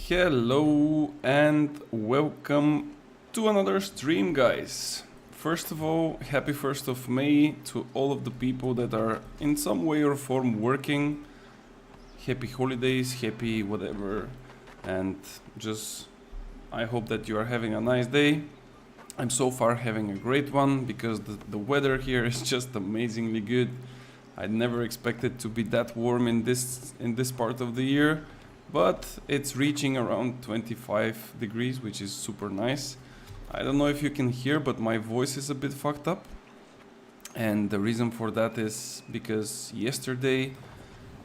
Hello and welcome to another stream, guys. First of all, happy 1st of May to all of the people that are in some way or form working. Happy holidays, happy whatever, and just I hope that you are having a nice day. I'm so far having a great one because the weather here is just amazingly good. I'd never expected to be that warm in this part of the year, but it's reaching around 25 degrees, which is super nice. I don't know if you can hear, but my voice is a bit fucked up. And the reason for that is because yesterday,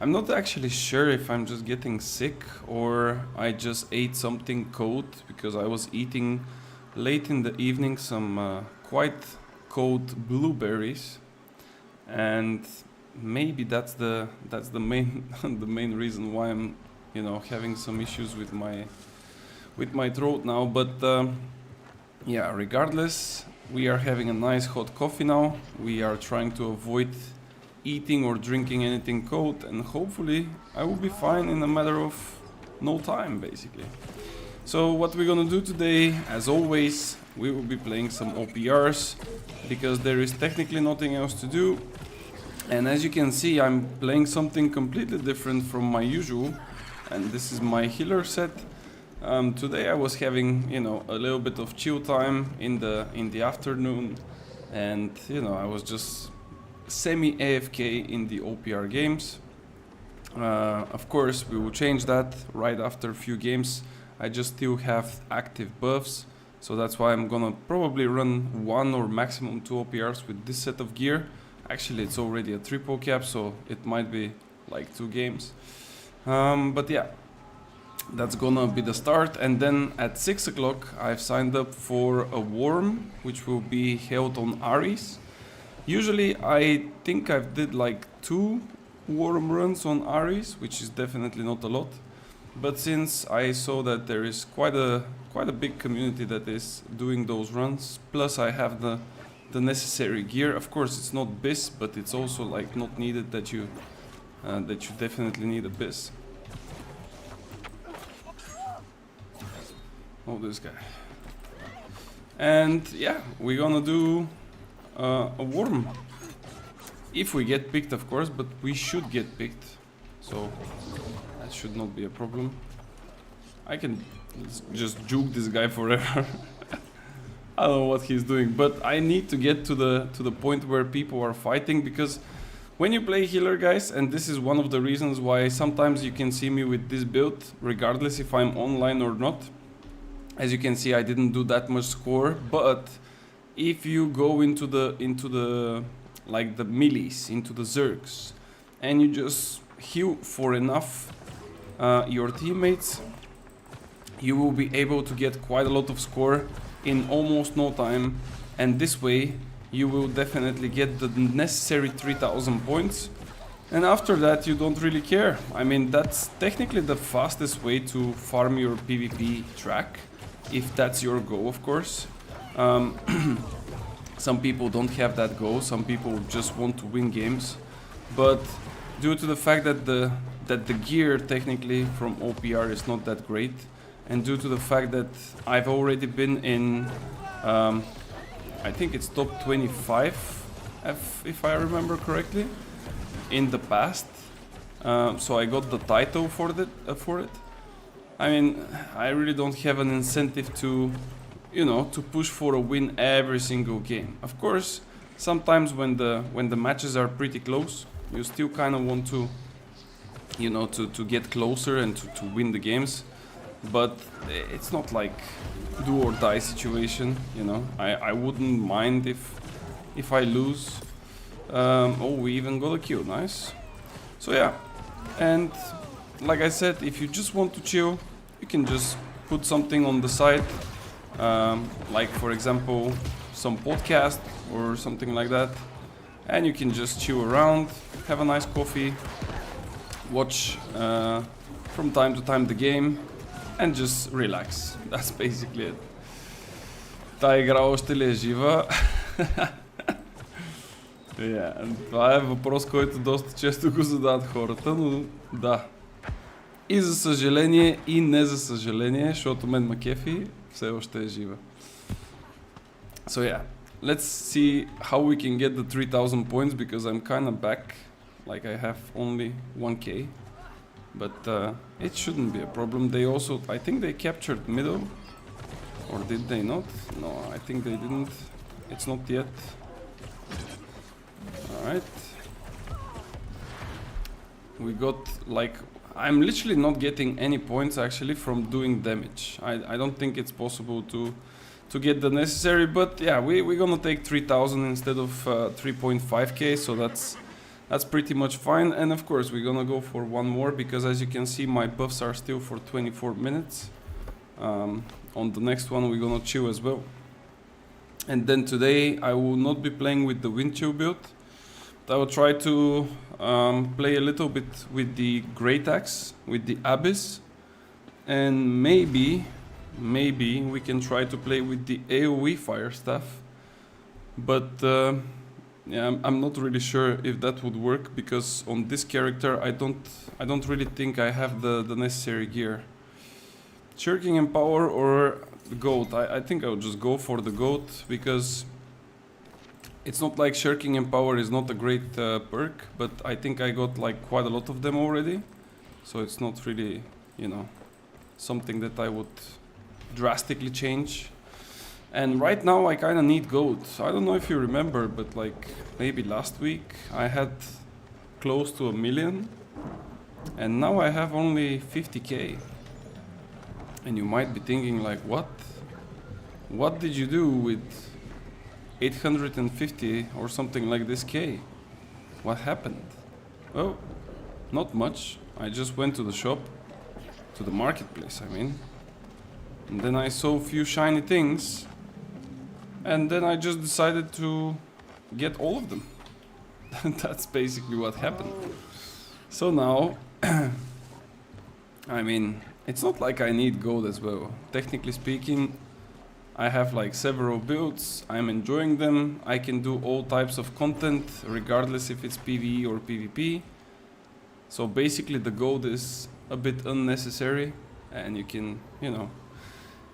I'm not actually sure if I'm just getting sick or I just ate something cold, because I was eating late in the evening some quite cold blueberries, and maybe that's the main the main reason why I'm having some issues with my throat now. But yeah, regardless, we are having a nice hot coffee now. We are trying to avoid eating or drinking anything cold, and hopefully I will be fine in a matter of no time, basically. So what we're gonna do today, as always, we will be playing some OPRs because there is technically nothing else to do. And as you can see, I'm playing something completely different from my usual, and this is my healer set. Today I was having, a little bit of chill time in the afternoon, and I was just semi AFK in the OPR games. Of course, we will change that right after a few games. I just still have active buffs, so that's why I'm gonna probably run 1 or maximum 2 OPRs with this set of gear. Actually, it's already a triple cap, so it might be like 2 games. But yeah, that's gonna be the start. And then at 6 o'clock, I've signed up for a worm, which will be held on Ares. Usually, I think I've did like 2 worm runs on Ares, which is definitely not a lot. But since I saw that there is quite a big community that is doing those runs, plus I have the necessary gear. Of course, it's not BIS, but it's also like not needed that you definitely need a BIS. Oh, this guy. And yeah, we're gonna do a worm. If we get picked, of course, but we should get picked. So that should not be a problem. I can just juke this guy forever. I don't know what he's doing, but I need to get to the point where people are fighting, because when you play healer, guys, and this is one of the reasons why sometimes you can see me with this build, regardless if I'm online or not. As you can see, I didn't do that much score, but if you go into the like the melees, into the zergs, and you just heal for enough your teammates, you will be able to get quite a lot of score in almost no time, and this way you will definitely get the necessary 3000 points, and after that you don't really care. I mean, that's technically the fastest way to farm your PvP track, if that's your goal, of course. Some people don't have that goal, some people just want to win games, but due to the fact that the gear technically from OPR is not that great, and due to the fact that I've already been in, I think it's top 25, if I remember correctly, in the past. So I got the title for it. I mean, I really don't have an incentive to, to push for a win every single game. Of course, sometimes when the matches are pretty close, you still kind of want to, to get closer and to win the games. But it's not like do or die situation, I wouldn't mind if I lose. Oh, we even got a kill, nice. So yeah, and like I said, if you just want to chill, you can just put something on the side, like for example some podcast or something like that, and you can just chill around, have a nice coffee, watch from time to time the game, and just relax. That's basically it. Та игра още ли е жива? Това е въпрос, който доста често го задават хората, но да. И за съжаление, и не за съжаление, защото мен ма кефи, все още е жива. So yeah, let's see how we can get the 3000 points, because I'm kinda back. Like I have only 1k. But it shouldn't be a problem. They also, I think they captured middle. Or did they not? No, I think they didn't. It's not yet. Alright. We got like... I'm literally not getting any points actually from doing damage. I don't think it's possible to get the necessary, but yeah, we're gonna take 3000 instead of 3.5k, so that's pretty much fine. And of course we're gonna go for one more, because as you can see my buffs are still for 24 minutes. On the next one we're gonna chill as well. And then today I will not be playing with the wind chill build. I will try to play a little bit with the Great Axe, with the Abyss, and maybe we can try to play with the AoE Fire Staff. But yeah, I'm not really sure if that would work, because on this character I don't really think I have the necessary gear. Shirking and Power or Goat? I think I'll just go for the Goat, because it's not like Shirking and Power is not a great perk, but I think I got like quite a lot of them already, so it's not really, you know, something that I would drastically change. And right now I kinda need Goat. I don't know if you remember, but like maybe last week I had close to 1 million, and now I have only 50k. And you might be thinking like, what did you do with 850 or something like this k? What happened? Well, not much. I just went to the shop, to the marketplace I mean, and then I saw a few shiny things, and then I just decided to get all of them. That's basically what happened. So now I mean, it's not like I need gold as well. Technically speaking, I have like several builds, I'm enjoying them, I can do all types of content regardless if it's PvE or PvP. So basically the gold is a bit unnecessary, and you can, you know,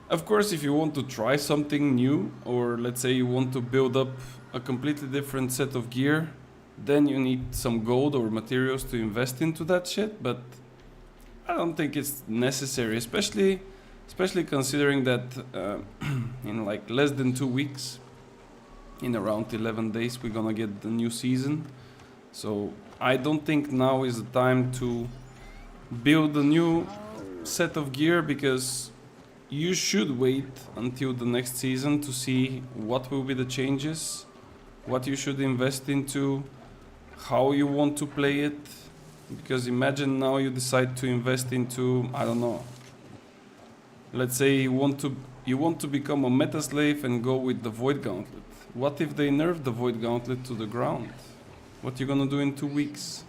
of course if you want to try something new, or let's say you want to build up a completely different set of gear, then you need some gold or materials to invest into that shit, but I don't think it's necessary, especially considering that in like less than 2 weeks, in around 11 days, we're gonna get the new season. So I don't think now is the time to build a new set of gear, because you should wait until the next season to see what will be the changes, what you should invest into, how you want to play it. Because imagine now you decide to invest into, I don't know, let's say you want to become a meta slave and go with the Void Gauntlet. What if they nerf the Void Gauntlet to the ground? What you gonna do in 2 weeks?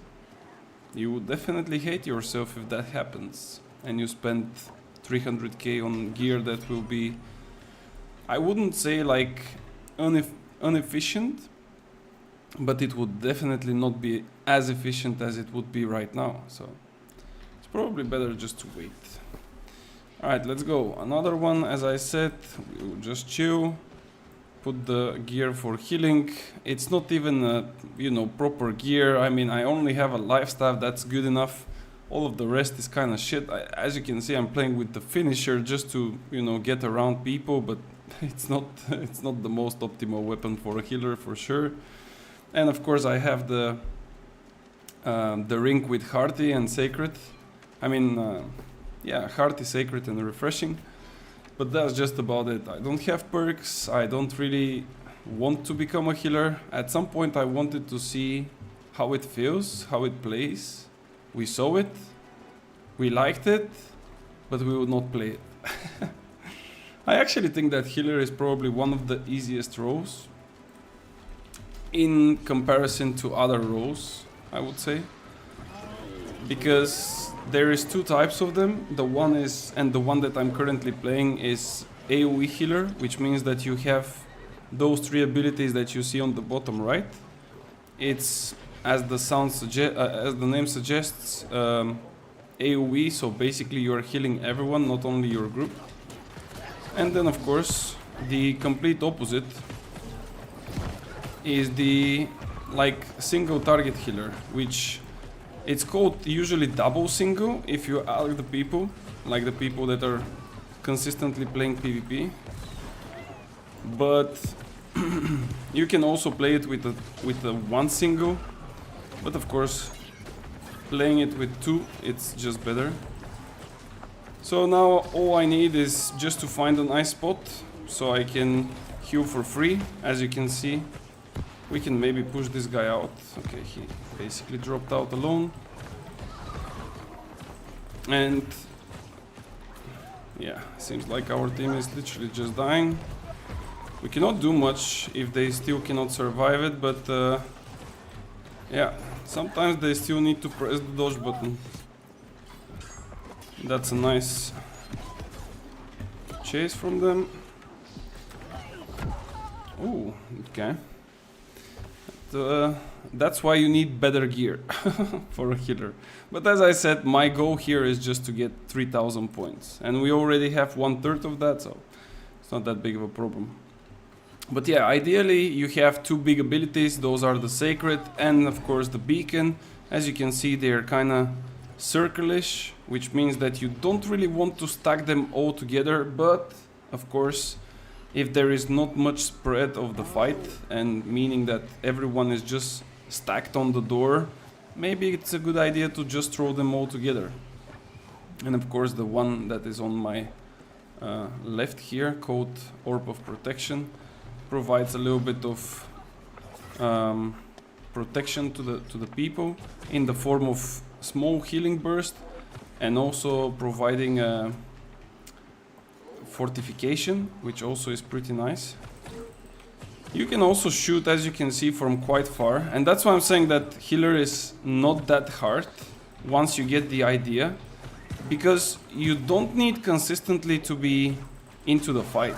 You would definitely hate yourself if that happens, and you spend 300k on gear that will be, I wouldn't say like inefficient, but it would definitely not be as efficient as it would be right now. So it's probably better just to wait. Alright, let's go. Another one, as I said, we'll just chill. Put the gear for healing. It's not even a, you know, proper gear. I mean, I only have a life staff, that's good enough. All of the rest is kind of shit. As you can see, I'm playing with the finisher just to, you know, get around people, but it's not the most optimal weapon for a healer for sure. And of course I have the ring with Hearty and Sacred. I mean, yeah, Hearty, Sacred and Refreshing. But that's just about it. I don't have perks, I don't really want to become a healer. At some point I wanted to see how it feels, how it plays. We saw it, we liked it, but we would not play it. I actually think that healer is probably one of the easiest roles in comparison to other roles, I would say, because there is 2 types of them. The one is, and the one that I'm currently playing is AoE healer, which means that you have those 3 abilities that you see on the bottom right. It's, as the name suggests, AoE, so basically you are healing everyone, not only your group. And then of course the complete opposite is the like single target healer, which it's called usually double single if you ask the people, like the people that are consistently playing PvP. But you can also play it with a one single, but of course playing it with two, it's just better. So now all I need is just to find a nice spot so I can heal for free. As you can see, we can maybe push this guy out. Okay, he basically dropped out alone. And yeah, seems like our team is literally just dying. We cannot do much if they still cannot survive it, but yeah, sometimes they still need to press the dodge button. That's a nice chase from them. Oh, okay. That's why you need better gear for a healer. But as I said, my goal here is just to get 3000 points. And we already have 1/3 of that, so it's not that big of a problem. But yeah, ideally you have two big abilities. Those are the Sacred and of course the Beacon. As you can see, they're kind of circle-ish, which means that you don't really want to stack them all together. But of course, if there is not much spread of the fight, and meaning that everyone is just stacked on the door, maybe it's a good idea to just throw them all together. And of course the one that is on my left here, called Orb of Protection, provides a little bit of protection to the people in the form of small healing burst, and also providing a fortification, which also is pretty nice. You can also shoot, as you can see, from quite far, and that's why I'm saying that healer is not that hard once you get the idea, because you don't need consistently to be into the fight.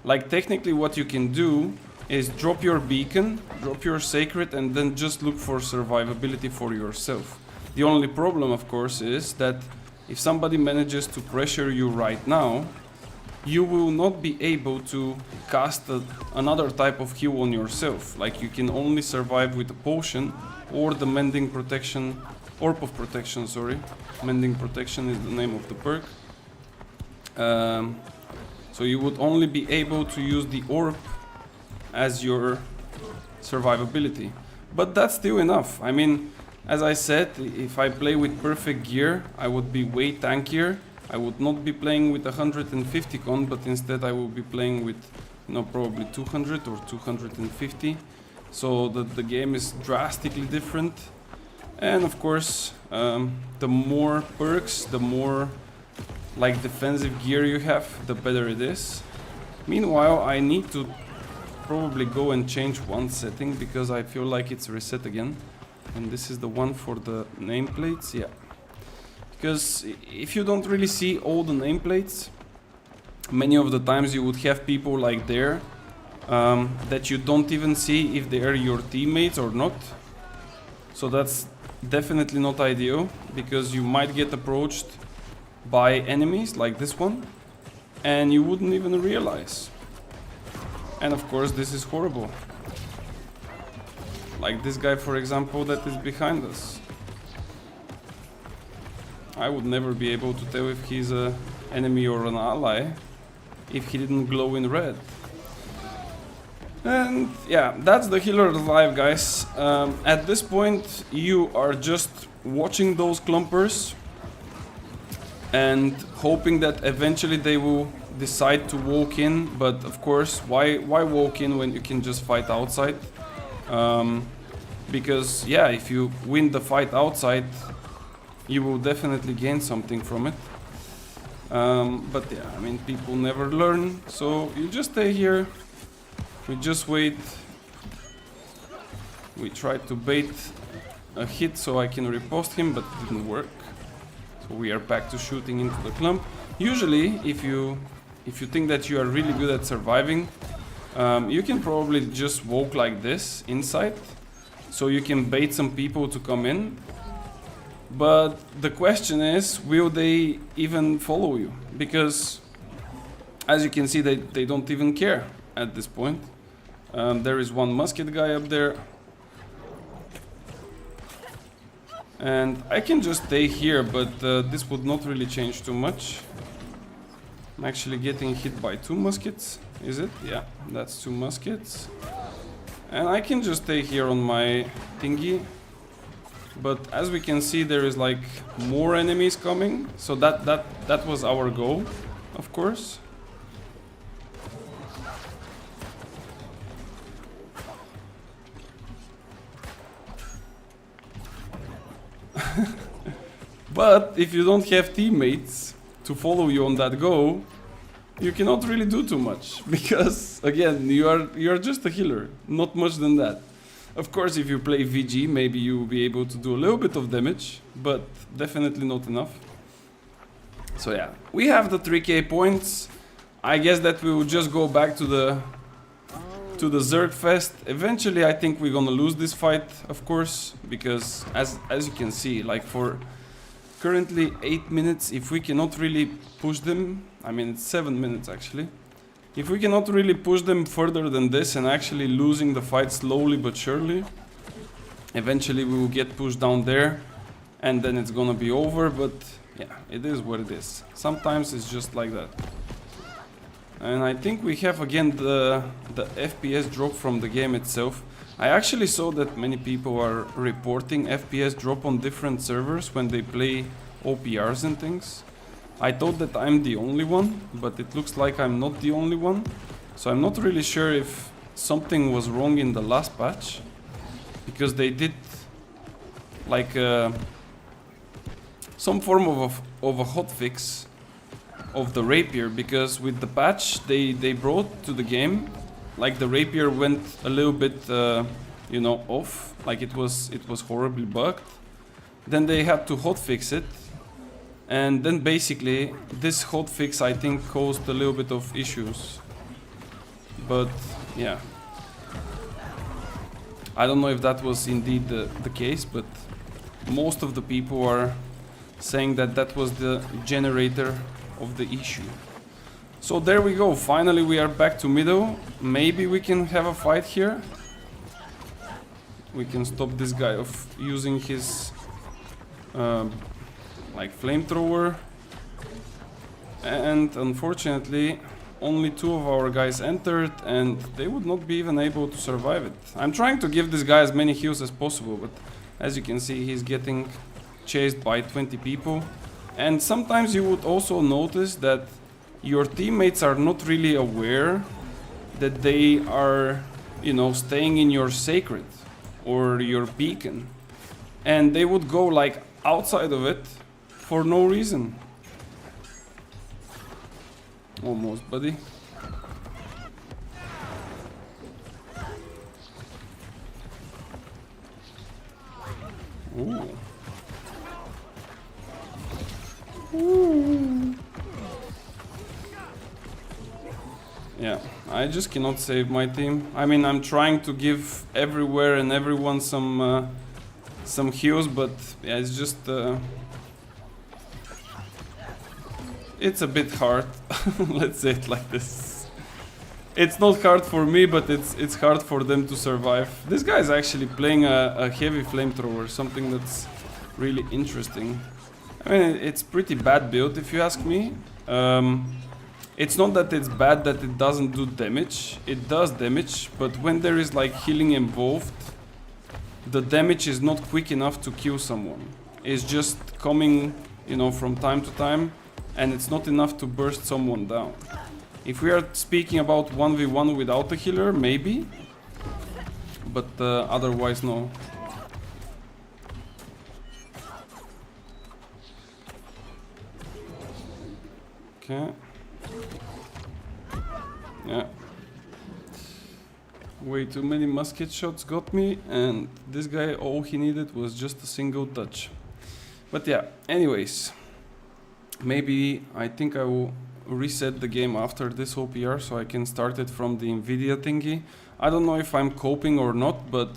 Like technically what you can do is drop your beacon, drop your sacred, and then just look for survivability for yourself. The only problem, of course, is that if somebody manages to pressure you right now, you will not be able to cast another type of heal on yourself. Like you can only survive with a potion or the mending protection, orb of protection, sorry. Mending protection is the name of the perk. So you would only be able to use the orb as your survivability. But that's still enough. I mean, as I said, if I play with perfect gear, I would be way tankier. I would not be playing with 150 con, but instead I will be playing with, you know, probably 200 or 250. So the game is drastically different. And of course, the more perks, the more like defensive gear you have, the better it is. Meanwhile, I need to probably go and change one setting because I feel like it's reset again. And this is the one for the nameplates, yeah. Because if you don't really see all the nameplates, many of the times you would have people like there that you don't even see if they are your teammates or not. So that's definitely not ideal, because you might get approached by enemies like this one and you wouldn't even realize. And of course this is horrible. Like this guy, for example, that is behind us. I would never be able to tell if he's an enemy or an ally if he didn't glow in red. And yeah, that's the healer alive, guys. At this point you are just watching those clumpers and hoping that eventually they will decide to walk in. But of course, why walk in when you can just fight outside? Because yeah, if you win the fight outside, you will definitely gain something from it. But yeah, I mean, people never learn, so you just stay here. We just wait. We tried to bait a hit so I can riposte him, but it didn't work. So we are back to shooting into the clump. Usually, if you think that you are really good at surviving, you can probably just walk like this inside, so you can bait some people to come in. But the question is, will they even follow you? Because as you can see, they don't even care at this point. There is one musket guy up there. And I can just stay here, but this would not really change too much. I'm actually getting hit by 2 muskets. Is it? Yeah, that's 2 muskets. And I can just stay here on my thingy. But as we can see, there is like more enemies coming. So that was our goal, of course. But if you don't have teammates to follow you on that go, you cannot really do too much, because again, you are just a healer, not much than that. Of course, if you play VG, maybe you will be able to do a little bit of damage, but definitely not enough. So yeah, we have the 3k points. I guess that we will just go back to the Zergfest. Eventually, I think we're gonna lose this fight, of course, because as you can see, like for currently 8 minutes, if we cannot really push them, I mean it's 7 minutes actually. If we cannot really push them further than this and actually losing the fight slowly but surely, eventually we will get pushed down there and then it's gonna be over, but yeah, it is what it is. Sometimes it's just like that. And I think we have again the FPS drop from the game itself. I actually saw that many people are reporting FPS drop on different servers when they play OPRs and things. I thought that I'm the only one, but it looks like I'm not the only one. So I'm not really sure if something was wrong in the last patch, because they did like some form of a hotfix of the rapier, because with the patch they brought to the game, like the rapier went a little bit you know, off, like it was horribly bugged. Then they had to hotfix it, and then basically this hotfix I think caused a little bit of issues. But yeah, I don't know if that was indeed the case, but most of the people are saying that that was the generator of the issue. So there we go, finally we are back to middle. Maybe we can have a fight here. We can stop this guy of using his like flamethrower. And unfortunately only 2 of our guys entered, and they would not be even able to survive it. I'm trying to give this guy as many heals as possible, but as you can see, he's getting chased by 20 people. And sometimes you would also notice that your teammates are not really aware that they are, you know, staying in your sacred or your beacon, and they would go like outside of it for no reason. Almost, buddy. Ooh. Ooh. Yeah, I just cannot save my team. I mean, I'm trying to give everywhere and everyone some heals, but yeah, it's just it's a bit hard. Let's say it like this. It's not hard for me, but it's hard for them to survive. This guy is actually playing a heavy flamethrower, something that's really interesting. I mean, it's pretty bad build if you ask me. It's not that it's bad that it doesn't do damage. It does damage, but when there is like healing involved, the damage is not quick enough to kill someone. It's just coming, you know, from time to time, and it's not enough to burst someone down. If we are speaking about 1v1 without a healer, maybe, but otherwise no. Okay. Yeah. Way too many musket shots got me, and this guy, all he needed was just a single touch. But yeah, anyways. Maybe I think I will reset the game after this OPR so I can start it from the Nvidia thingy. I don't know if I'm coping or not, but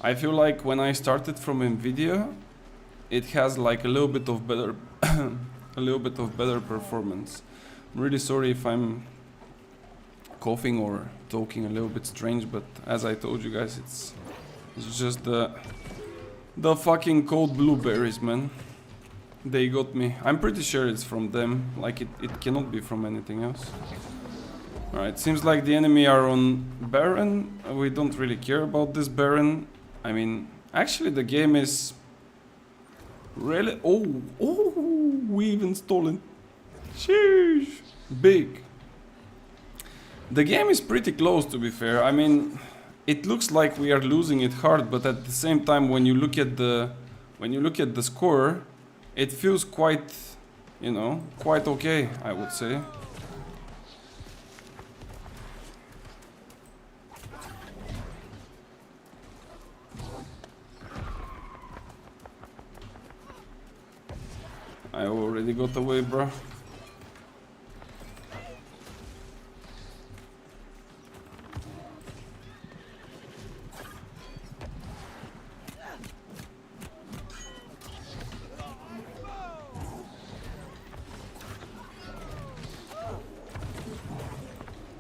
I feel like when I started from Nvidia, it has like a little bit of better a little bit of better performance. I'm really sorry if I'm coughing or talking a little bit strange, but as I told you guys, it's just the fucking cold blueberries, man. They got me. I'm pretty sure it's from them, like it cannot be from anything else. Alright, seems like the enemy are on Baron. We don't really care about this Baron. I mean, actually the game is really... Oh, we even stolen. Sheesh. Big. The game is pretty close, to be fair. I mean, it looks like we are losing it hard, but at the same time, when you look at the score, it feels quite, you know, quite okay, I would say. I already got away, bro.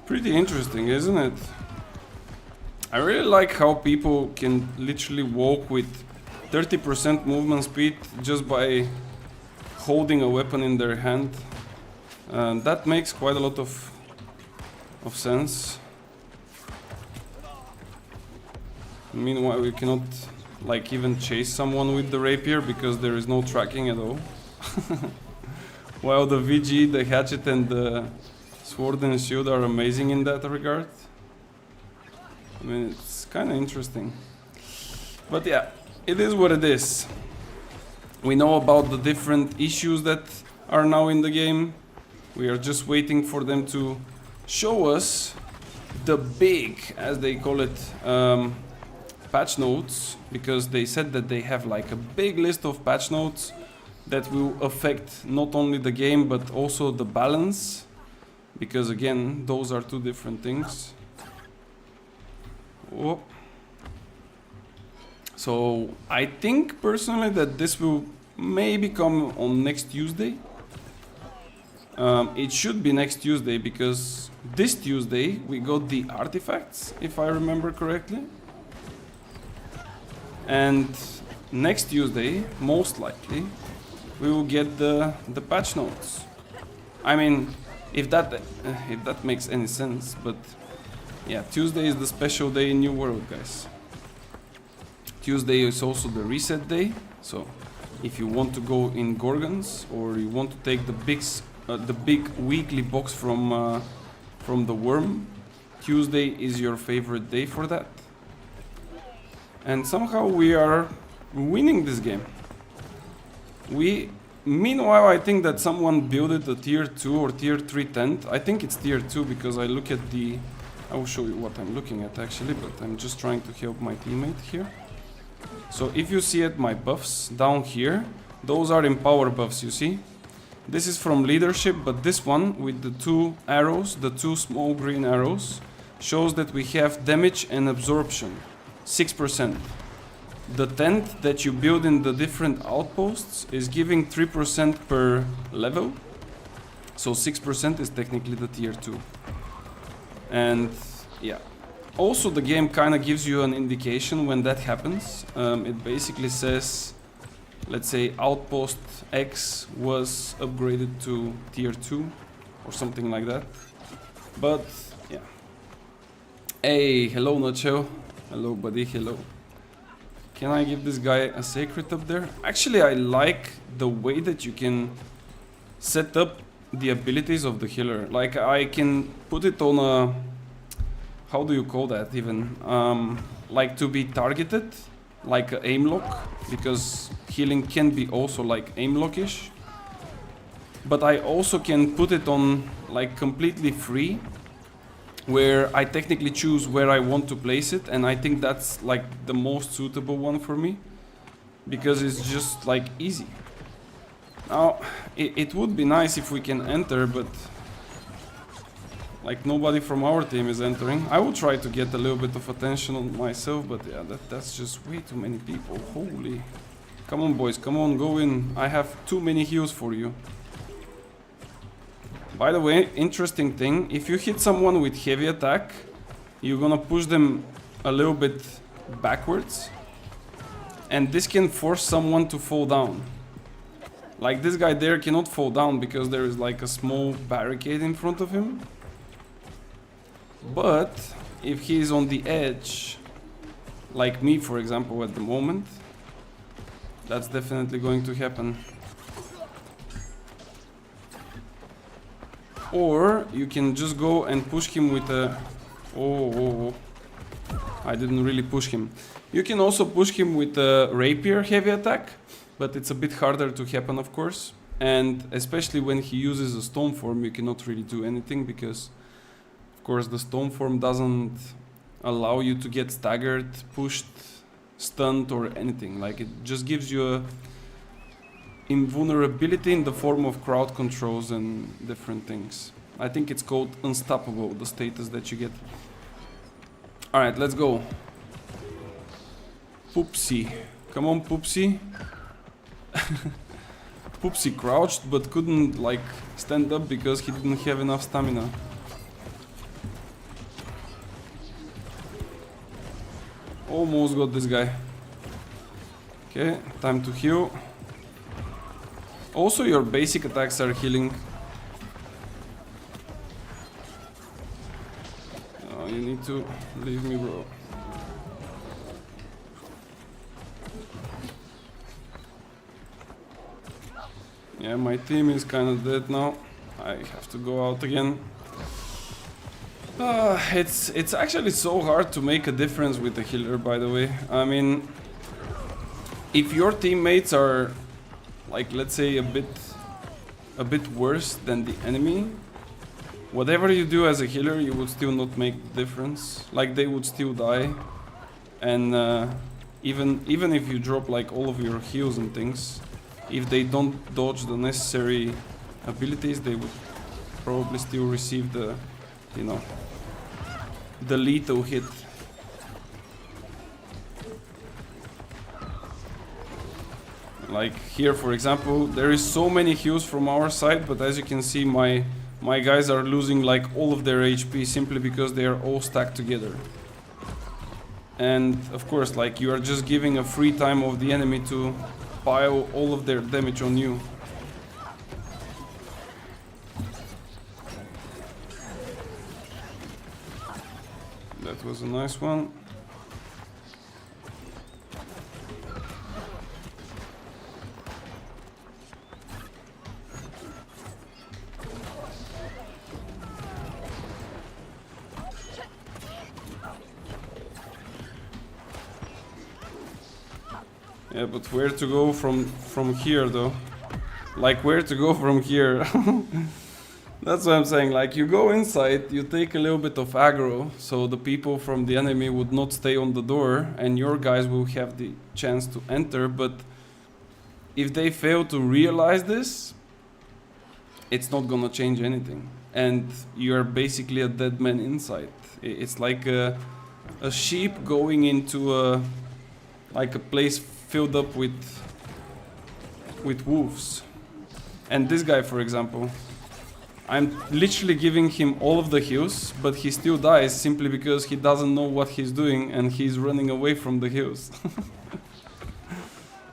Pretty interesting, isn't it? I really like how people can literally walk with 30% movement speed just by holding a weapon in their hand. That makes quite a lot of sense. Meanwhile, we cannot like even chase someone with the rapier because there is no tracking at all. While the VG, the hatchet and the sword and shield are amazing in that regard. I mean, it's kind of interesting. But yeah, it is what it is. We know about the different issues that are now in the game. We are just waiting for them to show us the big, as they call it, patch notes, because they said that they have like a big list of patch notes that will affect not only the game but also the balance, because again, those are two different things. Oh. So I think personally that this will maybe come on next Tuesday. It should be next Tuesday because this Tuesday we got the artifacts, if I remember correctly. And next Tuesday, most likely, we will get the patch notes. I mean, if that makes any sense, but yeah, Tuesday is the special day in New World, guys. Tuesday is also the reset day, so if you want to go in Gorgons or you want to take the big weekly box from the worm, Tuesday is your favorite day for that. And somehow we are winning this game. Meanwhile, I think that someone built a tier 2 or tier 3 tent. I think it's tier 2 because I look at the... I will show you what I'm looking at actually, but I'm just trying to help my teammate here. So if you see at my buffs down here, those are empower buffs, you see? This is from leadership, but this one with the two arrows, the two small green arrows, shows that we have damage and absorption, 6%. The tent that you build in the different outposts is giving 3% per level, so 6% is technically the tier 2. And yeah, also the game kind of gives you an indication when that happens. It basically says, let's say outpost X was upgraded to tier 2 or something like that. But yeah. Hey, hello Nacho. Hello buddy, hello. Can I give this guy a sacred up there? Actually, I like the way that you can set up the abilities of the healer. Like I can put it on a... How do you call that even? Like to be targeted, like a aim lock, because healing can be also like aim lockish. But I also can put it on like completely free, where I technically choose where I want to place it, and I think that's like the most suitable one for me, because it's just like easy. Now, it would be nice if we can enter, but like nobody from our team is entering. I will try to get a little bit of attention on myself, but yeah, that's just way too many people. Holy. Come on, boys, come on, go in. I have too many heals for you. By the way, interesting thing, if you hit someone with heavy attack, you're gonna push them a little bit backwards. And this can force someone to fall down. Like this guy there cannot fall down because there is like a small barricade in front of him. But if he's on the edge, like me for example at the moment, that's definitely going to happen. Or you can just go and push him with a... Oh, I didn't really push him. You can also push him with a rapier heavy attack, but it's a bit harder to happen, of course. And especially when he uses a stone form, you cannot really do anything because, of course, the stone form doesn't allow you to get staggered, pushed, stunned, or anything. Like, it just gives you a invulnerability in the form of crowd controls and different things. I think it's called unstoppable, the status that you get. Alright, let's go. Poopsie. Come on, Poopsie. Poopsie crouched but couldn't like stand up because he didn't have enough stamina. Almost got this guy. Okay, time to heal. Also, your basic attacks are healing. Oh, you need to leave me, bro. Yeah, my team is kind of dead now. I have to go out again. It's actually so hard to make a difference with the healer, by the way. I mean, if your teammates are, like, let's say a bit worse than the enemy, whatever you do as a healer, you would still not make the difference. Like, they would still die, and even if you drop like all of your heals and things, if they don't dodge the necessary abilities, they would probably still receive the, you know, the lethal hit. Like here, for example, there is so many heals from our side, but as you can see, my guys are losing like all of their HP simply because they are all stacked together. And of course, like, you are just giving a free time of the enemy to pile all of their damage on you. That was a nice one. Yeah, but where to go from here though? Like, where to go from here? That's what I'm saying. Like, you go inside, you take a little bit of aggro, so the people from the enemy would not stay on the door, and your guys will have the chance to enter. But if they fail to realize this, it's not gonna change anything, and you're basically a dead man inside. It's like a sheep going into a place filled up with wolves. And this guy, for example, I'm literally giving him all of the heals, but he still dies simply because he doesn't know what he's doing and he's running away from the heals.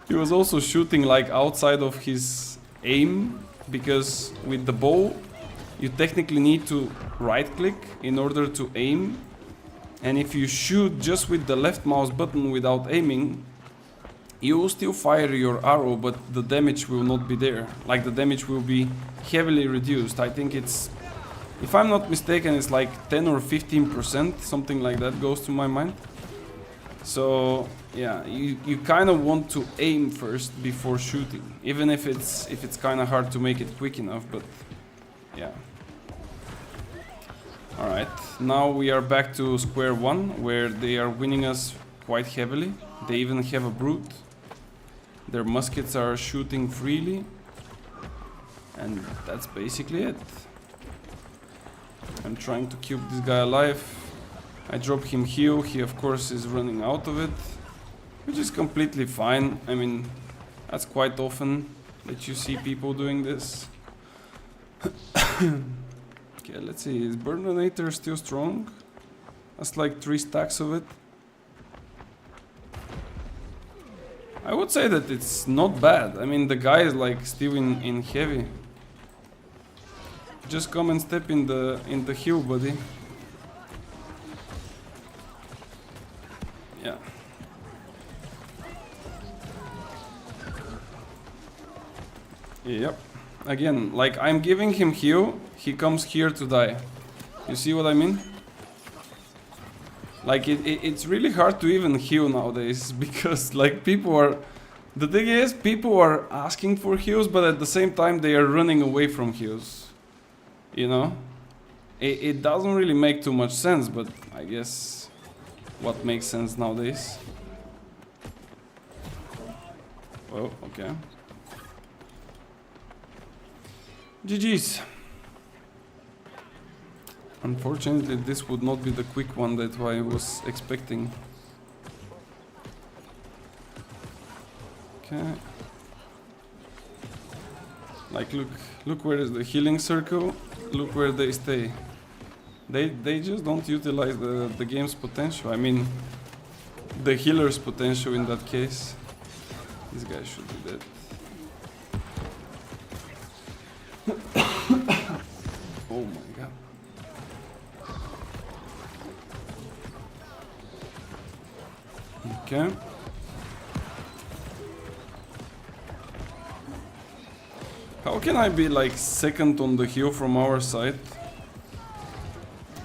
He was also shooting like outside of his aim, because with the bow you technically need to right click in order to aim, and if you shoot just with the left mouse button without aiming, you will still fire your arrow, but the damage will not be there. Like, the damage will be heavily reduced. I think it's, if I'm not mistaken, it's like 10 or 15%, something like that goes to my mind. So yeah, you kind of want to aim first before shooting, even if it's kind of hard to make it quick enough. But yeah. All right, now we are back to square one, where they are winning us quite heavily. They even have a brute. Their muskets are shooting freely, and that's basically it. I'm trying to keep this guy alive. I drop him heal. He of course is running out of it, which is completely fine. I mean, That's quite often that you see people doing this. Okay, let's see, is Burnonator still strong? That's like 3 stacks of it. I would say that it's not bad. I mean, the guy is like still in heavy. Just come and step in the hill, buddy. Yeah. Yep. Again, like I'm giving him heal, he comes here to die. You see what I mean? Like it's really hard to even heal nowadays because like people are... The thing is, people are asking for heals, but at the same time they are running away from heals. You know? It doesn't really make too much sense, but I guess what makes sense nowadays. Well, okay. GG's. Unfortunately, this would not be the quick one that I was expecting. Okay. Like, look where is the healing circle. Look where they stay. They just don't utilize the game's potential. I mean, the healer's potential in that case. This guy should be dead. Oh my god. Okay. How can I be like second on the hill from our side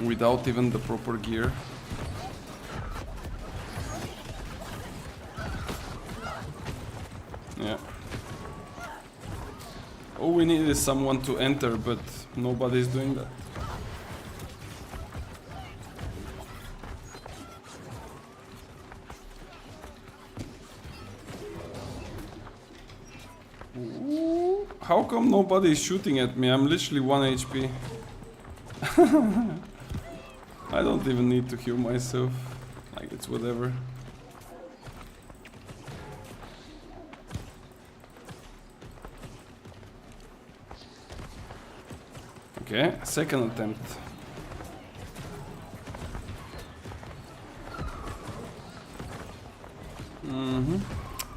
without even the proper gear? Yeah. All we need is someone to enter, but nobody's doing that. Ooh, how come nobody is shooting at me? I'm literally 1 HP. I don't even need to heal myself. Like, it's whatever. Okay, second attempt.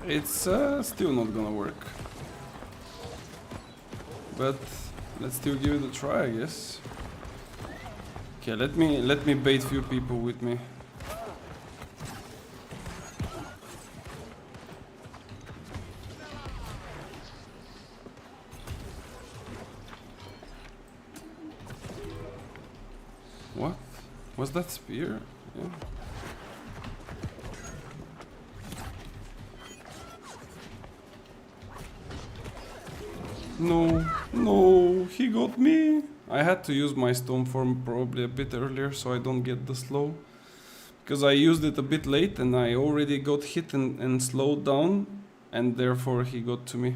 It's still not gonna work. But let's still give it a try, I guess. Okay, let me bait few people with me. What? Was that spear? Yeah. No, he got me. I had to use my stone form probably a bit earlier so I don't get the slow. Because I used it a bit late and I already got hit and slowed down, and therefore he got to me.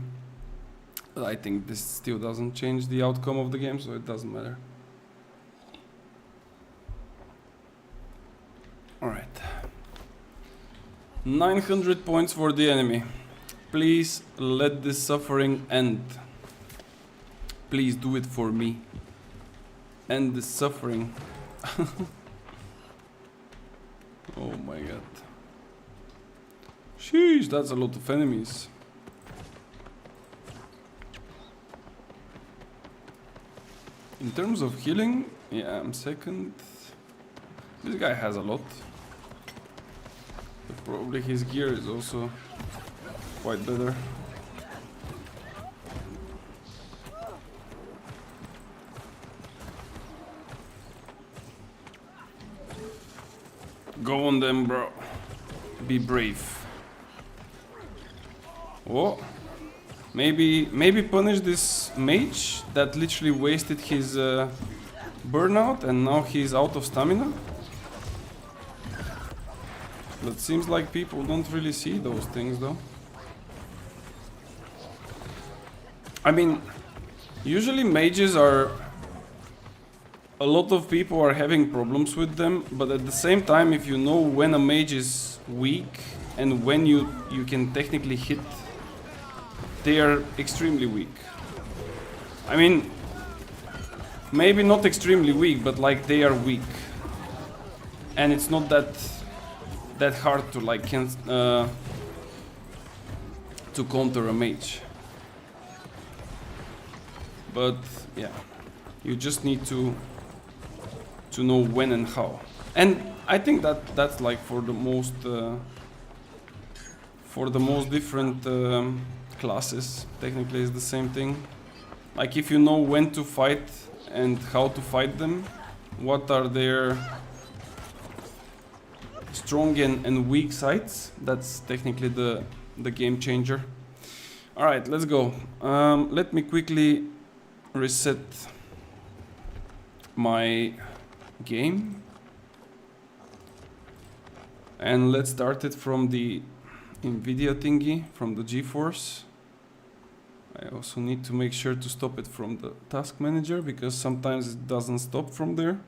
But I think this still doesn't change the outcome of the game, so it doesn't matter. Alright. 900 points for the enemy. Please let this suffering end. Please do it for me. End this suffering. Oh my god. Sheesh, that's a lot of enemies. In terms of healing, yeah, I'm second. This guy has a lot. But probably his gear is also quite better. Go on them, bro. Be brave. Oh. Maybe punish this mage that literally wasted his burnout and now he's out of stamina. But seems like people don't really see those things though. I mean, usually mages are... A lot of people are having problems with them, but at the same time, if you know when a mage is weak and when you can technically hit they are extremely weak. I mean, maybe not extremely weak, but like they are weak. And it's not that hard to like to counter a mage. But yeah, you just need to know when and how. And I think that's like for the most different classes, technically is the same thing. Like if you know when to fight and how to fight them, what are their strong and weak sides, that's technically the game changer. Alright, let's go. Let me quickly reset my game. And let's start it from the newvideo thingy, from the GeForce. I also need to make sure to stop it from the task manager, because sometimes it doesn't stop from there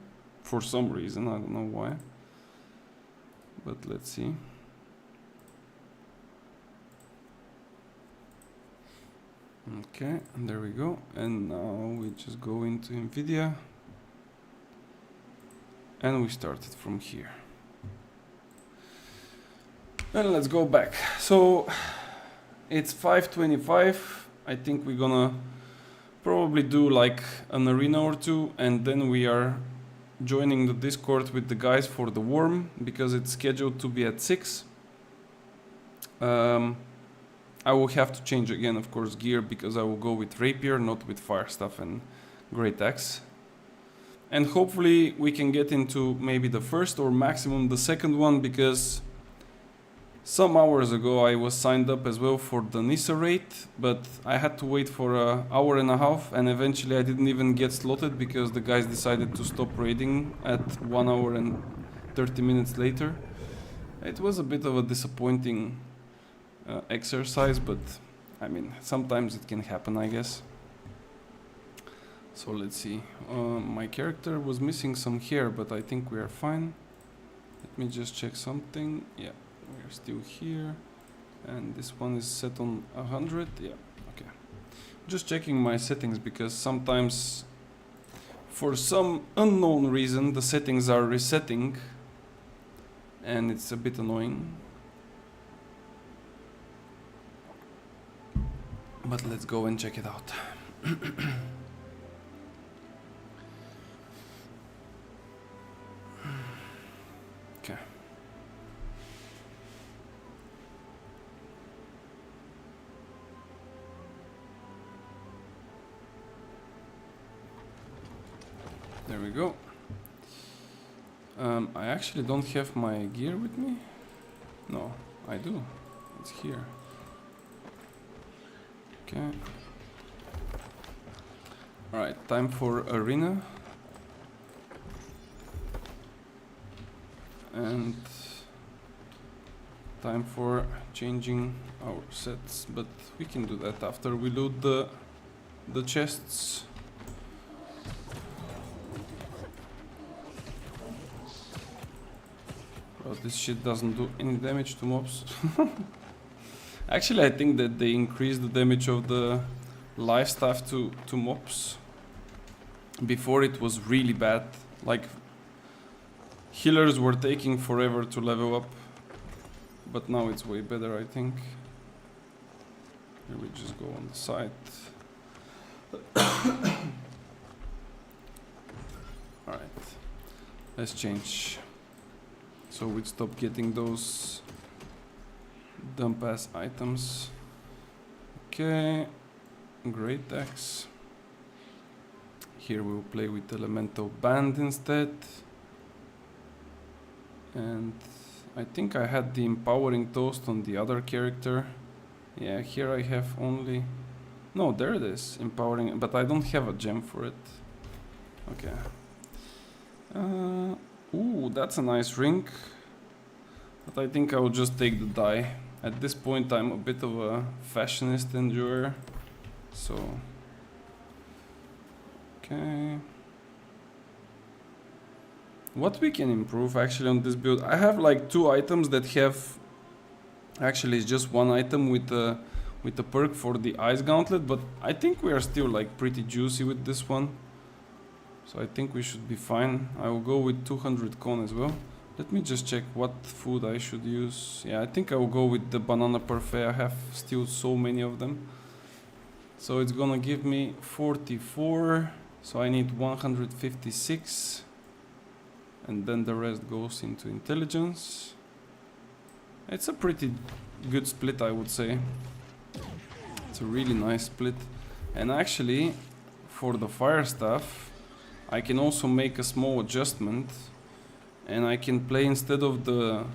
for some reason, I don't know why. But let's see. Okay, and there we go. And now we just go into newvideo and we start it from here. And let's go back. So it's 5:25. I think we're gonna probably do like an arena or two, and then we are joining the Discord with the guys for the worm, because it's scheduled to be at 6. I will have to change again, of course, gear, because I will go with rapier, not with fire staff and great axe. And hopefully we can get into maybe the first or maximum the second one, because some hours ago I was signed up as well for the Nissa raid, but I had to wait for an hour and a half, and eventually I didn't even get slotted because the guys decided to stop raiding at 1 hour and 30 minutes later. It was a bit of a disappointing exercise, but I mean, sometimes it can happen, I guess. So let's see. My character was missing some hair, but I think we are fine. Let me just check something. Yeah, we are still here. And this one is set on 100. Yeah, okay. Just checking my settings, because sometimes for some unknown reason the settings are resetting and it's a bit annoying. But let's go and check it out. Okay. There we go. I actually don't have my gear with me. No, I do. It's here. Okay. Alright, time for arena. And time for changing our sets, but we can do that after we loot the chests. Well, this shit doesn't do any damage to mobs. Actually, I think that they increased the damage of the life staff to mobs. Before it was really bad. Like, healers were taking forever to level up. But now it's way better, I think. Here we just go on the side. Alright. Let's change. So we stop getting those dump ass items. Okay, great axe. Here we'll play with elemental band instead. And I think I had the empowering toast on the other character. Yeah, here I have only... No, there it is, empowering, but I don't have a gem for it. Okay. Ooh, that's a nice ring. But I think I will just take the dye. At this point I'm a bit of a fashionist enjoyer. So... Okay... What we can improve actually on this build, I have like 2 items that have... Actually it's just one item with with the perk for the Ice Gauntlet, but I think we are still like pretty juicy with this one. So I think we should be fine. I will go with 200 con as well. Let me just check what food I should use. Yeah, I think I will go with the banana parfait. I have still so many of them. So it's gonna give me 44. So I need 156. And then the rest goes into intelligence. It's a pretty good split, I would say. It's a really nice split. And actually, for the fire staff, I can also make a small adjustment. And I can play, instead of the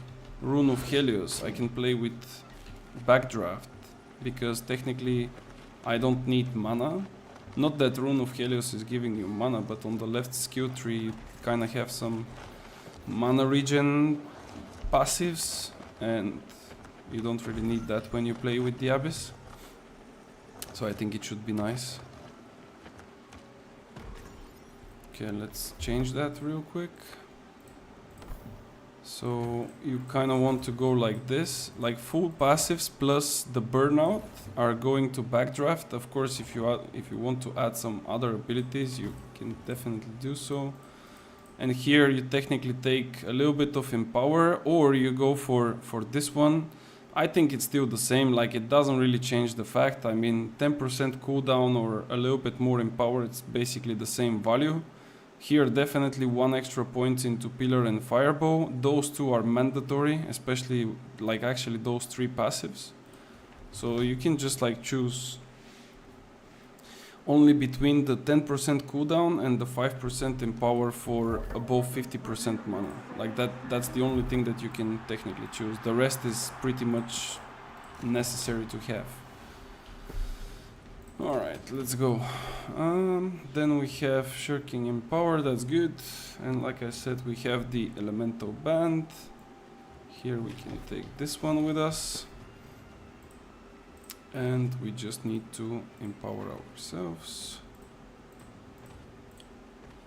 Rune of Helios, I can play with Backdraft. Because technically, I don't need mana. Not that Rune of Helios is giving you mana, but on the left skill tree, you kind of have some mana regen passives. And you don't really need that when you play with the Abyss. So I think it should be nice. Okay, let's change that real quick. So you kind of want to go like this, like full passives plus the burnout are going to backdraft. Of course, if you want to add some other abilities, you can definitely do so. And here you technically take a little bit of Empower, or you go for this one. I think it's still the same, like it doesn't really change the fact. I mean, 10% cooldown or a little bit more Empower, it's basically the same value. Here definitely one extra point into Pillar and Fireball. Those two are mandatory, especially like actually those three passives. So you can just like choose only between the 10% cooldown and the 5% Empower for above 50% mana. Like that's the only thing that you can technically choose. The rest is pretty much necessary to have. Alright, let's go. Then we have Shirking Empower, that's good. And like I said, we have the Elemental Band. Here we can take this one with us. And we just need to empower ourselves.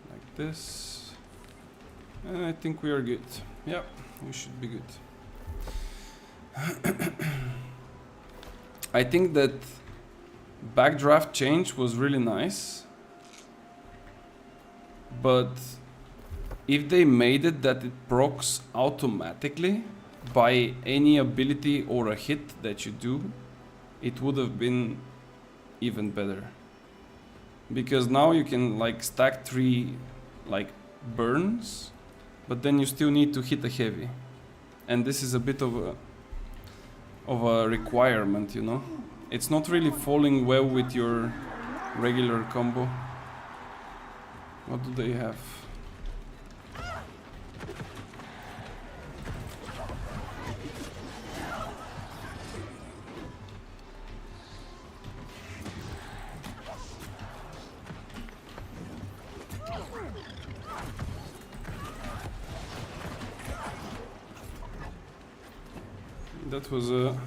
Like this. And I think we are good. Yeah, we should be good. I think that backdraft change was really nice, but if they made it that it procs automatically by any ability or a hit that you do, it would have been even better. Because now you can like stack 3 like burns, but then you still need to hit a heavy, and this is a bit of a requirement, you know. It's not really falling well with your regular combo. What do they have? That was a...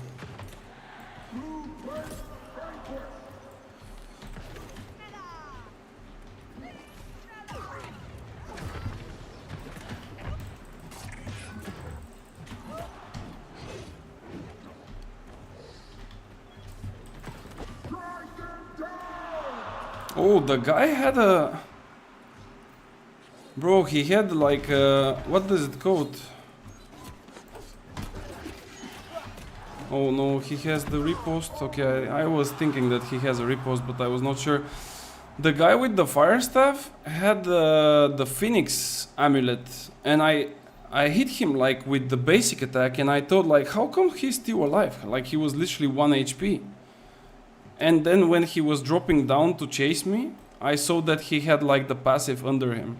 Oh, the guy had a... Bro, he had like a... What is it called? Oh no, he has the riposte. Okay, I was thinking that he has a riposte, but I was not sure. The guy with the fire staff had the Phoenix amulet, and I hit him like with the basic attack, and I thought like, how come he's still alive? Like he was literally 1 HP. And then when he was dropping down to chase me, I saw that he had like the passive under him.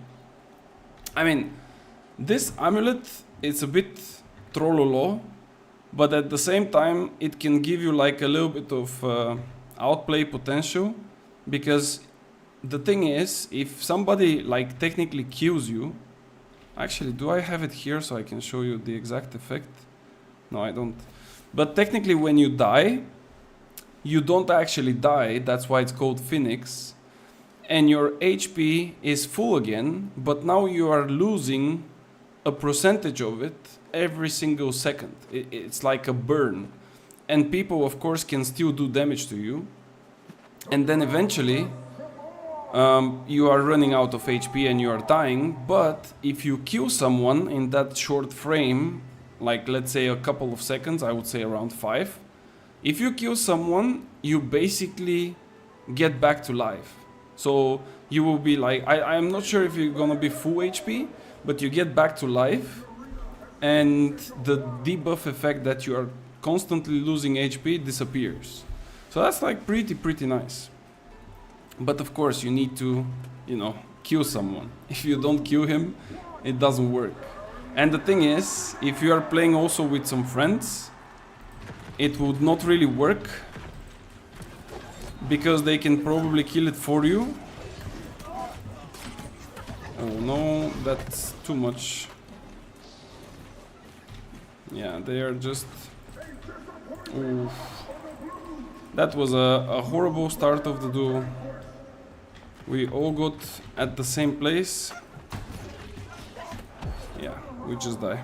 I mean, this amulet, it's a bit trollolo, but at the same time, it can give you like a little bit of outplay potential, because the thing is, if somebody like technically kills you, actually, do I have it here so I can show you the exact effect? No, I don't. But technically, when you die, you don't actually die. That's why it's called Phoenix, and your HP is full again, but now you are losing a percentage of it every single second. It's like a burn. and people of course can still do damage to you, and then eventually you are running out of HP and you are dying. But if you kill someone in that short frame, like let's say a couple of seconds, I would say around 5, if you kill someone, you basically get back to life. So you will be like, I'm not sure if you're gonna be full HP, but you get back to life, and the debuff effect that you are constantly losing HP disappears. So that's like pretty nice. But of course you need to, you know, kill someone. If you don't kill him, it doesn't work. And the thing is, if you are playing also with some friends, it would not really work, because they can probably kill it for you. Oh no, that's too much. Yeah, they are just... Oof. That was a horrible start of the duel. We all got at the same place. Yeah, we just die.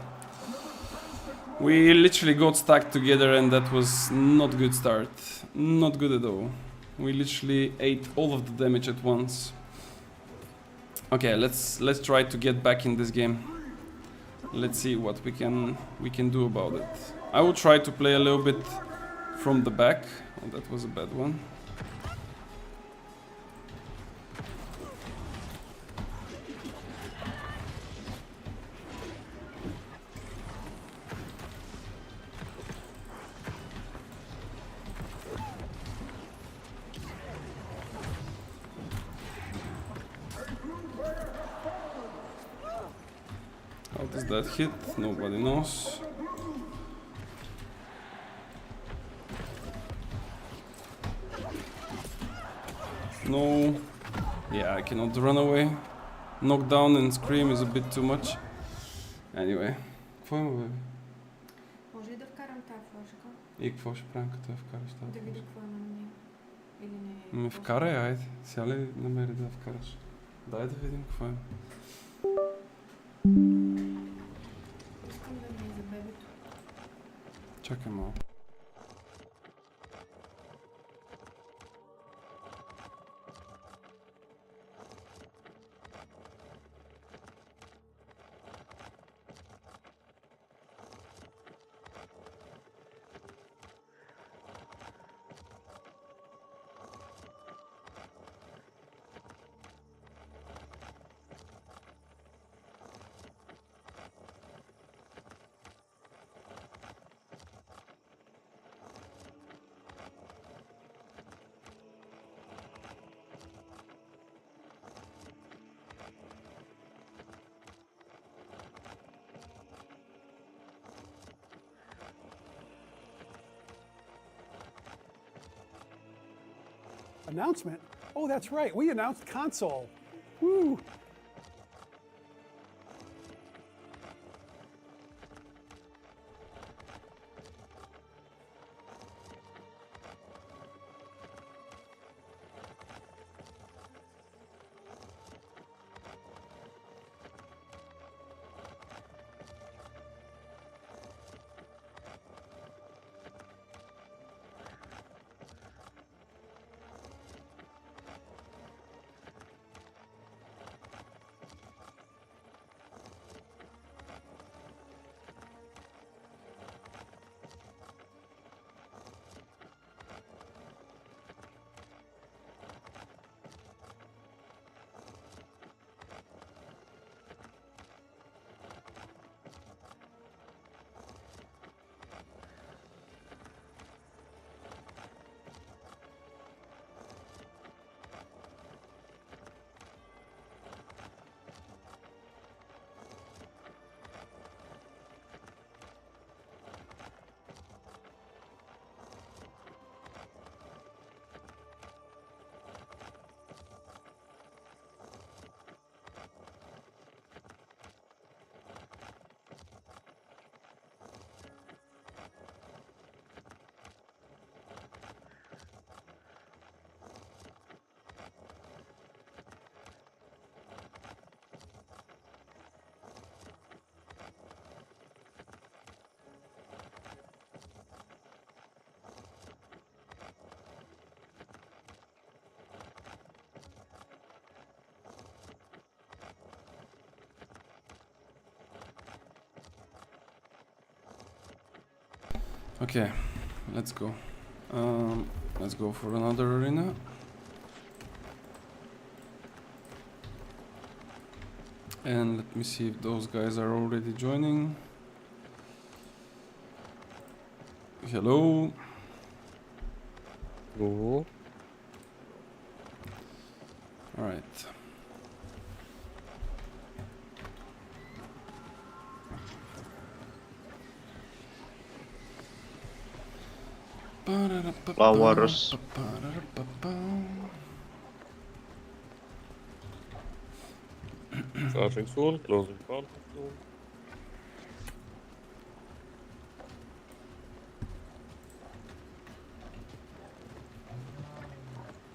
We literally got stuck together, and that was not good start. Not good at all. We literally ate all of the damage at once. Okay, let's try to get back in this game. Let's see what we can do about it. I will try to play a little bit from the back. Oh, that was a bad one. How does that hit? Nobody knows. No. Yeah, I cannot run away. Knockdown and scream is a bit too much. Anyway. Какво има, бе? Може ли да вкарам тази флашка? И какво ще правим, като я вкараш тази? Да видя какво има на нея. Или не е? Вкарай, айде. Сега ли намери да я вкараш? Дай да видим какво е. Искам да ми е за бебето. Чакай малко. Announcement? Oh, that's right. We announced console. Woo! Okay, let's go. Let's go for another arena. And let me see if those guys are already joining. Hello. Hello. All right. Flowers. Starting soon, closing contact soon.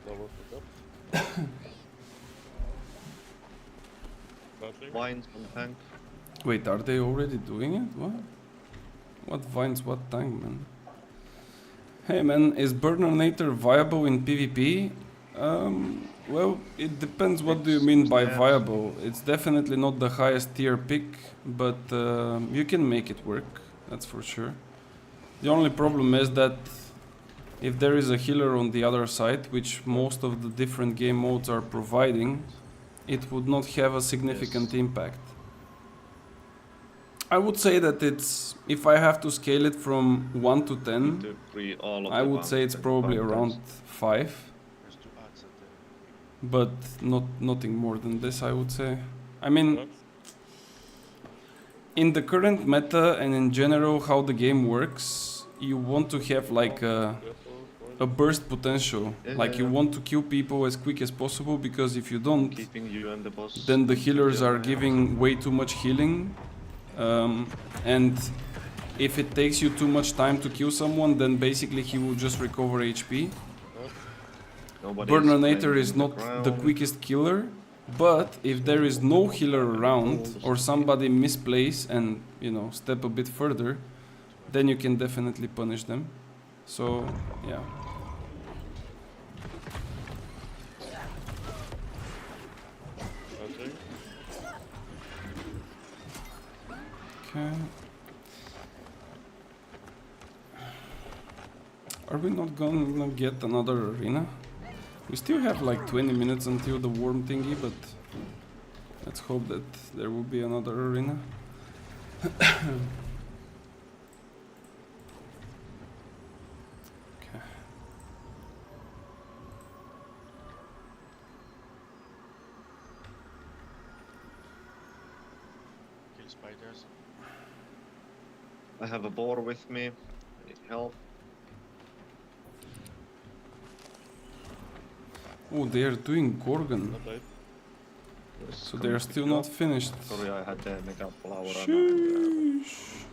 Flowers pick up. Starting. Vines on tank. Wait, are they already doing it? What? What vines? What tank, man? Hey, man, is Burnernator viable in PvP? Well, it depends. What do you mean by viable? It's definitely not the highest tier pick, but you can make it work. That's for sure. The only problem is that if there is a healer on the other side, which most of the different game modes are providing, it would not have a significant impact. I would say that it's, if I have to scale it from 1 to 10, I would say it's probably around 5. But nothing more than this, I would say. I mean, in the current meta and in general how the game works, you want to have like a burst potential. Like you want to kill people as quick as possible, because if you don't, then the healers are giving way too much healing. And if it takes you too much time to kill someone, then basically he will just recover HP. Burnernator is not the quickest killer, but if there is no healer around or somebody misplays and, you know, step a bit further, then you can definitely punish them. So, yeah. Okay. Are we not gonna get another arena? We still have like 20 minutes until the worm thingy, but let's hope that there will be another arena. Okay. Kill spiders. I have a boar with me. I need help. Oh, they are doing Gorgon. So they are still not finished. Sorry, I had the mega flower. Sheesh.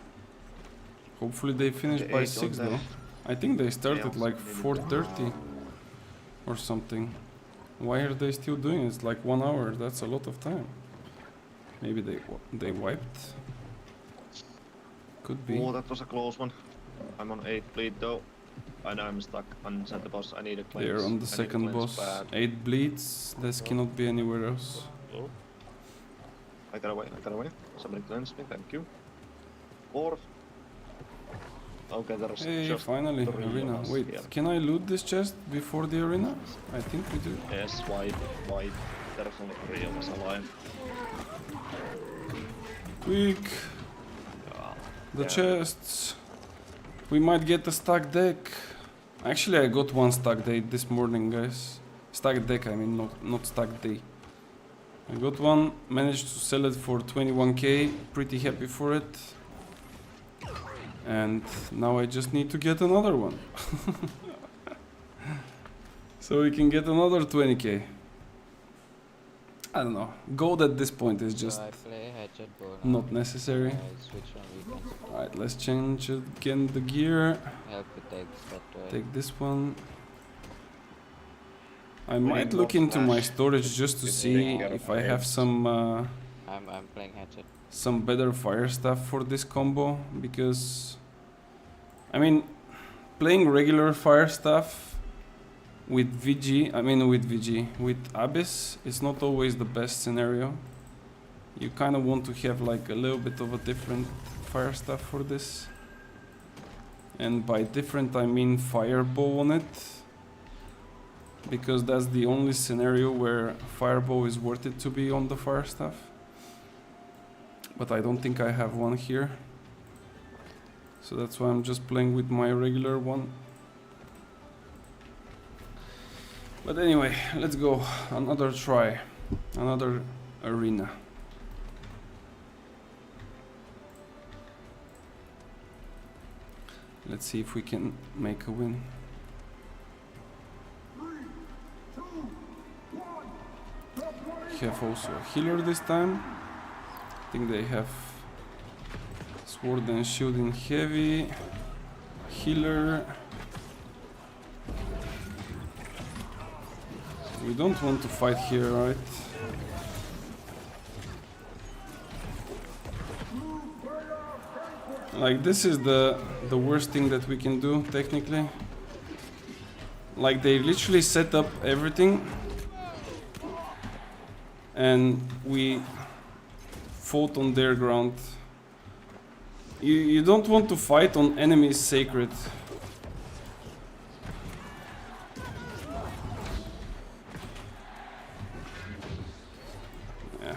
Hopefully they finish by 6 though. I think they started like 4:30 or something. Why are they still doing it? It's like 1 hour. That's a lot of time. Maybe they wiped. Could be. Oh, that was a close one. I'm on 8 bleed though. And I'm stuck on the boss. I need a cleanse. They're on the second boss. 8 bleeds. This cannot be anywhere else. Oh. I got away. Somebody cleanse me, thank you. 4. Okay, there's Hey, just finally, 3 arena. of us Wait, here. can I loot this chest before the arena? I think we do. Yes, white. There's only 3 of us alive. Quick! The chests! We might get a stack deck. Actually, I got 1 stack day this morning, guys. Stack deck, I mean, not stack day. I got 1, managed to sell it for 21k. Pretty happy for it. And now I just need to get another one. So we can get another 20k. I don't know. Gold at this point is just not necessary. Alright, let's change again the gear. Take this one. I might look into my storage just to see if I have some I'm playing hatchet. some better fire stuff for this combo, because I mean, playing regular fire stuff with with Abyss is not always the best scenario. You kind of want to have like a little bit of a different fire stuff for this. And by different I mean fireball on it, because that's the only scenario where fireball is worth it to be on the fire staff. But I don't think I have one here, so that's why I'm just playing with my regular one. But anyway, let's go, another try, another arena. Let's see if we can make a win. Have also a healer this time. I think they have sword and shield in heavy. Healer. We don't want to fight here, right? Like, this is the worst thing that we can do, technically. Like, they literally set up everything and we fought on their ground. You don't want to fight on enemy's sacred. Yeah.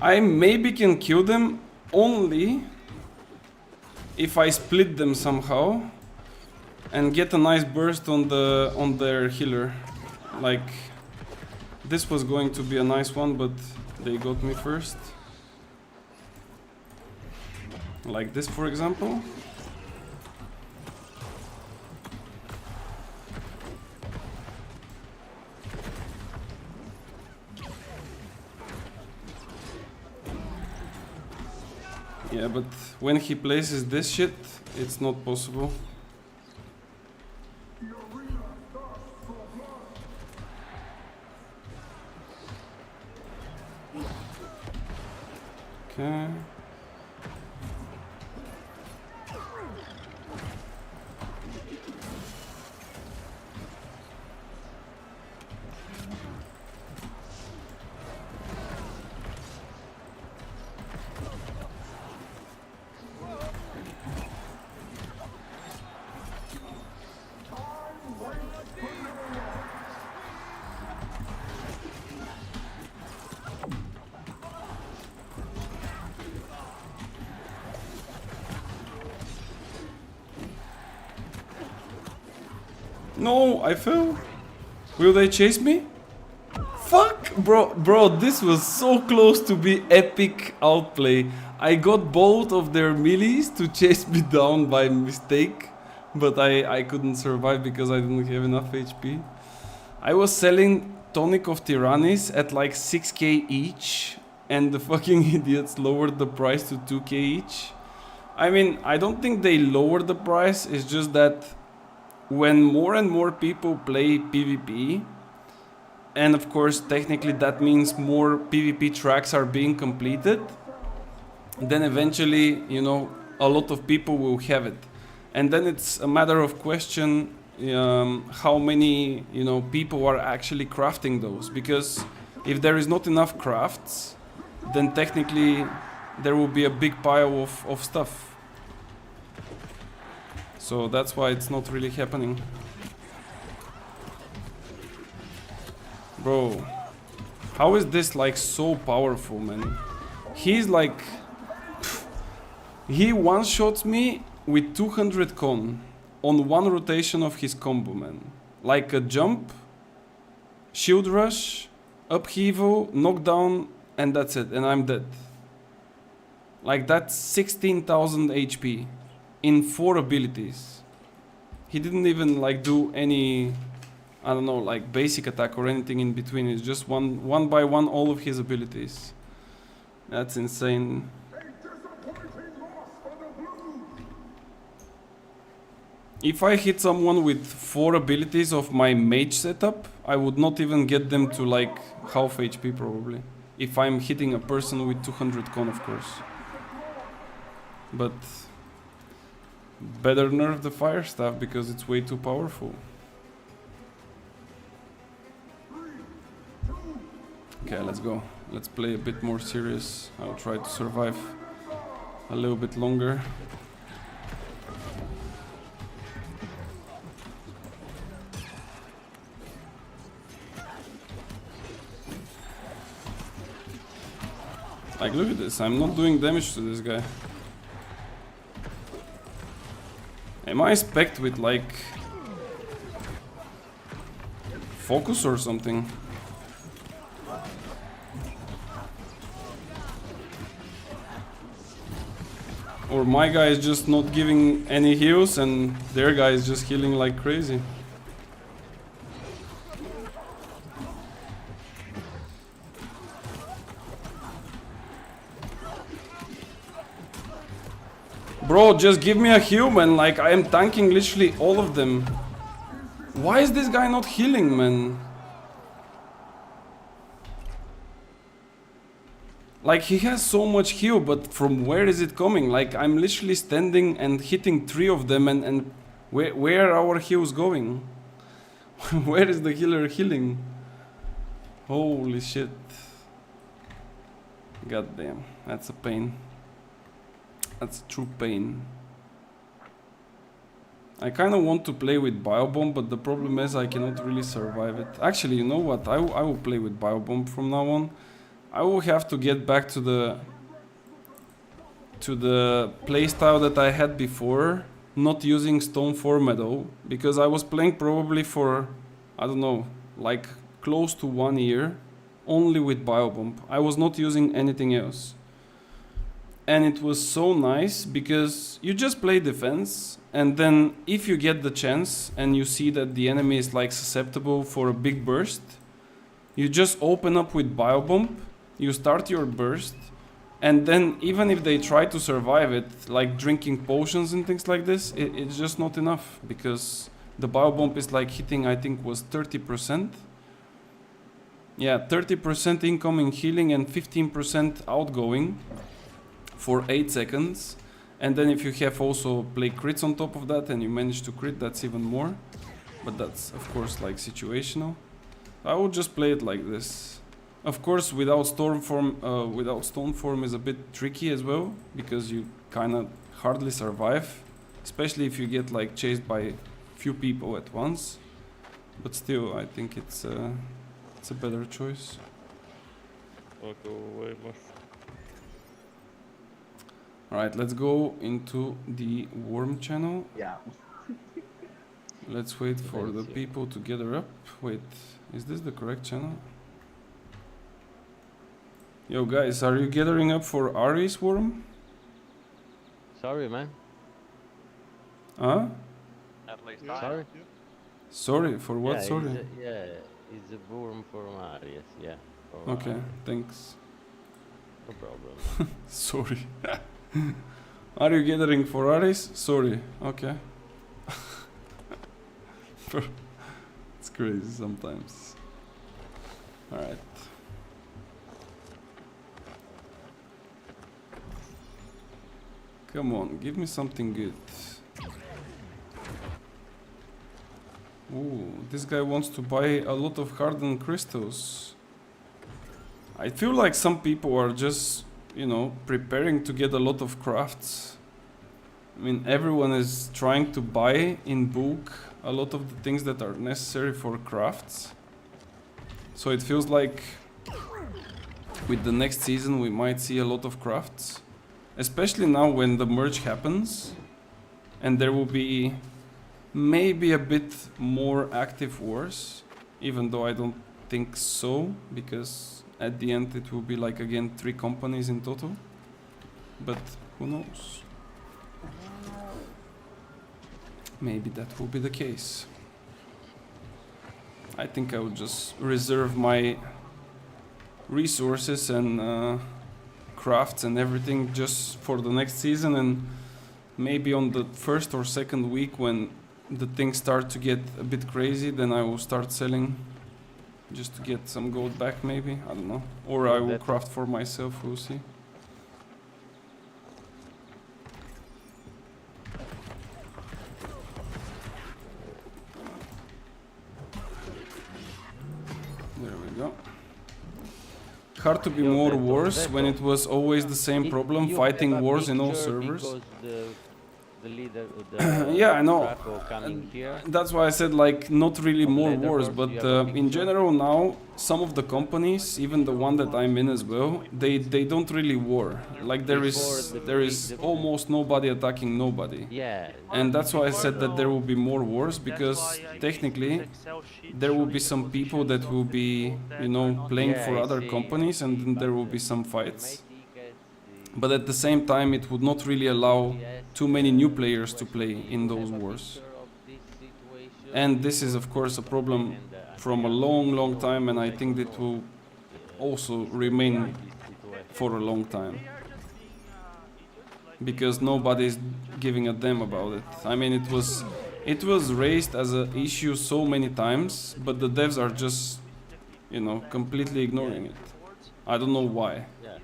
I maybe can kill them only if I split them somehow and get a nice burst on their healer. Like, this was going to be a nice one, but they got me first. Like this, for example. Yeah, but when he places this shit, it's not possible. Okay. No, I fell. Will they chase me? Fuck, bro, this was so close to be epic outplay. I got both of their melees to chase me down by mistake, but I couldn't survive because I didn't have enough HP. I was selling Tonic of Tyrannis at like 6k each, and the fucking idiots lowered the price to 2k each. I mean, I don't think they lowered the price, it's just that when more and more people play PvP, and of course technically that means more PvP tracks are being completed, then eventually, you know, a lot of people will have it. And then it's a matter of question how many, you know, people are actually crafting those. Because if there is not enough crafts, then technically there will be a big pile of stuff. So that's why it's not really happening. Bro, how is this like so powerful, man? He's like... He one-shots me with 200 con on one rotation of his combo, man. Like a jump, shield rush, upheaval, knockdown, and that's it, and I'm dead. Like, that's 16,000 HP in 4 abilities. He didn't even like do any, I don't know, like basic attack or anything in between. It's just one by one all of his abilities. That's insane. If I hit someone with 4 abilities of my mage setup, I would not even get them to like half HP probably. If I'm hitting a person with 200 con, of course. But better nerf the fire staff because it's way too powerful. Okay, let's go. Let's play a bit more serious. I'll try to survive a little bit longer. Like, look at this. I'm not doing damage to this guy. Am I spec'd with, like, focus or something? Or my guy is just not giving any heals and their guy is just healing like crazy. Bro, just give me a heal, man. Like, I am tanking literally all of them. Why is this guy not healing, man? Like, he has so much heal, but from where is it coming? Like, I'm literally standing and hitting 3 of them, and where are our heals going? Where is the healer healing? Holy shit. God damn, that's a pain. That's a true pain. I kind of want to play with Biobomb, but the problem is I cannot really survive it. Actually, you know what? I will play with Biobomb from now on. I will have to get back to the playstyle that I had before, not using Stone 4 Meadow, because I was playing probably for, I don't know, like close to 1 year, only with Biobomb. I was not using anything else. And it was so nice because you just play defense, and then if you get the chance and you see that the enemy is like susceptible for a big burst, you just open up with Biobomb, you start your burst, and then even if they try to survive it, like drinking potions and things like this, it's just not enough because the Biobomb is like hitting, I think was 30%. Yeah, 30% incoming healing and 15% outgoing for 8 seconds. And then if you have also play crits on top of that and you manage to crit, that's even more. But that's of course like situational. I would just play it like this. Of course, without Stoneform is a bit tricky as well, because you kind of hardly survive, especially if you get like chased by few people at once. But still, I think it's a better choice. I'll go away, much. Alright, let's go into the worm channel. Yeah. Let's wait for the people to gather up. Wait, is this the correct channel? Yo guys, are you gathering up for Ari's worm? Sorry, man. Huh? At least Yeah. Sorry. Sorry, for what? Yeah, Sorry. It's a worm for Marius. Yeah. for Okay, Marius. thanks. No problem. Sorry. Are you gathering for Aris? Sorry. Okay. It's crazy sometimes. Alright. Come on, give me something good. Ooh, this guy wants to buy a lot of hardened crystals. I feel like some people are just, you know, preparing to get a lot of crafts. I mean, everyone is trying to buy in bulk a lot of the things that are necessary for crafts. So it feels like with the next season we might see a lot of crafts. Especially now when the merge happens and there will be maybe a bit more active wars, even though I don't think so, because at the end it will be like again 3 companies in total, but who knows, maybe that will be the case. I think I will just reserve my resources and crafts and everything just for the next season, and maybe on the first or second week when the things start to get a bit crazy, then I will start selling just to get some gold back, maybe, I don't know, or I will craft for myself, we'll see. There we go. hard to be more wars when it was always the same problem, You fighting have a wars in all picture servers. because the leader, the Yeah, I know. Draco coming here. That's why I said like not really On more Leather wars, Horse, but you have a in picture? general now some of the companies, even the one that I'm in as well, they don't really war. Like there is almost nobody attacking nobody. Yeah. And that's why I said that there will be more wars, because technically there will be some people that will be, you know, playing for Yeah, I other see, companies, I and see, then there but, will be some my fights. tickets, But at the same time, it would not really allow too many new players to play in those wars. And this is of course a problem from a long time, and I think it will also remain for a long time. Because nobody is giving a damn about it. I mean, it was raised as an issue so many times, but the devs are just, you know, completely ignoring it. I don't know why. Yeah.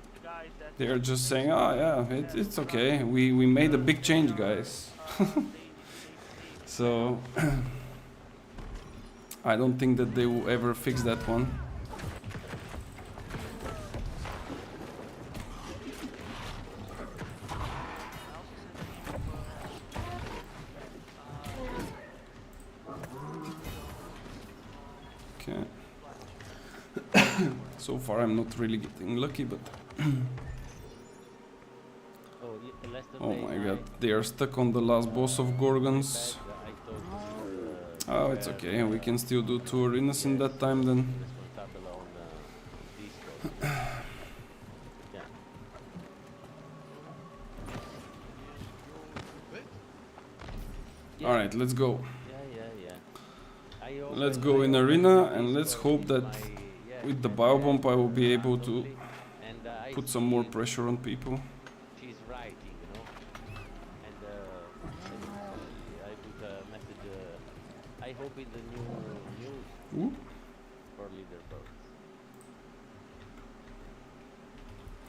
They are just saying, oh yeah, it's okay, we made a big change, guys. So I don't think that they will ever fix that one. Okay. So far I'm not really getting lucky, but oh my god, they are stuck on the last boss of Gorgons. Oh, it's okay, we can still do 2 arenas in that time then. Alright, let's go. Let's go in arena, and let's hope that with the biobomb I will be able to put some more pressure on people. She's writing, you know, and I put a message. I hope in the new news Ooh. for leaderboards.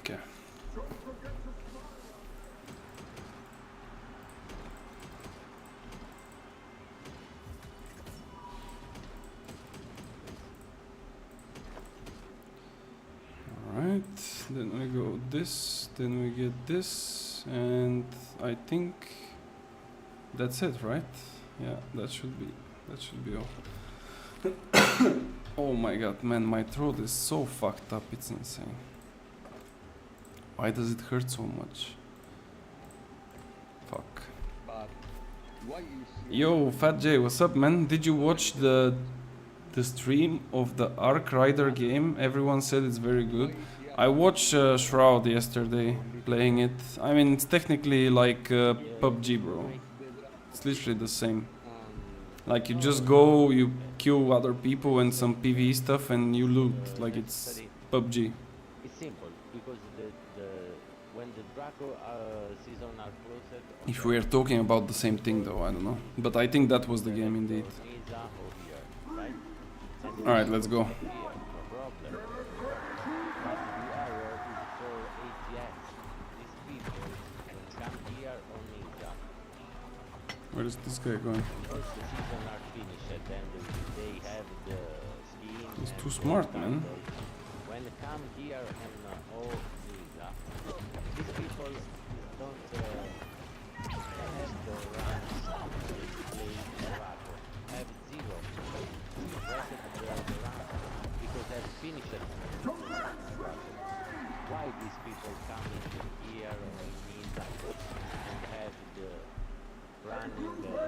Okay. Alright, then we go this, then we get this, and I think that's it, right? Yeah, that should be all. Oh my god, man, my throat is so fucked up, it's insane. Why does it hurt so much? Fuck. Yo, Fat J, what's up, man? Did you watch the stream of the Ark Rider game? Everyone said it's very good. I watched Shroud yesterday playing it. I mean, it's technically like PUBG, bro. It's literally the same. Like you just go, you kill other people and some PvE stuff, and you loot. Like it's PUBG. It's simple because when the Draco season are closed. If we are talking about the same thing, though, I don't know. But I think that was the game indeed. Alright, let's go. Where is this guy going? He's too smart, man. When they come here and all these people don't have the runs play Draco. Have zero. The run because they have finished it. Why these people coming here in Nisa and have the running in the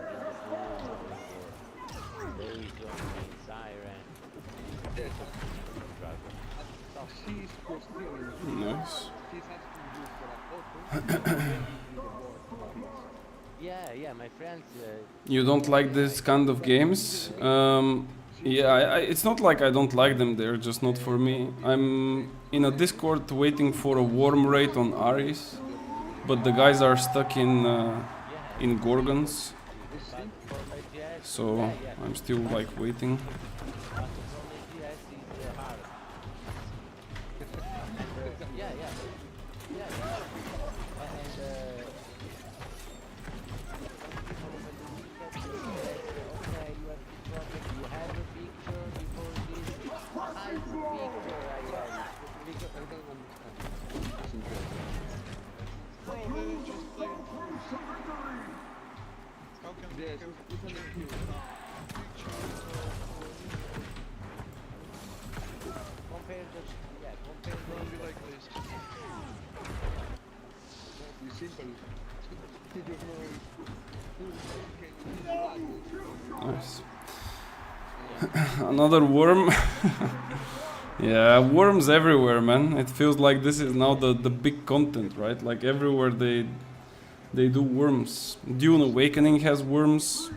pool or there is only siren? Nice. Yeah, my friends. You don't like this kind of games? Yeah, it's not like I don't like them, they're just not for me. I'm in a Discord waiting for a warm raid on Ares, but the guys are stuck in Gorgons, so I'm still like waiting. Compare the yeah, compare Don't be the like this. Be simple. You know, Nice. Another worm. Yeah, worms everywhere, man. It feels like this is now the big content, right? Like everywhere they do worms. Dune Awakening has worms.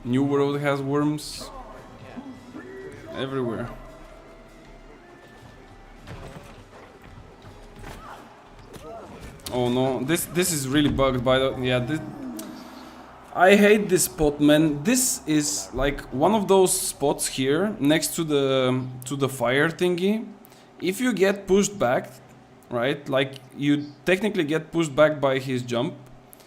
New World has worms. Everywhere. Oh no, this is really bugged by the yeah. I hate this spot, man. This is like one of those spots here next to the fire thingy. If you get pushed back, right? Like you technically get pushed back by his jump.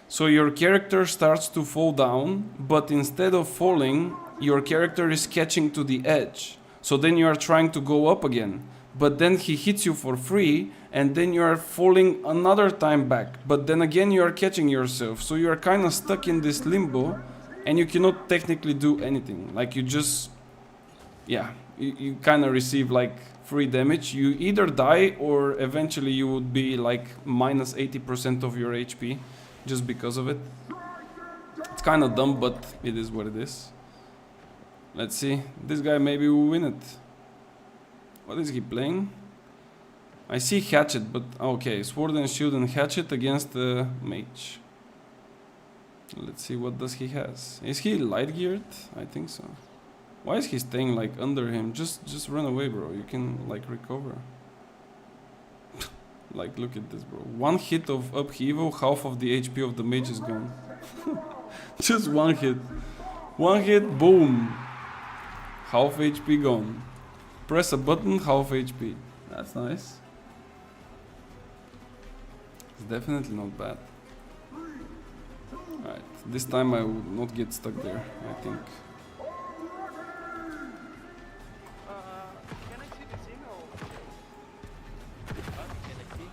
So your character starts to fall down, but instead of falling, your character is catching to the edge. So then you are trying to go up again. But then he hits you for free, and then you are falling another time back. But then again you are catching yourself. So you are kind of stuck in this limbo, and you cannot technically do anything. Like you just, yeah, you kind of receive like free damage. You either die or eventually you would be like minus 80% of your HP just because of it. It's kind of dumb, but it is what it is. Let's see. This guy maybe will win it. What is he playing? I see Hatchet, but okay, Sword and Shield and Hatchet against the Mage. Let's see what does he has. Is he light geared? I think so. Why is he staying like under him? Just run away, bro. You can like recover. Like look at this, bro. One hit of upheaval, half of the HP of the Mage is gone. Just one hit. One hit, boom. Half HP gone. Press a button, half HP. That's nice. It's definitely not bad. Alright, this time I will not get stuck there, I think. can I see the signal? can I see?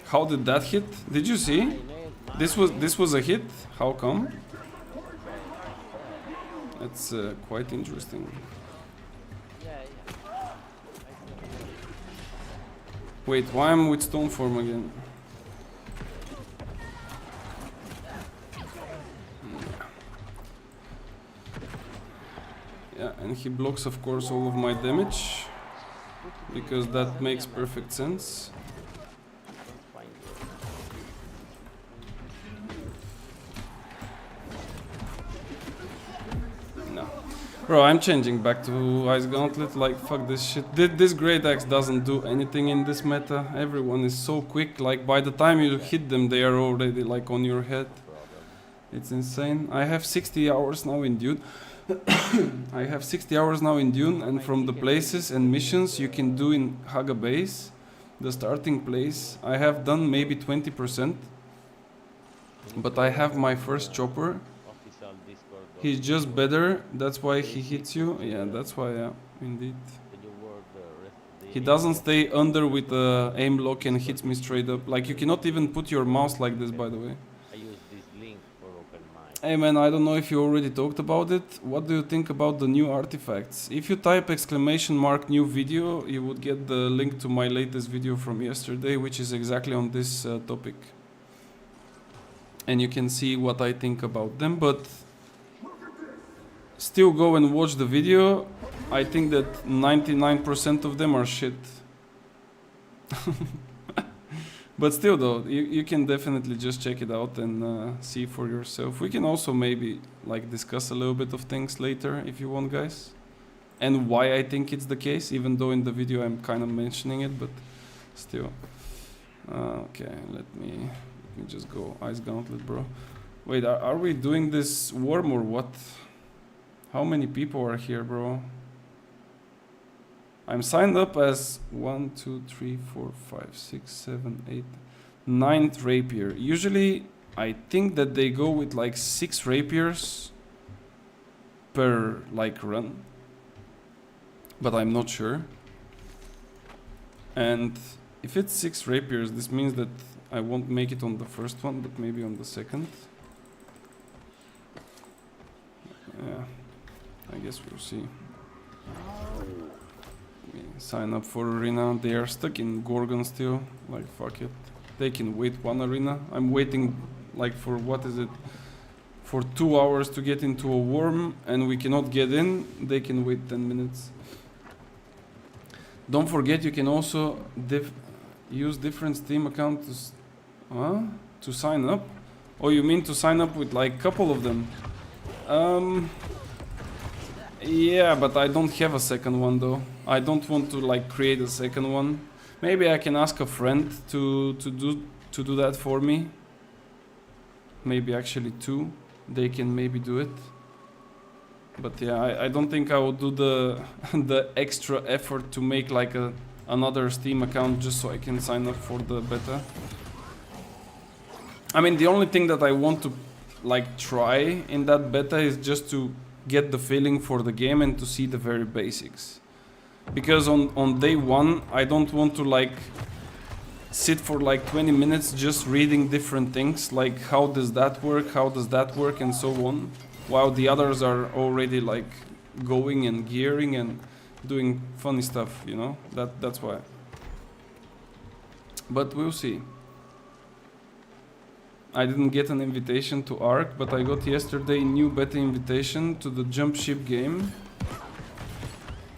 How did that hit? Did you see? This was a hit? How come? That's quite interesting. Yeah. Wait, why am I with Stoneform again? Yeah, and he blocks of course all of my damage, because that makes perfect sense. No. Bro, I'm changing back to Ice Gauntlet, like fuck this shit. This Great Axe doesn't do anything in this meta. Everyone is so quick, like by the time you hit them they are already like on your head. It's insane. I have 60 hours now in Dune. I have 60 hours now in Dune, and from the places and missions you can do in Haga Base, the starting place, I have done maybe 20%. But I have my first chopper. He's just better, that's why he hits you. Yeah, that's why, yeah, indeed. He doesn't stay under with the aim lock and hits me straight up. Like, you cannot even put your mouse like this, by the way. I use this link for open mind. Hey man, I don't know if you already talked about it. What do you think about the new artifacts? If you type !new video, you would get the link to my latest video from yesterday, which is exactly on this topic. And you can see what I think about them, but still go and watch the video. I think that 99% of them are shit. But still though, you can definitely just check it out and see for yourself. We can also maybe like discuss a little bit of things later if you want, guys. And why I think it's the case, even though in the video I'm kind of mentioning it, but still. Okay, let me just go Ice Gauntlet, bro. Wait, are we doing this worm or what? How many people are here, bro? I'm signed up as 1, 2, 3, 4, 5, 6, 7, 8, 9th rapier. Usually, I think that they go with like 6 rapiers per like run. but I'm not sure. And if it's 6 rapiers, this means that I won't make it on the first one, but maybe on the second. Yeah, I guess we'll see. We sign up for arena. They are stuck in Gorgon still. Like, fuck it. They can wait 1 arena. I'm waiting, like, for what is it? For 2 hours to get into a worm, and we cannot get in. They can wait 10 minutes. Don't forget, you can also use different Steam accounts to sign up. Oh, you mean to sign up with like a couple of them? Yeah, but I don't have a second one though. I don't want to like create a second one. Maybe I can ask a friend to do that for me. Maybe actually 2. They can maybe do it. But yeah, I don't think I will do the the extra effort to make like another Steam account just so I can sign up for the beta. I mean, the only thing that I want to like try in that beta is just to get the feeling for the game and to see the very basics. Because on day 1, I don't want to like sit for like 20 minutes just reading different things, like how does that work, and so on, while the others are already like going and gearing and doing funny stuff, you know. That's why. But we'll see. I didn't get an invitation to ARC, but I got yesterday new beta invitation to the jump ship game.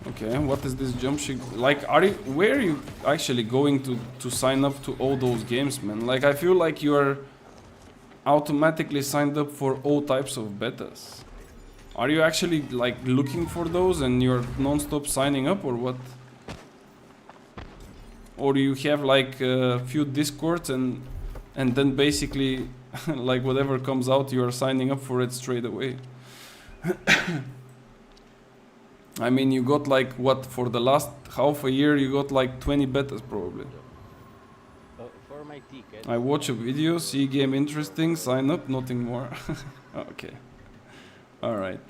Okay, what is this jump ship? Like, where are you actually going to sign up to all those games, man? Like, I feel like you are automatically signed up for all types of betas. Are you actually like looking for those and you're non-stop signing up, or what? Or you have like a few discords and then basically like whatever comes out you are signing up for it straight away. I mean, you got like what, for the last half a year you got like 20 betas probably. For my ticket. I watch a video, see game interesting, sign up, nothing more. Okay. Alright.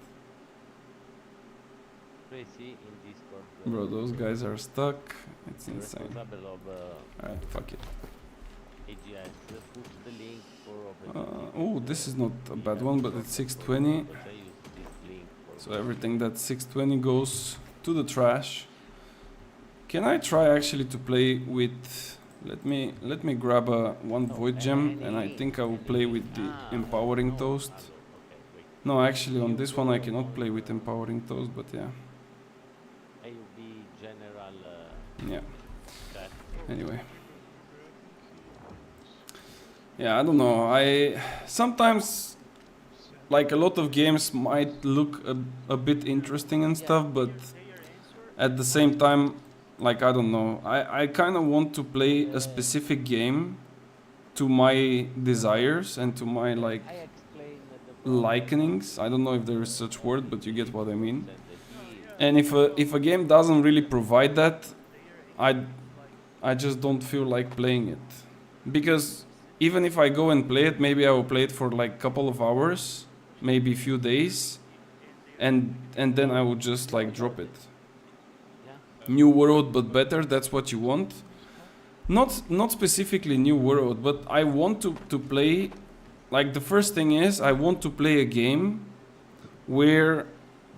Tracy in Discord. Bro, those guys are stuck. It's insane. Responsible of Alright, fuck it. AGS. Put the link for Oh, this is not a bad one, but it's 620. Because I use this link for So everything that's 620 goes to the trash. Can I try actually to play with... Let me grab one void gem, and I think I will play with the empowering toast. No, actually on this one I cannot play with empowering toast, but yeah. AUB general Yeah. chat. Anyway. Yeah, I don't know. I sometimes like a lot of games might look a bit interesting and stuff, but at the same time, like, I don't know. I kind of want to play a specific game to my desires and to my like I explained the likenings. I don't know if there is such word, but you get what I mean. And if a game doesn't really provide that, I just don't feel like playing it. Because even if I go and play it, maybe I will play it for like a couple of hours, maybe a few days, and then I will just like drop it. New world but better, that's what you want. Not specifically new world, but I want to play, like, the first thing is I want to play a game where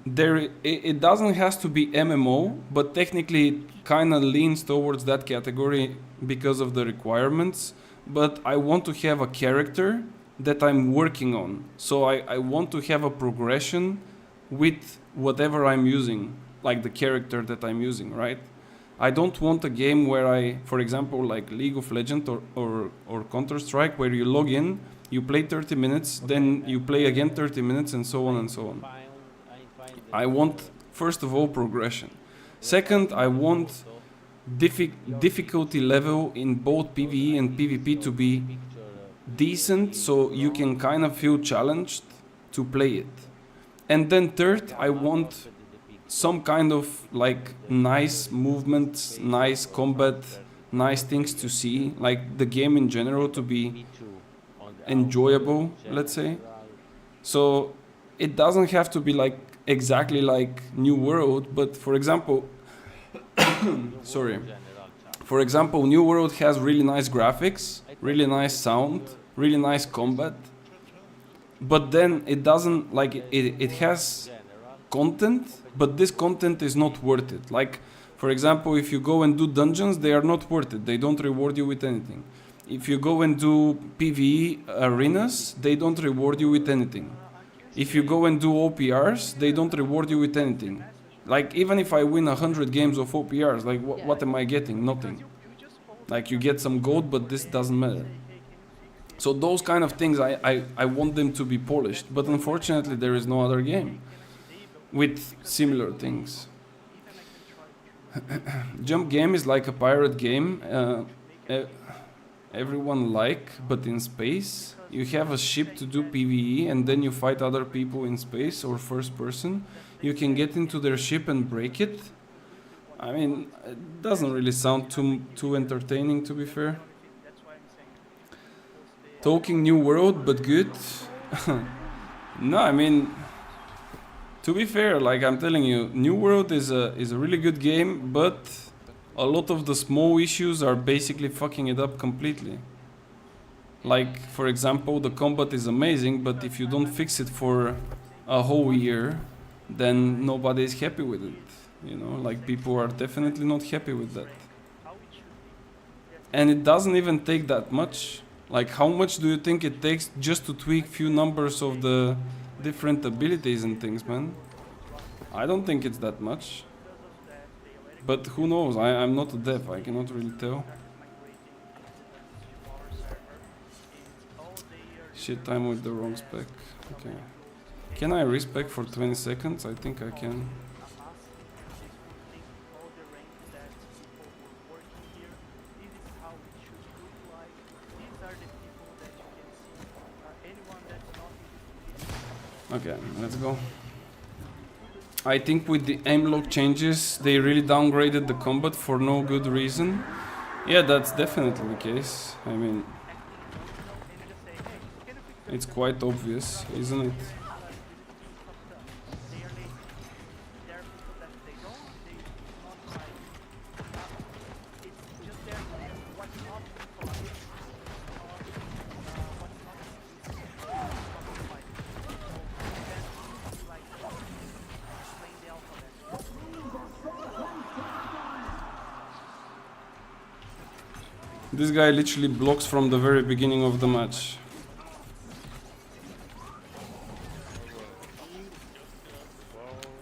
it doesn't has to be MMO, but technically it kind of leans towards that category because of the requirements. But I want to have a character that I'm working on. So I want to have a progression with whatever I'm using, like the character that I'm using, right? I don't want a game where I, for example, like League of Legends or Counter-Strike, where you log in, you play 30 minutes, then you play again 30 minutes, and so on and so on. I want, first of all, progression. Second, I want difficulty level in both PvE and PvP to be decent, so you can kind of feel challenged to play it. And then third, I want some kind of like nice movements, nice combat, nice things to see, like the game in general to be enjoyable, let's say. So it doesn't have to be like exactly like New World, but for example, Sorry. General chat. For example, New World has really nice graphics, really nice sound, really nice combat, but then it doesn't, like, it has General. content, but this content is not worth it. Like, for example, if you go and do dungeons, they are not worth it. They don't reward you with anything. If you go and do PvE arenas, they don't reward you with anything. If you go and do OPRs, they don't reward you with anything. Like, even if I win 100 games of OPRs, like, what am I getting? Nothing. Like, you get some gold, but this doesn't matter. So those kind of things, I want them to be polished. But unfortunately, there is no other game with similar things. Jump game is like a pirate game. Everyone like, but in space. You have a ship to do PvE, and then you fight other people in space or first person. You can get into their ship and break it. I mean, it doesn't really sound too entertaining, to be fair. Talking New World, but good. No, I mean, to be fair, like I'm telling you, New World is a really good game, but a lot of the small issues are basically fucking it up completely. Like, for example, the combat is amazing, but if you don't fix it for a whole year, then nobody is happy with it. You know, like, people are definitely not happy with that. And it doesn't even take that much. Like, how much do you think it takes just to tweak few numbers of the different abilities and things, man? I don't think it's that much. But who knows? I'm not a dev, I cannot really tell. Shit, I'm with the wrong spec. Okay. Can I respec for 20 seconds? I think I can. Okay, let's go. I think with the aim lock changes, they really downgraded the combat for no good reason. Yeah, that's definitely the case. I mean, it's quite obvious, isn't it? This guy literally blocks from the very beginning of the match.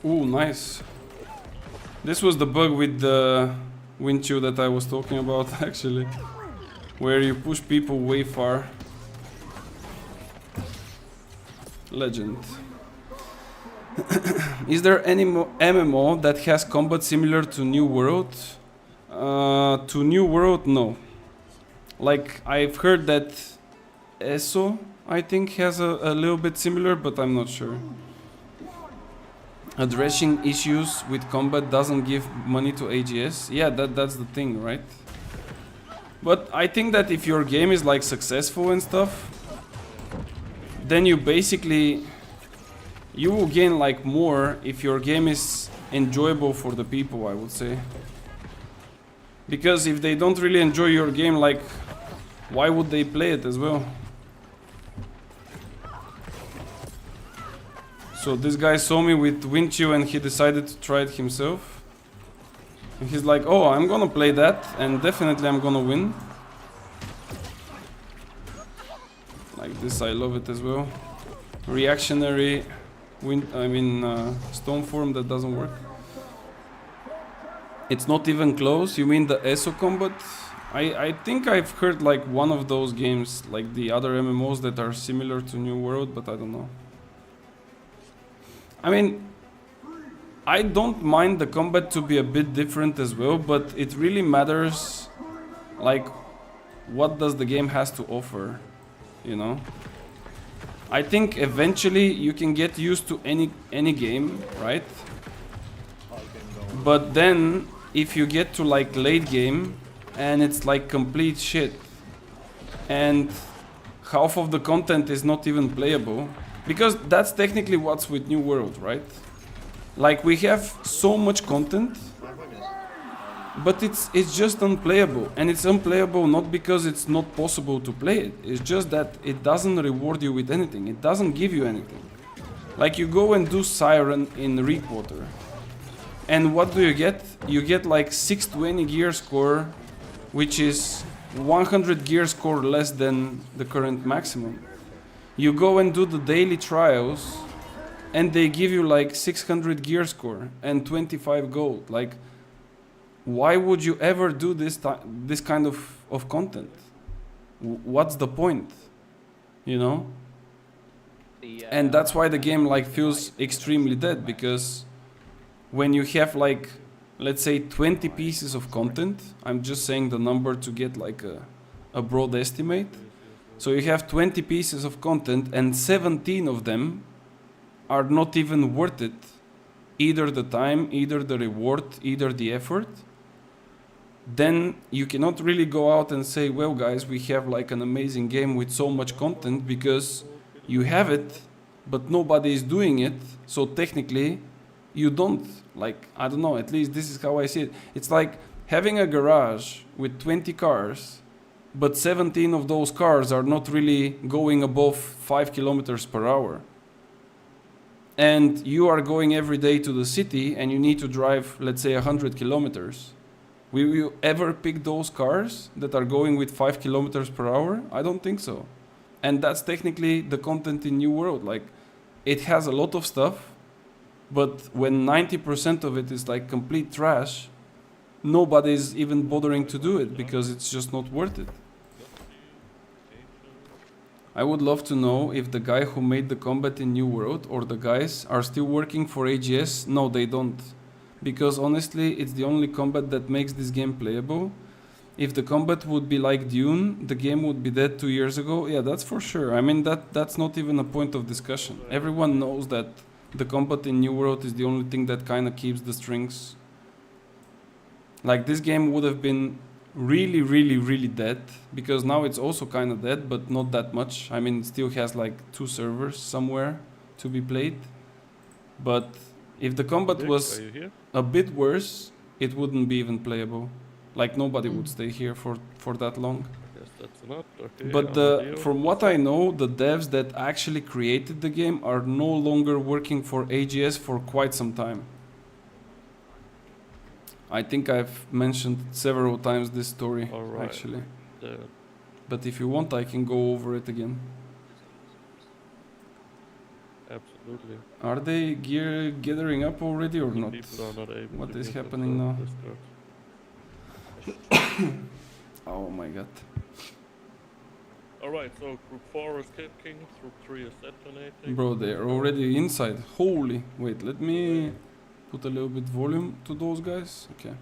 Ooh, nice. This was the bug with the wind chill that I was talking about, actually. Where you push people way far. Legend. Is there any MMO that has combat similar to New World? To New World, no. Like, I've heard that ESO, I think, has a little bit similar, but I'm not sure. Addressing issues with combat doesn't give money to AGS. Yeah, that's the thing, right? But I think that if your game is like successful and stuff, then you basically, you will gain like more if your game is enjoyable for the people, I would say. Because if they don't really enjoy your game, like, why would they play it as well? So this guy saw me with wind chill and he decided to try it himself. And he's like, oh, I'm gonna play that and definitely I'm gonna win. Like this, I love it as well. Reactionary stone form, that doesn't work. It's not even close. You mean the ESO combat? I think I've heard like one of those games, like the other MMOs that are similar to New World, but I don't know. I mean, I don't mind the combat to be a bit different as well, but it really matters, like, what does the game has to offer, you know? I think eventually you can get used to any game, right? But then, if you get to like late game, and it's like complete shit, and half of the content is not even playable, because that's technically what's with New World, right? Like, we have so much content, but it's just unplayable, and it's unplayable not because it's not possible to play it. It's just that it doesn't reward you with anything. It doesn't give you anything. Like you go and do Siren in Reekwater, and what do you get? You get like 620 gear score, which is 100 gear score less than the current maximum. You go and do the daily trials, and they give you like 600 gear score and 25 gold. Like, why would you ever do this kind of content? What's the point? You know? And that's why the game like feels extremely dead, because when you have like, let's say 20 pieces of content, I'm just saying the number to get like a broad estimate. So you have 20 pieces of content and 17 of them are not even worth it. Either the time, either the reward, either the effort. Then you cannot really go out and say, well guys, we have like an amazing game with so much content, because you have it, but nobody is doing it. So technically you don't, like, I don't know, at least this is how I see it. It's like having a garage with 20 cars, but 17 of those cars are not really going above 5 kilometers per hour. And you are going every day to the city and you need to drive, let's say 100 kilometers. Will you ever pick those cars that are going with 5 kilometers per hour? I don't think so. And that's technically the content in New World. Like, it has a lot of stuff, but when 90% of it is like complete trash, nobody's even bothering to do it because it's just not worth it. I would love to know if the guy who made the combat in New World or the guys are still working for AGS. No, they don't. Because honestly, it's the only combat that makes this game playable. If the combat would be like Dune, the game would be dead 2 years ago. Yeah, that's for sure. I mean, that's not even a point of discussion. Everyone knows that the combat in New World is the only thing that kind of keeps the strings. Like, this game would have been really, really, really dead, because now it's also kind of dead, but not that much. I mean, it still has like 2 servers somewhere to be played. But if the combat was a bit worse, it wouldn't be even playable. Like, nobody would stay here for that long. Yes, that's not okay. But from what I know, the devs that actually created the game are no longer working for AGS for quite some time. I think I've mentioned several times this story, actually. But if you want, I can go over it again. Absolutely. Are they gathering up already or not? People are not able What to is get happening into now? Discord. Oh my god. Alright, so group 4 is kicking, group 3 is detonating. Bro, they're already inside. Holy. Wait, let me put a little bit volume to those guys. Okay.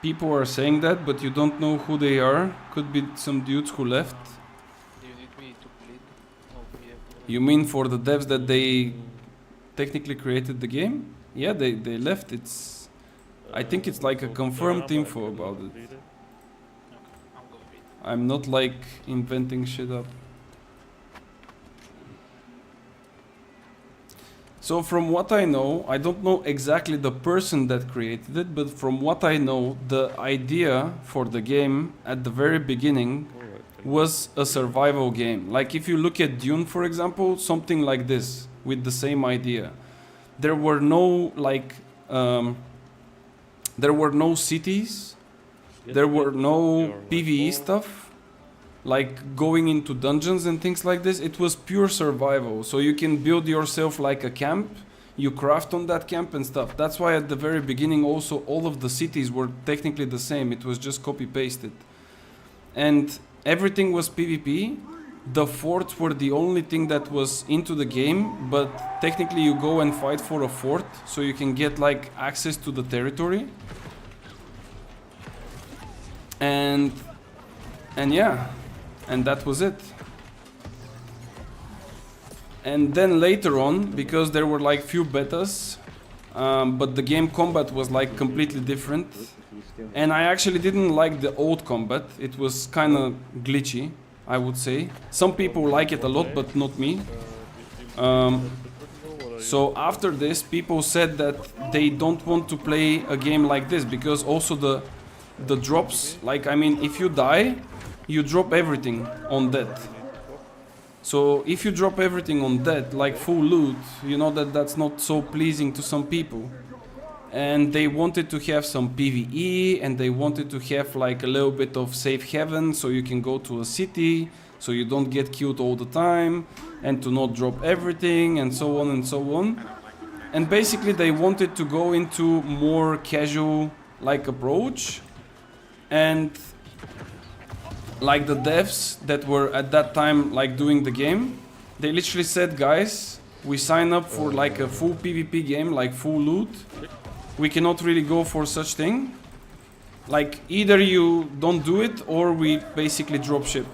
People are saying that, but you don't know who they are. Could be some dudes who left. Do you need me to bleed? No, we have You mean for the devs that they technically created the game? Yeah, they left. It's, I think it's like a confirmed info about it. I'm going bleed. I'm not like inventing shit up. So from what I know, I don't know exactly the person that created it, but from what I know, the idea for the game at the very beginning was a survival game. Like, if you look at Dune, for example, something like this, with the same idea. There were no, like, there were no cities, there were no PvE stuff, like going into dungeons and things like this. It was pure survival. So you can build yourself like a camp, you craft on that camp and stuff. That's why at the very beginning also all of the cities were technically the same. It was just copy pasted. And everything was PvP. The forts were the only thing that was into the game, but technically you go and fight for a fort so you can get like access to the territory. And yeah. And that was it. And then later on, because there were like few betas, but the game combat was like completely different. And I actually didn't like the old combat. It was kind of glitchy, I would say. Some people like it a lot, but not me. So after this, people said that they don't want to play a game like this because also the drops, like I mean, if you die, you drop everything on that. So if you drop everything on that, like full loot, you know that that's not so pleasing to some people. And they wanted to have some PvE, and they wanted to have like a little bit of safe haven, so you can go to a city, so you don't get killed all the time, and to not drop everything, and so on and so on. And basically they wanted to go into more casual like approach, and like the devs that were at that time like doing the game, they literally said, guys, we sign up for like a full PvP game, like full loot. We cannot really go for such thing. Like either you don't do it or we basically drop ship.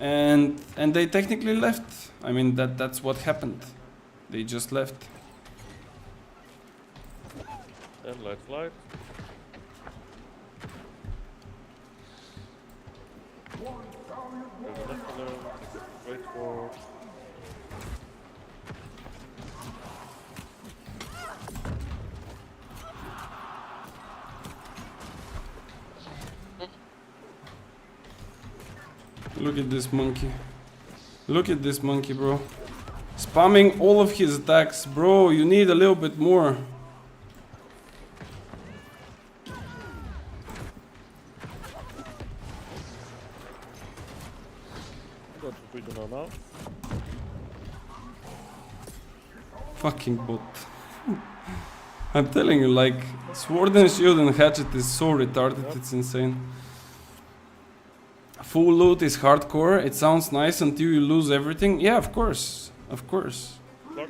And they technically left. I mean that's what happened. They just left. And let's slide. There's an Epsilon. Wait for. Look at this monkey. Look at this monkey, bro. Spamming all of his attacks. Bro, you need a little bit more. Got the freedom now. Fucking bot. I'm telling you, like, Sword and Shield and Hatchet is so retarded, it's insane. Full loot is hardcore, it sounds nice until you lose everything. Yeah, of course, of course.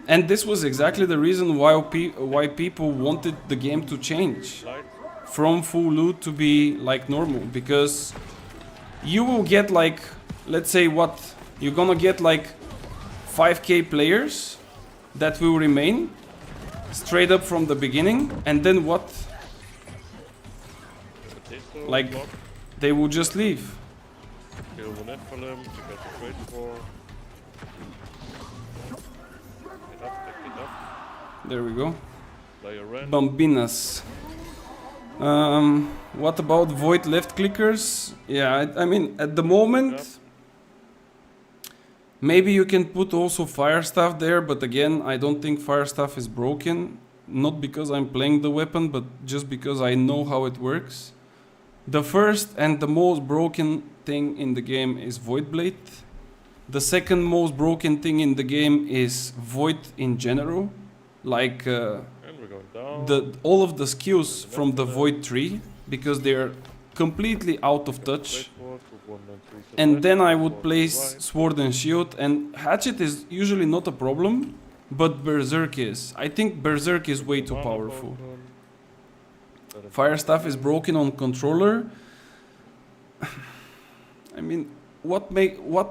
And this was exactly the reason why people wanted the game to change. From full loot to be like normal, because you will get like, let's say what, you're gonna get like 5k players that will remain straight up from the beginning, and then what? Like, they will just leave. Kill one Epsilon, you got the trade for. Get up, take it up. There we go. Play a ren. Bambinas. What about void left clickers? Yeah, I mean, at the moment, maybe you can put also fire staff there, but again, I don't think fire staff is broken. Not because I'm playing the weapon, but just because I know how it works. The first and the most broken thing in the game is Void Blade. The second most broken thing in the game is Void in general. Like And we're going down. all of the skills from the Void tree, because they're completely out of touch. And then I would place Sword and Shield, and Hatchet is usually not a problem, but Berserk is. I think Berserk is way too powerful. Fire Staff is broken on controller. I mean, what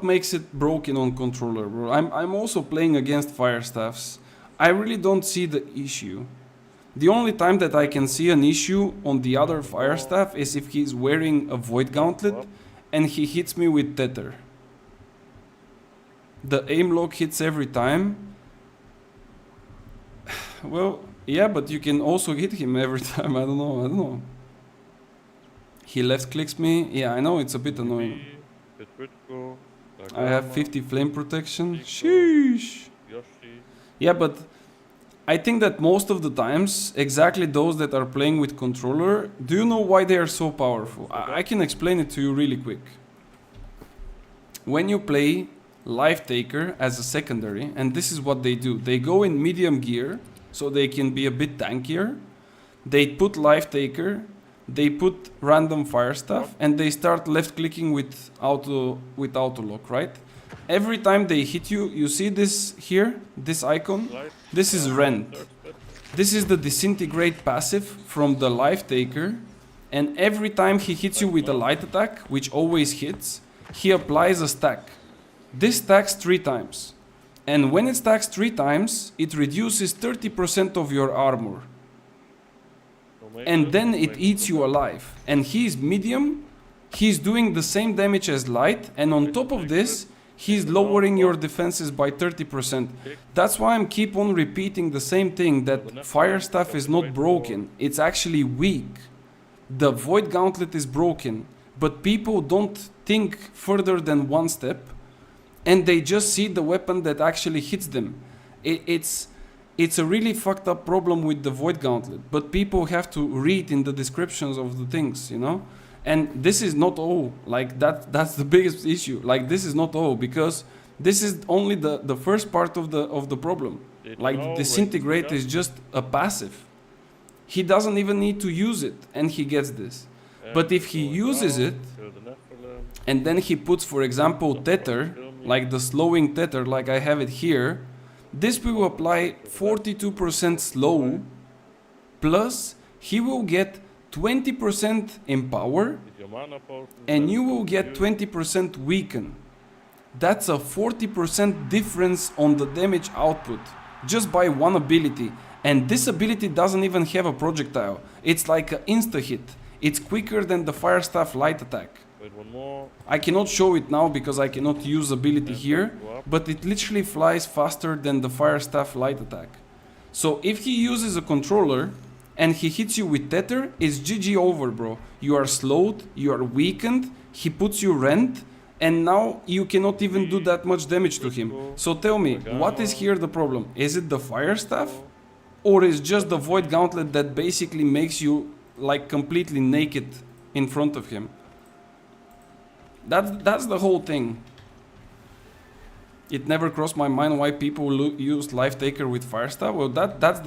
makes it broken on controller, bro? I'm also playing against Fire Staffs. I really don't see the issue. The only time that I can see an issue on the other Fire Staff is if he's wearing a Void Gauntlet and he hits me with Tether. The aim lock hits every time. Well, yeah, but you can also hit him every time. I don't know. He left clicks me. Yeah, I know, it's a bit annoying. I have 50 flame protection. Sheesh. Yeah, but I think that most of the times, exactly those that are playing with controller, do you know why they are so powerful? I can explain it to you really quick. When you play Life Taker as a secondary, and this is what they do. They go in medium gear, so they can be a bit tankier. They put Life Taker, they put random fire stuff, and they start left clicking with auto lock, right? Every time they hit you, you see this here, this icon? This is Rend. This is the disintegrate passive from the Life Taker, and every time he hits you with a light attack, which always hits, he applies a stack. This stacks 3 times. And when it stacks 3 times, it reduces 30% of your armor. And then it eats you alive. And he's medium, he's doing the same damage as light, and on top of this, he's lowering your defenses by 30%. That's why I'm keep on repeating the same thing, that fire staff is not broken, it's actually weak. The void gauntlet is broken, but people don't think further than one step, and they just see the weapon that actually hits them. It's a really fucked up problem with the void gauntlet, but people have to read in the descriptions of the things, you know? And this is not all, like that's the biggest issue. Like this is not all, because this is only the first part of the problem. Like the disintegrate is just a passive. He doesn't even need to use it, and he gets this. But if he uses it, and then he puts, for example, tether, like the slowing tether, like I have it here, this will apply 42% slow, plus he will get 20% in power, and you will get 20% weaken. That's a 40% difference on the damage output, just by one ability. And this ability doesn't even have a projectile. It's like an insta-hit. It's quicker than the Fire Staff light attack. Wait, one more. I cannot show it now because I cannot use ability here, but it literally flies faster than the Fire Staff light attack. So if he uses a controller and he hits you with tether, it's GG over, bro. You are slowed, you are weakened, he puts you rent, and now you cannot even do that much damage to him. So tell me, what is here the problem? Is it the Fire Staff? Or is just the Void Gauntlet that basically makes you like completely naked in front of him? That's the whole thing. It never crossed my mind why people use Life Taker with Fire Staff. Well, that's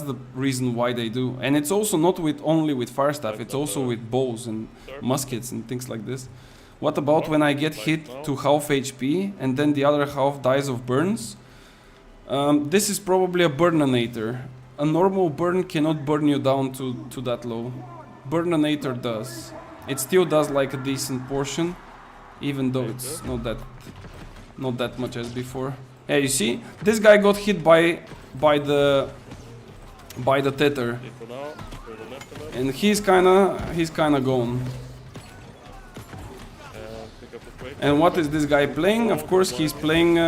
the reason why they do. And it's also not only with Fire Staff, it's also with bows and muskets and things like this. What about when I get hit to half HP and then the other half dies of burns? This is probably a burninator. A normal burn cannot burn you down to that low. Burninator does. It still does like a decent portion, even though it's not that much as before. Hey, you see, this guy got hit by the tether, and he's kinda gone. And what is this guy playing? Of course, he's playing.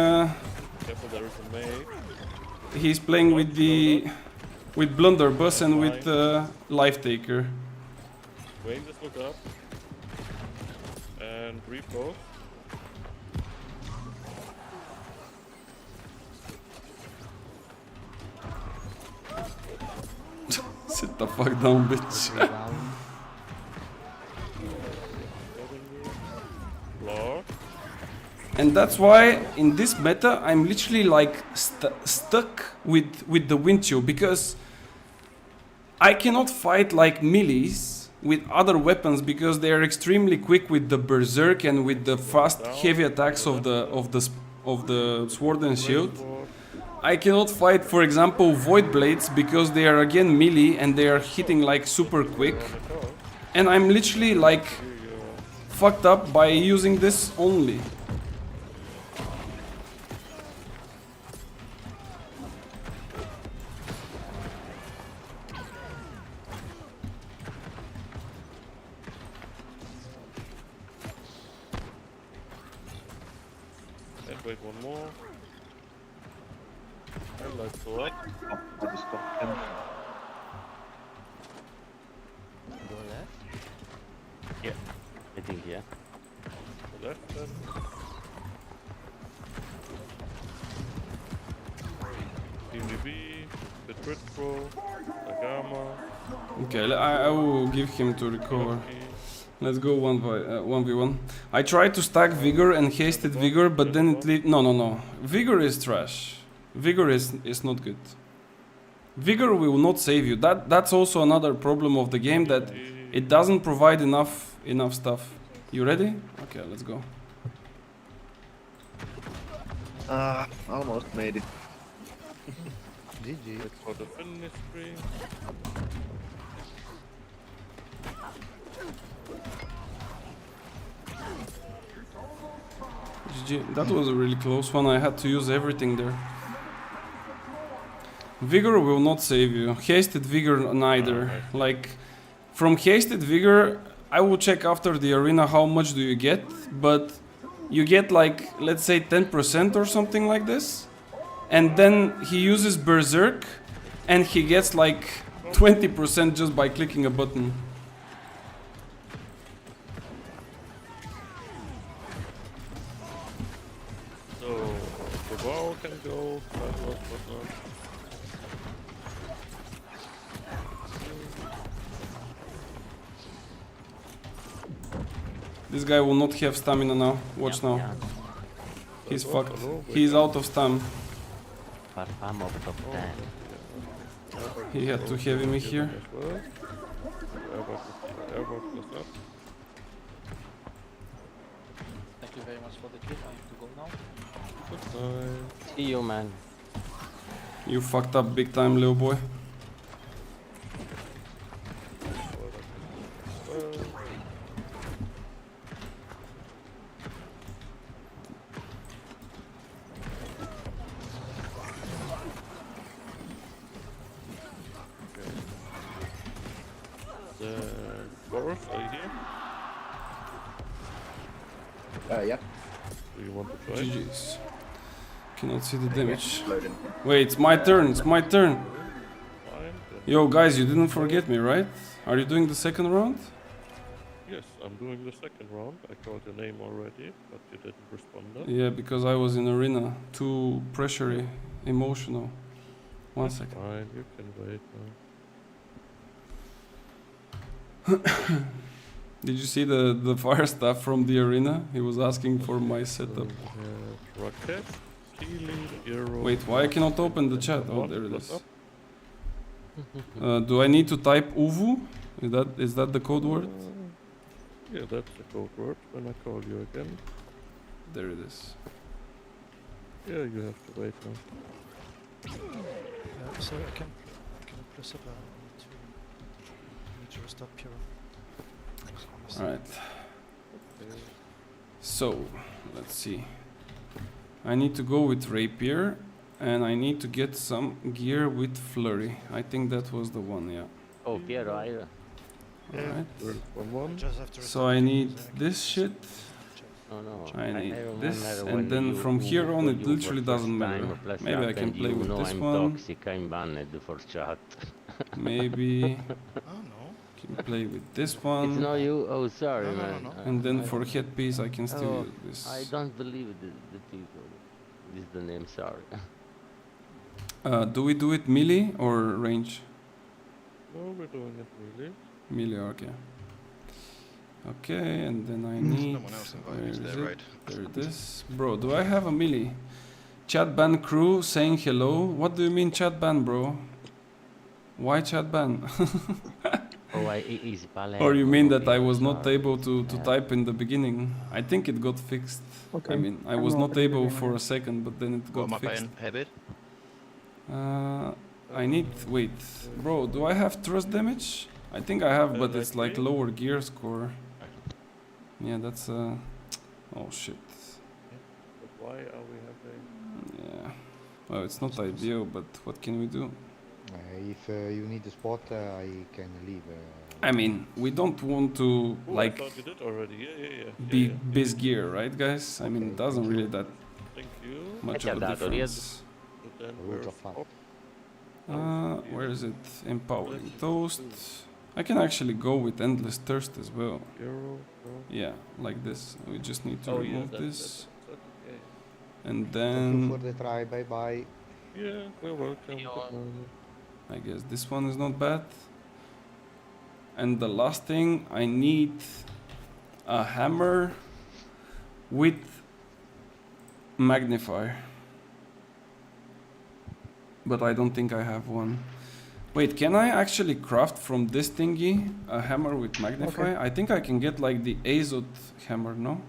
He's playing with blunderbuss and with Life Taker. Wayne, just look up and read both. Sit the fuck down, bitch. And that's why in this meta I'm literally like stuck with the wind chill, because I cannot fight like melees with other weapons because they are extremely quick with the berserk and with the fast heavy attacks of the sword and shield. I cannot fight, for example, void blades because they are again melee and they are hitting like super quick. And I'm literally like fucked up by using this only. Wait, one more. And let's go up. Oh, I just got him. Go left? Yeah. I think, yeah. The left then. PvP, the Crit Pro, Agama. Okay, I will give him to recover. Let's go 1v1. I tried to stack Vigor and hasted Vigor, but then it no. Vigor is trash. Vigor is not good. Vigor will not save you. That's also another problem of the game, that it doesn't provide enough stuff. You ready? Okay, let's go. Almost made it. GG. Wait for the finish screen. GG. That was a really close one. I had to use everything there. Vigor will not save you. Hasted Vigor neither. Like, from Hasted Vigor, I will check after the arena how much do you get, but you get like, let's say 10% or something like this. And then he uses Berserk and he gets like 20% just by clicking a button. So the ball can go, whatnot. This guy will not have stamina now. Watch now. Yeah. He's Hello, fucked. hello, He's out of stam. Farfam of top 10. He had to heavy me here. As well. Airbox goes up. Thank you very much for the kill. I have to go now. Goodbye. See you, man. You fucked up big time, little boy. The dwarf, are you here? Yeah. Do you want to try? GG's. Cannot see the damage. Loading. Wait, it's my turn. It's my turn. Fine. Then Yo, guys, you didn't forget me, right? Are you doing the second round? yes, I'm doing the second round. I called your name already, but you didn't respond. Yeah, because I was in arena. Too pressury, emotional. One second. Fine, you can wait now. Did you see the fire staff from the arena? He was asking for my setup. Rocket, healing, hero. Wait, why I cannot open the chat? Oh, One there it plus is. up. Do I need to type Uvu? Is that the code word? Yeah, that's the code word. When I call you again, There it is. yeah, you have to wait now. Sorry, I can press up to restart Pure. Alright. So, let's see. I need to go with Rapier, and I need to get some gear with Flurry. I think that was the one, yeah. Oh, Piero, I... Alright. There's 1-1. Just have to So I need this shit, No, no. I need remember this, when and then you- from here on you it were literally first doesn't time matter. plus Maybe I up can and play you with know this I'm one. toxic, I'm banned for chat. Maybe Oh no. can play with this It's one. not you? Oh, sorry, No, no, man. no, no. And then I- for headpiece I can still Oh, use this. I don't believe the people. This is the name, sorry. Do we do it melee or range? No, we're doing it really. Melee, okay. Okay, and then I need... Someone else invited me to where is their it? raid. There it is. Bro, do I have a melee? Chat ban crew saying hello. What do you mean chat ban, bro? Why chat ban? Oh, easy palette. Or you mean that I was not sorry. able to Yeah. type in the beginning? I think it got fixed. Okay. I mean, I was not able for a second, but then it What am I got fixed. paying? Heavy? I need... Wait. Bro, do I have thrust damage? I think I have, but it's like likely. lower gear score. Yeah, that's oh shit. But why are we having... Yeah. Well, it's not ideal, but what can we do? If you need a spot, I can leave. I mean, we don't want to Oh, like I thought you did already. Yeah. be biz gear, right, guys? I mean, it doesn't really that Thank you. much Ci ha of a dato, difference. But then Rules we're of fun. off. Where is it? Empowering toast. I can actually go with endless thirst as well. Hero, no. Yeah, like this. We just need to Oh, yeah, remove that- this, okay. and Thank you then for the try. Bye bye. Yeah, we're welcome. You Good morning. I guess this one is not bad. And the last thing, I need a hammer with magnifier. But I don't think I have one. Wait, can I actually craft from this thingy a hammer with magnify? I think I can get like the Azot hammer, no?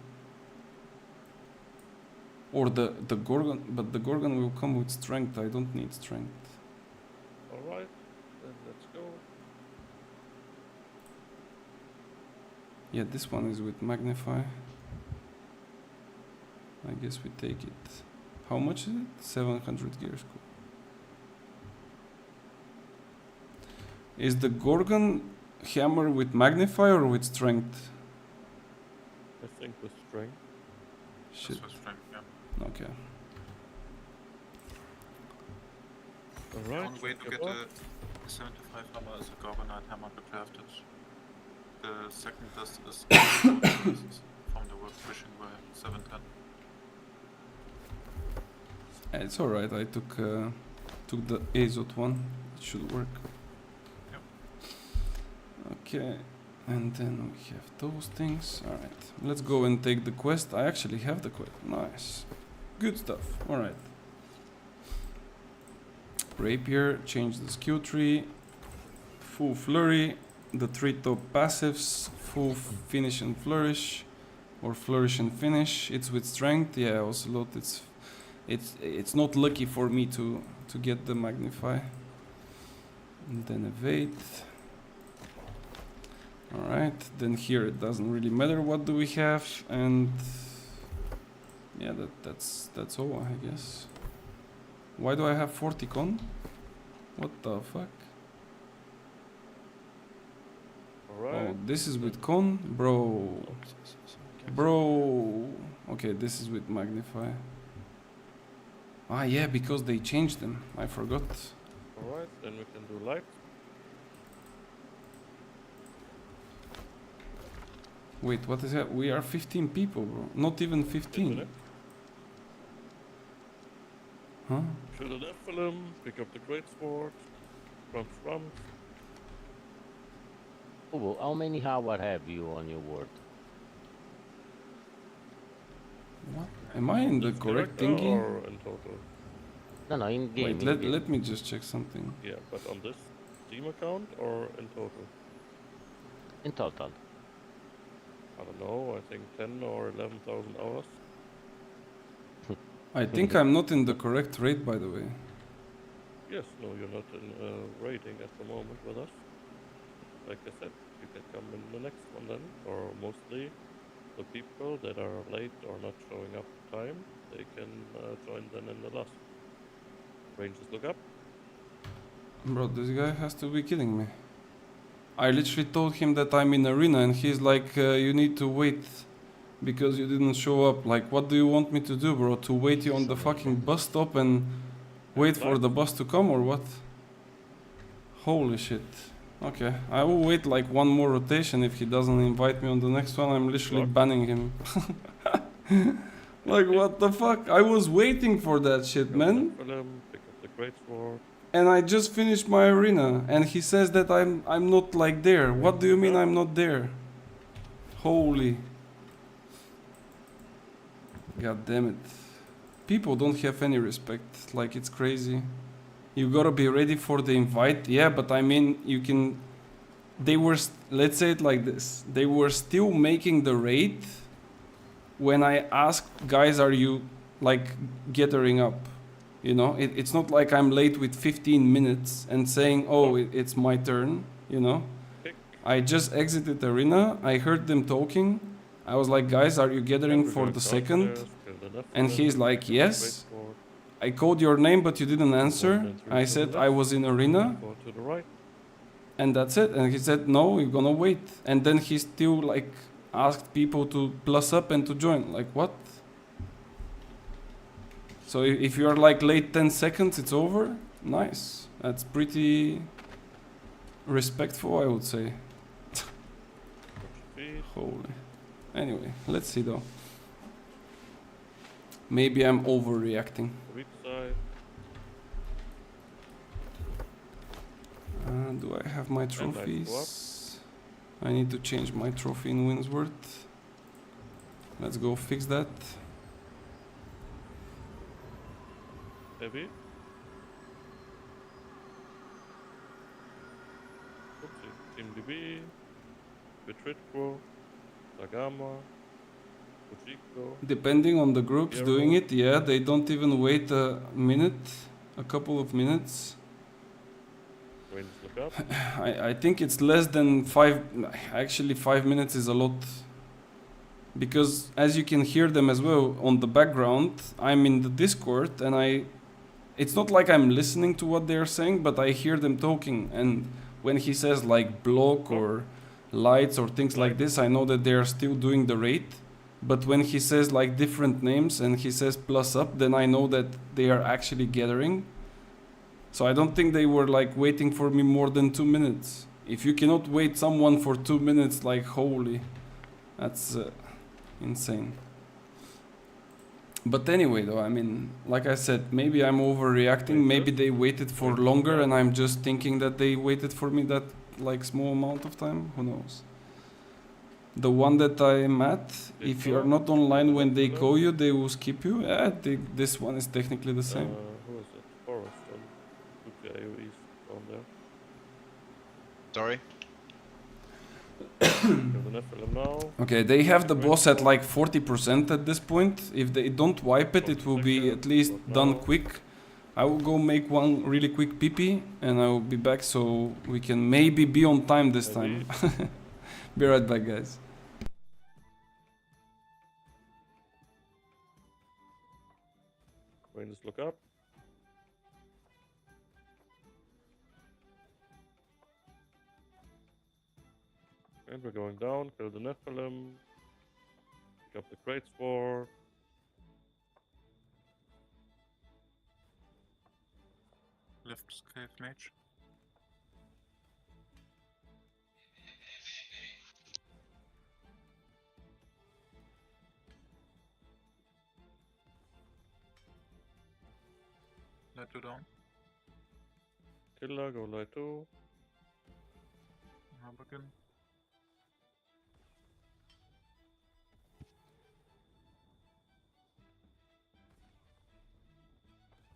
Or the Gorgon, but the Gorgon will come with strength. I don't need strength. Alright, then let's go. Yeah, this one is with magnify. I guess we take it. How much is it? 700 gear score. Is the Gorgon hammer with magnify or with strength? I think with strength. Shit. That's for strength, yeah. Okay. Alright. One way to get a 75 hammer is a Gorgonite hammer crafted. The second is from the work fishing by 710. It's alright, I took the Azot one. It should work. Yep. Okay, and then we have those things. Alright, let's go and take the quest. I actually have the quest. Nice. Good stuff. Alright. Rapier, change the skill tree. Full flurry. The 3 top passives. Full finish and flourish. Or flourish and finish. It's with strength. Yeah, Ocelot, it's not lucky for me to get the magnify. And then evade. Alright, then here it doesn't really matter what do we have, and yeah, that's all, I guess. Why do I have 40 con? What the fuck? Alright. Oh, this is with con? Bro. Bro. Okay, this is with magnify. Ah, yeah, because they changed them. I forgot. Alright, then we can do light. Wait, what is that? We are 15 people, bro. Not even 15. Huh? Shoot a Nephilim, pick up the great sword, from. Oh, how many hours have you on your word? What? Am I in the correct thingy? Or in total? No, in game. Wait, let me just check something. Yeah, but on this Steam account or in total? In total. I don't know, I think 10 or 11,000 hours. I think I'm not in the correct rate, by the way. Yes, no, you're not in rating at the moment with us. Like I said, you can come in the next one then, or mostly the people that are late or not showing up in time, they can join then in the last. Rangers look up. Bro, this guy has to be kidding me. I literally told him that I'm in arena and he's like, you need to wait because you didn't show up. Like, what do you want me to do, bro? To wait you on the fucking bus stop and wait for the bus to come or what? Holy shit. Okay, I will wait like one more rotation. If he doesn't invite me on the next one, I'm literally banning him. Like, what the fuck? I was waiting for that shit, man. Pick up the great sword. And I just finished my arena, and he says that I'm not like there. What do you mean I'm not there? Holy. God damn it. People don't have any respect, like it's crazy. You gotta be ready for the invite, yeah, but I mean, you can... They were, let's say it like this, they were still making the raid when I asked, guys, are you, like, gathering up? You know, it's not like I'm late with 15 minutes and saying, oh, it's my turn, you know. I just exited the arena, I heard them talking. I was like, guys, are you gathering for the second? And he's like, yes. I called your name, but you didn't answer. I said I was in arena. And that's it. And he said, no, you're gonna wait. And then he still, like, asked people to plus up and to join. Like, what? So if you are like late 10 seconds, it's over. Nice. That's pretty respectful, I would say. Holy. Anyway, let's see though. Maybe I'm overreacting. Do I have my trophies? I need to change my trophy in Windsworth. Let's go fix that. Heavy. Team DB, Vitritro, Sagama, Fujiko. Depending on the groups doing it, yeah, they don't even wait a minute, a couple of minutes. Look up. I think it's less than 5, actually 5 minutes is a lot. Because as you can hear them as well on the background, I'm in the Discord and it's not like I'm listening to what they're saying, but I hear them talking. And when he says like block or lights or things like this, I know that they're still doing the raid. But when he says like different names and he says plus up, then I know that they are actually gathering. So I don't think they were like waiting for me more than 2 minutes. If you cannot wait someone for 2 minutes, like holy, that's insane. But anyway though, I mean, like I said, maybe I'm overreacting, maybe they waited for longer and I'm just thinking that they waited for me that like small amount of time, who knows. The one that I'm at, if you're not online when they call you, they will skip you. Yeah, this one is technically the same. Who is it? Forest on AoE is on there. Sorry. Okay, they have the boss at like 40% at this point. If they don't wipe it, it will be at least done quick. I will go make one really quick PP and I will be back so we can maybe be on time this time. Be right back, guys. Rain, just look up. And we're going down, kill the Nephilim, pick up the Great Sword. Left cave mage. Let 2 down. Killer, go light 2. Again.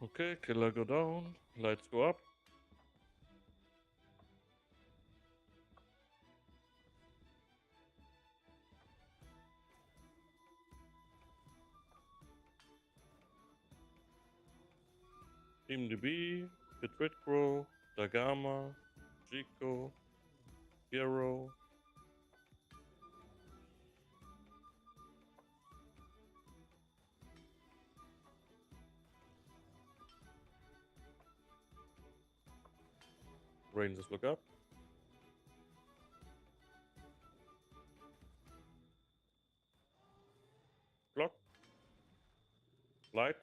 Okay, killer go down, lights go up. Team DB, Pitrit Crow, Dagama, Chico, Hero. Rangers look up. Block. Light.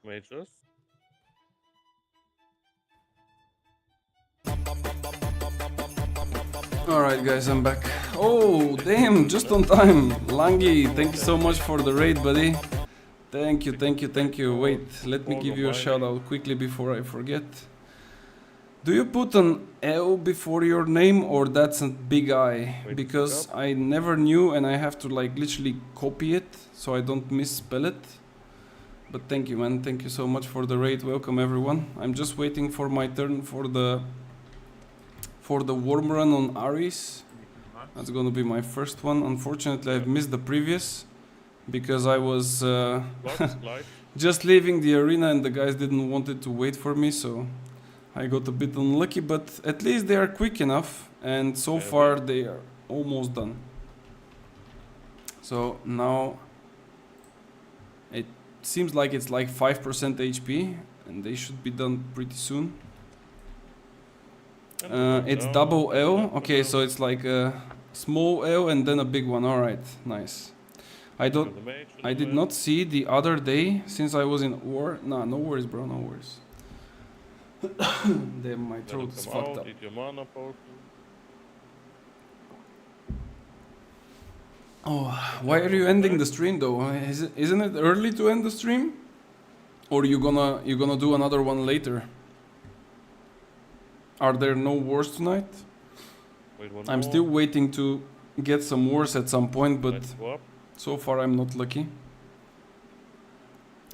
Mages. Alright guys, I'm back. Oh, damn, just on time. Langi, thank you so much for the raid, buddy. Thank you, thank you, thank you. Wait, let me give you a shout out quickly before I forget. Do you put an L before your name or that's a big I? Because I never knew and I have to like literally copy it so I don't misspell it. But thank you, man. Thank you so much for the raid. Welcome everyone. I'm just waiting for my turn for the worm run on Ares. That's gonna be my first one. Unfortunately, I've missed the previous because I was just leaving the arena and the guys didn't want it to wait for me, so I got a bit unlucky, but at least they are quick enough and so far they are almost done. So now it seems like it's like 5% HP and they should be done pretty soon. It's double L. Okay, so it's like a small L and then a big one. All right, nice. I did not see the other day since I was in war. Nah, no worries, bro. No worries. Damn, my throat's fucked up. Oh, why are you ending the stream though? Isn't it early to end the stream? Or you gonna do another one later? Are there no wars tonight? I'm still waiting to get some wars at some point, but so far I'm not lucky.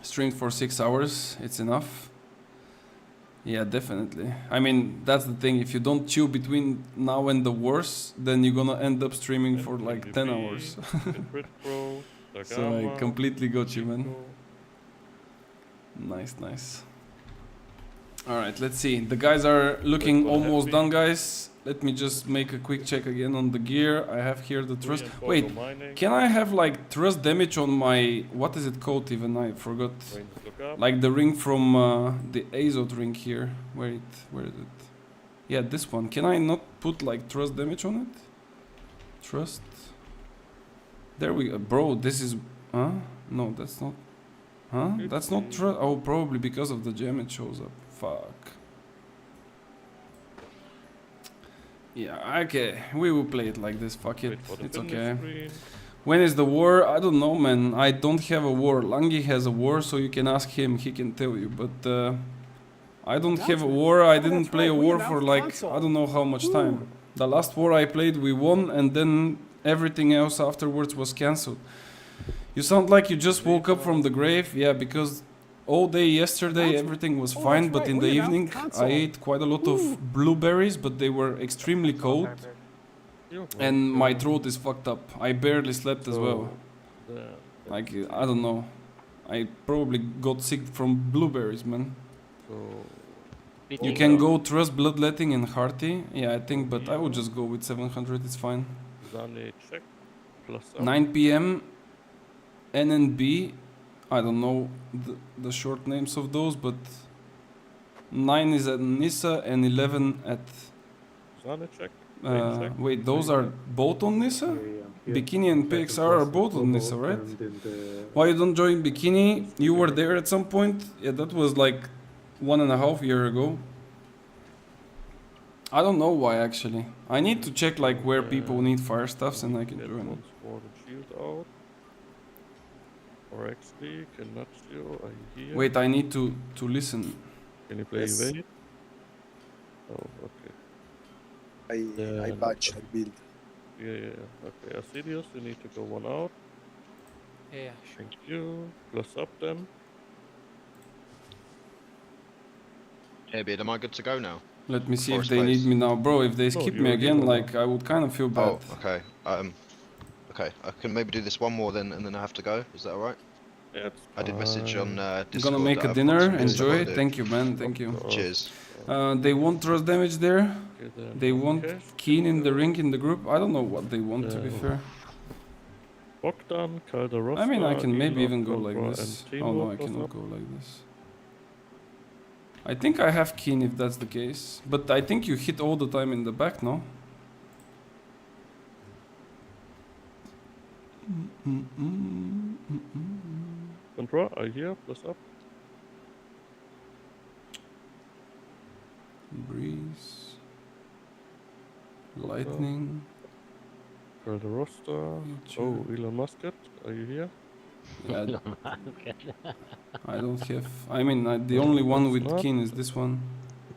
Streamed for 6 hours, it's enough. Yeah, definitely. I mean, that's the thing, if you don't chill between now and the wars, then you're gonna end up streaming for like 10 hours. So I completely got you, man. Nice, nice. Alright, let's see. The guys are looking almost done, guys. Let me just make a quick check again on the gear. I have here the thrust. Three and Wait, photo mining. can I have like thrust damage on my... What is it called even? I forgot. Range look up. Like the ring from the Azot ring here. Where is it? Yeah, this one. Can I not put like thrust damage on it? Thrust. There we go. Bro, this is... Huh? No, that's not... Huh? That's not thrust. Oh, probably because of the gem it shows up. Fuck. Yeah, okay. We will play it like this. Fuck it. Wait for the It's finish okay. screen. When is the war? I don't know, man. I don't have a war. Langi has a war, so you can ask him. He can tell you. But I don't have a war. I didn't play a war for like I don't know how much time. The last war I played, we won, and then everything else afterwards was cancelled. You sound like you just woke up from the grave. Yeah, because all day yesterday everything was fine, but in the evening I ate quite a lot of blueberries, but they were extremely cold. And my throat is fucked up. I barely slept as well. Like, I don't know. I probably got sick from blueberries, man. So You can go trust bloodletting and hearty. Yeah, I think, but I would just go with 700. It's fine. Zane check. Plus up. 9 p.m. NNB. I don't know the short names of those, but 9 is at Nissa and 11 at... Zane check. Wait, those are both on Nissa? Bikini and PXR are both on Nissa, right? Why you don't join Bikini? You were there at some point? Yeah, that was like 1.5 years ago. I don't know why actually. I need to check like where people need fire stuffs and I can join. Once more the shield out. Or actually, cannot you? Are you here? Wait, I need to listen. Can you play evade? Oh, okay. I batch, I build. Yeah. Okay, Assidious, you need to go one out. Yeah, sure. Thank you. Plus up then. Airbeard, am I good to go now? Let me see if Forest they place. need me now. Bro, if they No, skip you me already again, know. like I would kind of feel bad. Oh, okay. Okay, I can maybe do this one more then, and then I have to go. Is that alright? Yeah, it's I did message on I'm Discord. gonna make that a I've got dinner, some bits I enjoy gotta it. do. Thank you, man, thank you. Cheers. They want thrust damage there. Okay, then They want okay. Keen in the ring in the group. I don't know what they want, to be fair. Bogdan, Calderosta, I mean, I can maybe Elon, even go like Contra, this. and Oh no, Timo I plus cannot up. go like this. I think I have Keen if that's the case. But I think you hit all the time in the back, no? Contra, are you here? Plus up. Breeze. Lightning. Calderosta. Oh, Elon Musket, are you here? Yeah, I don't have. I mean, the only one with not. Keen is this one.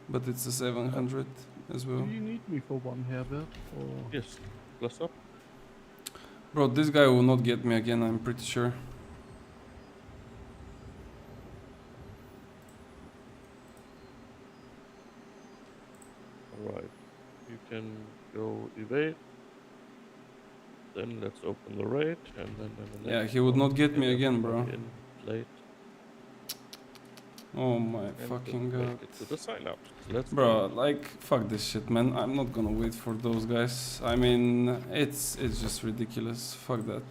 But it's a 700 as well. Do you need me for one, Herbert? Or... Yes, plus up. Bro, this guy will not get me again, I'm pretty sure. Alright, you can go evade. Then let's open the raid, and then the Yeah, next he would one, not get me get again, bro. everybody in late, Oh my and fucking we'll god. make it to the sign up. Let's Bro, go. like, fuck this shit, man. I'm not gonna wait for those guys. I mean, it's just ridiculous. Fuck that.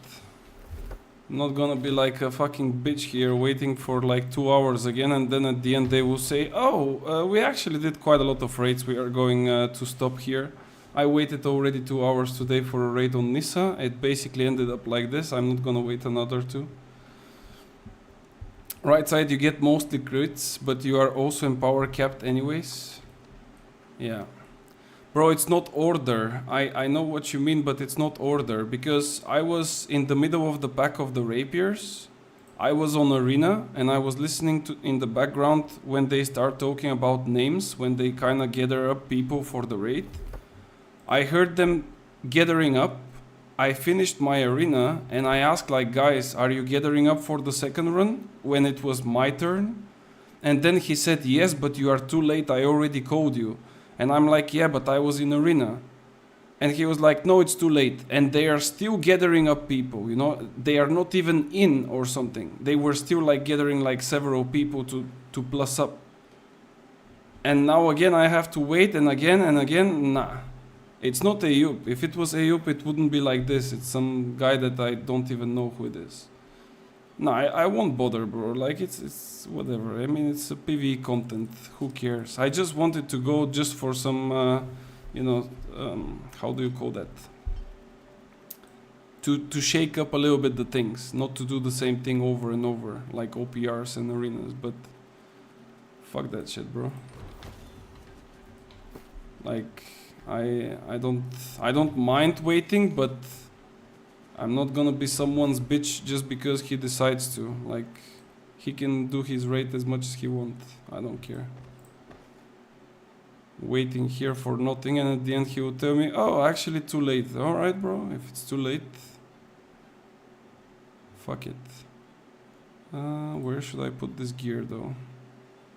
I'm not gonna be like a fucking bitch here waiting for like 2 hours again, and then at the end they will say, oh, we actually did quite a lot of raids. We are going to stop here. I waited already 2 hours today for a raid on Nissa. It basically ended up like this. I'm not gonna wait another 2. Right side, you get mostly crits, but you are also in power capped anyways. Yeah. Bro, it's not order. I know what you mean, but it's not order. Because I was in the middle of the pack of the rapiers. I was on arena, and I was listening to in the background when they start talking about names, when they kind of gather up people for the raid. I heard them gathering up. I finished my arena and I asked like, guys, are you gathering up for the second run? When it was my turn. And then he said, yes, but you are too late. I already called you. And I'm like, yeah, but I was in arena. And he was like, no, it's too late. And they are still gathering up people, you know. They are not even in or something. They were still like gathering like several people to plus up. And now again, I have to wait and again and again. Nah. It's not Ayub. If it was Ayub, it wouldn't be like this. It's some guy that I don't even know who it is. No, I won't bother, bro. Like, it's whatever. I mean, it's a PvE content. Who cares? I just wanted to go just for some, you know, how do you call that? To shake up a little bit the things. Not to do the same thing over and over, like OPRs and arenas, but fuck that shit, bro. Like, I don't mind waiting, but I'm not gonna be someone's bitch just because he decides to. Like, he can do his raid as much as he wants. I don't care. Waiting here for nothing, and at the end he will tell me, oh, actually too late. Alright, bro, if it's too late, fuck it. Where should I put this gear though?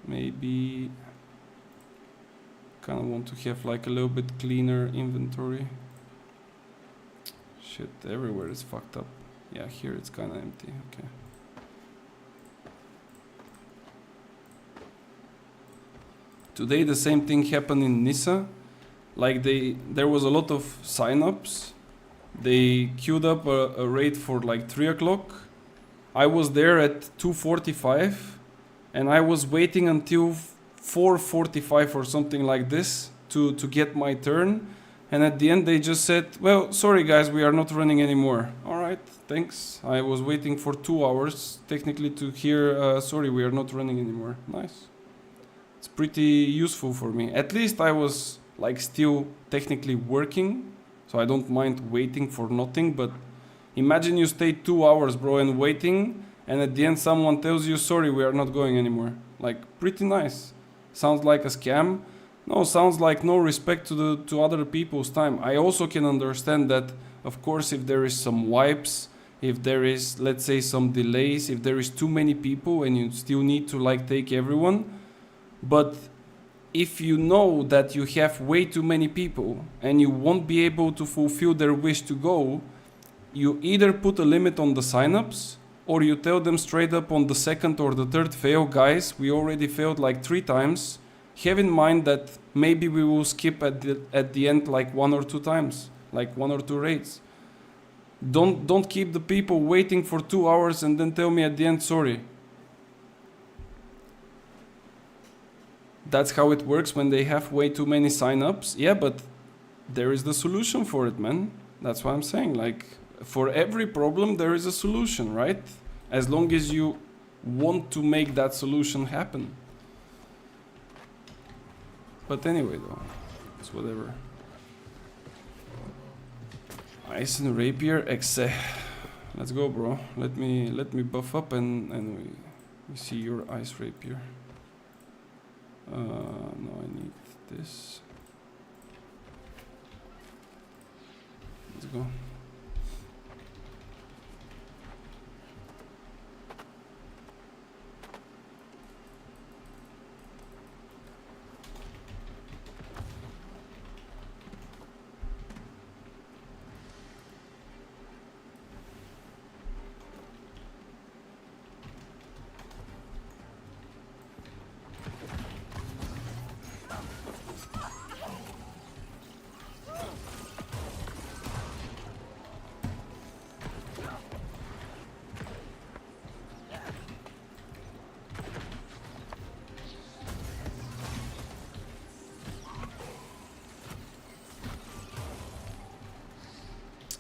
Maybe kind of want to have like a little bit cleaner inventory. Shit, everywhere is fucked up. Yeah, here it's kind of empty. Okay. Today the same thing happened in Nissa. Like there was a lot of sign-ups. They queued up a raid for like 3 o'clock. I was there at 2:45 and I was waiting until 4:45 or something like this to get my turn. And at the end they just said, well, sorry guys, we are not running anymore. Alright, thanks. I was waiting for 2 hours technically to hear, sorry, we are not running anymore. Nice. It's pretty useful for me. At least I was like still technically working, so I don't mind waiting for nothing. But imagine you stay 2 hours, bro, and waiting, and at the end someone tells you, sorry, we are not going anymore. Like, pretty nice. Sounds like a scam. No, sounds like no respect to other people's time. I also can understand that, of course, if there is some wipes, if there is, let's say, some delays, if there is too many people and you still need to like take everyone. But if you know that you have way too many people and you won't be able to fulfill their wish to go, you either put a limit on the signups or you tell them straight up on the second or the third fail, guys, we already failed like 3 times. Have in mind that maybe we will skip at the end like 1 or 2 times, like 1 or 2 raids. Don't keep the people waiting for 2 hours and then tell me at the end, sorry. That's how it works when they have way too many sign-ups. Yeah, but there is the solution for it, man. That's what I'm saying. Like, for every problem, there is a solution, right? As long as you want to make that solution happen. But anyway, though, it's whatever. Ice and rapier, exe. Let's go, bro. Let me buff up and we see your ice rapier. No, I need this. Let's go.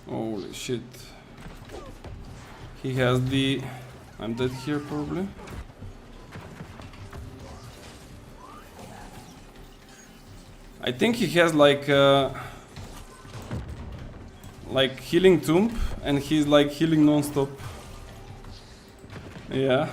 Holy shit. He has the... I'm dead here probably. I think he has like healing tomb and he's like healing non-stop. Yeah.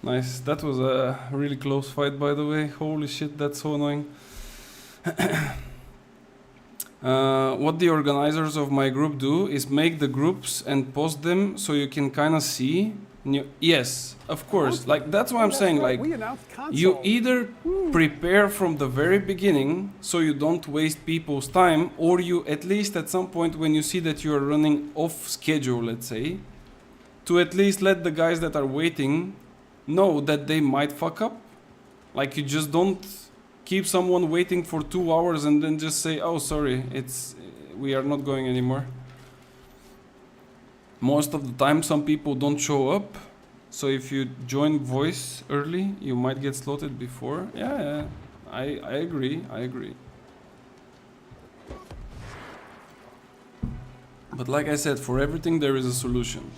Nice, that was a really close fight, by the way. Holy shit, that's so annoying. What the organizers of my group do is make the groups and post them so you can kind of see Yes, of course. Like that's what Oh, I'm that's saying. right. Like We announced console. you either prepare from the very beginning so you don't waste people's time, or you at least at some point when you see that you are running off schedule, let's say, to at least let the guys that are waiting know that they might fuck up. Like you just don't keep someone waiting for 2 hours and then just say, oh sorry, we are not going anymore. Most of the time some people don't show up, so if you join voice early you might get slotted before. Yeah, I agree. But like I said, for everything there is a solution.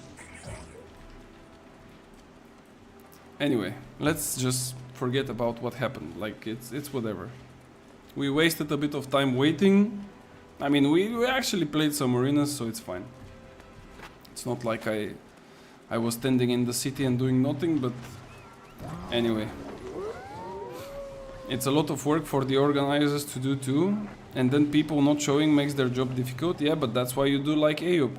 Anyway, let's just forget about what happened. Like it's whatever. We wasted a bit of time waiting. I mean, we actually played some arenas, so it's fine. It's not like I was standing in the city and doing nothing, but anyway. It's a lot of work for the organizers to do too, and then people not showing makes their job difficult. Yeah, but that's why you do like AUP.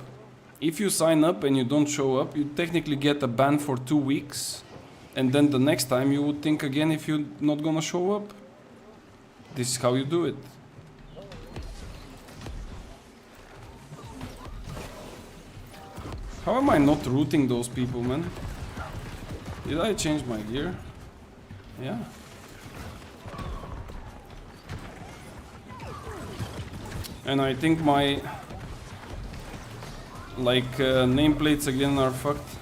If you sign up and you don't show up, you technically get a ban for 2 weeks, and then the next time you would think again if you're not gonna show up. This is how you do it. How am I not rooting those people, man? Did I change my gear? Yeah. And I think my nameplates again are fucked.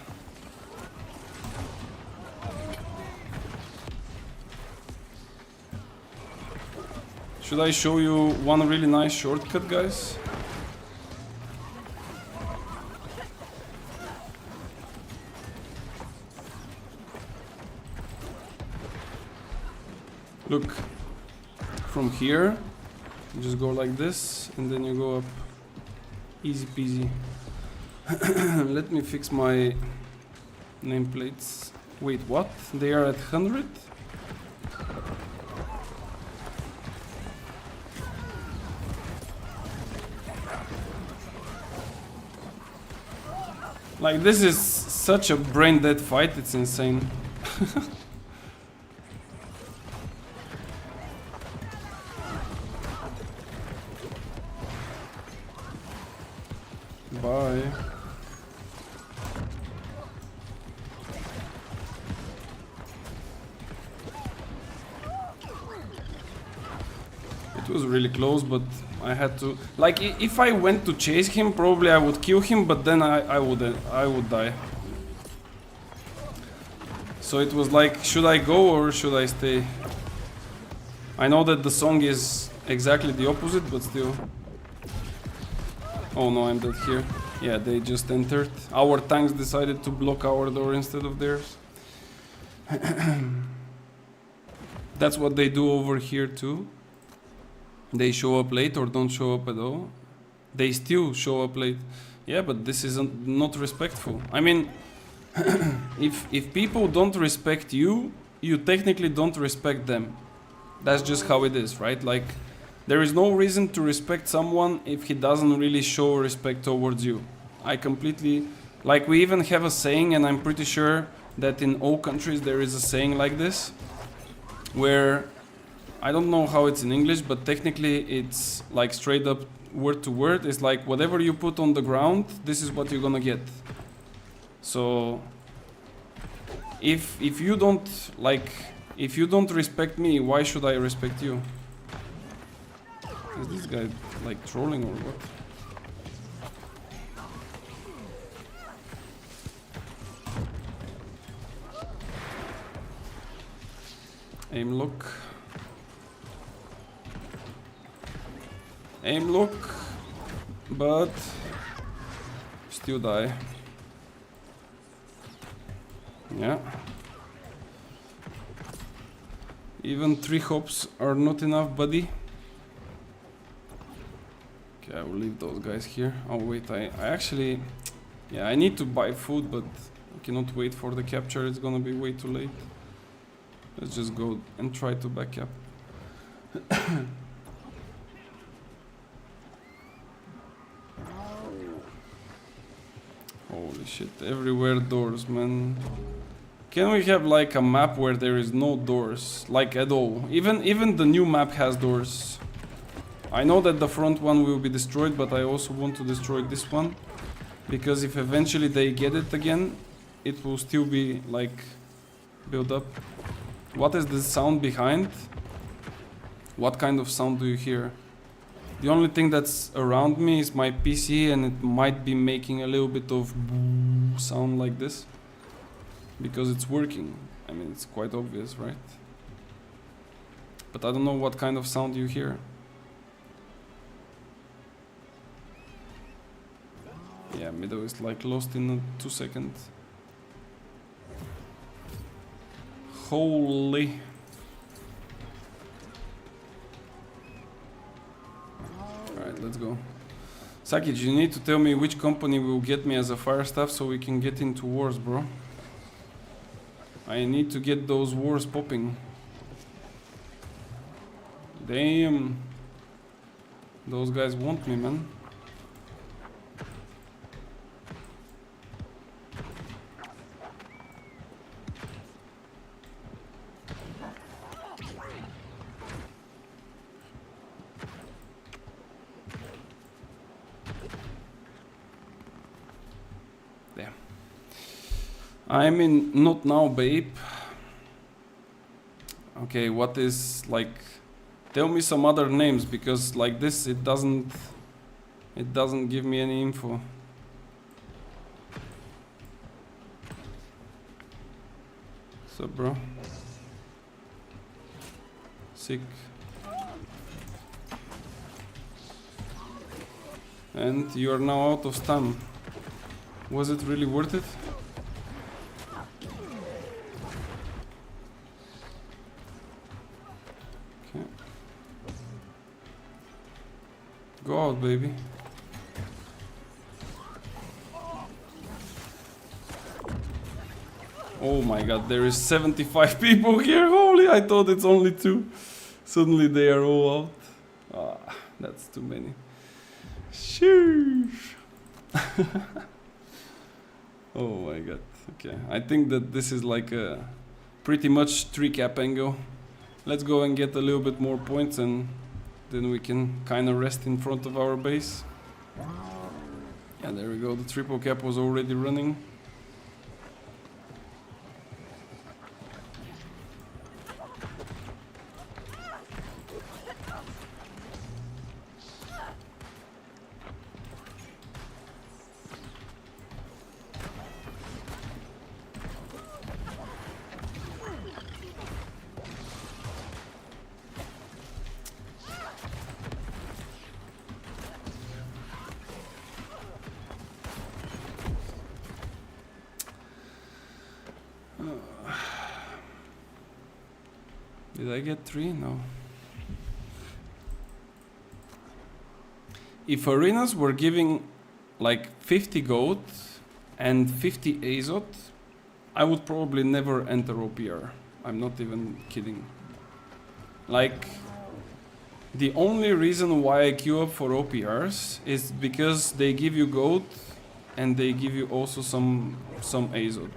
Should I show you one really nice shortcut, guys? Look, from here, you just go like this, and then you go up. Easy peasy. Let me fix my nameplates. Wait, what? They are at 100? Like, this is such a brain dead fight, it's insane. Bye. It was really close, but I had to. Like, if I went to chase him, probably I would kill him, but then I would die. So it was like, should I go or should I stay? I know that the song is exactly the opposite, but still. Oh no, I'm dead here. Yeah, they just entered. Our tanks decided to block our door instead of theirs. That's what they do over here too. They show up late or don't show up at all. They still show up late. Yeah, but this isn't not respectful. I mean, if people don't respect you, you technically don't respect them. That's just how it is, right? Like, there is no reason to respect someone if he doesn't really show respect towards you. I completely... Like, we even have a saying, and I'm pretty sure that in all countries there is a saying like this, where... I don't know how it's in English, but technically it's like straight up word to word. It's like, whatever you put on the ground, this is what you're gonna get. So... If you don't, like... If you don't respect me, why should I respect you? Is this guy like trolling or what? Aim look. Aim look. But still die. Yeah. Even 3 hops are not enough, buddy. Okay, I will leave those guys here. Oh wait, I actually... Yeah, I need to buy food, but I cannot wait for the capture. It's gonna be way too late. Let's just go and try to back up. Holy shit, everywhere doors, man. Can we have like a map where there is no doors, like at all? Even the new map has doors. I know that the front one will be destroyed, but I also want to destroy this one. Because if eventually they get it again, it will still be like built up. What is the sound behind? What kind of sound do you hear? The only thing that's around me is my PC, and it might be making a little bit of sound like this. Because it's working. I mean, it's quite obvious, right? But I don't know what kind of sound you hear. Yeah, middle is like lost in 2 seconds. Holy. Alright, let's go. Sakic, you need to tell me which company will get me as a fire staff so we can get into wars, bro. I need to get those wars popping. Damn. Those guys want me, man. There. I mean, not now, babe. Okay, what is like? Tell me some other names, because like this, it doesn't give me any info. So, bro. Sick. And you are now out of stun. Was it really worth it? Okay. Go out, baby. Oh my god, there is 75 people here. Holy, I thought it's only 2. Suddenly they are all out. Ah, that's too many. Sheesh. Oh my god. Okay, I think that this is like a pretty much 3-cap angle. Let's go and get a little bit more points, and then we can kind of rest in front of our base. Yeah, there we go. The triple cap was already running. Did I get 3? No. If arenas were giving like 50 gold and 50 azot, I would probably never enter OPR. I'm not even kidding. Like, the only reason why I queue up for OPRs is because they give you gold and they give you also some azot.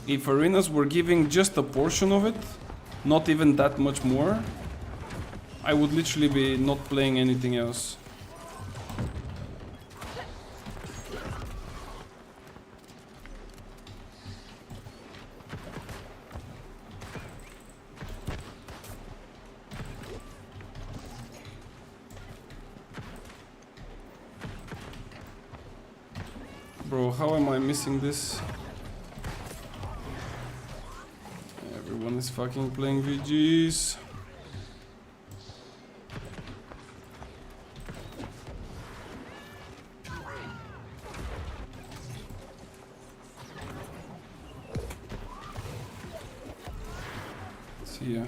If arenas were giving just a portion of it, not even that much more, I would literally be not playing anything else. Bro, how am I missing this? Everyone is fucking playing VGs. See ya.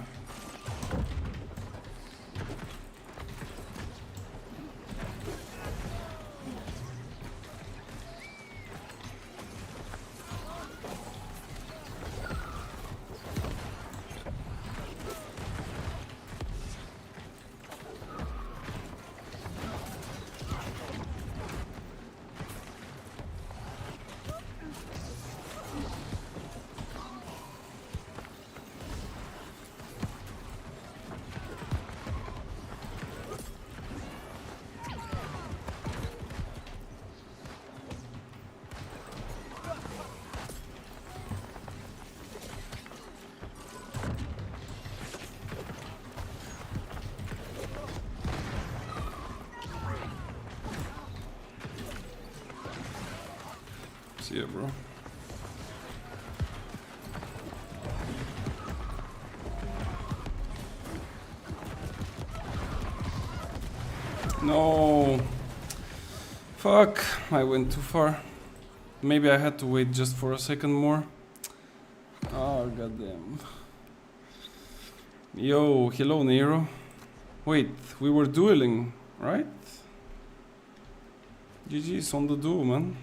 See ya, bro. No. Fuck, I went too far. Maybe I had to wait just for a second more. Oh, goddamn. Yo, hello, Nero. Wait, we were dueling, right? GG's on the duel, man.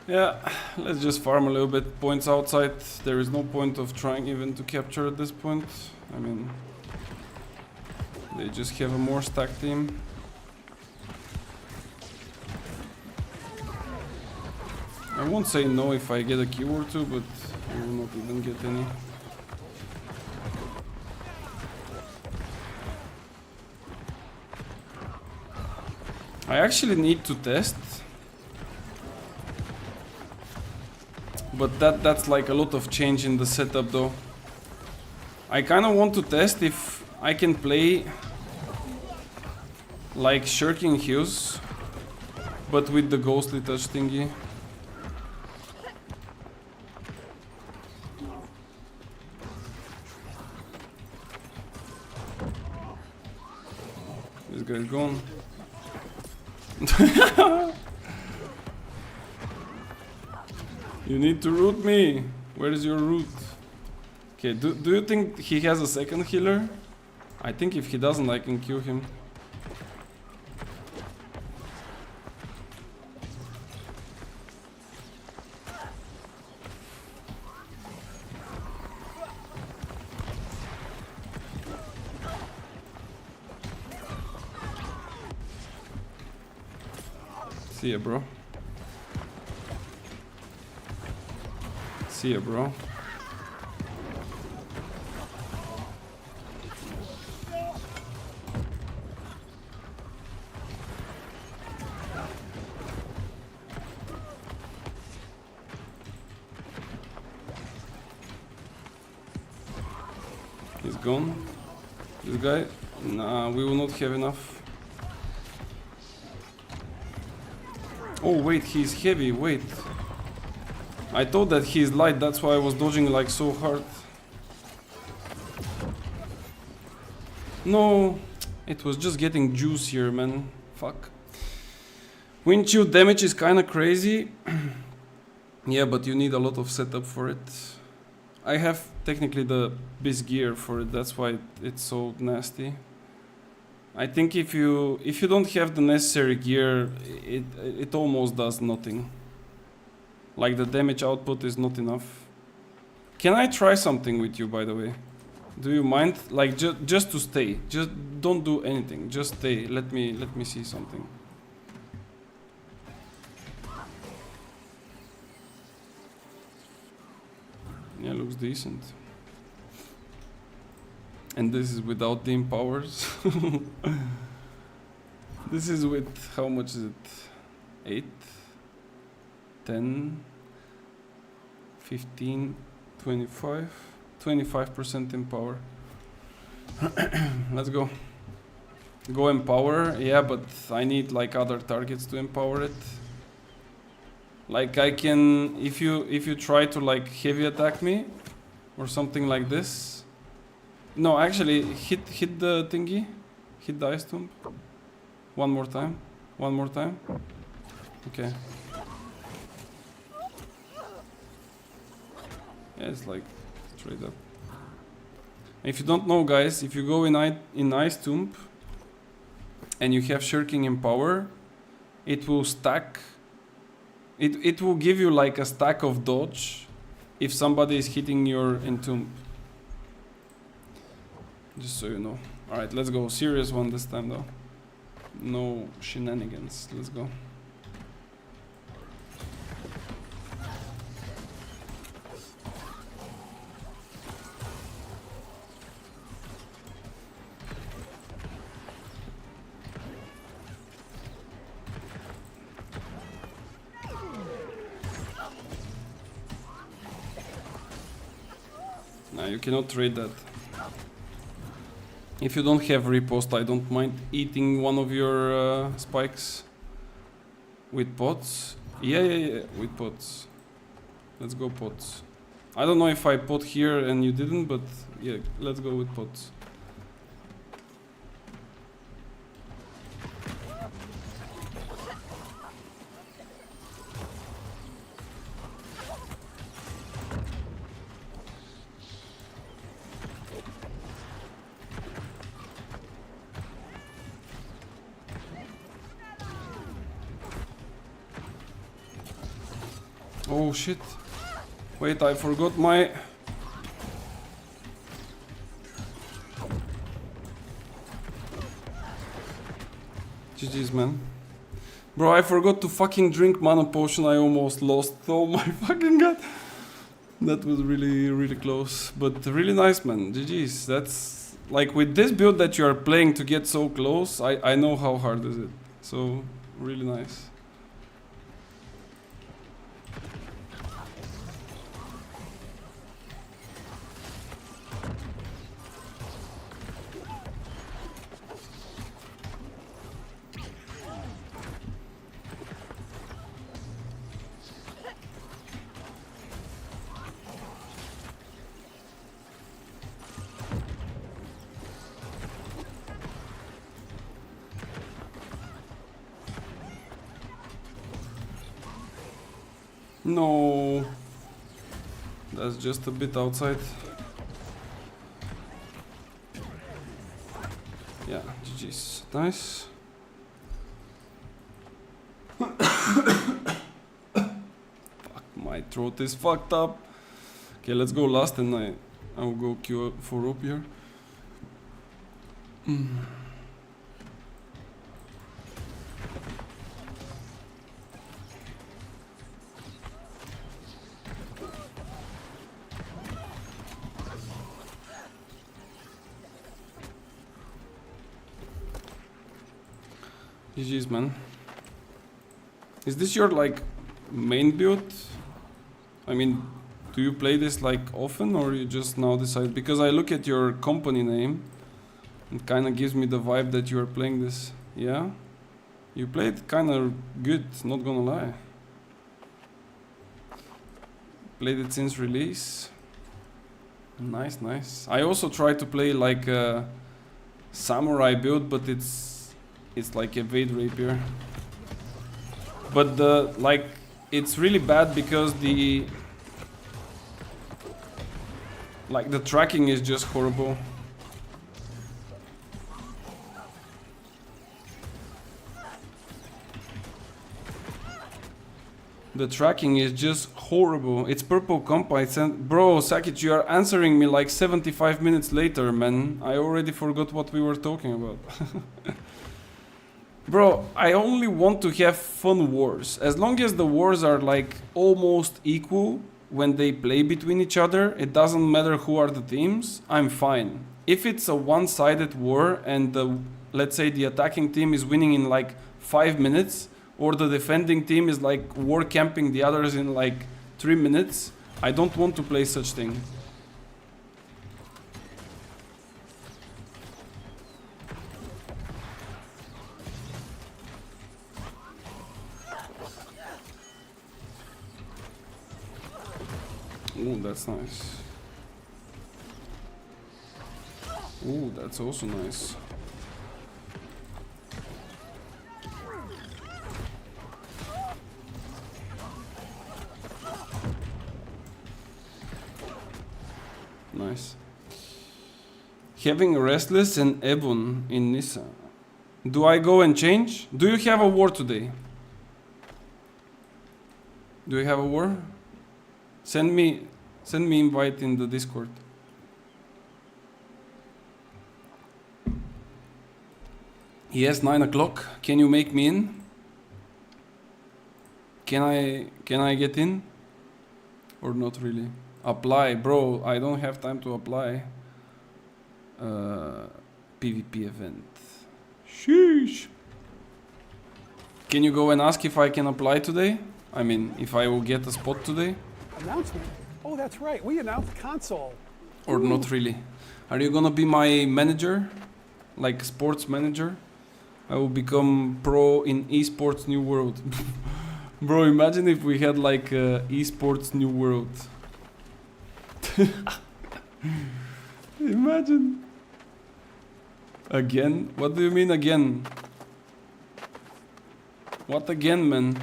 Yeah, let's just farm a little bit. Points outside. There is no point of trying even to capture at this point. I mean, they just have a more stacked team. I won't say no if I get a kill or two, but I will not even get any. I actually need to test, but that's like a lot of change in the setup though. I kind of want to test if I can play like shirking heals, but with the ghostly touch thingy. This guy's gone. You need to root me. Where is your root? Okay, do you think he has a second healer? I think if he doesn't, I can kill him. See ya, bro. See ya, bro. He's gone. This guy? Nah, we will not have enough. Oh wait, he's heavy, wait. I thought that he's light, that's why I was dodging like so hard. No, it was just getting juicier, man. Fuck. Wind shield damage is kinda crazy. Yeah, but you need a lot of setup for it. I have technically the best gear for it, that's why it's so nasty. I think if you don't have the necessary gear, it almost does nothing. Like the damage output is not enough. Can I try something with you, by the way? Do you mind? Like just to stay. Just don't do anything. Just stay. Let me see something. Yeah, looks decent. And this is without the empowers. This is with, how much is it? 8, 10, 15, 25, 25% empower. Let's go. Go empower, yeah, but I need like other targets to empower it. Like I can, if you try to like heavy attack me or something like this. No, actually, hit the thingy. Hit the ice tomb. One more time. One more time. Okay. Yeah, it's like straight up. If you don't know, guys, if you go in ice tomb and you have shirking empower, it will stack. It will give you like a stack of dodge if somebody is hitting your entomb. Just so you know. Alright, let's go. Serious one this time though. No shenanigans. Let's go. Nah, you cannot trade that. If you don't have repost, I don't mind eating one of your spikes. With pots? Yeah, with pots. Let's go pots. I don't know if I pot here and you didn't, but yeah, let's go with pots. Oh shit. Wait, I forgot my... GG's, man. Bro, I forgot to fucking drink mana potion. I almost lost. Oh my fucking god. That was really, really close. But really nice, man. GG's. That's... Like, with this build that you are playing to get so close, I know how hard is it. So, really nice. No, that's just a bit outside. Yeah, GG's. Nice. Fuck, my throat is fucked up. Okay, let's go last and I will go queue for rope here. GG's, man. Is this your like main build? I mean, do you play this like often or you just now decide? Because I look at your company name, it kind of gives me the vibe that you are playing this. Yeah? You played kind of good, not gonna lie. Played it since release. Nice, nice. I also tried to play like a samurai build, but it's like evade rapier. But the like it's really bad because the tracking is just horrible. The tracking is just horrible. It's purple comp. I sent... Bro, Sakic, you are answering me like 75 minutes later, man. I already forgot what we were talking about. Bro, I only want to have fun wars. As long as the wars are like almost equal when they play between each other, it doesn't matter who are the teams, I'm fine. If it's a one-sided war and let's say the attacking team is winning in like 5 minutes, or the defending team is like war camping the others in like 3 minutes, I don't want to play such thing. Ooh, that's nice. Ooh, that's also nice. Nice. Having Restless and Ebon in Nissa. Do I go and change? Do you have a war today? Do you have a war? Send me invite in the Discord. Yes, 9 o'clock. Can you make me in? Can I get in? Or not really? Apply, bro. I don't have time to apply. PvP event. Sheesh. Can you go and ask if I can apply today? I mean, if I will get a spot today? Announcement? Oh, that's right. We announced console. Or not really? Are you gonna be my manager? like sports manager. I will become pro in esports new world. Bro, imagine if we had like esports new world. Imagine. Again? What do you mean again? What again, man?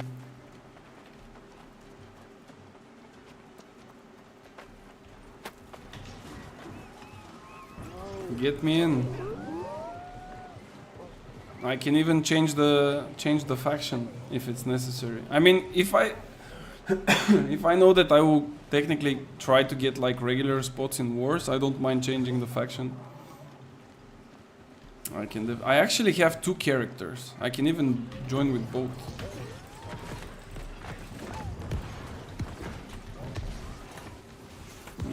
Get me in. I can even change the faction if it's necessary. I mean, if I if I know that I will technically try to get like regular spots in wars, I don't mind changing the faction. I actually have 2 characters. I can even join with both.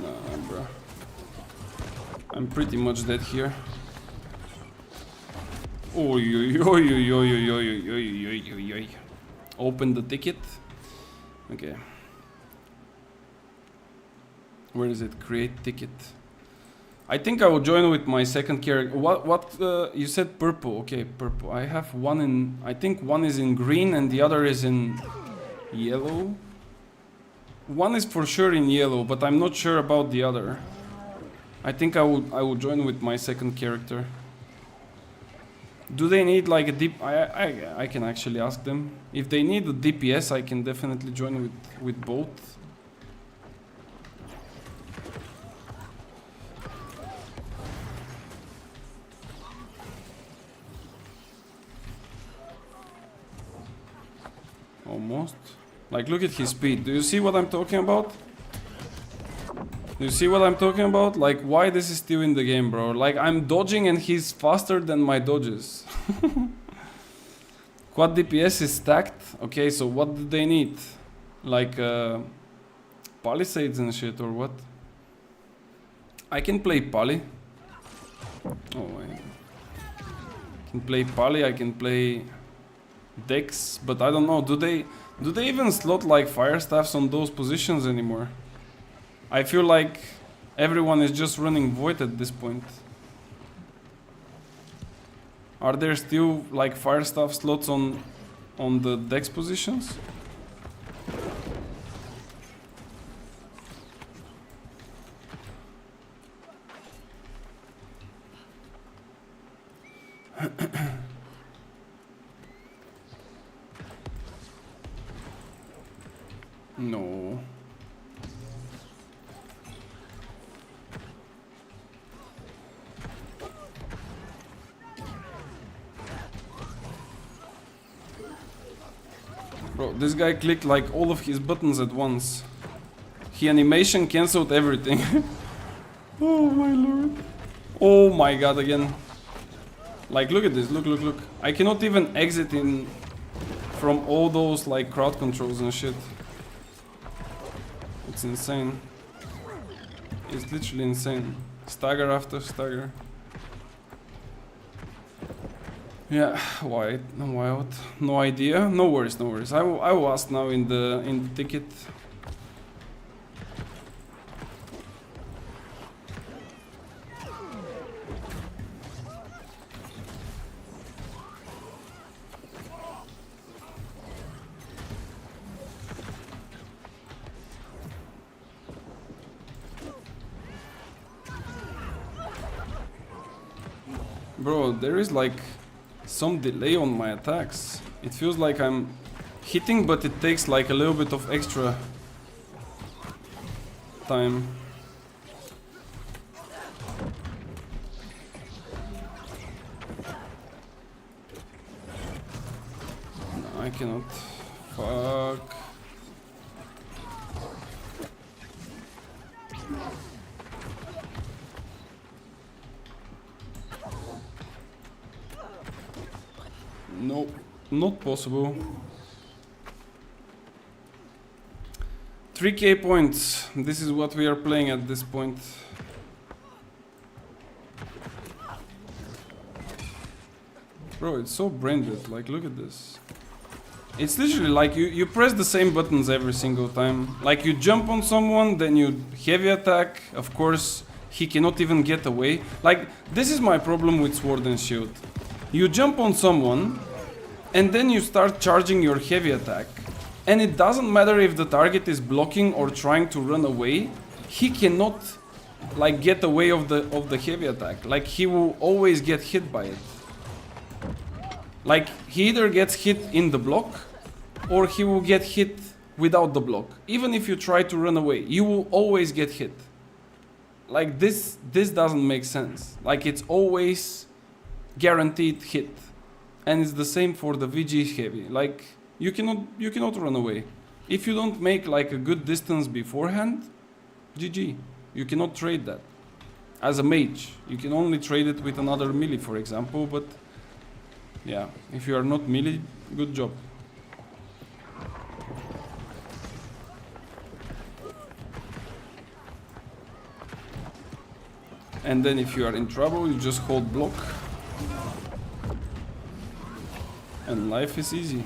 Nah, bro. I'm pretty much dead here. Open the ticket. Okay. Where is it? Create ticket. I think I will join with my second character. What you said purple. Okay, purple. I have one in, I think one is in green and the other is in yellow. One is for sure in yellow, but I'm not sure about the other. I think I will join with my second character. Do they need like a deep? I can actually ask them. If they need a DPS, I can definitely join with both. Almost. Like, look at his speed. Do you see what I'm talking about? Do you see what I'm talking about? Like, why this is still in the game, bro? Like, I'm dodging and he's faster than my dodges. Quad DPS is stacked. Okay, so what do they need? Like, palisades and shit, or what? I can play Pali. Oh, I can play Pali, I can play Dex, but I don't know. Do they even slot like fire staffs on those positions anymore? I feel like everyone is just running Void at this point. Are there still like fire staff slots on the Dex positions? No. Bro, this guy clicked like all of his buttons at once. He animation cancelled everything. Oh my lord. Oh my god, again. Like, look at this, look. I cannot even exit in from all those like crowd controls and shit. It's insane. It's literally insane. Stagger after stagger. Yeah, why? What? No idea. No worries. I will ask now in the ticket. Bro, there is like some delay on my attacks. It feels like I'm hitting, but it takes like a little bit of extra time. No, I cannot. Fuck. No, not possible. 3k points. This is what we are playing at this point. Bro, it's so brain dead. Like, look at this. It's literally like you press the same buttons every single time. Like, you jump on someone, then you heavy attack. Of course, he cannot even get away. Like, this is my problem with Sword and Shield. You jump on someone, and then you start charging your heavy attack. And it doesn't matter if the target is blocking or trying to run away, he cannot like get away of the heavy attack. Like, he will always get hit by it. Like, he either gets hit in the block, or he will get hit without the block. Even if you try to run away, you will always get hit. Like, this doesn't make sense. Like, it's always guaranteed hit. And it's the same for the VG heavy. Like, you cannot run away. If you don't make like a good distance beforehand, GG. You cannot trade that. As a mage, you can only trade it with another melee, for example, but yeah, if you are not melee, good job. And then if you are in trouble, you just hold block. And life is easy.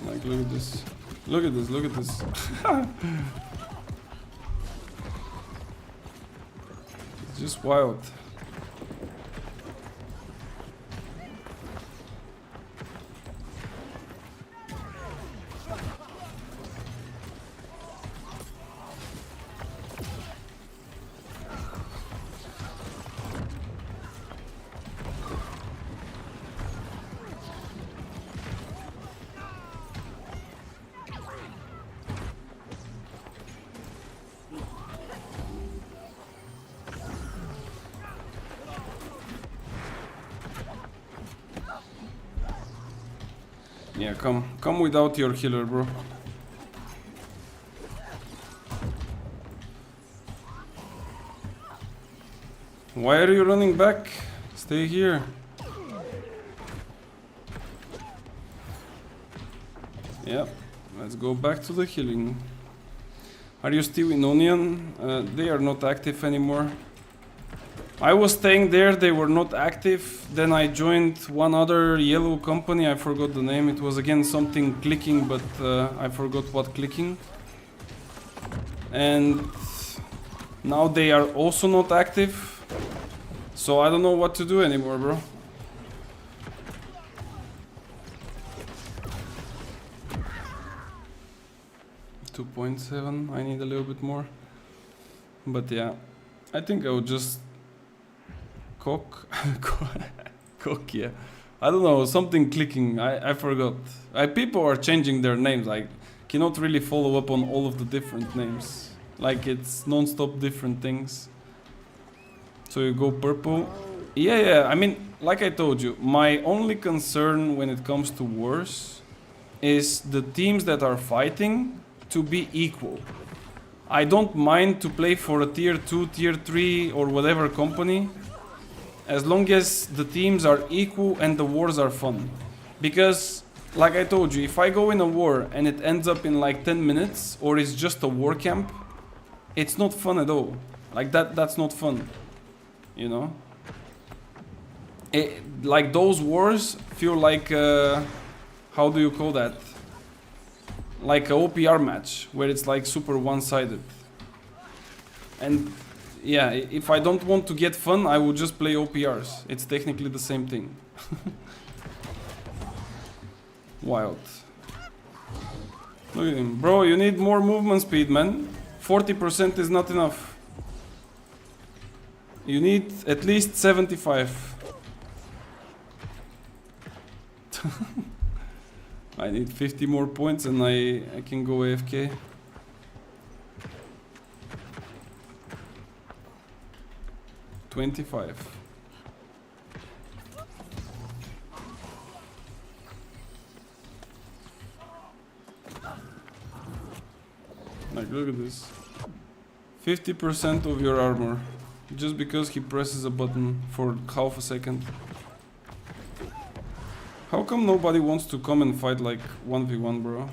Like, look at this. Look at this, look at this. It's just wild. Yeah, come without your healer, bro. Why are you running back? Stay here. Yep, let's go back to the healing. Are you still in Onion? They are not active anymore. I was staying there, they were not active. Then I joined one other yellow company, I forgot the name. It was again something clicking, but I forgot what clicking. And now they are also not active. So I don't know what to do anymore, bro. .7, I need a little bit more. But yeah, I think I would just cock, yeah. I don't know, something clicking, I forgot. People are changing their names, I cannot really follow up on all of the different names. Like, it's non-stop different things. So you go purple. Yeah, I mean, like I told you, my only concern when it comes to wars is the teams that are fighting to be equal. I don't mind to play for a tier 2, tier 3 or whatever company, as long as the teams are equal and the wars are fun. Because, like I told you, if I go in a war and it ends up in like 10 minutes, or it's just a war camp, it's not fun at all. Like, that's not fun, you know? Like, those wars feel like, how do you call that? Like a OPR match, where it's like super one-sided. And yeah, if I don't want to get fun, I will just play OPRs. It's technically the same thing. Wild. Look at him. Bro, you need more movement speed, man. 40% is not enough. You need at least 75. I need 50 more points and I can go AFK. $25. Like, look at this. 50% of your armor. Just because he presses a button for half a second. How come nobody wants to come and fight like 1v1, bro?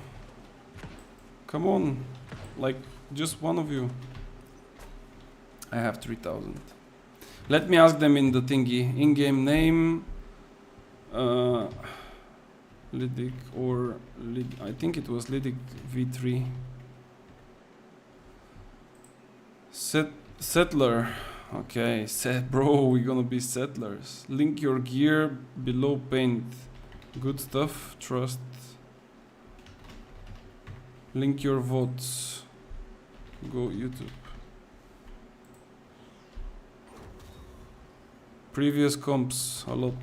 Come on. Like, just one of you. I have 3,000. Let me ask them in the thingy. In-game name. Lydic or I think it was Lydic V3. Settler. Okay, bro, we're gonna be settlers. Link your gear below paint. Good stuff, trust. Link your votes. Go YouTube. Previous comps, a lot.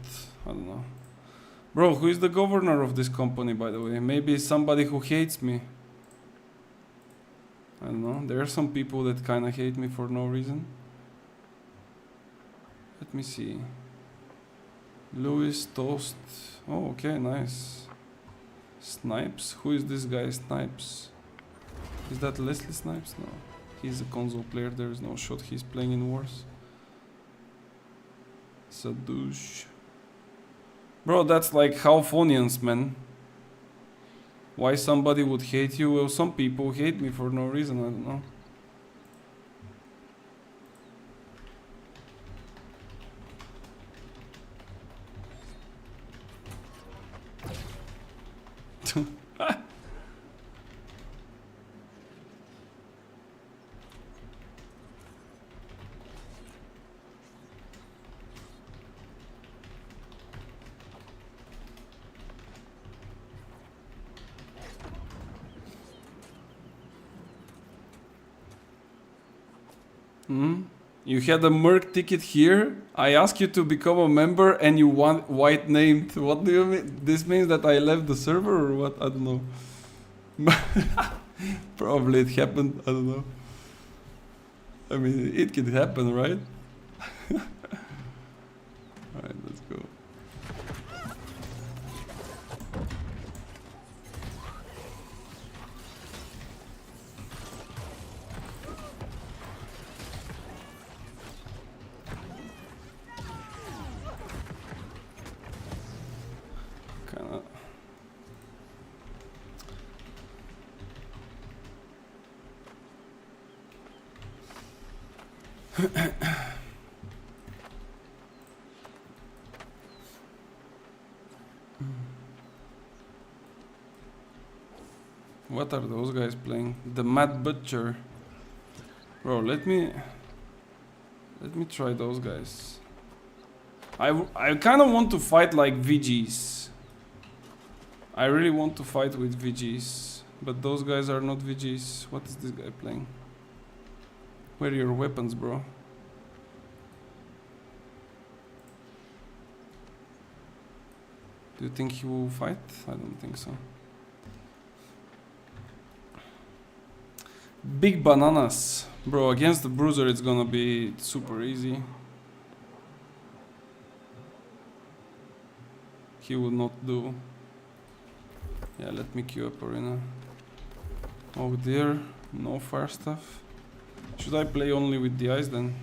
I don't know. Bro, who is the governor of this company, by the way? Maybe somebody who hates me. I don't know. There are some people that kind of hate me for no reason. Let me see. Louis Toast. Oh, okay, nice. Snipes. Who is this guy, Snipes? Is that Leslie Snipes? No. He's a console player. There is no shot he's playing in Wars. Sadouche. Bro, that's like Halfonians, man. Why somebody would hate you? Well, some people hate me for no reason, I don't know. You had a Merc ticket here. I asked you to become a member and you want white named. What do you mean? This means that I left the server or what? I don't know. Probably it happened. I don't know. I mean, it could happen, right? Alright, let's go. What are those guys playing? The Mad Butcher. Bro, let me try those guys. I kind of want to fight like VGs. I really want to fight with VGs, but those guys are not VGs. What is this guy playing? Where are your weapons, bro? Do you think he will fight? I don't think so. Big bananas. Bro, against the bruiser it's gonna be super easy. He will not do. Yeah, let me queue up arena. Oh dear, no fire stuff. Should I play only with the ice then?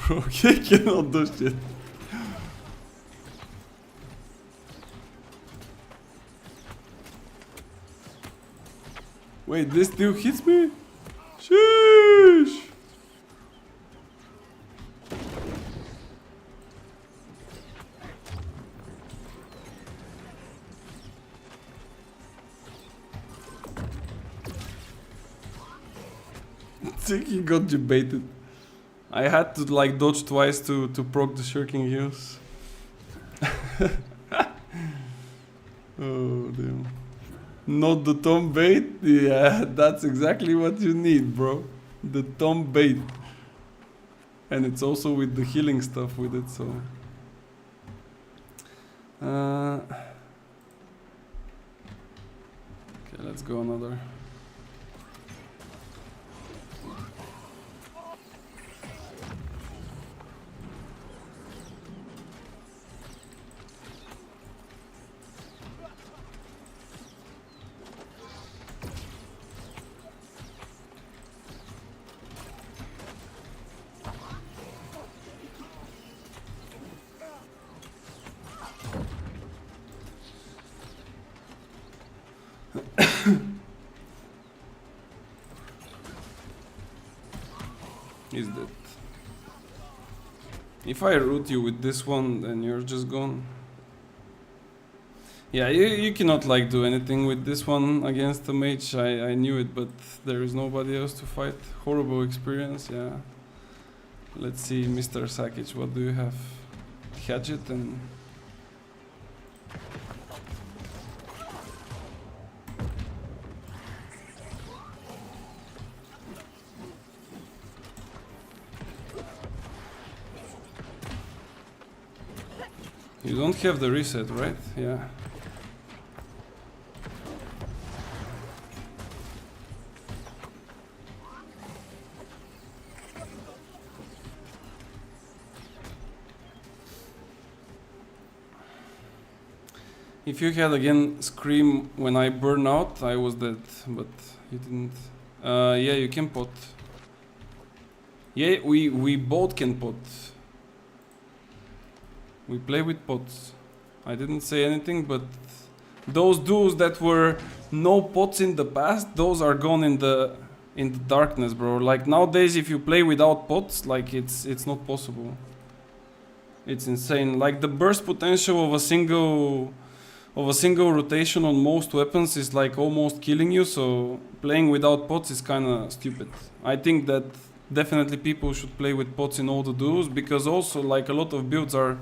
Bro, he cannot do shit. Wait, this still hits me? Sheesh! I think he got debated. I had to like dodge twice to proc the shirking heals. Oh damn. Not the Tom bait? Yeah, that's exactly what you need, bro. The Tom bait. And it's also with the healing stuff with it, so. Okay, let's go another. He's dead. If I root you with this one, then you're just gone. Yeah, you cannot like do anything with this one against the mage. I knew it, but there is nobody else to fight. Horrible experience, yeah. Let's see, Mr. Sakic, what do you have? Gadget and... You don't have the reset, right? Yeah. If you had again scream when I burn out, I was dead, but you didn't. Yeah, you can pot. Yeah, we both can pot. We play with pots. I didn't say anything, but those duos that were no pots in the past, those are gone in the darkness, bro. Like nowadays, if you play without pots, like it's not possible. It's insane. Like the burst potential of a single rotation on most weapons is like almost killing you. So playing without pots is kind of stupid. I think that definitely people should play with pots in all the duos, because also like a lot of builds are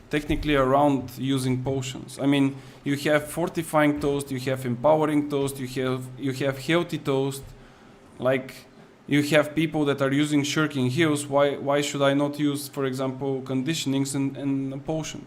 technically around using potions. I mean, you have fortifying toast, you have empowering toast, you have healthy toast. Like you have people that are using shirking heals. Why should I not use, for example, conditionings and a potion?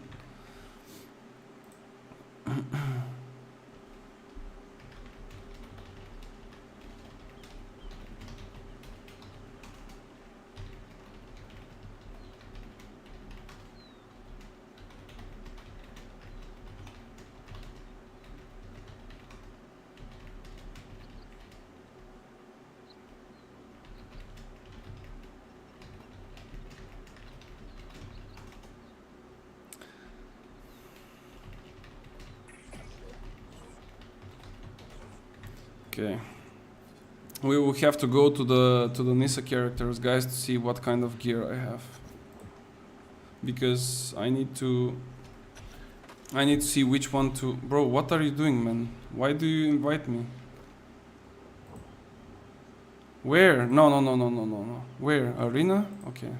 Okay, we will have to go to the Nissa characters, guys, to see what kind of gear I have, because I need to see which one to. Bro, what are you doing, man? Why do you invite me? Where? No. Where? Arena? Okay.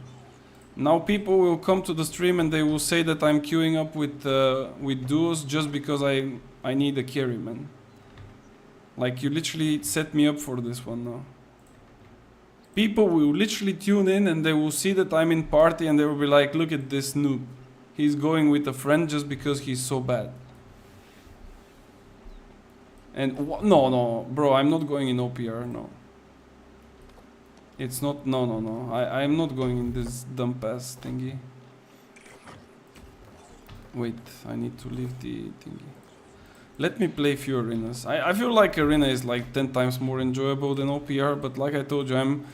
Now people will come to the stream and they will say that I'm queuing up with duos just because I need a carry, man. Like, you literally set me up for this one now. People will literally tune in and they will see that I'm in party and they will be like, look at this noob. He's going with a friend just because he's so bad. And no, bro, I'm not going in OPR, no. It's not, no. I'm not going in this dump ass thingy. Wait, I need to leave the thingy. Let me play few arenas. I feel like arena is like 10 times more enjoyable than OPR, but like I told you, I'm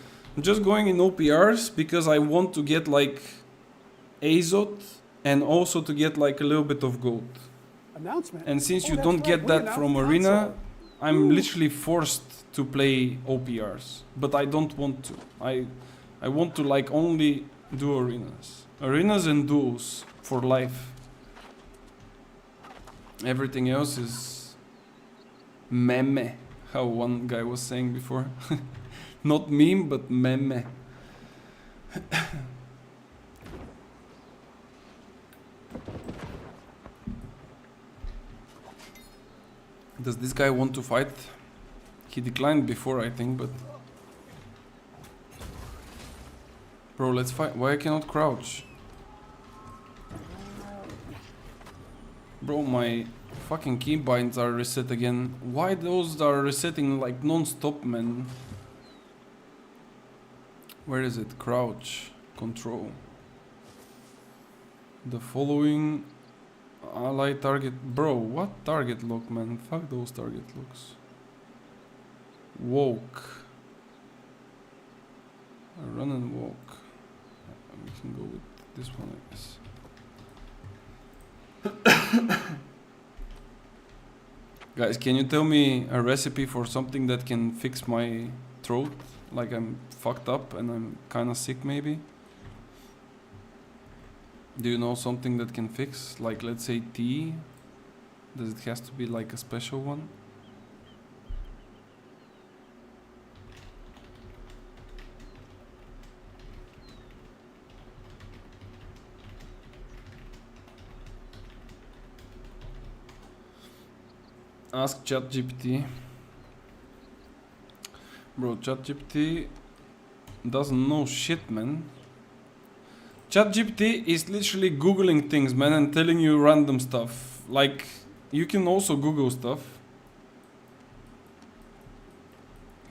just going in OPRs because I want to get like Azot and also to get like a little bit of gold. And since you don't get that from arena, I'm literally forced to play OPRs, but I don't want to. I want to like only do arenas. Arenas and duels for life. Everything else is meme, how one guy was saying before. Not meme, but meme. Does this guy want to fight? He declined before, I think, but... Bro, let's fight. Why I cannot crouch? Bro, my fucking keybinds are reset again. Why those are resetting like non-stop, man? Where is it? Crouch. Control. The following ally target. Bro, what target lock, man? Fuck those target locks. Walk. Run and walk. We can go with this one, I guess. Guys, can you tell me a recipe for something that can fix my throat? Like I'm fucked up and I'm kinda sick maybe. Do you know something that can fix? Like let's say tea? Does it has to be like a special one? Ask ChatGPT. Bro, ChatGPT doesn't know shit, man. ChatGPT is literally googling things, man, and telling you random stuff. Like, you can also Google stuff.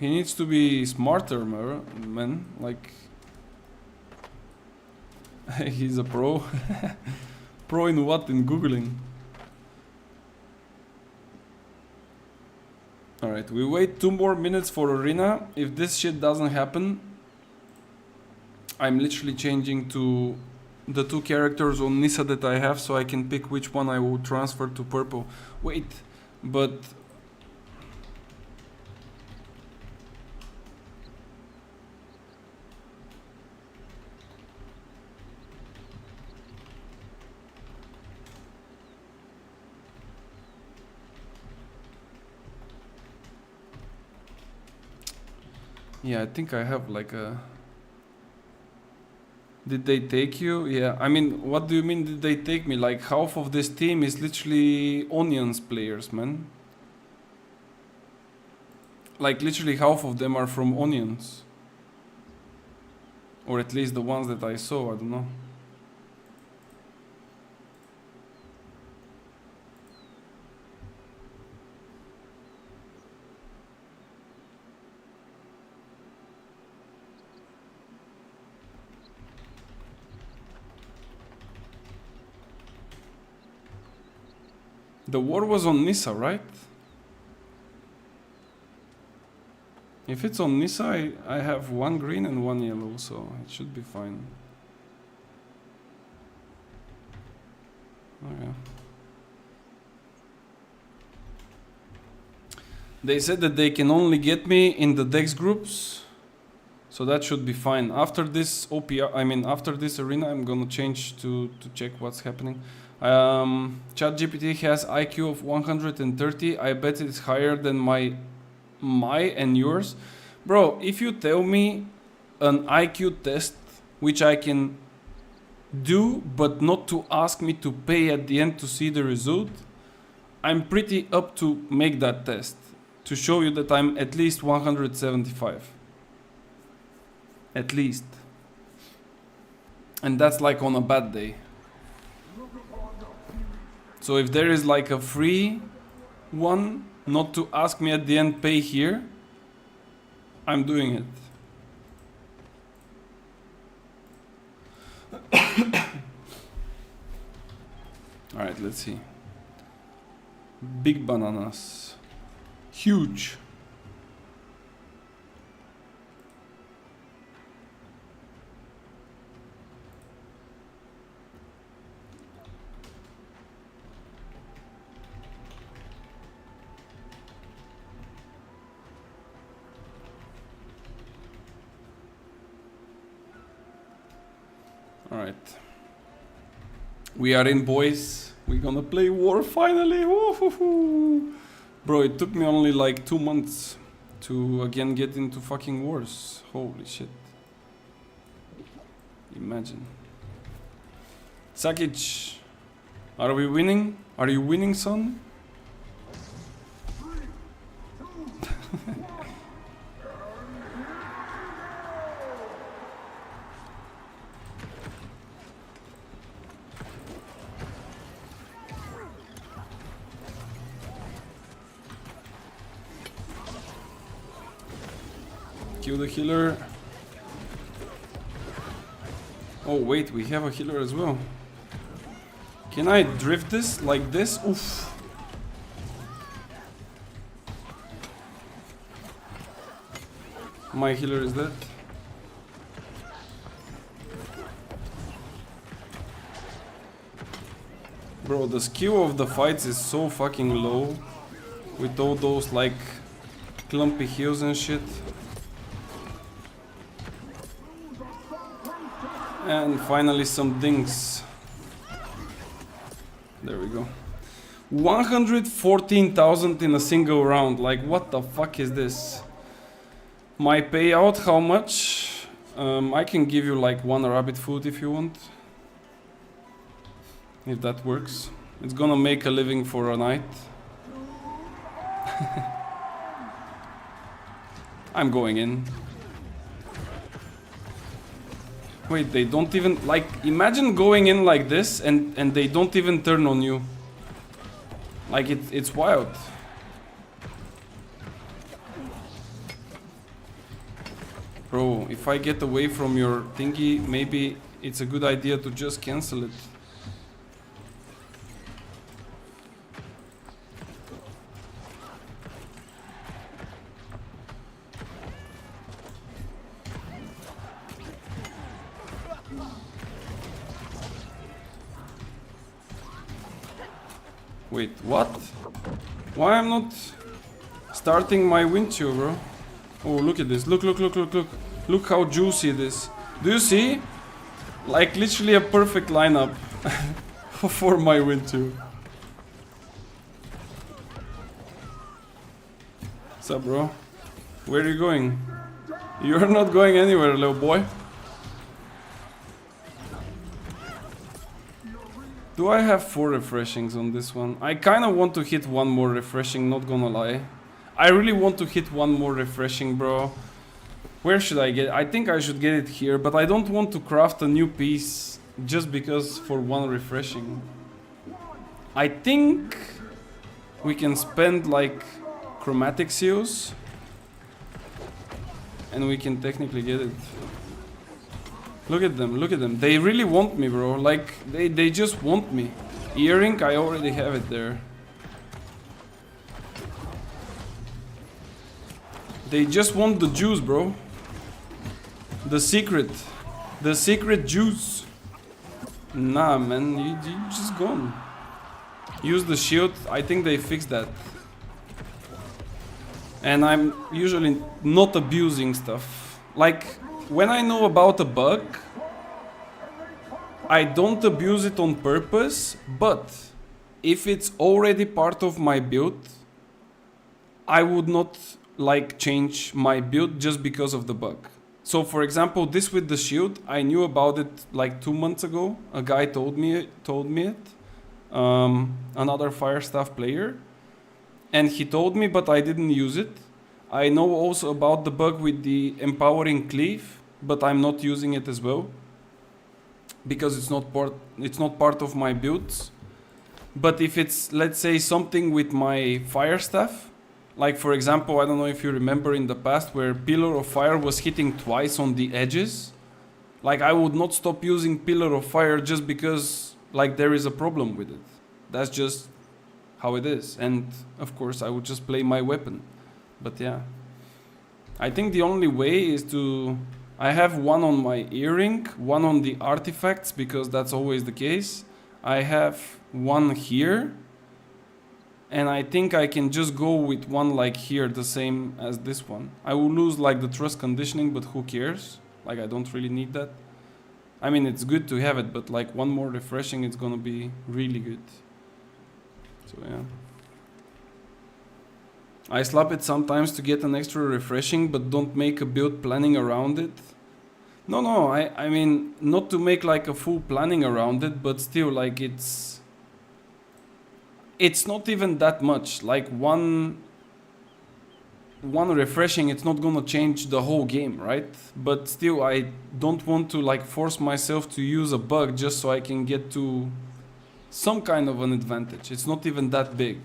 He needs to be smarter, man. Like, he's a pro. Pro in what? In googling. Alright, we wait 2 more minutes for arena. If this shit doesn't happen, I'm literally changing to the 2 characters on Nissa that I have, so I can pick which one I will transfer to purple. Wait, but... yeah, I think I have like a... Did they take you? Yeah, I mean, what do you mean did they take me? Like half of this team is literally Onions players, man. Like literally half of them are from Onions. Or at least the ones that I saw, I don't know. The war was on Nissa, right? If it's on Nissa, I have 1 green and 1 yellow, so it should be fine. Okay. They said that they can only get me in the Dex groups, so that should be fine. After this OPR, I mean after this arena, I'm gonna change to check what's happening. ChatGPT has IQ of 130. I bet it's higher than my and yours. Bro, if you tell me an IQ test which I can do but not to ask me to pay at the end to see the result, I'm pretty up to make that test to show you that I'm at least 175. At least. And that's like on a bad day. So if there is like a free one, not to ask me at the end pay here, I'm doing it. Alright, let's see. Big bananas. Huge. Alright. We are in, boys. We're gonna play war finally. Woo-hoo-hoo. Bro, it took me only like 2 months to again get into fucking wars. Holy shit. Imagine. Sakic, are we winning? Are you winning, son? Kill the healer. Oh wait, we have a healer as well. Can I drift this like this? Oof. My healer is dead. Bro, the skill of the fights is so fucking low. With all those like clumpy heals and shit. And finally some dings. There we go. 114,000 in a single round. Like, what the fuck is this? My payout, how much? I can give you like 1 rabbit food if you want. If that works. It's gonna make a living for a night. I'm going in. Wait, they don't even, like, imagine going in like this and they don't even turn on you. Like, it's wild. Bro, if I get away from your thingy, maybe it's a good idea to just cancel it. Wait, what? Why I'm not starting my windshield, bro? Oh, look at this. Look, look, look, look, look. Look how juicy it is. Do you see? Like, literally a perfect lineup for my windshield. What's up, bro? Where are you going? You're not going anywhere, little boy. Do I have 4 refreshings on this one? I kind of want to hit 1 more refreshing, not gonna lie. I really want to hit 1 more refreshing, bro. Where should I get it? I think I should get it here, but I don't want to craft a new piece just because for 1 refreshing. I think we can spend like chromatic seals and we can technically get it. Look at them, look at them. They really want me, bro. Like, they just want me. Earring, I already have it there. They just want the juice, bro. The secret. The secret juice. Nah, man, you just gone. Use the shield. I think they fixed that. And I'm usually not abusing stuff. Like, when I know about a bug, I don't abuse it on purpose, but if it's already part of my build, I would not like change my build just because of the bug. So for example, this with the shield, I knew about it like 2 months ago. A guy told me it. Another Firestaff player. And he told me, but I didn't use it. I know also about the bug with the empowering cleave, but I'm not using it as well because it's not part of my builds. But if it's, let's say, something with my Firestaff, like for example, I don't know if you remember in the past where Pillar of Fire was hitting twice on the edges, like I would not stop using Pillar of Fire just because like there is a problem with it. That's just how it is. And of course I would just play my weapon. But yeah, I think the only way is to... I have 1 on my earring, 1 on the artifacts, because that's always the case. I have 1 here. And I think I can just go with 1 like here, the same as this one. I will lose like the trust conditioning, but who cares? Like, I don't really need that. I mean, it's good to have it, but like 1 more refreshing, it's gonna be really good. So yeah. I slap it sometimes to get an extra refreshing, but don't make a build planning around it. No, I mean, not to make like a full planning around it, but still, like, it's not even that much. Like, one refreshing, it's not gonna change the whole game, right? But still, I don't want to like force myself to use a bug just so I can get to some kind of an advantage. It's not even that big.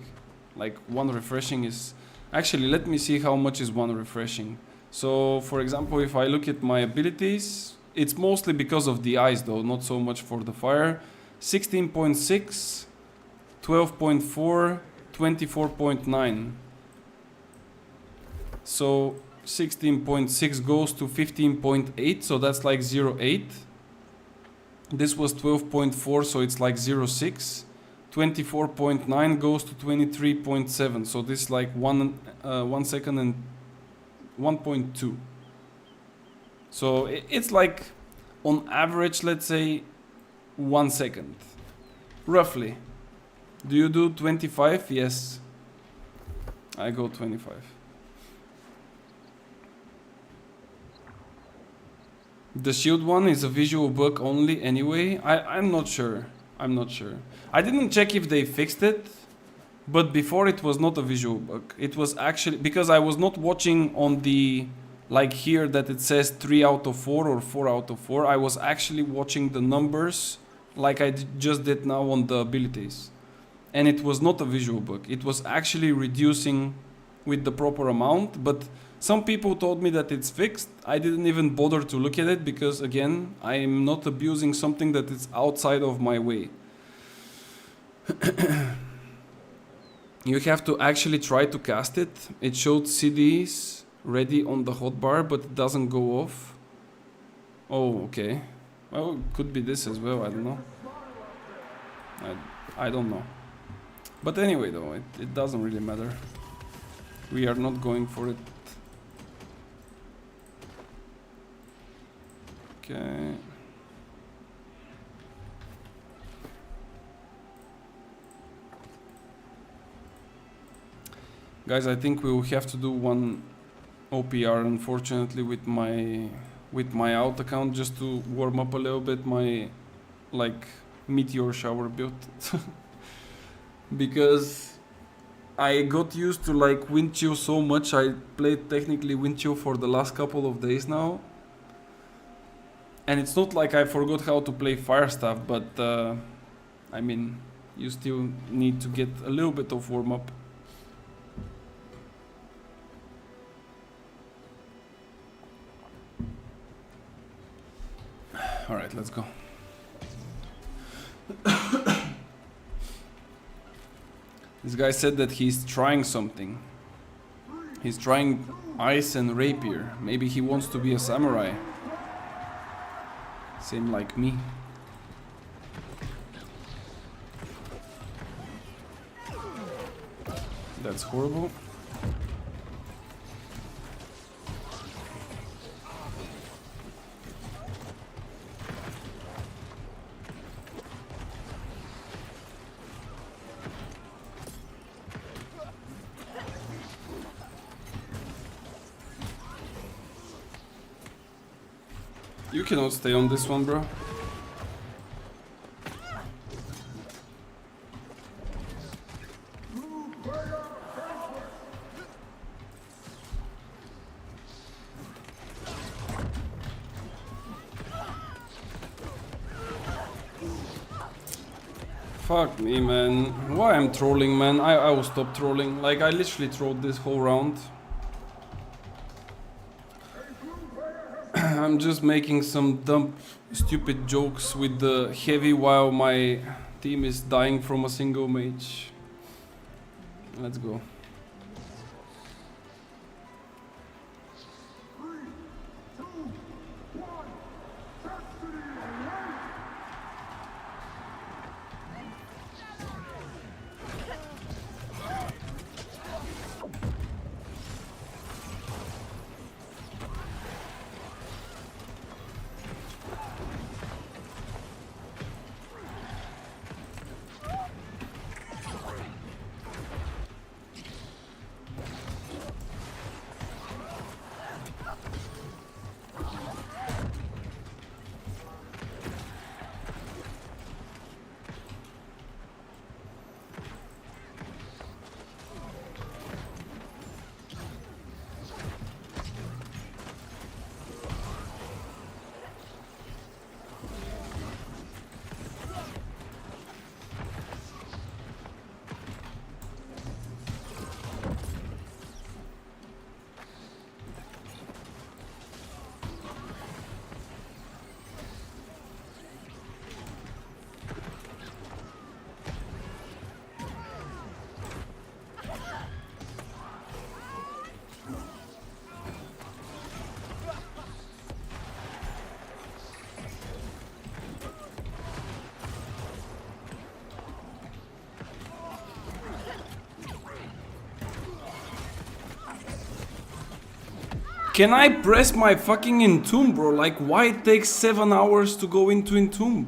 Like, 1 refreshing is... Actually, let me see how much is 1 refreshing. So, for example, if I look at my abilities, it's mostly because of the ice though, not so much for the fire. 16.6, 12.4, 24.9. So 16.6 goes to 15.8, so that's like 0.8. This was 12.4, so it's like 0.6. 24.9 goes to 23.7, so this is like 1 second and 1.2. So it's like on average, let's say 1 second. Roughly. Do you do 25? Yes. I go 25. The shield one is a visual bug only anyway. I'm not sure. I'm not sure. I didn't check if they fixed it, but before it was not a visual bug. It was actually, because I was not watching on the, like here that it says 3 out of 4 or 4 out of 4. I was actually watching the numbers like I just did now on the abilities. And it was not a visual bug. It was actually reducing with the proper amount, but some people told me that it's fixed. I didn't even bother to look at it because, again, I'm not abusing something that is outside of my way. You have to actually try to cast it. It showed CDs ready on the hotbar, but it doesn't go off. Oh, okay. Well, it could be this as well, I don't know. I don't know. But anyway, though, it doesn't really matter. We are not going for it. Okay. Guys, I think we will have to do one OPR, unfortunately, with my out account, just to warm up a little bit my, like, meteor shower build. Because I got used to, like, wind chill so much. I played technically wind chill for the last couple of days now. And it's not like I forgot how to play fire stuff, but I mean, you still need to get a little bit of warm up. All right, let's go. This guy said that he's trying something. He's trying ice and rapier. Maybe he wants to be a samurai. Same like me. That's horrible. You cannot stay on this one, bro. Fuck me, man. Why I'm trolling, man? I will stop trolling. Like, I literally trolled this whole round. I'm just making some dumb, stupid jokes with the heavy while my team is dying from a single mage. Let's go. Can I press my fucking Entomb, bro? Like, why it takes 7 hours to go into Entomb?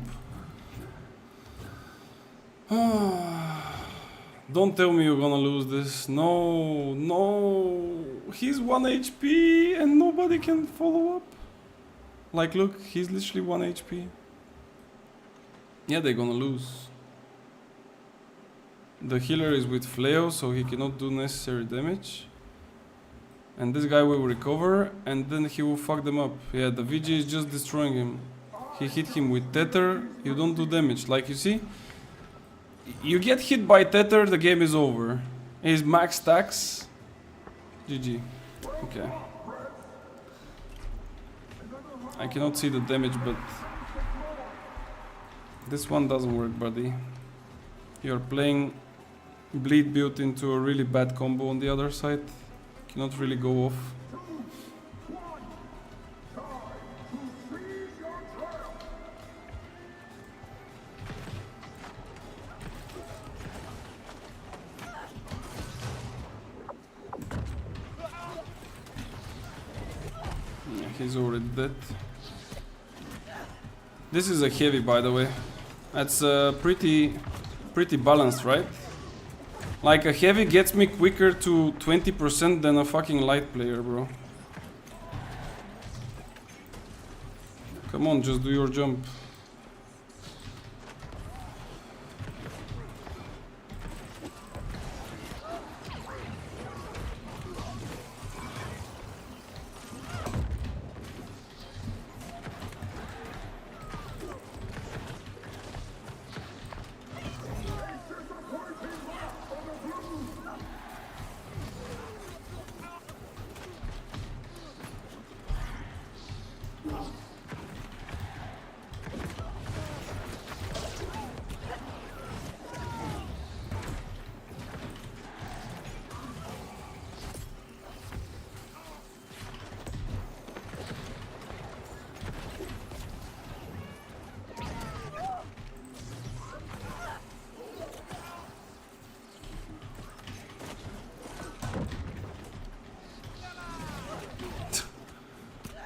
Don't tell me you're gonna lose this. No, no. He's 1 HP and nobody can follow up. Like, look, he's literally 1 HP. Yeah, they're gonna lose. The healer is with flail, so he cannot do necessary damage. And this guy will recover, and then he will fuck them up. Yeah, the VG is just destroying him. He hit him with tether, you don't do damage. Like, you see? You get hit by tether, the game is over. He's max stacks. GG. Okay. I cannot see the damage, but... this one doesn't work, buddy. You're playing bleed built into a really bad combo on the other side. Cannot really go off. Yeah, he's already dead. This is a heavy, by the way. That's pretty balanced, right? Like, a heavy gets me quicker to 20% than a fucking light player, bro. Come on, just do your jump.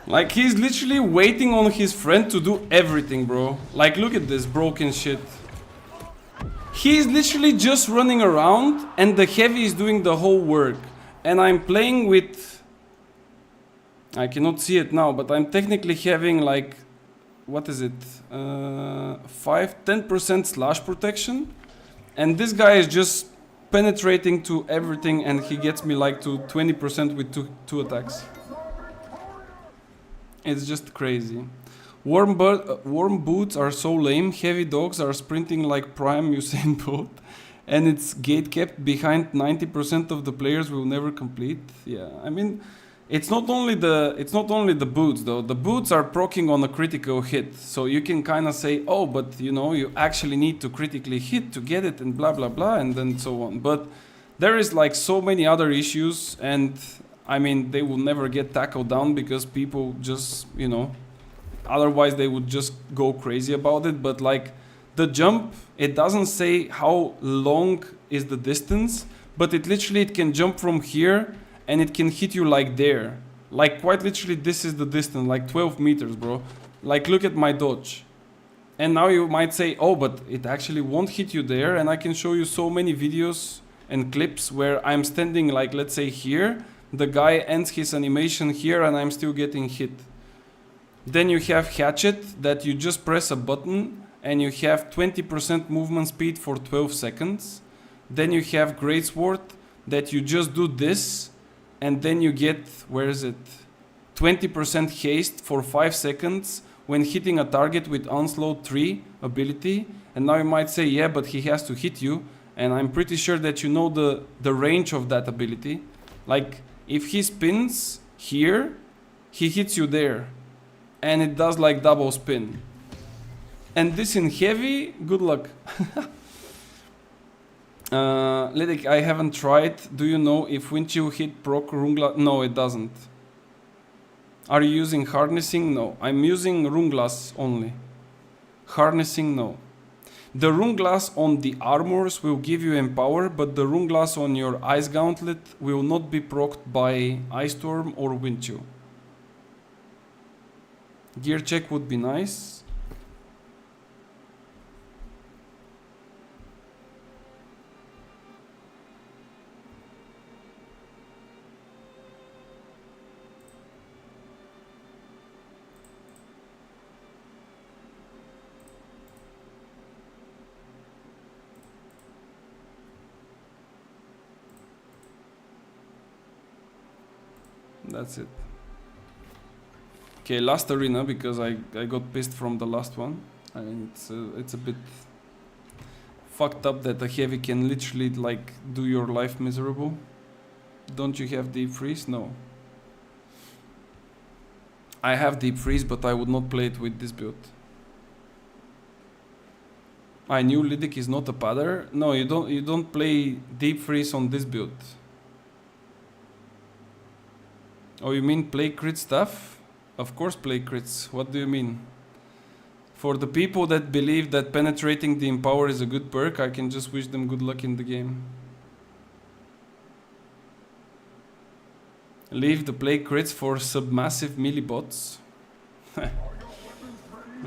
Like, he's literally waiting on his friend to do everything, bro. Like, look at this broken shit. He's literally just running around and the heavy is doing the whole work. And I'm playing with... I cannot see it now, but I'm technically having like... what is it? 10% slash protection. And this guy is just penetrating to everything and he gets me like to 20% with two attacks. It's just crazy. Warm boots are so lame. Heavy dogs are sprinting like prime Usain Bolt. And it's gate kept behind 90% of the players will never complete. Yeah, I mean, it's not only the boots though. The boots are proccing on a critical hit. So you can kind of say, oh, but you know, you actually need to critically hit to get it and blah, blah, blah, and then so on. But there is like so many other issues, and I mean, they will never get tackled down because people just, you know, otherwise they would just go crazy about it. But like the jump, it doesn't say how long is the distance, but it can jump from here and it can hit you like there. Like quite literally this is the distance, like 12 meters, bro. Like look at my dodge. And now you might say, oh, but it actually won't hit you there. And I can show you so many videos and clips where I'm standing like, let's say here, the guy ends his animation here and I'm still getting hit. Then you have Hatchet that you just press a button and you have 20% movement speed for 12 seconds. Then you have Greatsword that you just do this and then you get, where is it? 20% haste for 5 seconds when hitting a target with Onslaught 3 ability. And now you might say, yeah, but he has to hit you. And I'm pretty sure that you know the range of that ability. Like, if he spins here, he hits you there. And it does like double spin. And this in heavy, good luck. Lidic, I haven't tried. Do you know if Winchill hit proc Runglass? No, it doesn't. Are you using harnessing? No. I'm using Runglass only. Harnessing, no. The Runglass on the armors will give you empower, but the Runglass on your Ice Gauntlet will not be procced by Ice Storm or Windchill. Gear check would be nice. That's it. Okay, last arena, because I got pissed from the last one. I mean, it's a bit fucked up that a heavy can literally like do your life miserable. Don't you have deep freeze? No. I have deep freeze, but I would not play it with this build. I knew Lidic is not a padder. No, you don't play deep freeze on this build. Oh, you mean play crit stuff? Of course play crits. What do you mean? For the people that believe that penetrating the empower is a good perk, I can just wish them good luck in the game. Leave the play crits for submassive melee bots.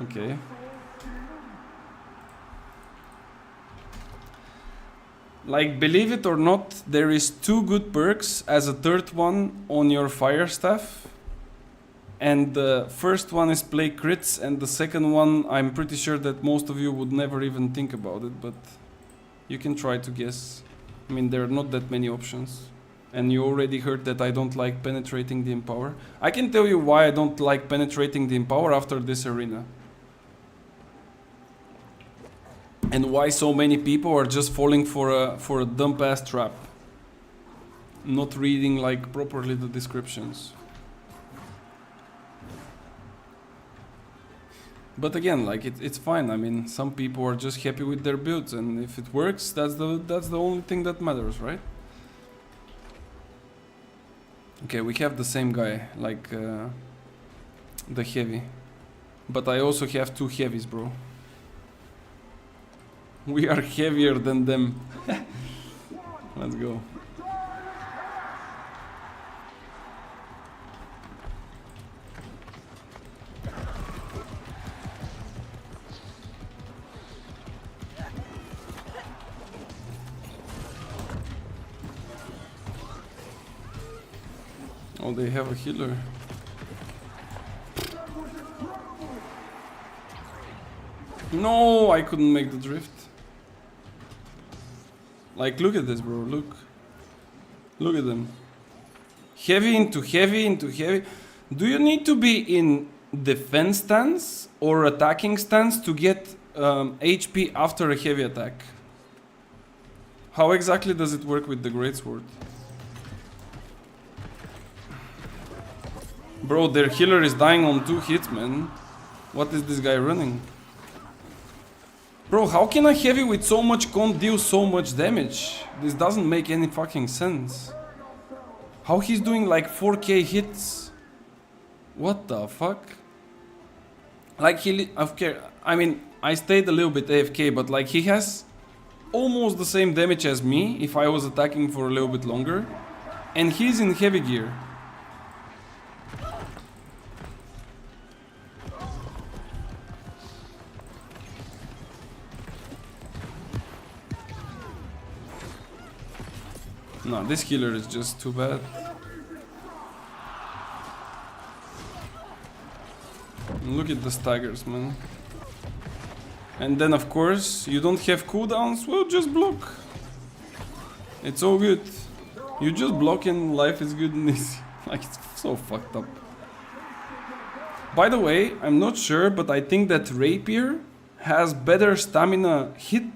Okay. Like, believe it or not, there is 2 good perks as a third one on your fire staff. And the first one is play crits, and the second one, I'm pretty sure that most of you would never even think about it, but you can try to guess. I mean, there are not that many options. And you already heard that I don't like penetrating the empower. I can tell you why I don't like penetrating the empower after this arena. And why so many people are just falling for a dump ass trap, not reading like properly the descriptions. But again, like it's fine. I mean, some people are just happy with their builds, and if it works, that's the only thing that matters, right? Okay, we have the same guy, like the heavy, but I also have 2 heavies, bro. We are heavier than them. Let's go. Oh, they have a healer. No, I couldn't make the drift. Like, look at this, bro. Look. Look at them. Heavy into heavy into heavy. Do you need to be in defense stance or attacking stance to get HP after a heavy attack? How exactly does it work with the greatsword? Bro, their healer is dying on 2 hits, man. What is this guy running? Bro, how can a heavy with so much con deal so much damage? This doesn't make any fucking sense. How he's doing like 4k hits? What the fuck? Like okay, I mean, I stayed a little bit AFK, but like he has almost the same damage as me if I was attacking for a little bit longer. And he's in heavy gear. No, this healer is just too bad. Look at the staggers, man. And then of course, you don't have cooldowns, well just block. It's all good. You just block and life is good and easy. Like, it's so fucked up. By the way, I'm not sure, but I think that Rapier has better stamina hit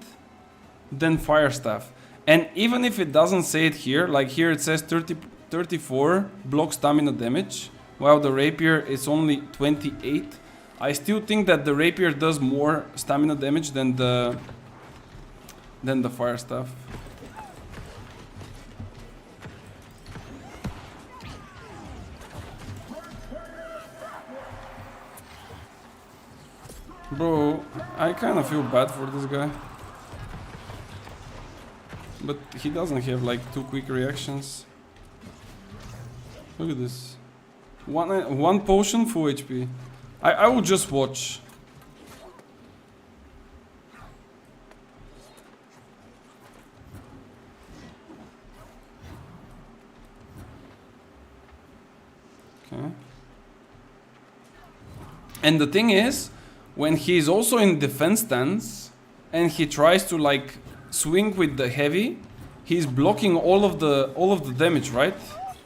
than Firestaff. And even if it doesn't say it here, like here it says 34 block stamina damage, while the Rapier is only 28, I still think that the Rapier does more stamina damage than the Firestaff. Bro, I kind of feel bad for this guy. But he doesn't have like 2 quick reactions. Look at this. One potion, full HP. I will just watch. Okay. And the thing is, when he is also in defense stance and he tries to like swing with the heavy, he's blocking all of the damage, right?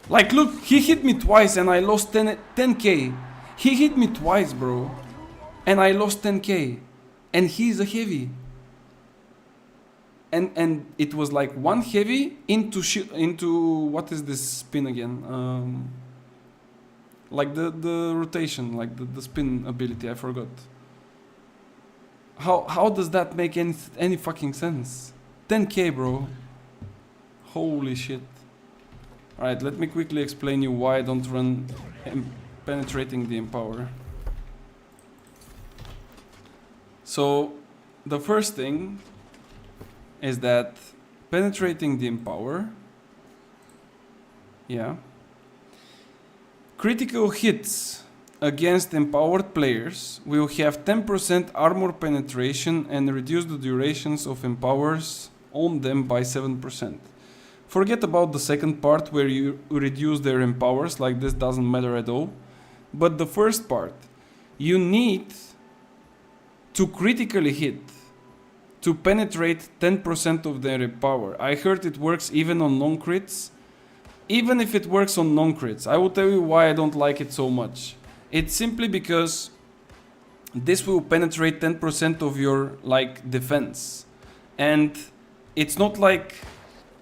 Like look, he hit me twice and I lost 10k. He hit me twice, bro, and I lost 10k, and he's a heavy. And it was like one heavy into what is this spin again? Like the rotation, like the spin ability. I forgot. How does that make any fucking sense? 10k, bro. Holy shit. Alright, let me quickly explain you why I don't run penetrating the empower. So the first thing is that penetrating the empower, yeah, critical hits against empowered players will have 10% armor penetration and reduce the durations of empowers on them by 7%. Forget about the second part where you reduce their empowers, like this doesn't matter at all. But the first part, you need to critically hit to penetrate 10% of their empower. I heard it works even on non-crits. Even if it works on non-crits, I will tell you why I don't like it so much. It's simply because this will penetrate 10% of your like defense. And it's not like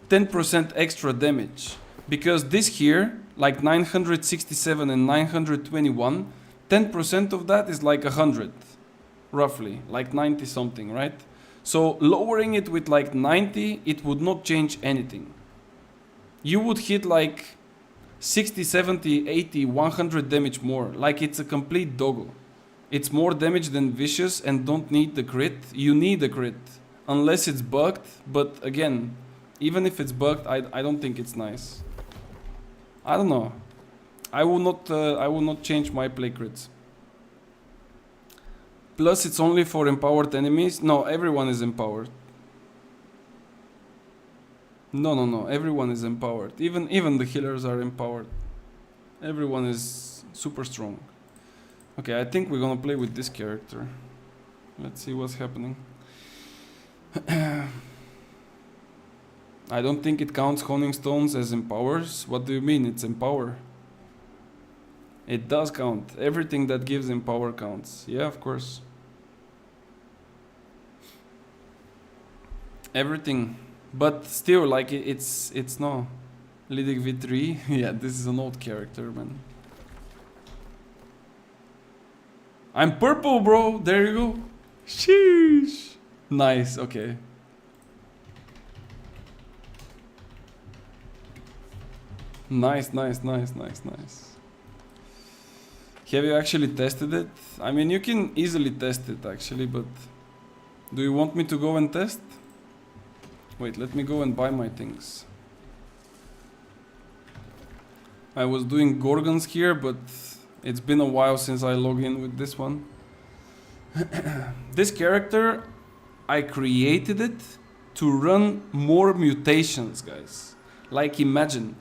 10% extra damage, because this here, like 967 and 921, 10% of that is like 100, roughly, like 90 something, right? So lowering it with like 90, it would not change anything. You would hit like 60, 70, 80, 100 damage more, like it's a complete doggo. It's more damage than vicious and don't need the crit. You need a crit, unless it's bugged, but again, even if it's bugged, I don't think it's nice. I don't know. I will not change my play crits. Plus, it's only for empowered enemies. No, everyone is empowered. No. Everyone is empowered. Even the healers are empowered. Everyone is super strong. Okay, I think we're gonna play with this character. Let's see what's happening. I don't think it counts honing stones as empowers. What do you mean? It's empower. It does count. Everything that gives empower counts. Yeah, of course. Everything. But still, like, it's no. Lydic V3. Yeah, this is an old character, man. I'm purple, bro. There you go. Sheesh. Nice, okay. Nice. Have you actually tested it? I mean, you can easily test it actually, but do you want me to go and test? Wait, let me go and buy my things. I was doing Gorgons here, but it's been a while since I log in with this one. This character, I created it to run more mutations, guys. Like, imagine.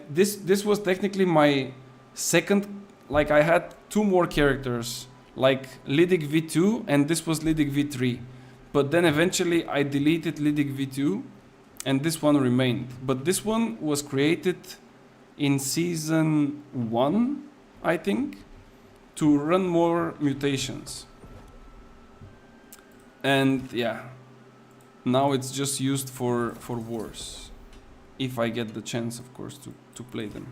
This was technically my second, like I had two more characters, like Lydic V2 and this was Lydic V3. But then eventually I deleted Lydic V2 and this one remained. But this one was created in season 1, I think, to run more mutations. And yeah, now it's just used for wars. If I get the chance, of course, to play them.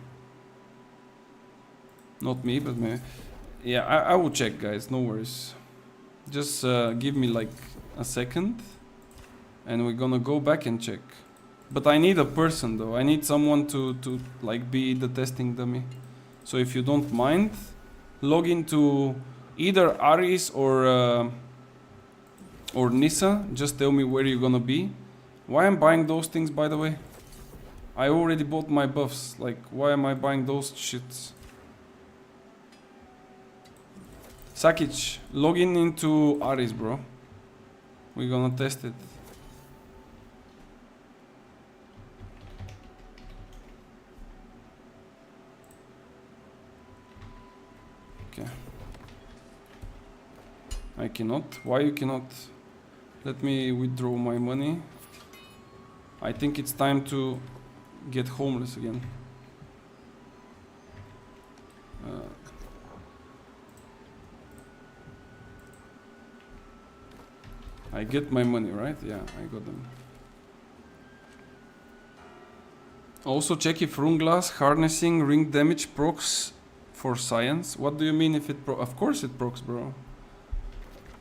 Not me, but maybe. Yeah, I will check, guys, no worries. Just give me like a second and we're gonna go back and check. But I need a person though. I need someone to like be the testing dummy. So if you don't mind, log into either Aris or Nissa. Just tell me where you're gonna be. Why I'm buying those things, by the way? I already bought my buffs. Like, why am I buying those shits? Sakic, log in into Aris, bro. We're gonna test it. Okay. I cannot. Why you cannot? Let me withdraw my money. I think it's time to get homeless again. I get my money, right? Yeah, I got them. Also check if rune glass harnessing ring damage procs for science. What do you mean if it of course it procs, bro.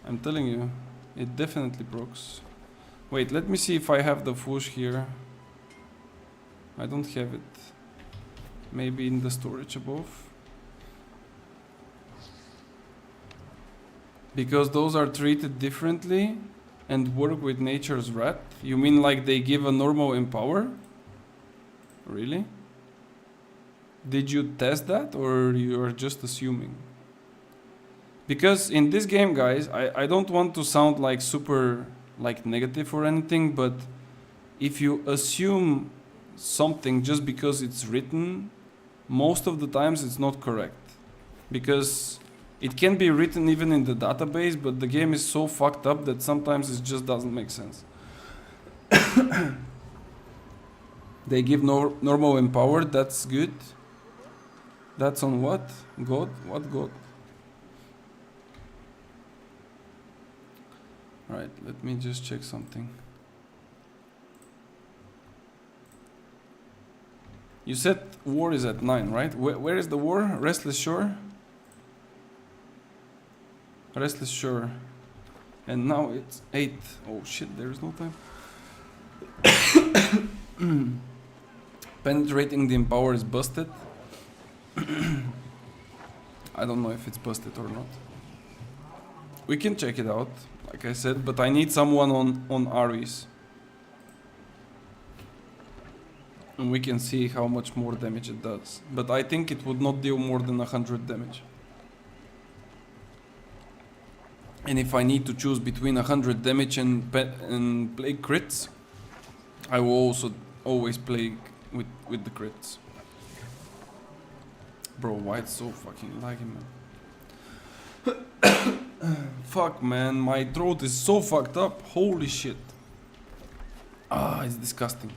I'm telling you, it definitely procs. Wait, let me see if I have the foosh here. I don't have it. Maybe in the storage above. Because those are treated differently and work with nature's wrath. You mean like they give a normal empower? Really? Did you test that or you are just assuming? Because in this game, guys, I don't want to sound like super like negative or anything, but if you assume something just because it's written, most of the times it's not correct. Because it can be written even in the database, but the game is so fucked up that sometimes it just doesn't make sense. They give normal empowered, that's good. That's on what? God? What God? Right, let me just check something. You said war is at 9, right? Where is the war? Restless Shore? Restless Shore. And now it's 8. Oh shit, there is no time. Penetrating the empower is busted. I don't know if it's busted or not. We can check it out, like I said, but I need someone on Ares. And we can see how much more damage it does. But I think it would not deal more than 100 damage. And if I need to choose between 100 damage and play crits, I will also always play with the crits. Bro, why it's so fucking laggy, man. Fuck, man, my throat is so fucked up. Holy shit. Ah, it's disgusting.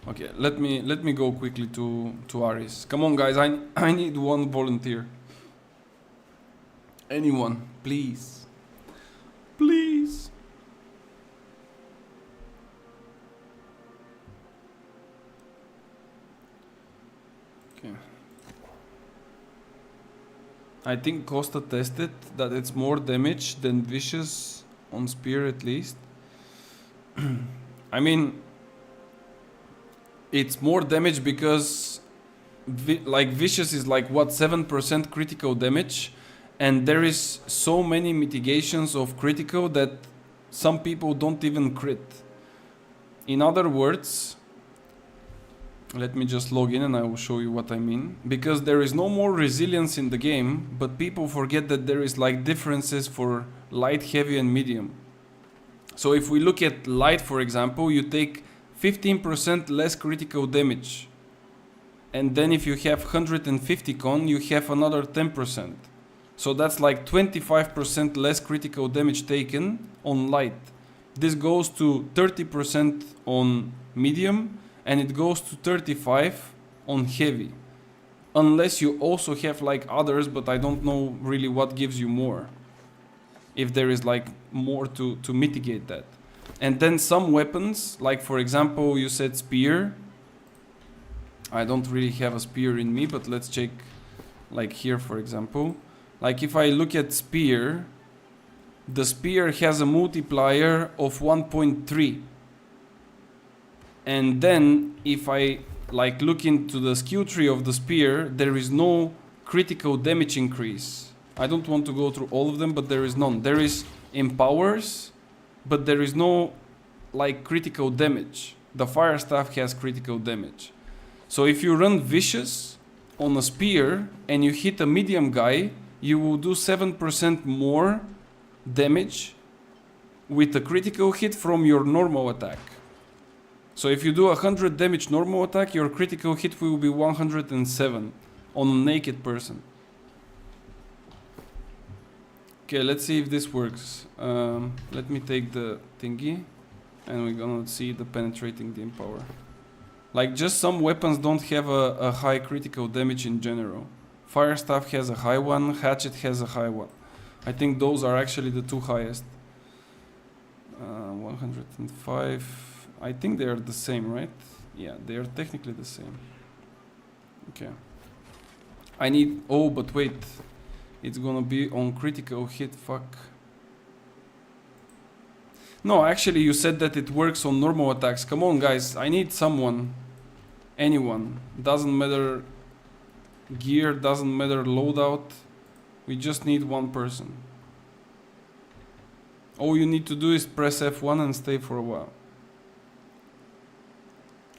Okay, let me go quickly to Ares. Come on, guys, I need one volunteer. Anyone, please. Please. Okay. I think Costa tested that it's more damage than Vicious on Spear at least. I mean, it's more damage because like Vicious is like what, 7% critical damage, and there is so many mitigations of critical that some people don't even crit. In other words, let me just log in and I will show you what I mean. Because there is no more resilience in the game, but people forget that there is like differences for light, heavy and medium. So if we look at light, for example, you take 15% less critical damage. And then if you have 150 con, you have another 10%. So that's like 25% less critical damage taken on light. This goes to 30% on medium, and it goes to 35 on heavy. Unless you also have like others, but I don't know really what gives you more. If there is like more to mitigate that. And then some weapons, like for example, you said spear. I don't really have a spear in me, but let's check like here, for example. Like if I look at spear, the spear has a multiplier of 1.3. And then if I like look into the skill tree of the spear, there is no critical damage increase. I don't want to go through all of them, but there is none. There is empowers, but there is no like critical damage. The fire staff has critical damage. So if you run vicious on a spear and you hit a medium guy, you will do 7% more damage with a critical hit from your normal attack. So if you do 100 damage normal attack, your critical hit will be 107 on a naked person. Okay, let's see if this works. Let me take the thingy, and we're gonna see the penetrating the empower. Like, just some weapons don't have a high critical damage in general. Fire staff has a high one, hatchet has a high one. I think those are actually the two highest. 105. I think they are the same, right? Yeah, they are technically the same. Okay. I need... Oh, but wait. It's gonna be on critical hit, fuck. No, actually you said that it works on normal attacks. Come on, guys, I need someone. Anyone. Doesn't matter gear, doesn't matter loadout. We just need one person. All you need to do is press F1 and stay for a while.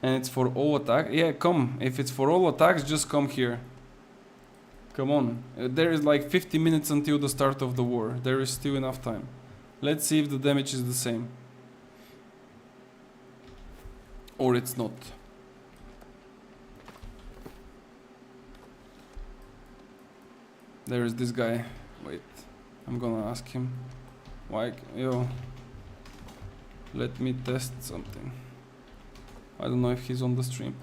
And it's for all attacks. Yeah, come. If it's for all attacks, just come here. Come on. There is like 50 minutes until the start of the war. There is still enough time. Let's see if the damage is the same. Or it's not. There is this guy. Wait. I'm gonna ask him. Why? Yo. Let me test something. I don't know if he's on the stream.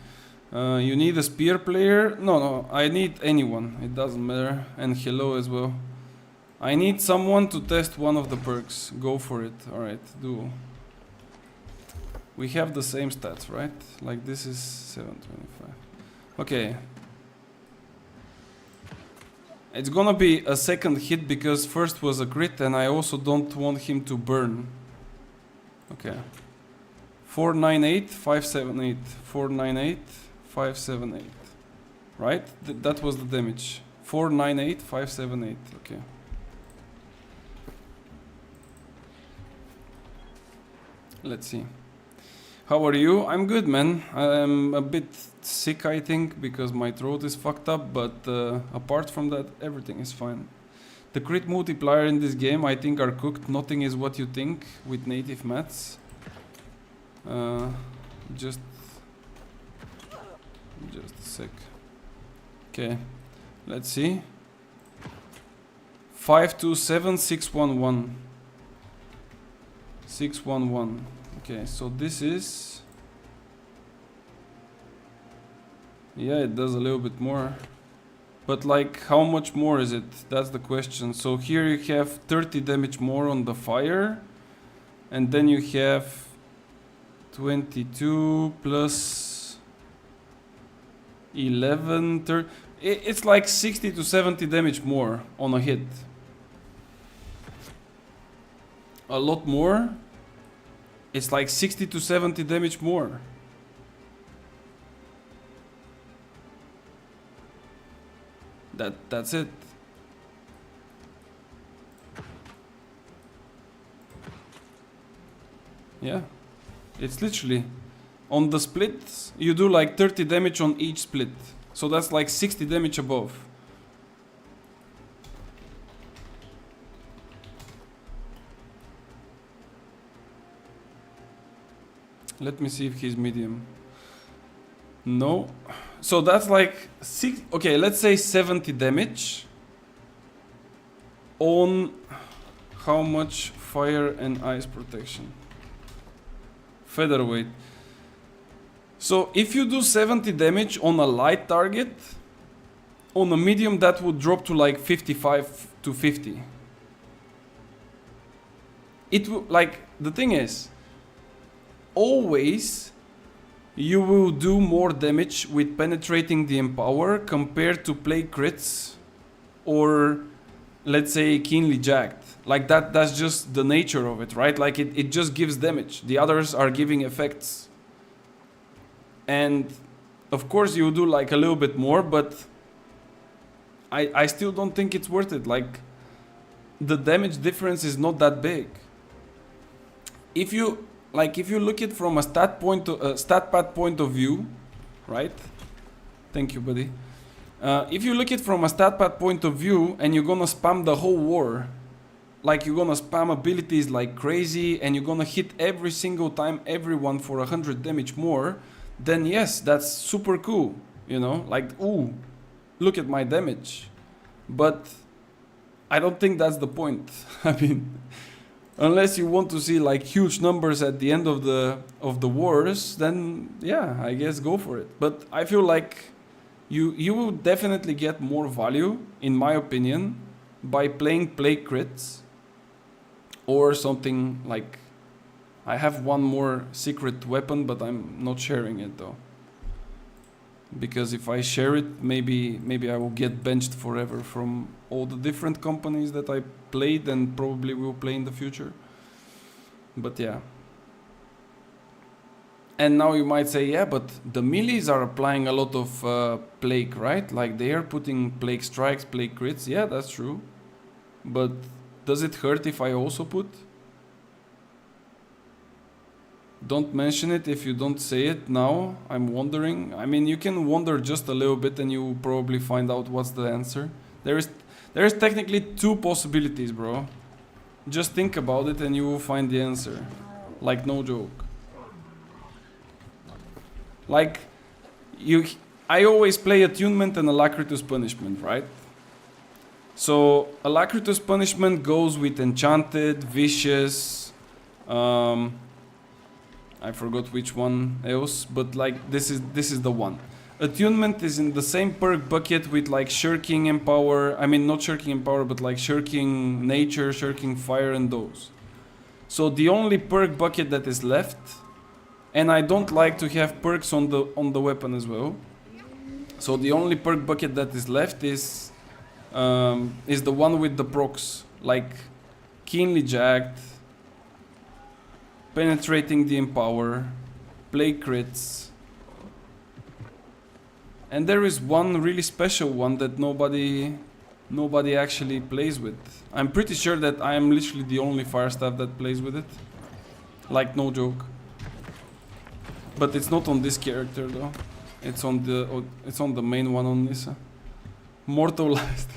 You need a spear player? No, I need anyone. It doesn't matter. And hello as well. I need someone to test one of the perks. Go for it. Alright, do. We have the same stats, right? Like this is 725. Okay. It's gonna be a second hit because first was a crit and I also don't want him to burn. Okay. 498, 578. 498, 578. Right? That was the damage. 498, 578. Okay. Let's see. How are you? I'm good, man. I'm a bit sick, I think, because my throat is fucked up, but apart from that, everything is fine. The crit multiplier in this game, I think, are cooked. Nothing is what you think with native mats. Just a sec. Okay, let's see. 527, 611. 611. Okay, so this is... Yeah, it does a little bit more. But like, how much more is it? That's the question. So here you have 30 damage more on the fire. And then you have 22 plus 11, 30. It's like 60 to 70 damage more on a hit. A lot more. It's like 60 to 70 damage more. That's it. Yeah. It's literally on the splits you do like 30 damage on each split. So that's like 60 damage above. Let me see if he's medium. No. So that's like six. Okay, let's say 70 damage on how much fire and ice protection? Featherweight. So if you do 70 damage on a light target, on a medium that would drop to like 55 to 50. It will, like, the thing is, always you will do more damage with penetrating the empower compared to play crits or, let's say, keenly jacked. Like that's just the nature of it, right? Like it just gives damage. The others are giving effects. And of course you do like a little bit more, but I still don't think it's worth it. Like the damage difference is not that big. If you look at it from a stat pad point of view, right? Thank you, buddy. If you look at it from a stat pad point of view and you're gonna spam the whole war, like you're gonna spam abilities like crazy and you're gonna hit every single time everyone for 100 damage more, then yes, that's super cool, you know, like, ooh, look at my damage. But I don't think that's the point. I mean, unless you want to see like huge numbers at the end of the wars, then yeah, I guess go for it. But I feel like you will definitely get more value, in my opinion, by playing plague crits or something like, I have one more secret weapon, but I'm not sharing it though. Because if I share it, maybe I will get benched forever from all the different companies that I played and probably will play in the future. But yeah. And now you might say, yeah, but the melees are applying a lot of plague, right? Like they are putting plague strikes, plague crits. Yeah, that's true. But does it hurt if I also put? Don't mention it if you don't say it now. I'm wondering. I mean, you can wonder just a little bit and you will probably find out what's the answer. There is technically two possibilities, bro. Just think about it and you will find the answer. Like, no joke. Like, I always play Attunement and Alacritus Punishment, right? So, Alacritus Punishment goes with Enchanted, Vicious, I forgot which one else, but like this is the one. Attunement is in the same perk bucket with like Shirking Empower. I mean, not Shirking Empower, but like Shirking Nature, Shirking Fire, and those. So the only perk bucket that is left, and I don't like to have perks on the weapon as well. So the only perk bucket that is left is the one with the procs, like Keenly Jacked, Penetrating the Empower, Plague Crits. And there is one really special one that nobody actually plays with. I'm pretty sure that I am literally the only fire staff that plays with it. Like, no joke. But it's not on this character though. It's on the main one on Nissa. Mortalized.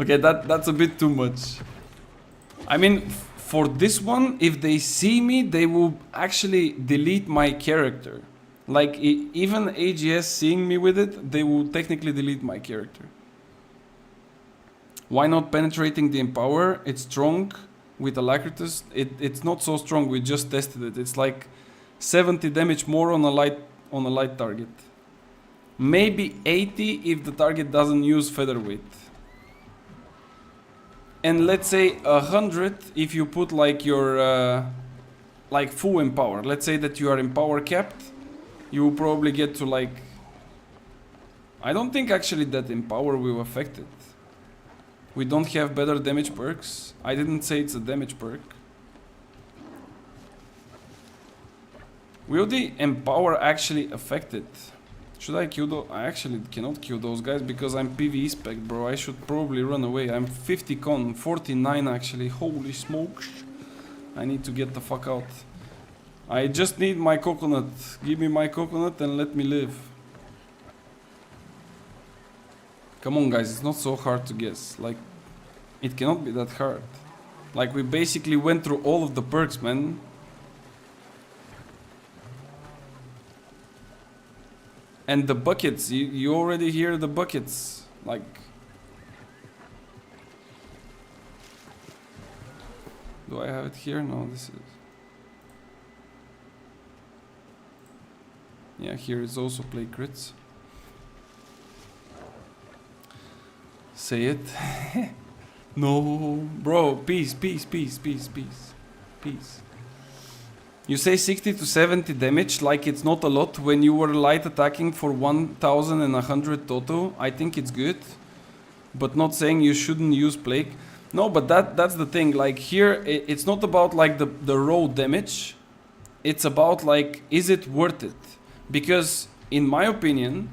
Okay, that's a bit too much. I mean, for this one, if they see me, they will actually delete my character. Like, even AGS seeing me with it, they will technically delete my character. Why not Penetrating the Empower? It's strong with Alacritus. It's not so strong, we just tested it. It's like 70 damage more on a light target. Maybe 80 if the target doesn't use Featherweight. And let's say 100 if you put like your like full Empower. Let's say that you are Empower capped. You will probably get to like... I don't think actually that Empower will affect it. We don't have better damage perks. I didn't say it's a damage perk. Will the Empower actually affect it? Should I kill those? I actually cannot kill those guys because I'm PvE spec, bro. I should probably run away. I'm 50 con, 49 actually. Holy smokes. I need to get the fuck out. I just need my coconut. Give me my coconut and let me live. Come on guys, it's not so hard to guess. Like, it cannot be that hard. Like, we basically went through all of the perks, man. And the buckets, you already hear the buckets. Like... Do I have it here? No, this is... Yeah, here is also play crits. Say it. No, bro, peace. You say 60 to 70 damage, like it's not a lot when you were light attacking for 1100 total. I think it's good, but not saying you shouldn't use plague. No, but that's the thing. Like here, it's not about like the raw damage. It's about like, is it worth it? Because in my opinion,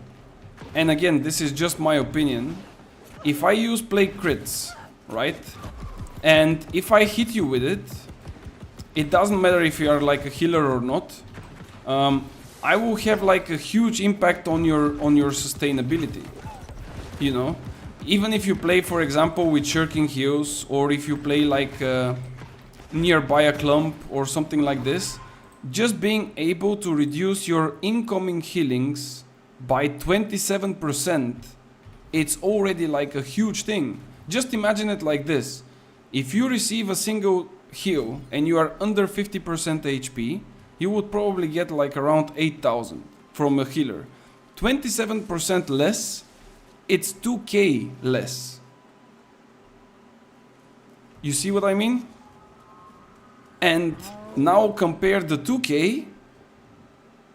and again, this is just my opinion, if I use plague crits, right? And if I hit you with it, it doesn't matter if you are like a healer or not. I will have like a huge impact on your sustainability. you know. Even if you play, for example, with shirking heals, or if you play like nearby a clump or something like this, just being able to reduce your incoming healings by 27%, it's already like a huge thing. Just imagine it like this. If you receive a single heal and you are under 50% HP, you would probably get like around 8,000 from a healer. 27% less, it's 2k less. You see what I mean? And now compare the 2k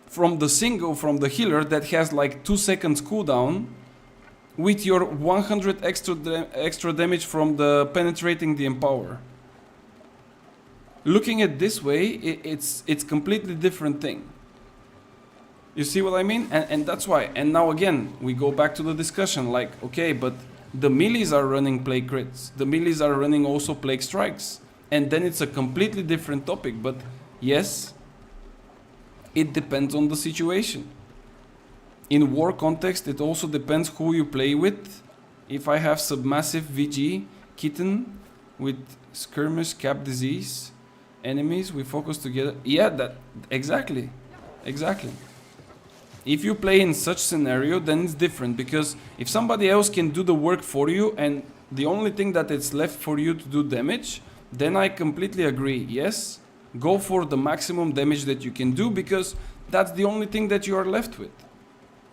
from the single, from the healer that has like 2 seconds cooldown, with your 100 extra damage from the penetrating the empower. Looking at this way, it's completely different thing. You see what I mean? And that's why. And now again, we go back to the discussion, like, okay, but the melees are running plague crits. The melees are running also plague strikes. And then it's a completely different topic. But yes, it depends on the situation. In war context, it also depends who you play with. If I have submassive VG kitten with skirmish cap disease enemies, we focus together. Yeah, that exactly. If you play in such scenario, then it's different, because if somebody else can do the work for you and the only thing that it's left for you to do damage, then I completely agree. Yes, go for the maximum damage that you can do, because that's the only thing that you are left with.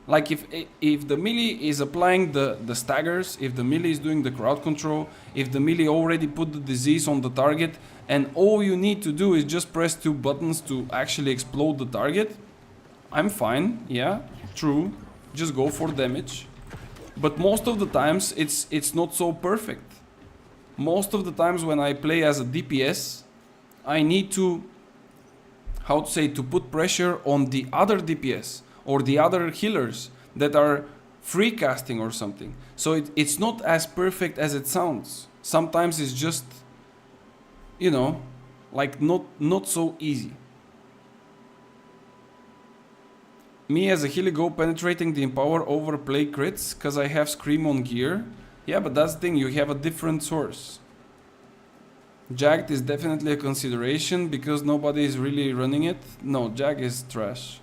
Like if the melee is applying the staggers, if the melee is doing the crowd control, if the melee already put the disease on the target, and all you need to do is just press 2 buttons to actually explode the target, I'm fine. Yeah, true. Just go for damage. But most of the times it's not so perfect. Most of the times when I play as a DPS, I need to, how to say, to put pressure on the other DPS or the other healers that are free casting or something. So it's not as perfect as it sounds. Sometimes it's just, you know, like not so easy. Me as a healer go penetrating the empower over plague crits because I have scream on gear. Yeah, but that's the thing, you have a different source. Jagged is definitely a consideration because nobody is really running it. No, Jag is trash.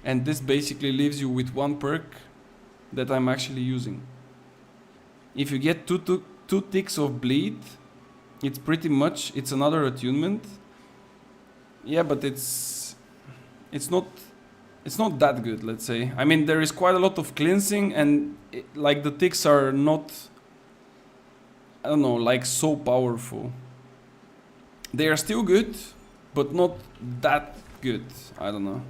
And this basically leaves you with 1 perk that I'm actually using. If you get two ticks of bleed, it's pretty much, it's another attunement. Yeah, but it's not that good, let's say. I mean, there is quite a lot of cleansing, and like the ticks are not, I don't know, like so powerful. They are still good, but not that good. I don't know.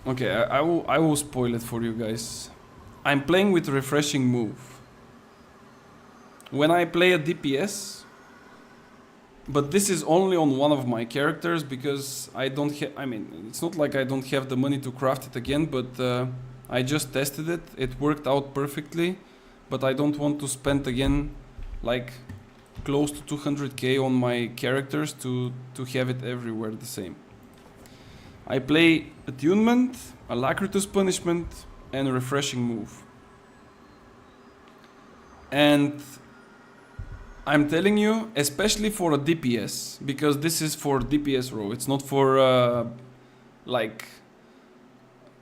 Okay, I will spoil it for you guys. I'm playing with refreshing move. When I play a DPS, but this is only on one of my characters because I don't have, I mean, it's not like I don't have the money to craft it again, but I just tested it. It worked out perfectly, but I don't want to spend again like close to 200k on my characters to have it everywhere the same. I play attunement, alacritus punishment, and refreshing move. And I'm telling you, especially for a DPS, because this is for DPS row, it's not for like,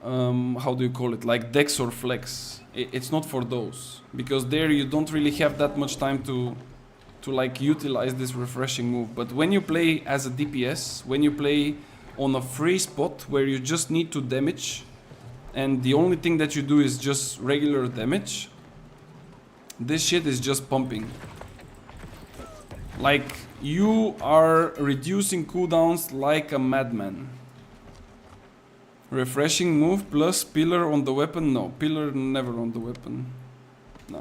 how do you call it, like Dex or Flex. It's not for those, because there you don't really have that much time to like utilize this refreshing move. But when you play as a DPS, when you play on a free spot where you just need to damage, and the only thing that you do is just regular damage, this shit is just pumping. Like, you are reducing cooldowns like a madman. Refreshing move plus pillar on the weapon? No, pillar never on the weapon. Nah.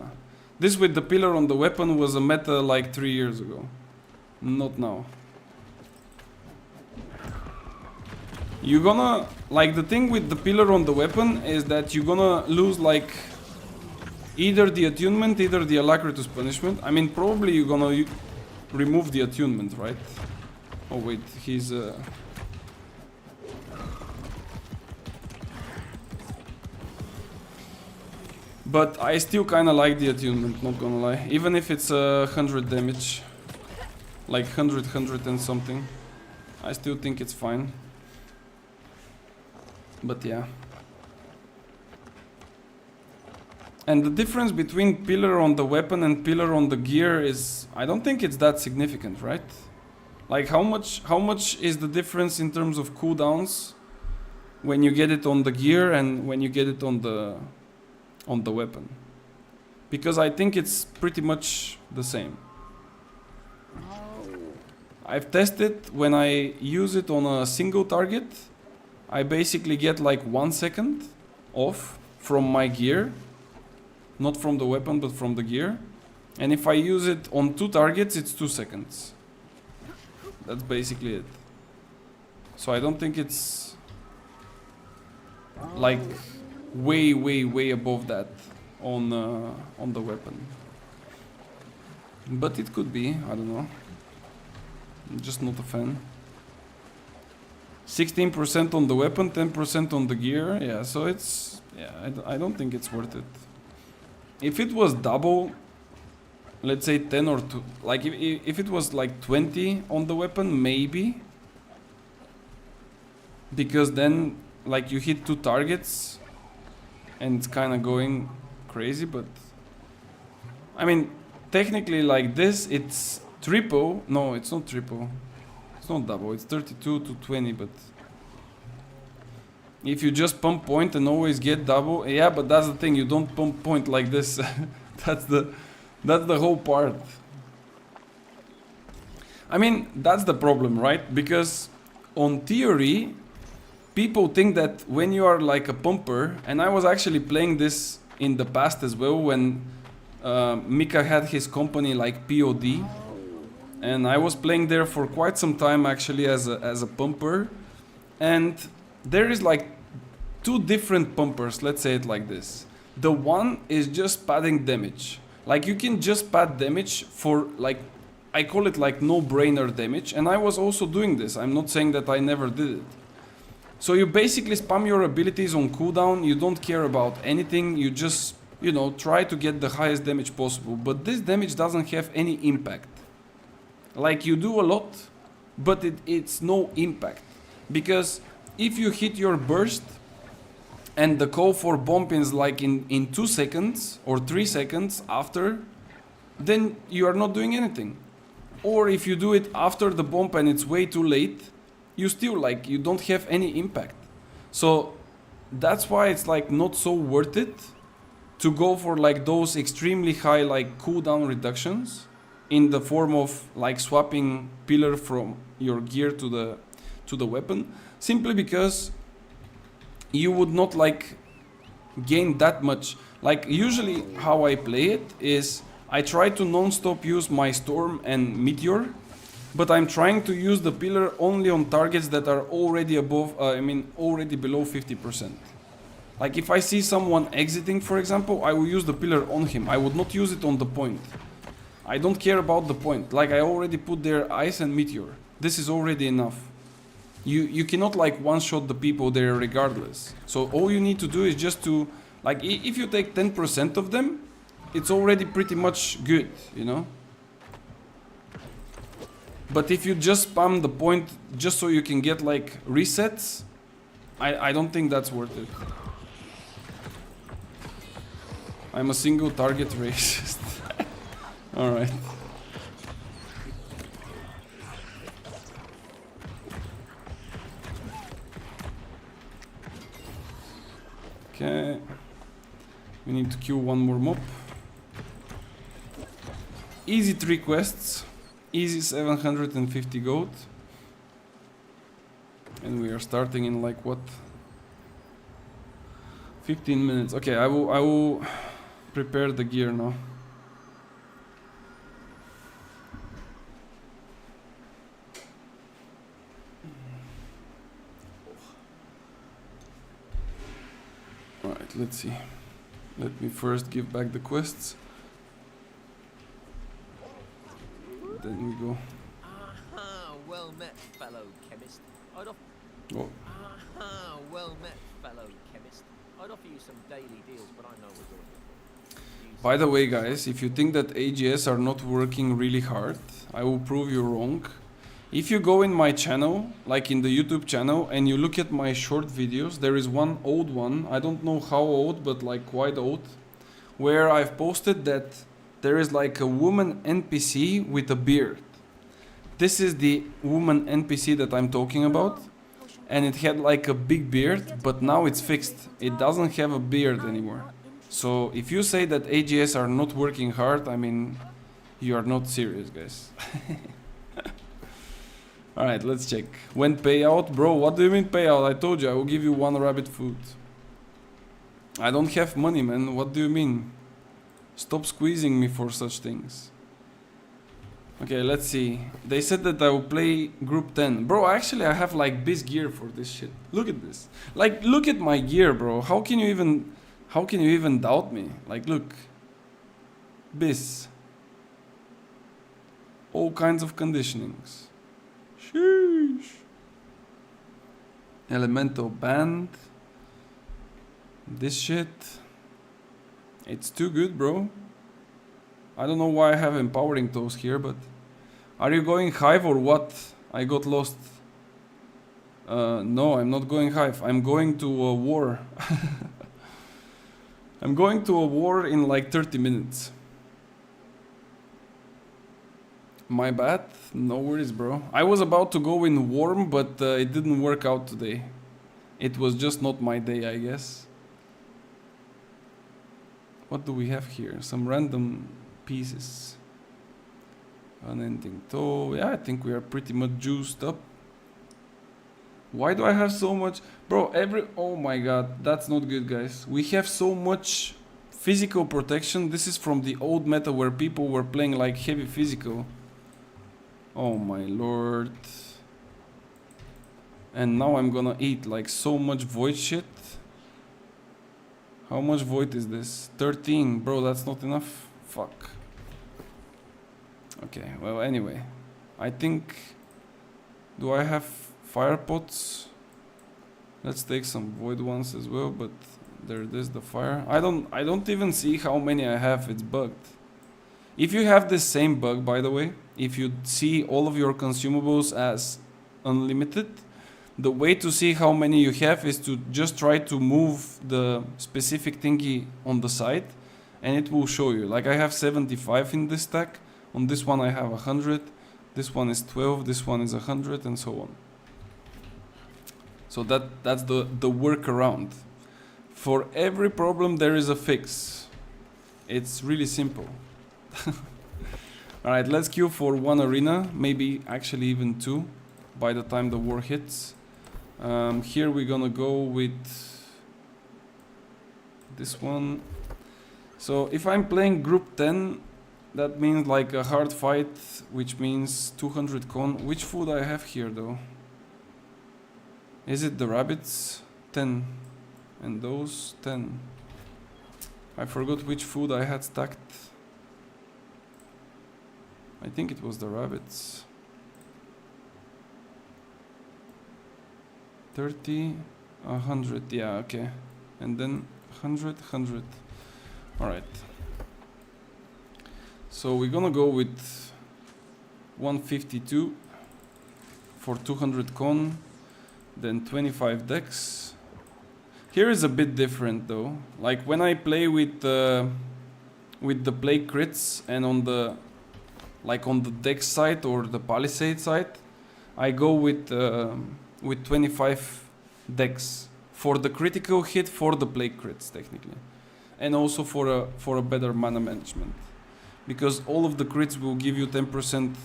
This with the pillar on the weapon was a meta like 3 years ago. Not now. You're gonna, like, the thing with the pillar on the weapon is that you're gonna lose like either the attunement, either the alacritus punishment. I mean, probably you're gonna remove the attunement, right? Oh wait, he's But I still kinda like the attunement, not gonna lie. Even if it's 100 damage. Like 100 and something. I still think it's fine. But yeah. And the difference between pillar on the weapon and pillar on the gear is... I don't think it's that significant, right? Like how much is the difference in terms of cooldowns when you get it on the gear and when you get it on the weapon? Because I think it's pretty much the same. I've tested when I use it on a single target, I basically get like 1 second off from my gear. Not from the weapon, but from the gear. And if I use it on 2 targets, it's 2 seconds. That's basically it. So I don't think it's like way above that on the weapon. But it could be, I don't know. I'm just not a fan. 16% on the weapon, 10% on the gear. Yeah, so it's... Yeah, I don't think it's worth it. If it was double, let's say 10 or 2... Like, if it was like 20 on the weapon, maybe. Because then, like, you hit 2 targets and it's kind of going crazy, but... I mean, technically like this, it's triple. No, it's not triple. It's not double, it's 32 to 20, but... If you just pump point and always get double... Yeah, but that's the thing, you don't pump point like this. That's the whole part. I mean, that's the problem, right? Because on theory, people think that when you are like a pumper... And I was actually playing this in the past as well, when Mika had his company like POD. And I was playing there for quite some time actually as a pumper. And there is like 2 different pumpers, let's say it like this. The one is just padding damage. Like you can just pad damage for like, I call it like no-brainer damage. And I was also doing this. I'm not saying that I never did it. So you basically spam your abilities on cooldown. You don't care about anything. You just, you know, try to get the highest damage possible. But this damage doesn't have any impact. Like you do a lot, but it's no impact. Because if you hit your burst and the call for bomb is like in 2 seconds or 3 seconds after, then you are not doing anything. Or if you do it after the bomb and it's way too late, you still like, you don't have any impact. So that's why it's like not so worth it to go for like those extremely high like cooldown reductions in the form of like swapping pillar from your gear to the weapon, simply because you would not like gain that much. Like usually how I play it is I try to non-stop use my storm and meteor, but I'm trying to use the pillar only on targets that are already above, already below 50%. Like if I see someone exiting, for example, I will use the pillar on him. I would not use it on the point. I don't care about the point. Like I already put there ice and meteor. This is already enough. You cannot like one-shot the people there regardless. So all you need to do is just to, like if you take 10% of them, it's already pretty much good, you know? But if you just spam the point just so you can get like resets, I don't think that's worth it. I'm a single target racist. Alright. Okay. We need to kill one more mob. Easy 3 quests. Easy 750 gold. And we are starting in like what? 15 minutes. Okay, I will prepare the gear now. Alright, let's see. Let me first give back the quests. Then we go. Well met, fellow chemist. I'd offer... Oh. Well met, fellow chemist. I'd offer you some daily deals, but I know we're doing it. By the way, guys, if you think that AGS are not working really hard, I will prove you wrong. If you go in my channel, like in the YouTube channel, and you look at my short videos, there is one old one, I don't know how old, but like quite old, where I've posted that there is like a woman NPC with a beard. This is the woman NPC that I'm talking about, and it had like a big beard, but now it's fixed. It doesn't have a beard anymore. So if you say that AGS are not working hard, I mean, you are not serious, guys. Alright, let's check. When payout? Bro, what do you mean payout? I told you, I will give you 1 rabbit food. I don't have money, man. What do you mean? Stop squeezing me for such things. Okay, let's see. They said that I will play group 10. Bro, actually I have like biz gear for this shit. Look at this. Like, look at my gear, bro. How can you even doubt me? Like, look. Biz. All kinds of conditionings. Sheesh. Elemental band. This shit. It's too good, bro. I don't know why I have empowering toes here, but... Are you going hive or what? I got lost. No, I'm not going hive. I'm going to a war. I'm going to a war in like 30 minutes. My bad. No worries, bro. I was about to go in warm, but it didn't work out today. It was just not my day, I guess. What do we have here? Some random pieces. Unending toe. Yeah, I think we are pretty much juiced up. Why do I have so much? Bro, oh my god, that's not good, guys. We have so much physical protection. This is from the old meta where people were playing like heavy physical. Oh my lord. And now I'm gonna eat like so much void shit. How much void is this? 13. Bro, that's not enough. Fuck. Okay, well, anyway. I think... Do I have fire pots? Let's take some void ones as well, but there it is, the fire. I don't even see how many I have. It's bugged. If you have this same bug, by the way, if you see all of your consumables as unlimited, the way to see how many you have is to just try to move the specific thingy on the side, and it will show you. Like, I have 75 in this stack. On this one I have 100. This one is 12. This one is 100, and so on. So that's the workaround. For every problem there is a fix. It's really simple. Alright, let's queue for 1 arena, maybe actually even 2 by the time the war hits. Here we're gonna go with this one. So if I'm playing group 10, that means like a hard fight, which means 200 con. Which food I have here though? Is it the rabbits? 10. And those 10. I forgot which food I had stacked. I think it was the rabbits. 30, 100, yeah, okay. And then 100, 100. Alright. So we're gonna go with 152 for 200 con, then 25 dex. Here is a bit different though. Like when I play with the plague crits and on the dex side or the palisade side, I go with 25 dex for the critical hit for the plague crits technically, and also for a better mana management, because all of the crits will give you 10%,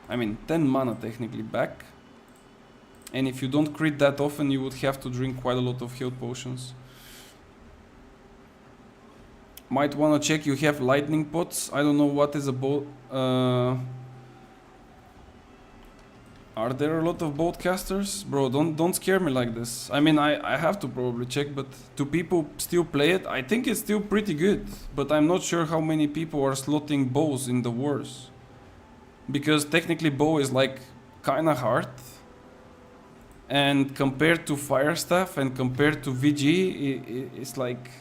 I mean 10 mana technically back, and if you don't crit that often you would have to drink quite a lot of health potions. Might wanna check, you have lightning pots. I don't know what is a bolt. Are there a lot of bolt casters? Bro, don't scare me like this. I mean, I have to probably check, but do people still play it? I think it's still pretty good, but I'm not sure how many people are slotting bows in the wars. Because technically bow is like kinda hard. And compared to fire staff and compared to VG, it's like...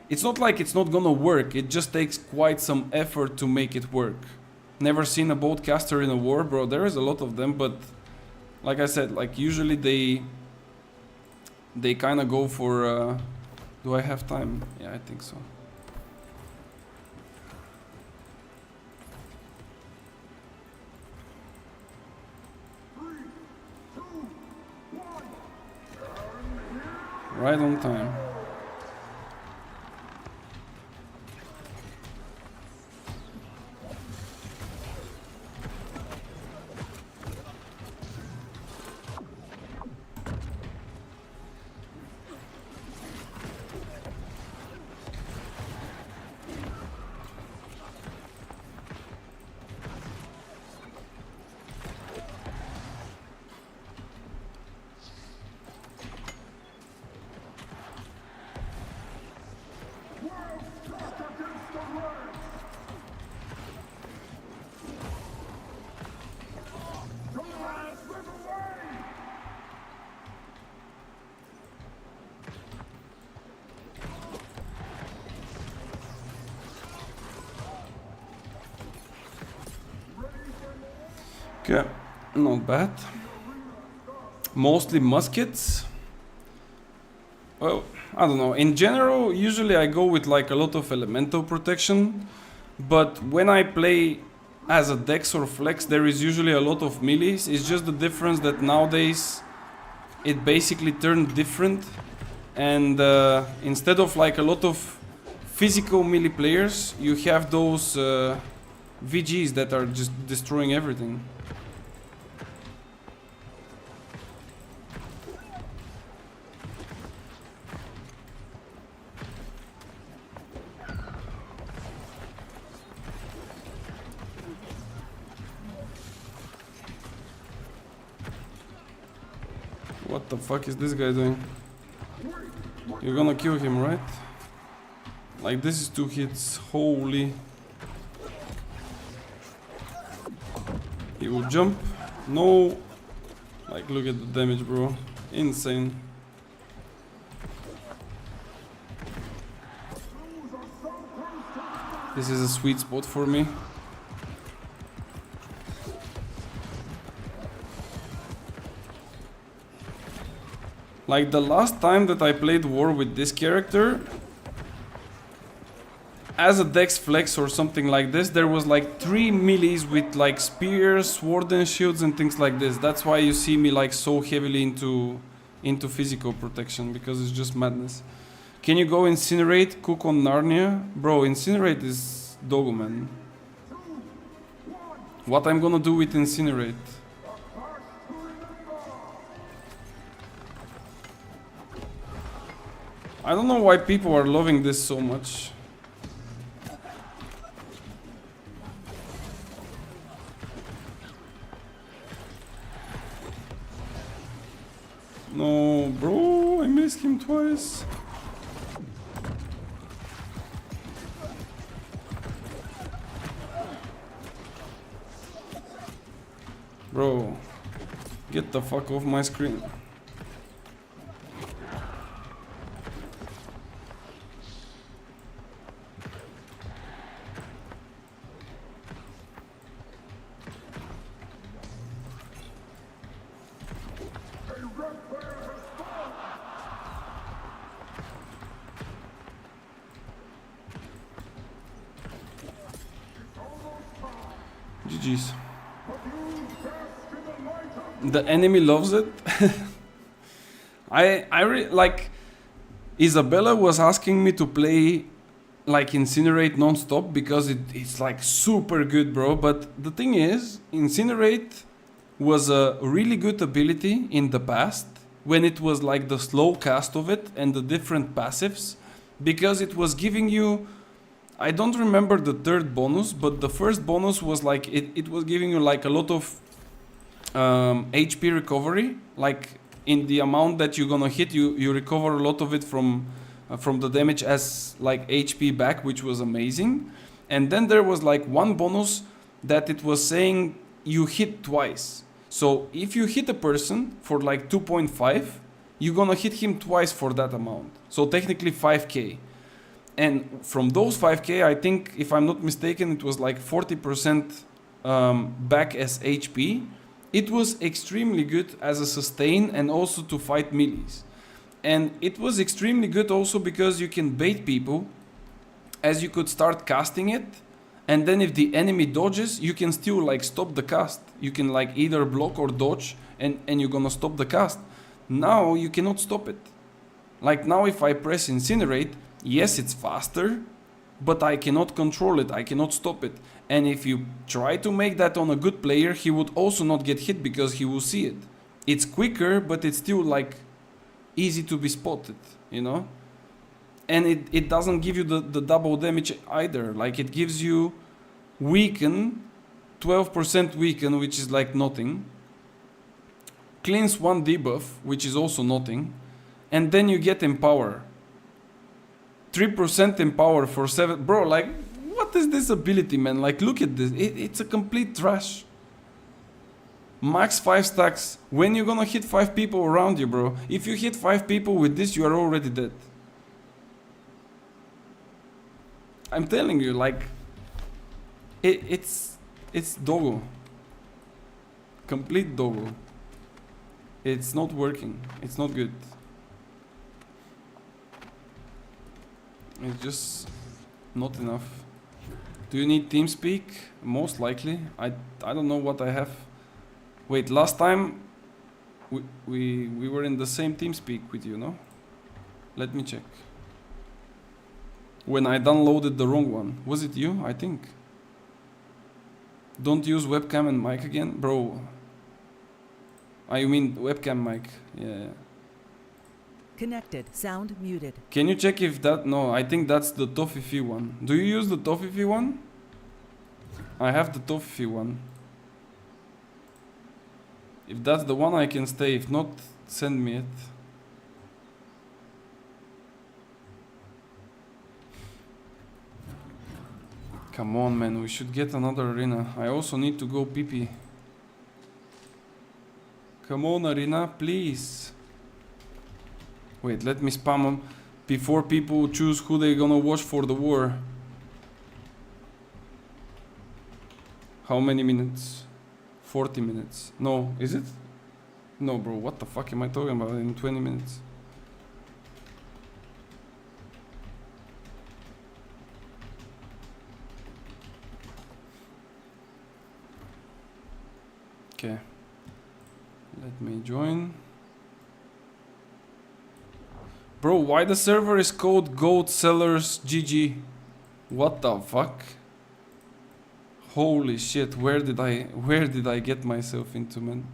it's not like it's not gonna work, it just takes quite some effort to make it work. Never seen a boatcaster in a war, bro. There is a lot of them, but like I said, like usually they kind of go for do I have time? Yeah, I think so. Right on time. Okay, not bad. Mostly muskets. Well, I don't know. In general, usually I go with like a lot of elemental protection, but when I play as a dex or flex, there is usually a lot of melees. It's just the difference that nowadays it basically turned different, and instead of like a lot of physical melee players, you have those VGs that are just destroying everything. What the fuck is this guy doing? You're gonna kill him, right? Like, this is 2 hits. Holy. He will jump. No. Like, look at the damage, bro. Insane. This is a sweet spot for me. Like, the last time that I played war with this character, as a dex flex or something like this, there was like 3 melees with like spears, sword and shields and things like this. That's why you see me like so heavily into physical protection, because it's just madness. Can you go incinerate, cook on Narnia? Bro, incinerate is doggo, man. What I'm gonna do with incinerate? I don't know why people are loving this so much. No, bro, I missed him twice. Bro, get the fuck off my screen. GG's. The enemy loves it. Like, Isabella was asking me to play like Incinerate non-stop because it's like super good, bro. But the thing is, Incinerate was a really good ability in the past when it was like the slow cast of it and the different passives, because it was giving you, I don't remember the third bonus, but the first bonus was like it was giving you like a lot of HP recovery, like in the amount that you're gonna hit, you recover a lot of it from the damage as like HP back, which was amazing. And then there was like one bonus that it was saying you hit twice. So if you hit a person for like 2.5, you're gonna hit him twice for that amount. So technically 5k. And from those 5k, I think, if I'm not mistaken, it was like 40% back as HP. It was extremely good as a sustain and also to fight melees. And it was extremely good also because you can bait people, as you could start casting it, and then if the enemy dodges, you can still like stop the cast. You can like either block or dodge, and you're gonna stop the cast. Now you cannot stop it. Like now if I press incinerate, yes, it's faster, but I cannot control it, I cannot stop it. And if you try to make that on a good player, he would also not get hit because he will see it. It's quicker, but it's still like easy to be spotted, you know? And it doesn't give you the double damage either. Like it gives you weaken, 12% weaken, which is like nothing. Cleanse 1 debuff, which is also nothing. And then you get empower. 3% empower for 7. Bro, like, what is this ability, man? Like, look at this. It's a complete trash. Max 5 stacks. When you're gonna hit 5 people around you, bro? If you hit 5 people with this, you are already dead. I'm telling you, like, it's doggo. Complete doggo. It's not working. It's not good. It's just not enough. Do you need TeamSpeak? Most likely. I don't know what I have. Wait, last time we were in the same TeamSpeak with you, no? Let me check. When I downloaded the wrong one. Was it you? I think. Don't use webcam and mic again? Bro. I mean webcam mic. Yeah. Connected. Sound muted. Can you check if that... No, I think that's the Tofifi one. Do you use the Tofifi one? I have the Tofifi one. If that's the one, I can stay. If not, send me it. Come on, man. We should get another arena. I also need to go pee-pee. Come on, arena, please. Wait, let me spam them before people choose who they're gonna watch for the war. How many minutes? 40 minutes. No, is it? No, bro, what the fuck am I talking about in 20 minutes? Okay. Let me join. Bro, why the server is called Goat Sellers GG? What the fuck? Holy shit, where did I get myself into, man?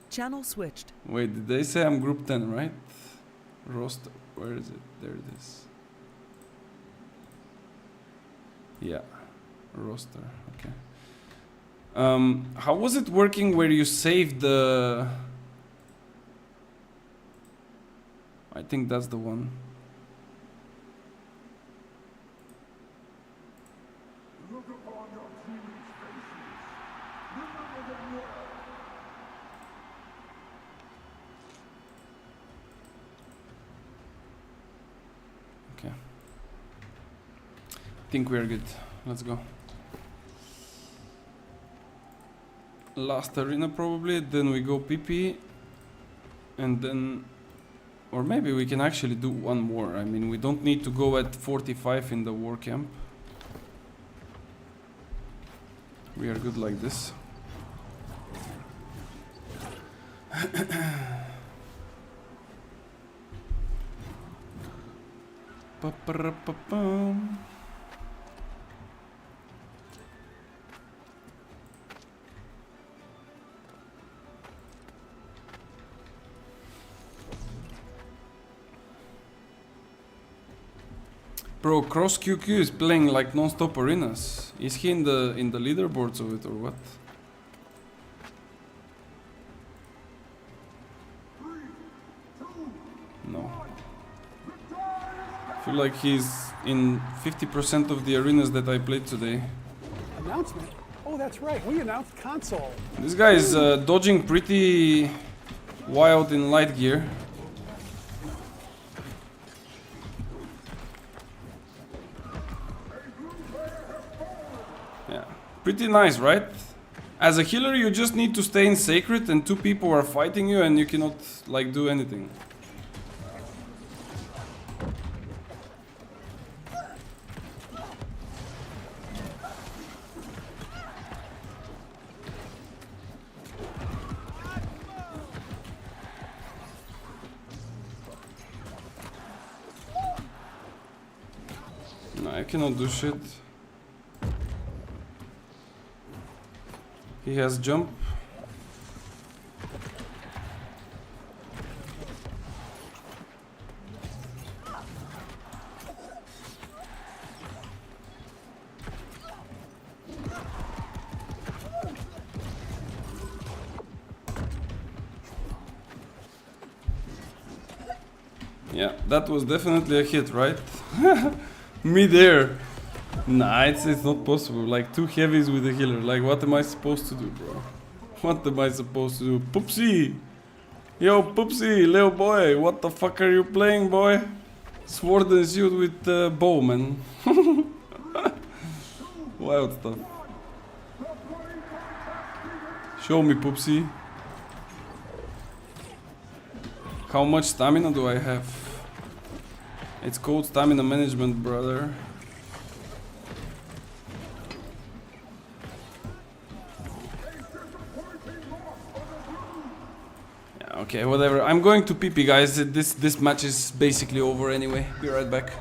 Channel switched. Wait, did they say I'm group 10, right? Roster, where is it? There it is. Yeah, roster, okay. How was it working where you saved the... I think that's the one. Okay. I think we're good. Let's go. Last arena probably, then we go PP, and then, or maybe we can actually do one more. I mean, we don't need to go at 45 in the war camp. We are good like this. Pa-pa-ra-pa-pam. Bro, Cross QQ is playing like non-stop arenas. Is he in the leaderboards of it or what? No. I feel like he's in 50% of the arenas that I played today. Announcement? Oh, that's right. We announced console. This guy is dodging pretty wild in light gear. Yeah, pretty nice, right? As a healer, you just need to stay in sacred and two people are fighting you and you cannot, like, do anything. No, I cannot do shit. He has jump. Yeah, that was definitely a hit, right? Mid-air. Nah, it's not possible. Like, two heavies with a healer. Like, what am I supposed to do, bro? What am I supposed to do? Poopsie! Yo, Poopsie, little boy, what the fuck are you playing, boy? Sword and shield with bow, man. Wild stuff. Show me, Poopsie. How much stamina do I have? It's called stamina management, brother. Yeah, okay, whatever. I'm going to PP, guys. This match is basically over anyway. Be right back.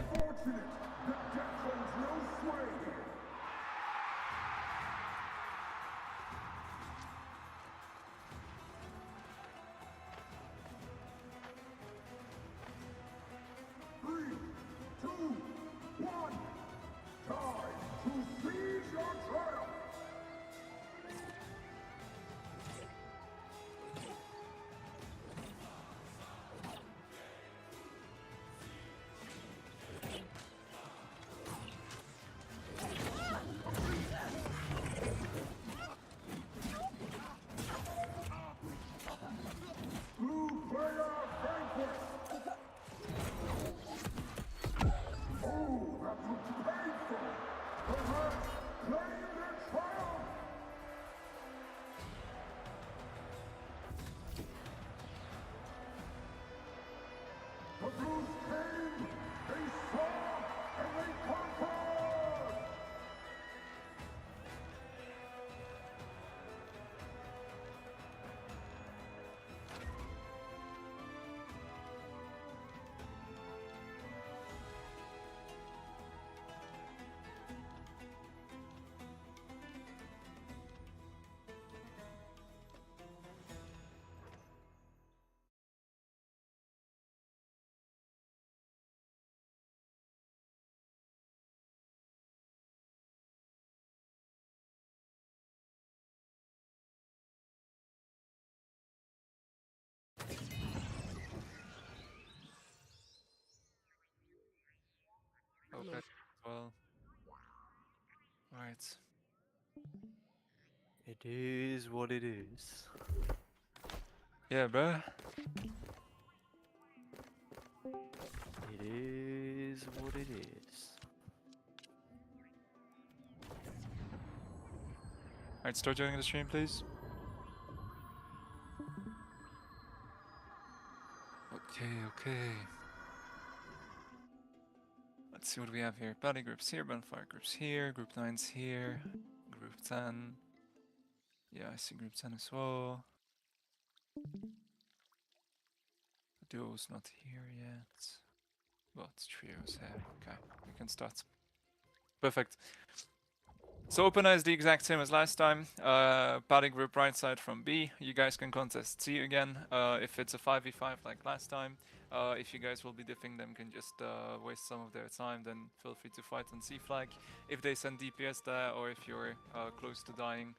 Okay. Well. Right. It is what it is. Yeah, bruh. It is what it is. Alright, start joining the stream, please. Okay. Let's see what we have here. Body groups here, bonfire groups here, group 9's here, group 10. Yeah, I see group 10 as well. Duo's not here yet. But trio's here. Okay, we can start. Perfect. So opener is the exact same as last time. Party group right side from B. You guys can contest C again. If it's a 5v5 like last time. If you guys will be diffing them, can just waste some of their time, then feel free to fight on C flag. If they send DPS there, or if you're close to dying,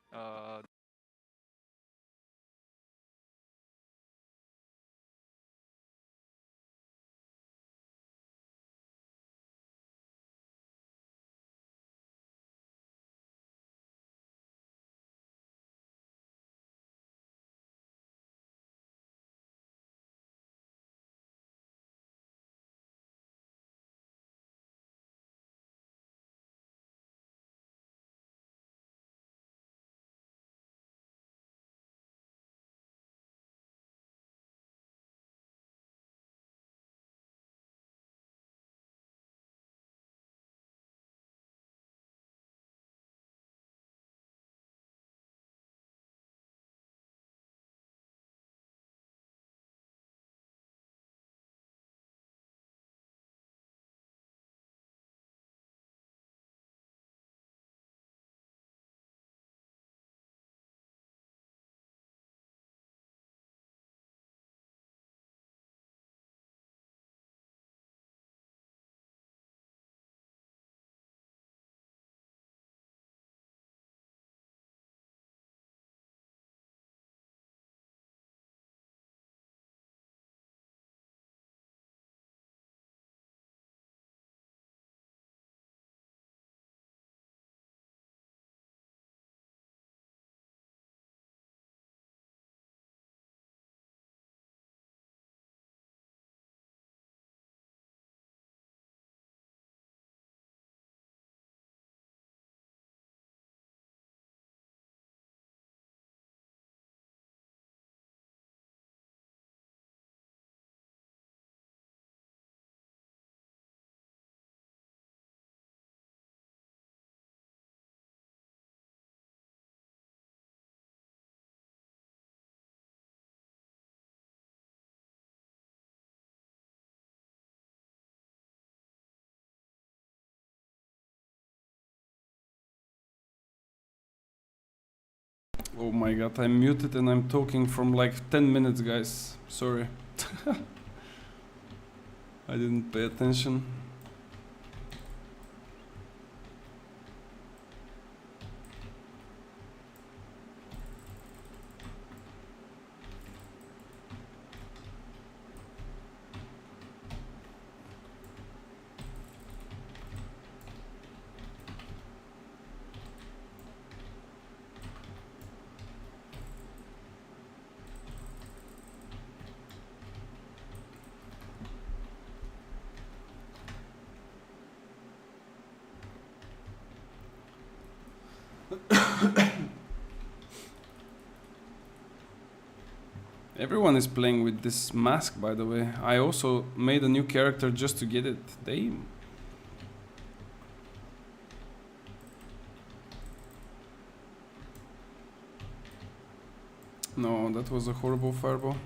Oh my god, I'm muted and I'm talking from like 10 minutes, guys. Sorry. I didn't pay attention. Everyone is playing with this mask, by the way. I also made a new character just to get it. Damn. No, that was a horrible fireball.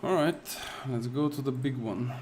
Alright, let's go to the big one.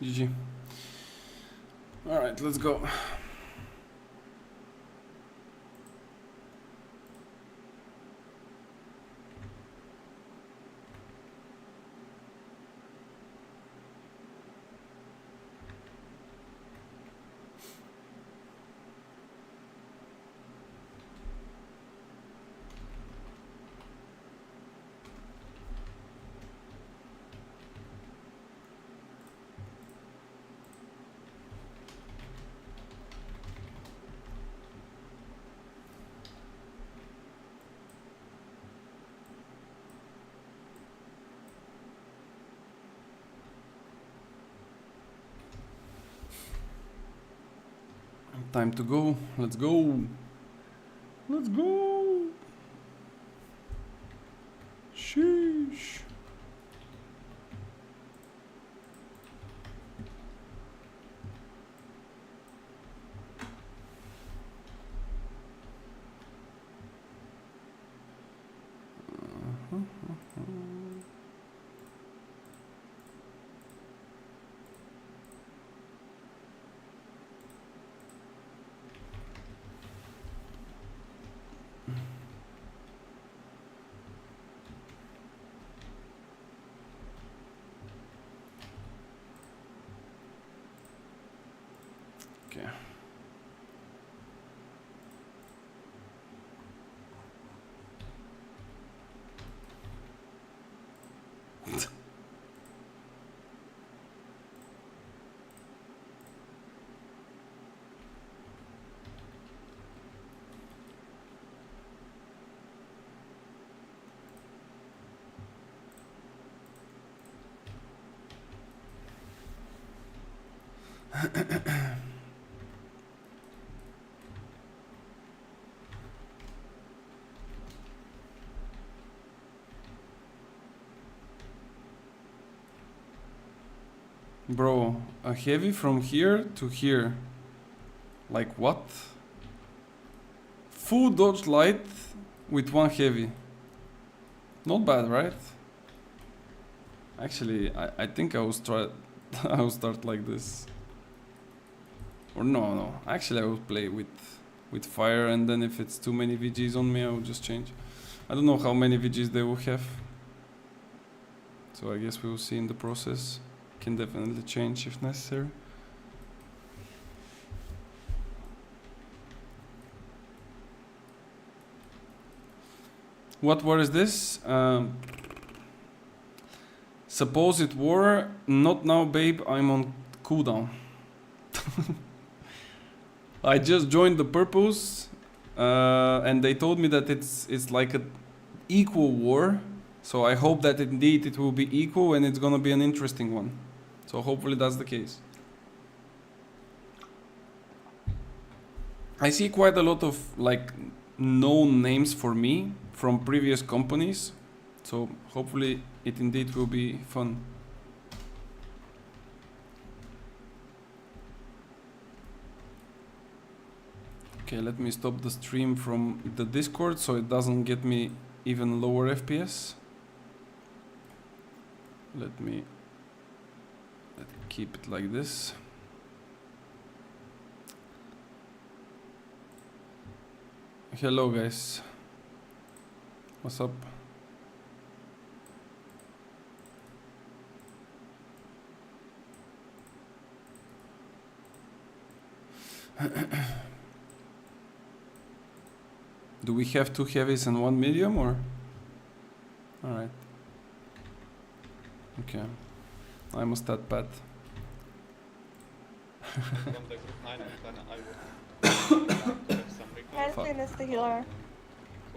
GG. Alright, let's go. Time to go. Let's go. Let's go. Sheesh. Okay. Bro, a heavy from here to here. Like what? Full dodge light with 1 heavy. Not bad, right? Actually, I think I will start I will start like this. Or no. Actually, I will play with fire, and then if it's too many VGs on me, I will just change. I don't know how many VGs they will have. So I guess we will see in the process. Can definitely change if necessary. What war is this? Suppose it were. Not now, babe. I'm on cooldown. I just joined the purpose, and they told me that it's like an equal war. So I hope that indeed it will be equal, and it's gonna be an interesting one. So hopefully that's the case. I see quite a lot of like known names for me from previous companies, so hopefully it indeed will be fun. Okay, let me stop the stream from the Discord so it doesn't get me even lower FPS. Let keep it like this. Hello guys, what's up? Do we have 2 heavies and 1 medium, or? Alright. Okay. I'm a stat pad. Melvin is the healer.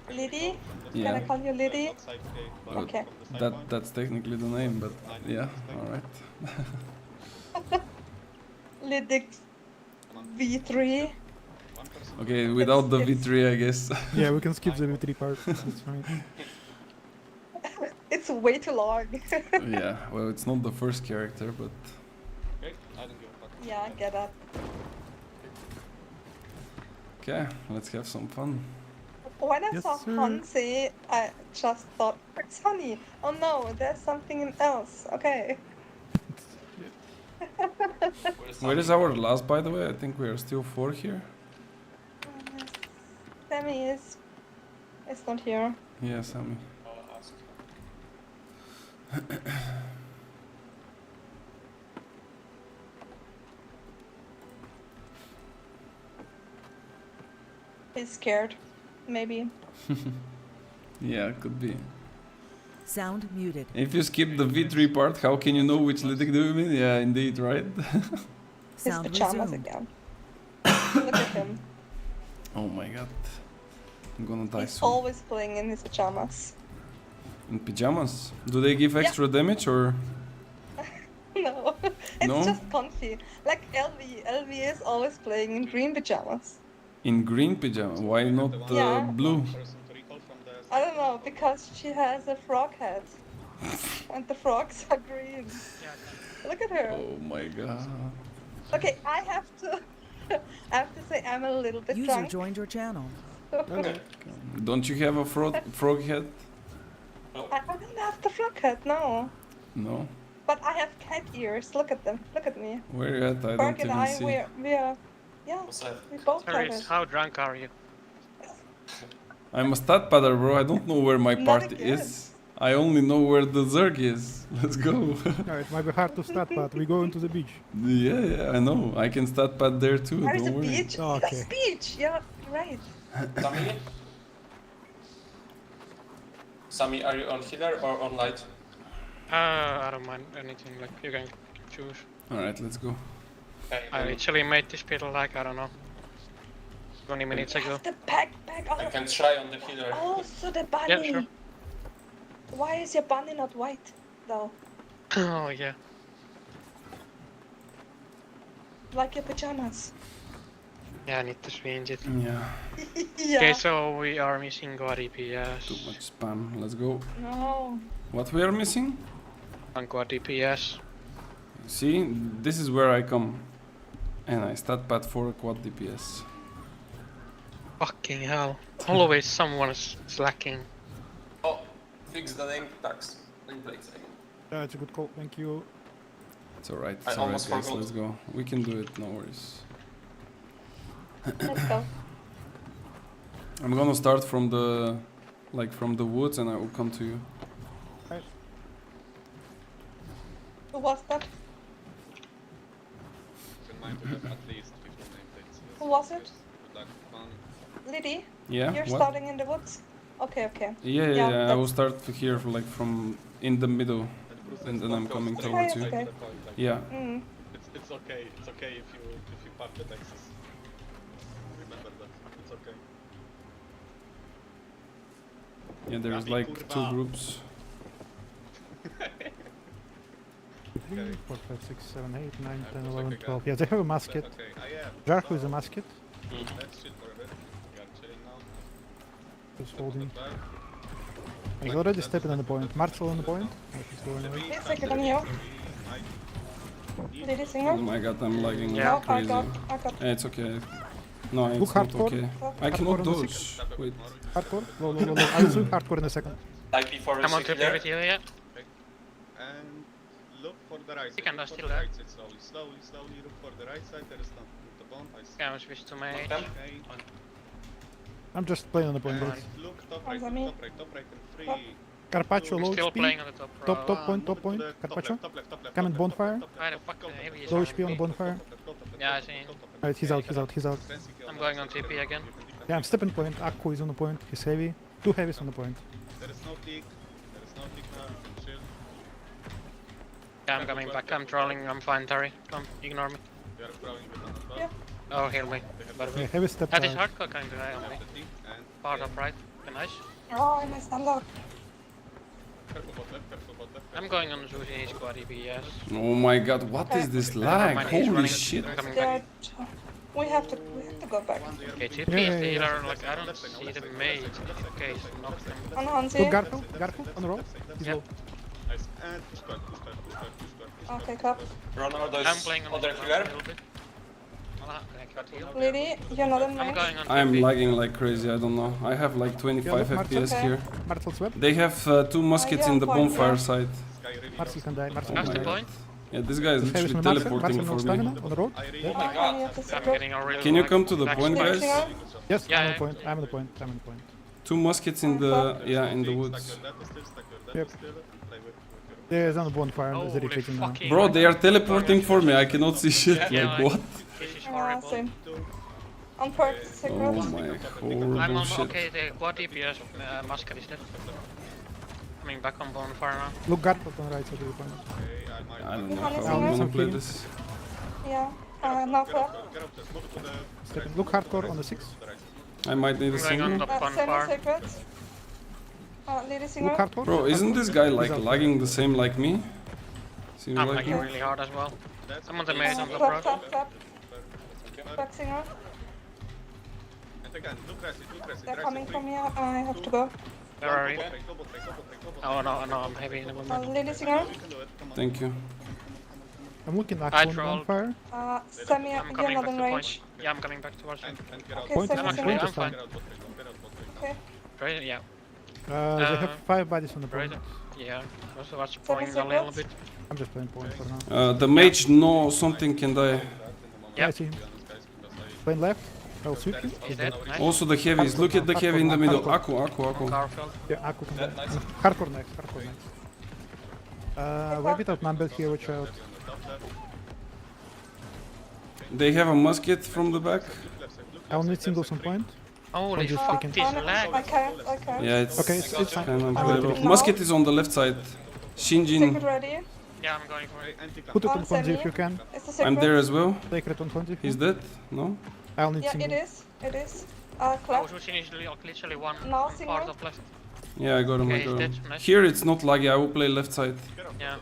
Liddy? Yeah. Can I call you Liddy? Okay. That's technically the name, but yeah, alright. Liddy V3. Okay, without the V3, I guess. Yeah, we can skip the V3 part. That's fine. It's way too long. Yeah, well, it's not the first character, but... Yeah, get up. Okay, let's have some fun. When I Yes, saw sir. Hansi, I just thought, it's honey. Oh no, there's something else. Okay. Where is our last, by the way? I think we are still 4 here. Sammy is not here. Yeah, Sammy. He's scared. Maybe. Yeah, could be. Sound muted. If you skip the V3 part, how can you know which Lytic do you mean? Yeah, indeed, right? His Sound pajamas resumed. again. Look at him. Oh my god. I'm gonna die He's soon. always playing in his pajamas. In pajamas? Do they give extra damage or? No, it's No? just comfy. Like LV is always playing in green pajamas. In green pajama? Why not Yeah. blue? I don't know, because she has a frog head. And the frogs are green. Look at her. Oh my god. Okay, I have to say I'm a little bit User drunk. joined your channel. Don't you have a frog head? I don't have the frog head, no. No? But I have cat ears. Look at them. Look at me. Where you at? I Berg don't and even I, see. we are, yeah, we both have it. How drunk are you? I'm a stat padder, bro. I don't know where my Not party again. is. I only know where the Zerg is. Let's go. Yeah, it might be hard to stat, but we go into the beach. Yeah, I know. I can stat pad there too. There's a Don't worry. beach. Oh, That's okay. beach. Yeah, right. Sami, are you on healer or on light? I don't mind anything, like you can choose. Alright, let's go. I literally made this build like, I don't know, 20 minutes ago. The backpack. I can try on the healer. Oh, so the bunny. Yeah, sure. Why is your bunny not white, though? Oh yeah. Like your pajamas. Yeah, I need to change it. Yeah, Yeah. Okay, so we are missing God DPS. too much spam. Let's go. No. What we are missing? And God DPS. See, this is where I come. And I stat pad for quad DPS. Fucking hell. Always someone is slacking. Oh, fix the name tags. Name plates, I mean. Yeah, it's a good call. Thank you. It's alright, I it's alright almost guys, forgot. let's go. We can do it, no worries. Let's go. I'm gonna start from the woods and I will come to you. Who was that? Who was it? Liddy? Yeah, You're what? starting in the woods? Okay, okay. Yeah, I will that's- start here like from in the middle and then I'm coming towards you. okay. Yeah. Mm. It's okay if you park the taxes. Remember that. It's okay. Yeah, there's like 2 groups. 3, 4, 5, 6, 7, 8, 9, 10, 11, 12. Yeah, they have a musket. Jarko is a musket. Let's chill for a bit. We are chilling now. Just holding. He's already stepping on the point. Marshall on the point. He's going away. It's second on you. Liddy singer? Oh my god, I'm lagging Yeah. like crazy. I got. It's okay. No, Look it's not hardcore. okay. I Hardcore cannot on the dodge. six. Wait. Hardcore. Low, low, low, low. I'll swing hardcore in a second. Like before I'm on the to PvP yet. And look for the right side. You can Look still for the there. right side slowly look for the right side. There is the bond. I see. Yeah, I'm switch to mage. Okay. I'm just playing on the point, guys. Look top On right, the look me. top right in 3. Carpaccio low Still HP. playing on the top row. Top point, top point. Carpaccio. Come in bonfire. Why the fuck the heavy is Low on HP on the me? bonfire. Yeah, I see. Alright, he's out, he's out, he's out. I'm going on TP again. Yeah, I'm stepping point. Akku is on the point. He's heavy. 2 heavies on the point. There is no tick. There is no tick now. You can chill. Yeah, I'm coming back. I'm trolling. I'm fine, Terry. Come, ignore me. You are throwing it on the top. Yeah. Oh, heal me. Yeah, heavy step That is out. hardcore kind of guy on me. And Part up right. Okay, nice. Oh, I messed up. careful bot left, careful bot left. I'm going on Zuzi squad EBS. Oh my god, what is this lag? Mind, he's Holy running. shit. I'm coming They're back. we have to go back. Okay, TP Yeah, is yeah, the yeah. healer. Like, I don't see the mage. Okay, so knock him. On Hansi. Look, Garko. Garko on the roll. He's Yep. low. Nice. And push back, push back, push back, push back, push back. Okay, cup. Run all those I'm playing on other the healer. a little bit. Voilà, I got heal. Liddy, you're not in I'm range. going on I'm TP. lagging like crazy, I don't know. I have like 25 Yeah, FPS okay. here. Marshall's web. They have 2 muskets yeah, in the fine, bonfire yeah. side. Marshall can die. Marshall That's can the die. point. Yeah, this guy is Heavy's literally on the Marshall. teleporting Marshall no for me. stamina on the road. Oh my I god. have the I'm secret. getting a real Can you lag. come to the Back point, to guys? Singer? Yes, Yeah, I'm on yeah. the point. I'm on the point. I'm on the point. 2 muskets in the in the woods. Stack your data still, stack your Yep. data still. And play with your There's on the bonfire. There's a Holy retreating now. fucking Bro, they are teleporting for me. I cannot see shit. Yeah, Like like- what? This is Yeah, horrible. same. On purpose, secret. Oh my I'm horrible on, shit. okay, the quad DPS musket is dead. Coming back on bonfire now. Look, Garko on the right side of the point. I don't know Behind how is I'm Singer. gonna Some play clean. this. Yeah. Now for Stepping. Look hardcore on the 6. I might need a I'm going on single. the semi bonfire. secret. Liddy singer. Look hardcore. Bro, isn't this guy like He's out. lagging the same like me? Seems I'm like lagging it. really hard as well. I'm on the mage on the Clap, road. clap, clap. Back singer. And again, look rest it, look rest it. They're Rest coming it, from here. I have to go. Where are you? double break, double break, double break. Oh no, no, I'm heavy in the moment. Liddy singer. You can do it, come on. Thank you. I'm looking at I on the trolled. bonfire. Semi, I'm you're coming not back in to range. point. Yeah, I'm coming back towards you. And get out. Okay, Point semi is I'm singer. actually, point I'm is fine. Get out, bot break. Okay. Right, yeah. They have 5 bodies on the point. Right. Yeah. Also watch Seven point a little seconds. bit. I'm just playing point for now. The mage know something can die. Yeah, I see him. Playing left. I'll sweep you. He's dead. Nice. Also the heavies. Look at the heavy in the middle. Aku, Aku, Aku. Carfield. Yeah, Akku can die. Hardcore next. Hardcore next. We're a bit outnumbered here. Watch out. They have a musket from the back. I'll need singles on point. Holy just fuck, picking. this I lag. can't. Yeah, it's Okay, it's fine. kind of Oh, playable. no. Musket is on the left side. Shinjin, Secret ready. Yeah, I'm going for it. Put it On on point semi. if you can. It's the secret. I'm there as well. Take it on point if He's you dead? No? I'll need Yeah, single. it is. It is. Oh, Clap. Zuzi is literally one No, part single. of left. Yeah, I got him, I Okay, got he's him. dead. Nice. Here it's not laggy, I will play left side. Yeah.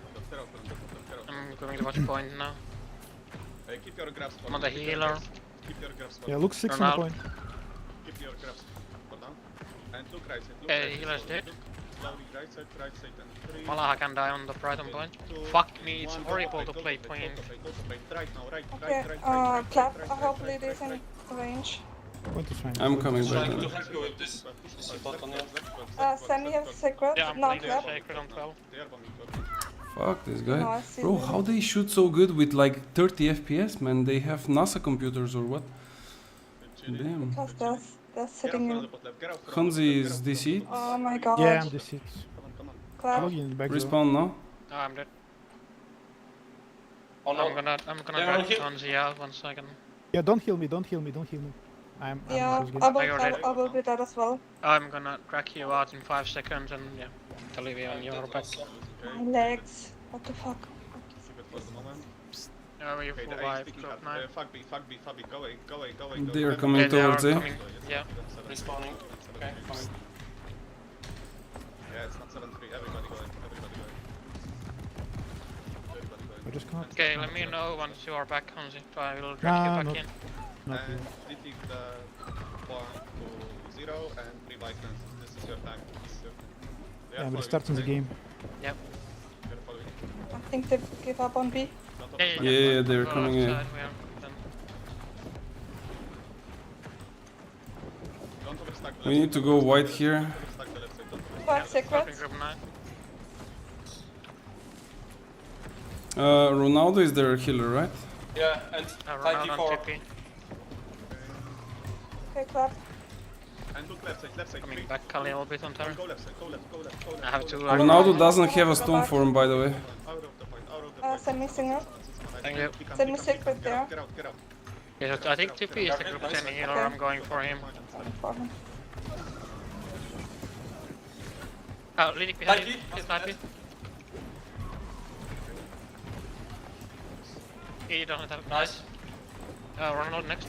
I'm going to watch point now. Keep your grabs. I'm on the healer. Keep your grabs. Yeah, look 6 on the Ronaldo. point. Keep your grabs. Hold on. And look right. Look Okay, right. healer's dead. Malaha can die on the Brighton point. Fuck me, it's horrible to play point. Okay, clap. I hope Lily is in range. I'm coming back. Trying to Then. help you with this. Button, yeah. Sammy has secret. Yeah, I'm No, playing clap. Sacred on 12. Fuck this guy. No, I see Bro, him. how they shoot so good with like 30 FPS, man? They have NASA computers or what? Damn. Because they're sitting in. Hanzi is DC. Oh my god. Yeah, I'm DC. Clap. Log in back Respawn now. No, I'm dead. Oh no. I'm gonna Yeah, drag hit. Hanzi out 1 second. Yeah, don't heal me, don't heal me, don't heal me. I'm Yeah, just I getting- will be dead as well. I'm gonna drag you out in 5 seconds and yeah, tell you on your back. My legs. What the fuck? We survived drop 9. They are coming Yeah, they are towards A. coming. Yeah. Respawning. Okay, coming. Yeah, it's not 7-3. Everybody going. Everybody going. I just can't. Okay, let me know once you are back, Hanzi, so I will drag Nah, you back not- in. Not And yet. detect the 1 to 0 and 3 Vikings. This is your time. This is your time. They are Yeah, I'm following, restarting the okay? game. Yep. They're following. I think they give up on B. Yeah, they're Go coming in. outside, we are done. Don't overstack the We left need to side, go don't white overstack here. the left side, don't overstack. 5 Dropping secrets. group 9. Ronaldo is their healer, right? Yeah, and Ronaldo on 94. TP. Okay, clap. And look left side, Coming back a little bit on turn. Go left side, go left, go left, go left. I have to. Ronaldo doesn't have a stone form, by the way. Out of the point, out of the point. Send me singer. Thank you. Send me secret there. Get out, get out. Yes, I think TP is the group 10 healer, I'm going for him. For him. Oh, Lydic behind you. Lightly. He's lightly. He doesn't have. Nice. Ronaldo next.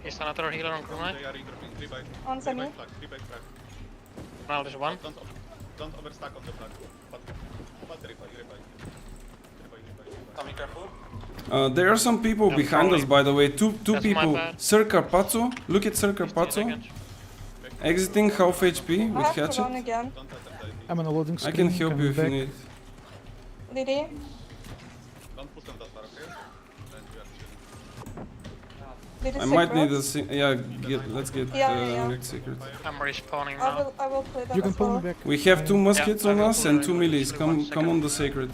He's another healer on group 9. They are regrouping. 3 by On semi. flag, 3 by flag. Ronaldo is 1. Don't overstack on the flag. But revive. Tommy, careful. There are some people I'm behind us, crawling. by the way. Two That's my people. bad. Sir Carpazzo. Look at Sir 15 Carpazzo. seconds. Exiting half HP I with have to hatchet. run again. I'm on a loading I screen. can help coming you if you back. need. Lily. Don't push them that far, okay? And we are chilling. Lily I might need secrets. a let's get Yeah. secret. I'm respawning I now. will play that You can as pull well. me back. We have 2 muskets Yeah, on I will us pull and it 2 in melees. literally Come 1 come on second. the sacred.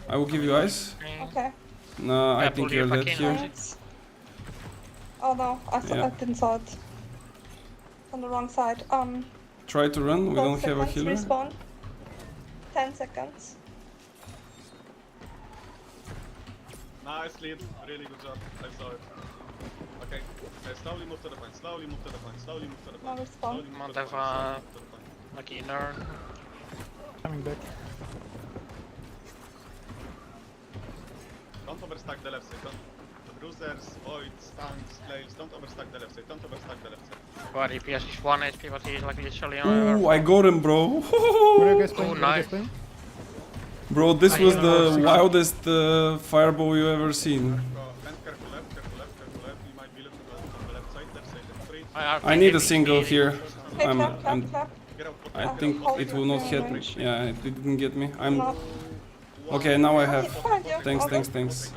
I will give you ice. Okay. No, I Yeah, think pull you're you dead back in, here. Hanzi. Thanks. Oh no, Yeah. I didn't saw it. On the wrong side. Try to run. We 12 don't have a seconds, healer. respawn. 10 seconds. Nice lead. Really good job. I saw it. Okay. Slowly move to the point. Slowly move to the point. Slowly move to the No point. respawn. Slowly move Might to the have point. Slowly move to the point. like inner. Coming back. Don't overstack the left side. Don't. The bruisers, voids, tanks, flames. Don't overstack the left side. Don't overstack the left side. Well, DPS is 1 HP, but he's like literally on Ooh, I got him, bro. Where are you guys playing? Oh, Where are you guys nice. playing? Bro, this I was know. the wildest fireball you ever seen. And careful left, careful left, careful left. You might be looking on the left side is free. I need a single here. Okay, I'm, clap, clap, I'm, clap. Get out. I think it will not hit me. Yeah, it didn't get me. I'm No. okay. Now I have. Behind you. Thanks, Okay. thanks, thanks.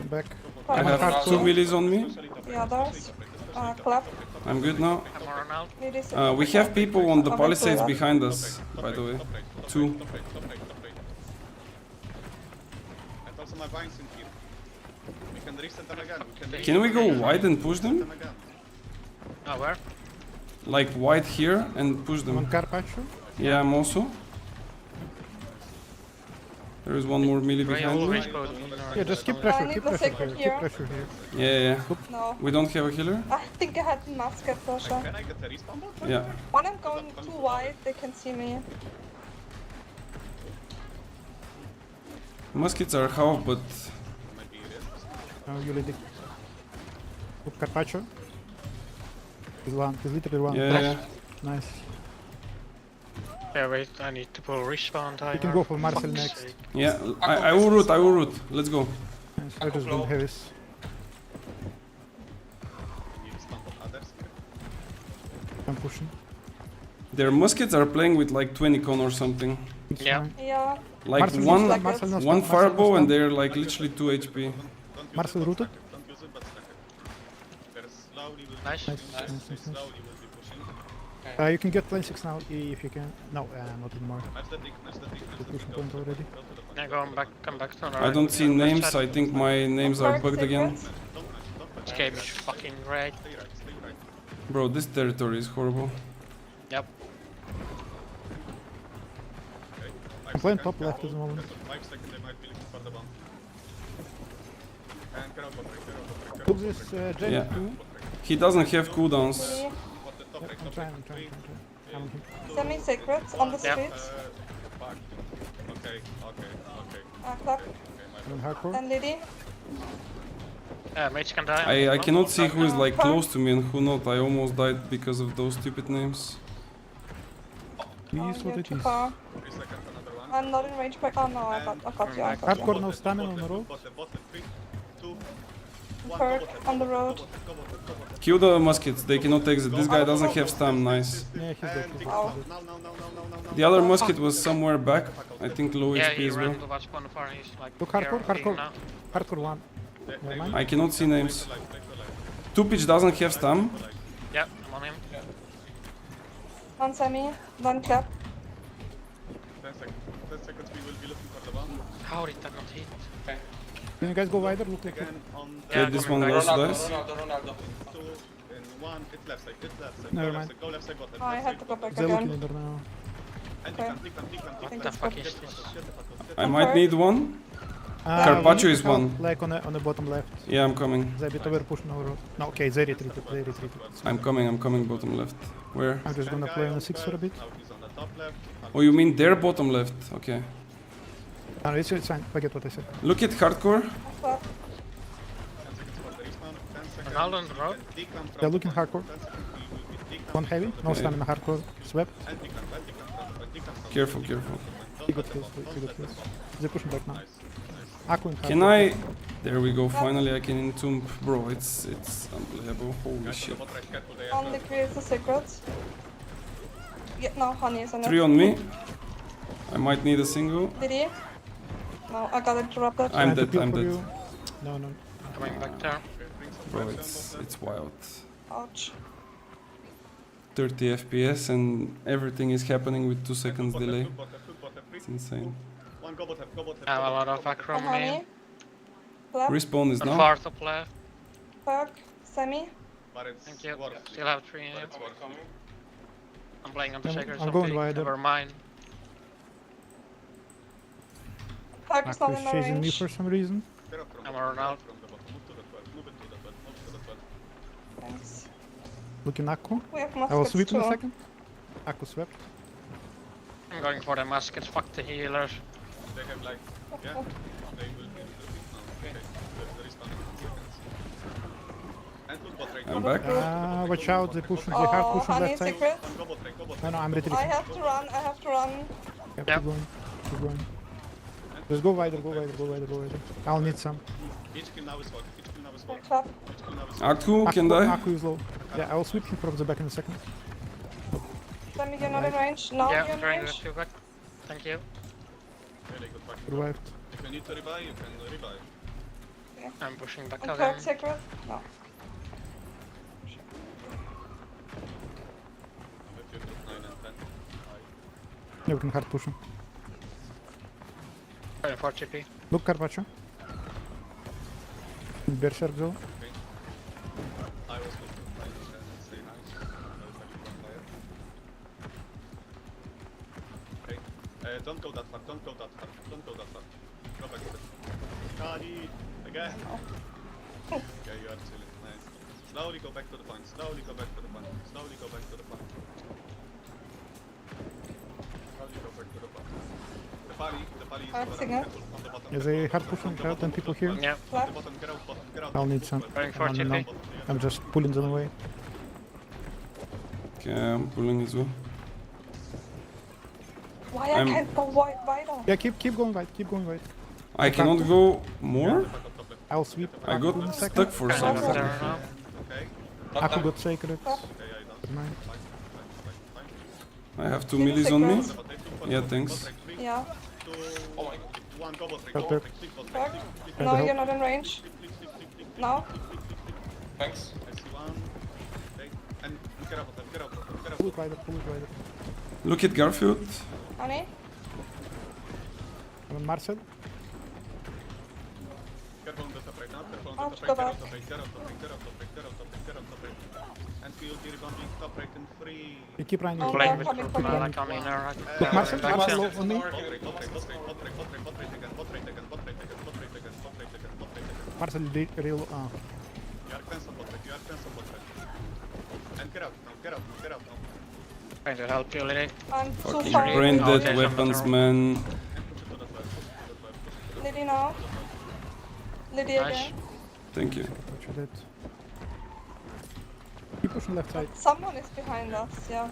I'm back. I have 2 melees on me. The others. Clap. I'm good now. I'm on out. Lily We secret. have people on the Okay, palisades cool. behind us, by the way. 2. And also my vines in here. We can reset them again. Can we go wide and push them? again. Oh, where? Like wide here and push I'm on them. Carpaccio. Yeah, I'm also. There is one more melee Ray behind me. always goes inner. Yeah, just keep I pressure, need keep the pressure secret here, here. keep pressure here. Yeah. No. We don't have a healer? I think I had musket pressure. Can I get the respawn bot? Yeah. When I'm going too wide, they can see me. Muskets are half, but Now you let it. Look, Carpaccio. He's one, he's literally one. yeah. Nice. Yeah, wait, I need to pull respawn timer. You can go for Marcel Fuck's next. sake. Yeah, I will root. Let's go. Nice. I just don't have this. You respawn bot others. I'm pushing. Their muskets are playing with like 20 con or something. It's Yeah. fine. Yeah. Like Marcel one, Marcel no stun, one Marcel fireball no and stun. they're like literally 2 HP. Marcel rooted. Don't use it, but stack it. They're slowly will Nice. Nice, be nice, pushing. nice, They nice. slowly will be pushing. You can get lane 6 now if you can. No, not anymore. Match the tick, match the tick, match You the push tick. point already. Go to the point. Yeah, come back to I don't see names, I think my names are Dark bugged again. secrets. Don't match, don't match. This game is fucking great. Stay right, stay right. Bro, this territory is horrible. Yep. Okay. I'm playing top left at the moment. 5 seconds, they might be looking for the bomb. And get out bot right, get out bot right. Pull this Jen Yeah. 2. He doesn't have cooldowns. Three. What the top right, I'm top trying, right. I'm trying, I'm trying. I'm on him. Semi-secrets on the Yeah. streets. Fuck. Okay, okay, okay. Clock. Okay, my I'm on bad. hardcore. And Liddy. Mage can die. I cannot see who is like close to me and who not. I almost died because of those stupid names. It is what you're it too is. far. 3 seconds, another one. I'm not in range back. Oh no, I got you. I got you. Hardcore no stamina on the road. Bot left, 3, 2, 1. Perk on the road. Kill the muskets, they cannot exit. This guy doesn't have stam, nice. Yeah, he's dead. He's dead. Oh. The other musket was somewhere back. I think low Yeah, HP he as ran well. to watch one far. He's like. Look, hardcore, here, hardcore. now. Hardcore 1. Never mind. I cannot see names. 2 pitch doesn't have stam. Yeah, I'm on him. One semi. One clap. 10 seconds. 10 seconds, we will be looking for the bomb. How did that not hit? Okay. Can you guys go wider? Look like Again on the Yeah, Okay, this coming one back. also dies. 2 and 1. It's left side, it's left side. Never Go left mind. side, go left side, bot left Oh, I side, had to go bot back they're looking again. in there now. And Okay. What the fuck is this? I might need one. Carpaccio we is need help, one. Like on the bottom left. Yeah, I'm coming. They're a bit over pushing our road. No, okay, they retreated. They retreated. I'm coming bottom left. Where? I'm just gonna play on the 6 for a bit. Now he's on the top left. Oh, you mean their bottom left? Okay. No, it's fine. Forget what I said. Look at hardcore. Clap. 10 seconds for the respawn. 10 seconds. Ronaldo on the road. Declan from They're looking hardcore. 10 seconds, we will be Declan One heavy. No stamina hardcore. Swept. and Declan from the point. Declan from Careful, careful. He got kills. He got kills. They're pushing back now. Aqua and Can hardcore. I? There we go. Finally, I can entomb. Bro, it's unplayable. Holy shit. Only creates the secrets. Yeah, no, honey is on it. 3 on me. I might need a single. Liddy. No, I got interrupted. I'm Trying to dead. peel I'm for dead. you. No, no. Coming back there. Bro, it's wild. Ouch. 30 FPS and everything is happening with 2 seconds delay. It's insane. One go bot left, go bot left. I have a lot of back And from me. honey. Clap. Respawn is On now. far top left. Perk. Semi. But it's Thank you. worth Still have 3 in But it. it's worth it. I'm playing on the I'm- shakers. I'm going wider. Never mind. Perk is not Aqua in is my chasing me range. for some reason. Get up from I'm the around bot, out. from the bot. Move to the 12, move it to the 12, move to the 12. Thanks. Looking Aqua. We have I will muskets sweep in a too. second. Aqua swept. I'm going for the muskets. Fuck the healers. They have like, yeah, they will be looking now. Okay, the respawn in 10 seconds. And look bot right. I'm back. Watch out, they're pushing, they hard Oh, pushing honey left side. secret. Go bot right, go bot No, right. no, I'm I retreating. have to run. I have to run. Yep, Yep. keep going. Keep going. Just go wider, go wider, go wider, go wider. I'll need some. Each kill now is worth, each kill now is worth. Clap. Each kill now is worth. Aku can die. Aqua is low. Yeah, I'll sweep him from the back in a second. Semi, you're not in range. Now Yeah, you're I'm in trying to range. get you back. Thank you. Really good fucking Revived. job. If you need to revive, you can revive. I'm pushing back And again. perk secret. No. I'm with you group 9 and 10. Yeah, we can hard push him. Going for GP. Look, Carpaccio. Berserk though. I was with group 9 and 10 and stay nice. No effect from player. Okay. Don't go that far, don't go that far, don't go that far. Go back to the... Kali! Again! Okay, you are chilling, nice. Slowly go back to the point, slowly go back to the point, slowly go back to the point. Slowly go back to the point. The pali is over, signal. careful, on the bottom. Is a hard pushing crowd and people here? Yeah. On the bottom, get out, bottom, get out. I'll need some. Going for No, no, no. GP. I'm just pulling them away. Okay, I'm pulling as well. Why I can't go wider? Yeah, keep going wide, keep going wide. I cannot go more. I'll sweep. I Aqua in got a second. stuck for some Kind of reason. there now. Okay. Aqua got sacred. Okay, I don't. Never mind. Fine, fine. I have 2 Give me millies on me. seconds. Yeah, thanks. Yeah. Oh my god. One go bot break, Help go her. bot break, please bot break, Back. please, please, No, help. you're not in range. No. Thanks. I see one. Okay. And get up, get up, get up. Pull it wider, pull it wider. Look at Garfield. Honey. I'm on Marcel. Careful on the top right now, careful on I'll the top go right, back. get up top right, get up top right, get up top right, get up top right. And feel the rebounding top right in 3. You keep running. Oh, keep Playing running. with coming, group, coming. like on inner. Look, Marcel, back Marcel here. low on me. Bot right, bot right, bot right, bot right, bot right, bot right again, bot right again, bot right again, bot right again, bot right again, bot right again. Marcel, real. You are cancel bot right, you are cancel bot right. And get out now, get out now, get out now. Trying to help you, Lily. I'm too Fucking far brain away. dead weapons, man. And push it to that left, push it to that left, push it to that left. Liddy now. Liddy Nice. again. Thank you. What you did. Keep pushing left side. Someone is behind us, yeah.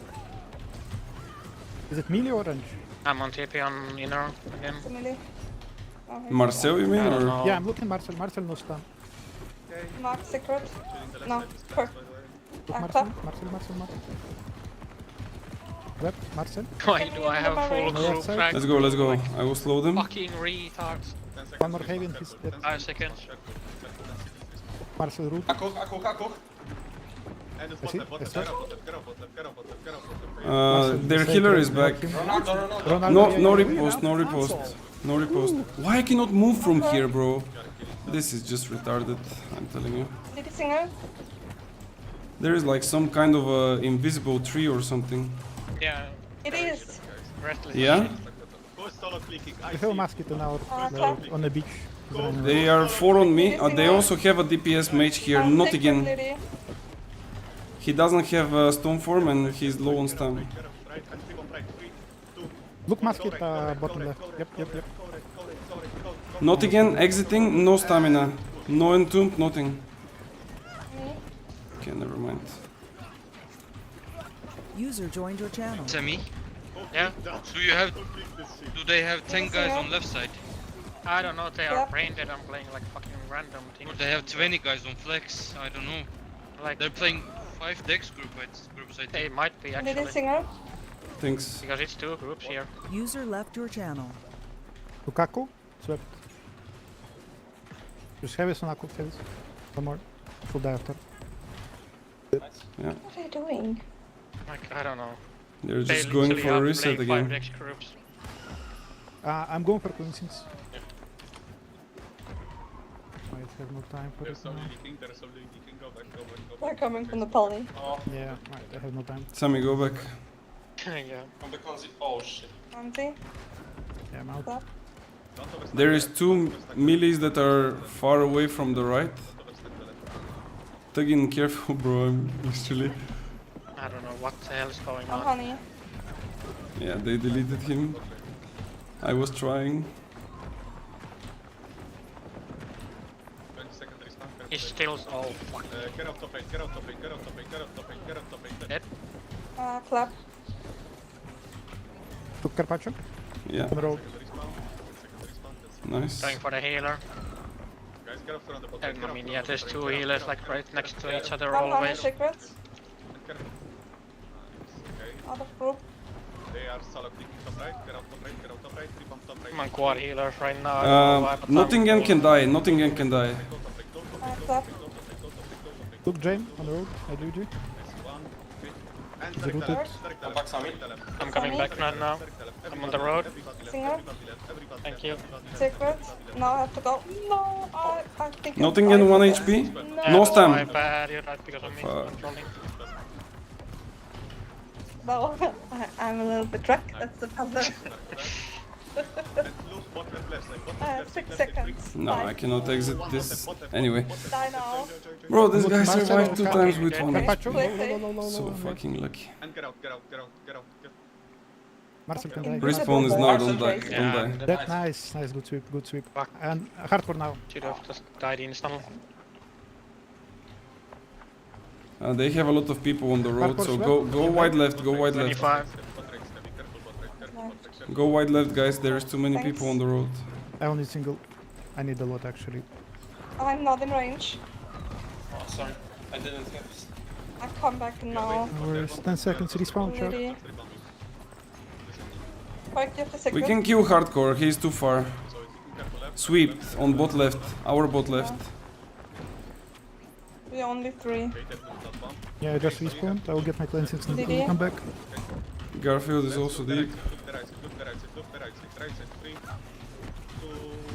Is it melee or orange? I'm on TP on inner again. Emily. Oh, he's Marcel, you mean? I don't Or? know. Yeah, I'm looking Marcel. Marcel no stun. Mark secret. Shooting the left No, side is per. close, by the way. Look, Acta. Marcel. Web, Marcel. Why do I have full No, group outside. track? Let's go. I will slow them. Fucking retards. 10 seconds, One more respawn, Haven, he's careful, dead. 10 5 seconds. Careful, careful, 10 seconds, respawn. Marcel root. Akkoch. And it's I see, bot left, I get see. out, bot left, get out, bot left, get out, bot left, get out, bot left. Their healer is back. Ronaldo. No, yeah, no yeah, repost, no repost. No repost. Why I cannot move from here, bro? This is just retarded, I'm telling you. Liddy singer. There is like some kind of a invisible tree or something. Yeah, It is. restless. Yeah? Go solo clicking, I We see. have a musket on our on the beach. Is there anyone? They are 4 on me. They also have a DPS mage here, I'm not secret, again. Liddy. He doesn't have a stone form and he's low on stun. Get up right, and flip on right, 3, 2. Look, musket Go bottom right, left. go right, Yep. go right. Not again, exiting, no stamina. No entombed, nothing. Me. Okay, never mind. User joined your channel. Sammy, Yeah? do they have 10 guys on left side? I don't know, they are Yep. brain dead. I'm playing like fucking random Or things. they have 20 guys on flex? I don't know. Like, They're playing 5 decks groups, I they think. might be Liddy actually. singer. Thanks. Because it's 2 groups here. User left your channel. Lukaku. Swept. Just heavies on Akku. Heavies. One more. Full die after. Yeah, What are you doing? Like, I don't know. they're They just going literally for a are reset playing 5 again. dex groups. I'm going for coincidence. Might have no time for There's it so now. leaking, there's so leaking. Go back, go back, go They're back. coming from the poly. Yeah, right, I have no time. Sammy, go back. Yeah. From the console. Oh shit. Auntie. Yeah, I'm out. Stop. Don't overstep There the is left, 2 don't overstep the melees that are far away from the right. left, don't overstep the left. Tugging careful, bro, I'm literally. I don't know what the hell is going Oh, on. honey. Yeah, they deleted him. I was trying. 20 second respawn, careful. He's still so fuck. Get up top right, get up top right, get up top right, get up top right, get up top right. Dead. Clap. Took Carpaccio. Yeah, On the road. Second respawn, second respawn. nice. Going for the healer. Guys, get up front of the bot. And I mean, yeah, there's 2 healers healers like right next to each other I'm honey always. secret. Careful. Okay, Out of group. they are solo clicking top right, get up top right, get up top right, 3 pump top right. I'm on quad healers right now. I don't know why, but I'm Nottingham full. can die, Nottingham can die. Go top right, go top right, go Clap. top right, go top right, go top right, go top right. Took Jane on the road. I do. I see 1, 3. And Is it direct rooted? left, direct Come left, back, Sammy. direct left. I'm coming back right now. I'm on the road. Everybody left, Singer. everybody left, everybody Thank left, you. everybody left, Secret. everybody left. Now I have to go. No, I think I'm Nottingham fine. 1 HP. Yeah, No My stam. bad, you're right because of me Fuck. controlling. No, I'm a little bit drunk. That's the problem. And look, bot left, left side, bot I left, have left 6 side, left side, seconds. No, I cannot exit this. Anyway. Die now. Bro, this guy Marcel, survived 2 times with okay. 1 Carpaccio. HP. Low. So fucking lucky. And get out, get out, get out, get out. Get. Marcel can die. Respawn is now, don't die, Yeah, don't die. That nice. Good sweep. Fuck. And hardcore now. Should have just died instantly. They have a lot of people on the road, Hardcore so swap. go wide left, go wide left. 25. Bot right, heavy, careful, bot right, careful, bot right, careful. Go wide left, guys, there is too many Thanks. people on the road. I only single. I need a lot actually. I'm not in range. Oh, sorry. I didn't have. I come back now. Where's 10 seconds respawn? Sure. Liddy. Right, you have the We secret. can kill hardcore, he's too far. Sweep on bot left, our bot left. We are only 3. Yeah, I just respawned. I will get my cleansings and Did he? come back. Garfield is also deep. Look the right side, look the right side, look the right side, right side, 3,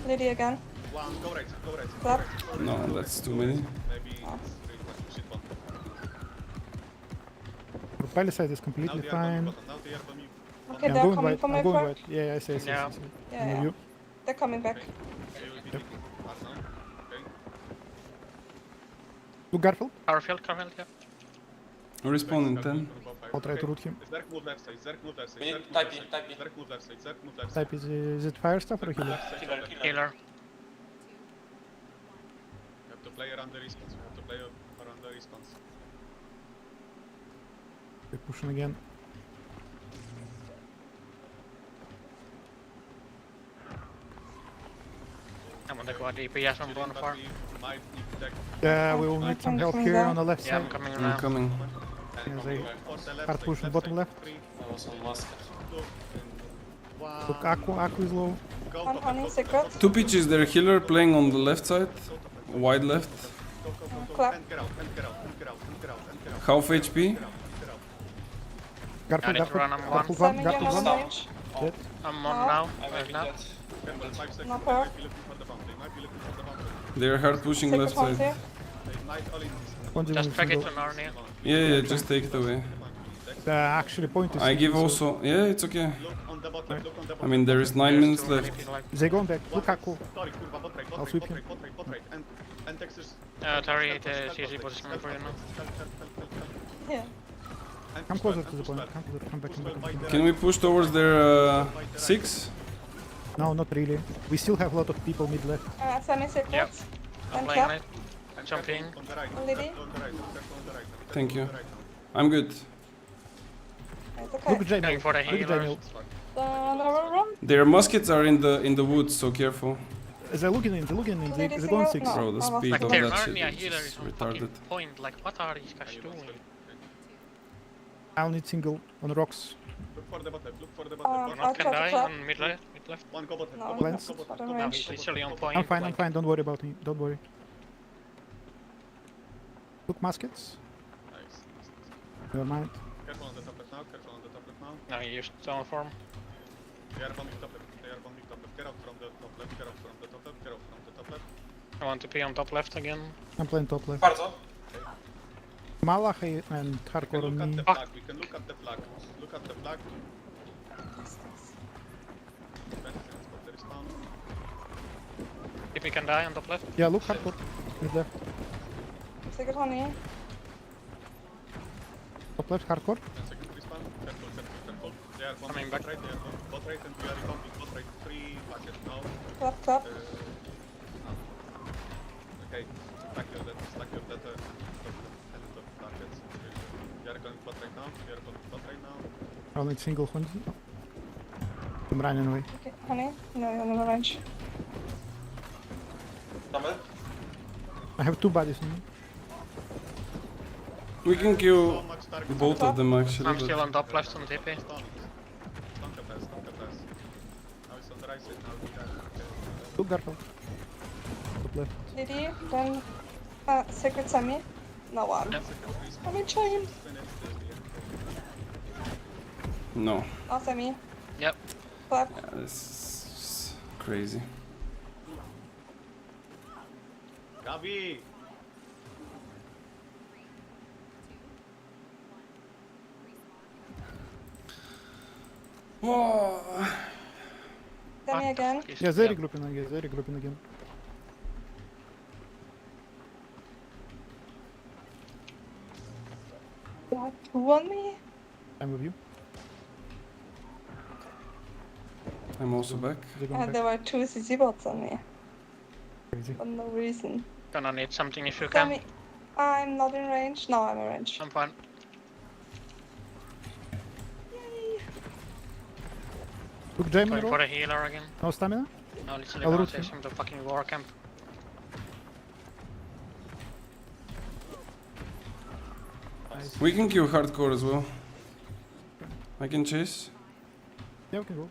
2, Lady again. 1, go right side, go right side. Clap. No, that's too many. Maybe it's 3, push it one. The palisade is completely fine. Now they are from you. Okay, Yeah, they're I'm going coming right. for my I'm going flag. right. Yeah, I see. Yeah. Yeah, yeah. You. They're coming back. Yep. Look, Garfield. Garfield, yeah. Respawn in 10. I'll try to root him. Zerk move left side, Zerk move left side, We need Zerk move type left in, side, type in. Zerk move left side, Zerk move left side. Type is it fire stuff or a healer? Healer. You have to play around the response, you have to play around the response. We're pushing again. I'm gonna go DPS on bonfire. Yeah, we will need some help here on the left Yeah, side. I'm coming I'm now. coming. There's a hard push on bottom left. I was on mask. Look, Aqua is low. One honey, secret. Two pitches, their healer playing on the left side. Wide left. Clap. Half HP. Garfield, I need to run, I'm Garfield one. one, Simon, Garfield you're one. not range. Dead. I'm on No. now. I might Right be now. dead. Careful, 5 seconds, Not they her. might be looking for the bomb, they might be looking for the bomb. They're hard pushing Secret left one's side. here. They might all in this. One Just demon track it single. to Narnia. Yeah, just take it away. Actually, point is. I give so also. Yeah, it's okay. Look on the bot left, look on the bot I mean, there is 9 minutes left. They going back. Look, Aqua. Sorry, kurwa, bot right, I'll bot sweep right, him. bot right, bot right, and Texas. Tari, the CZ position for you now. Yeah. Come closer to the point. Come closer. Come back. Come back. Come back. Can we push towards their 6? No, not really. We still have a lot of people mid left. Semi secret. Yep. I'm And playing on clap. it. Jumping. On the right, Lady. on the right, on the right. Thank you. I'm good. It's okay. Look, Jamie. Going for the Look, healer. Jamie. Run. Their muskets are in the woods, so careful. They're looking in. They're looking in. They're Lady going single? 6. No. Bro, the I was speed Like of their that shit Narnia is healer just is on retarded. fucking point. Like what are these guys doing? I'll need single on rocks. Look for the bot left, look for the bot left. I'll Not can try to die clap. on mid left. One go bot left, No, go bot Plants. left, go bot Not left, in go Now bot he's left. literally on point. I'm fine. I'm like- fine. Don't worry about me. Don't worry. Look, muskets. Nice. Never mind. Careful on the top left now, careful on the top left now. Now he used stone form. They are bombing top left, they are bombing top left. Get out from the top left, get out from the top left, get out from the top left. I want to be on top left again. I'm playing top left. Bardzo. Malach and We can hardcore look on at me. the flag, we can look at the flag. Look at the flag. If we can die on top left. Yeah, look, hardcore. Mid left. Secret honey. Top left, hardcore. Second respawn. Careful, careful, careful. They are bombing Coming bot back. right, they are bombing bot right, and we are bombing bot right. 3 buckets now. Clap, clap. Okay, stack your that, end of buckets. We are going bot right now, we are going bot right now. I'll need single one. I'm running away. Okay, honey. No, you're in the range. Double. I have 2 bodies on me. We can kill both of them actually. I'm still But on top left on TP. Stun capacity, stun capacity. Now it's on the right side now. We are, okay. Look, Garfield. Top left. Lady, then secret semi. No one. I'm in chain. no. Oh, semi. Yep. Clap. Yeah, this is crazy. Gabi! Whoa. Semi again. Yeah, they're regrouping again. They're regrouping again. What? Who on me? I'm with you. I'm also back. They're going There back. were 2 CC bots on me. Crazy. For no reason. Gonna need something if you can. Semi. I'm not in range. No, I'm in range. I'm fine. Look, Jamie. Going for a healer again. No stamina? No, literally I'll gonna root take him. him to fucking war camp. We can kill hardcore as well. I can chase. Yeah, we can go.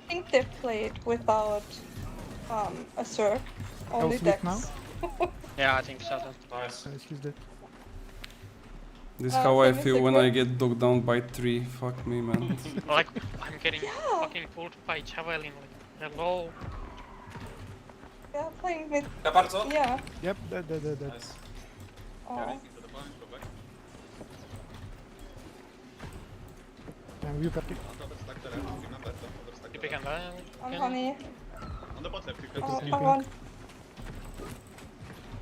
think they played without a Zerg, only sweep Dex. now? Yeah, I think so. Nice. He's dead. This is how I semi feel when I secret. get dogged down by 3. Fuck me, man. Like, I'm getting fucking pulled by javelin. Like, hello. Yeah, playing with. Ja, bardzo. Yeah. Yep, dead. Nice. Oh. To the point, go back. And you got it. On the other stack there, remember the other stack You there. pick and On honey. On the bot left, you can Oh, see. I want.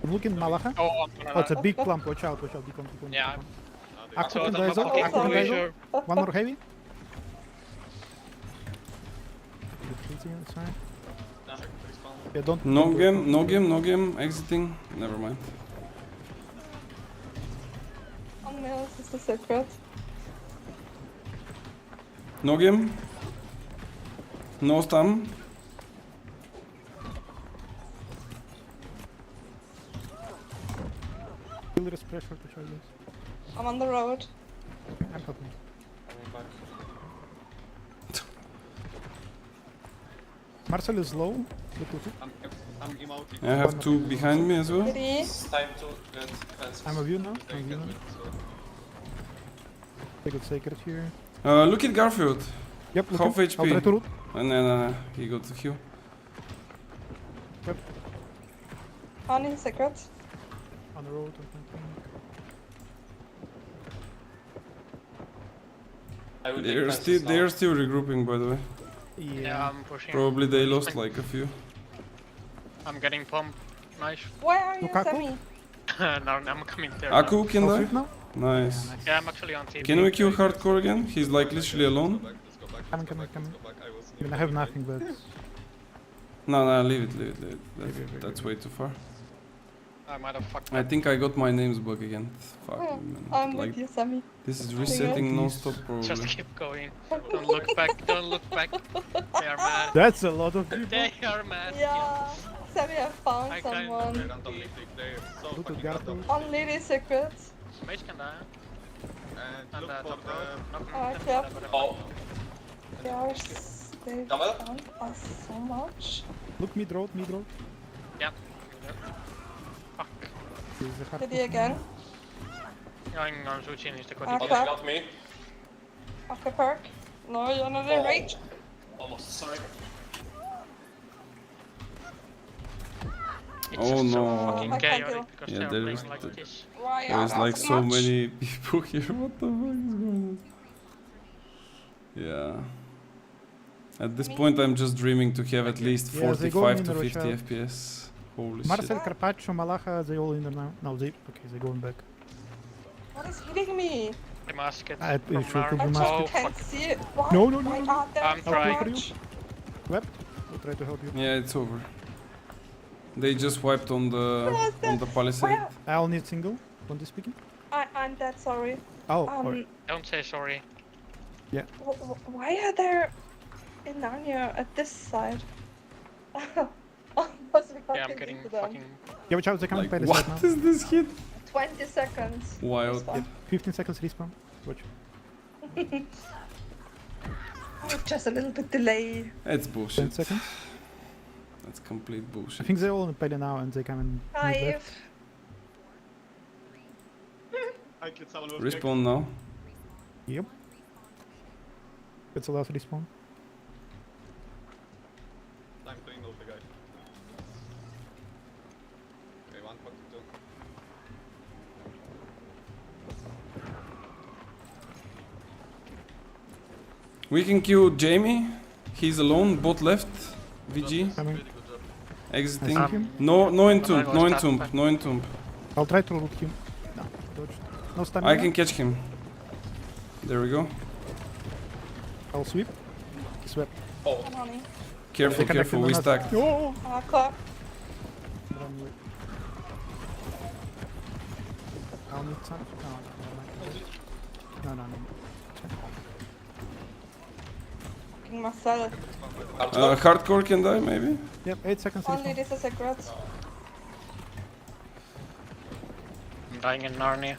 I'm looking Malacha. Oh, Oh, it's a big clump. Watch out. Beacon. Yeah. Aqua So and I'm Diesel. fucking Aqua and pretty Diesel. sure. One more heavy. It's fine. Yeah, don't. No game, exiting. Never mind. On nails is the secret. No game. No stun. Killer is pressure to try this. I'm on the road. I'm helping. Marcel is low. I'm emoting. I have 2 behind me as well. Kitty. It's time to get fences. I'm a view now. Take it sacred here. Look at Garfield. Yep, look Half him. HP. I'll try to root. And then he got the heal. Yep. Honey secret. On the road. I will take They're fences still regrouping, by the way. Yeah, I'm pushing. Probably they lost like a few. I'm getting pumped. Nice. Why are you Lukaku? semi? No, I'm coming there. Aku now. can I'll die? sweep now. Nice. Yeah, I'm actually on TV. Can we kill Hardcore again? He's like literally alone. Coming. I mean, I have nothing, but No, leave it. That's way too far. I might have fucked I up. think I got my names bug again. Fuck, Oh, man. I'm Like, with you, Sammy. this is resetting non-stop Just probably. keep going. Don't look back. Don't look back. They are mad. that's a lot of people. They are mad. Yeah. Sammy, I found I kinda- someone. They're so Look at fucking Garfield. random. On lady secret. Mage can die. And And look for top road. the... Knock Oh, him, yep. whatever. Oh, They are they Jamal? found us so much. Look mid road. Yeah. Fuck. There's a hard Kitty again. I'm switching is the Ah, code. oh, crap. they got me. Okay, park. No, you're not in range. Almost, sorry. It's Oh, just so no. fucking I can't chaotic do. because Yeah, they are there's playing like the- this. Why There's are like so so much? many people here. What the fuck is going on? Yeah. At this point, I'm just dreaming to have at least Yeah, they go 45 in to the 50 Rochelle. FPS. Holy Marcel, shit. Carpaccio, Malacha, they all in there now. No, they're going back. What is hitting me? The basket. It from should Nar- be I the just basket. Oh, can't fuck. see it. Why? No. Why are there I'm so trying. much? Web, we'll try to help you. Yeah, it's over. They just wiped on the palisade. Where? I'll need single. One is speaking. I'm dead sorry. Oh, Um, alright. Don't say sorry. Why are there in Narnia at this side? Yeah, I'm getting fucking. Yeah, watch out, they're coming Like, by the side what now. is this hit? 20 seconds. Wild. This one. 15 seconds respawn. Watch. Oh, just a little bit delay. It's 10 bullshit. seconds. That's complete I bullshit. think they're all in Pele now and they come in mid left. 5. I killed someone with Respawn now. Yep. It's the last respawn. Time to remove the guy. Okay, 142. We can kill Jamie. He's alone. Bot left. VG. Coming. Exiting. I see him. No entomb. No entomb. No entomb. I'll try to loot him. No, dodged. No stamina. I can catch him. There we go. I'll sweep. Sweep. Oh, Come on in. Careful, They careful. connected We on us. stacked. Oh! Clock. Run away. I'll need some. No, never mind. No. Fucking Marcel. Hardcore can die, maybe? Yep, 8 seconds Only respawn. this is a secret. I'm dying in Narnia.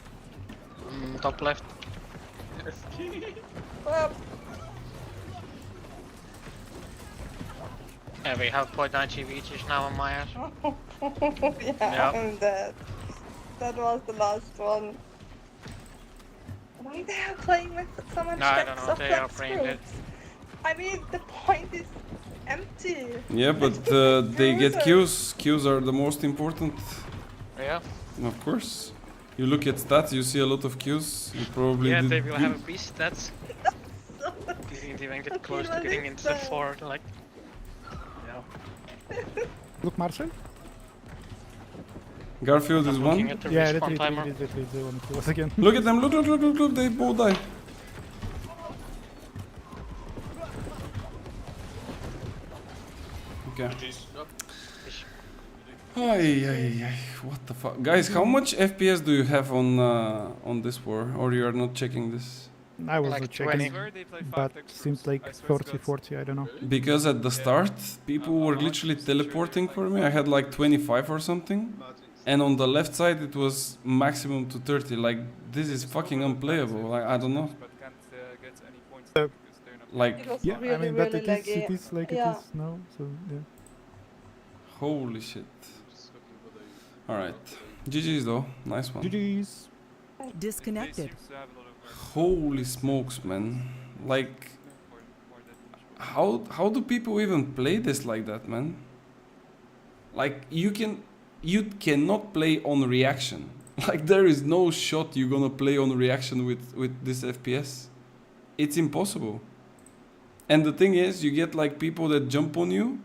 Top left. Well, Yeah, we have 0.9 GVTs now on my ass. Yeah, I'm dead. That was the last one. Why they are playing with so much No, I don't decks know, of they are flex framed it. groups? I mean, the point is empty. Yeah, but they get Qs. Qs are the most important. Yeah. Of course. You look at stats, you see a lot of Qs. You probably Yeah, did. they will have a beast stats. Didn't even get close to getting into the 4, like... Yeah. Look, Marcel. Garfield is I'm one. looking at the Yeah, respawn retreat, timer. retreat, they want to kill us again. Look at them, look, they both die. Okay. Ay, what the fuck, guys? How much FPS do you have on this war, or you are not checking this? I was Like not checking, 20. but seemed like 30, 40, I don't know. Because at the start, people were literally teleporting for me. I had like 25 or something. And on the left side, it was maximum to 30. Like, this is fucking unplayable. Like, I don't know. Like, It was Yeah, really, I mean, but really it laggy. is like Yeah. it is now, so yeah. holy shit. Alright. GG's though. Nice one. GG's. Disconnected. Holy smokes, man. Like, how do people even play this like that, man? Like, you cannot play on reaction. Like, there is no shot you're gonna play on reaction with this FPS. It's impossible. And the thing is, you get like people that jump on you.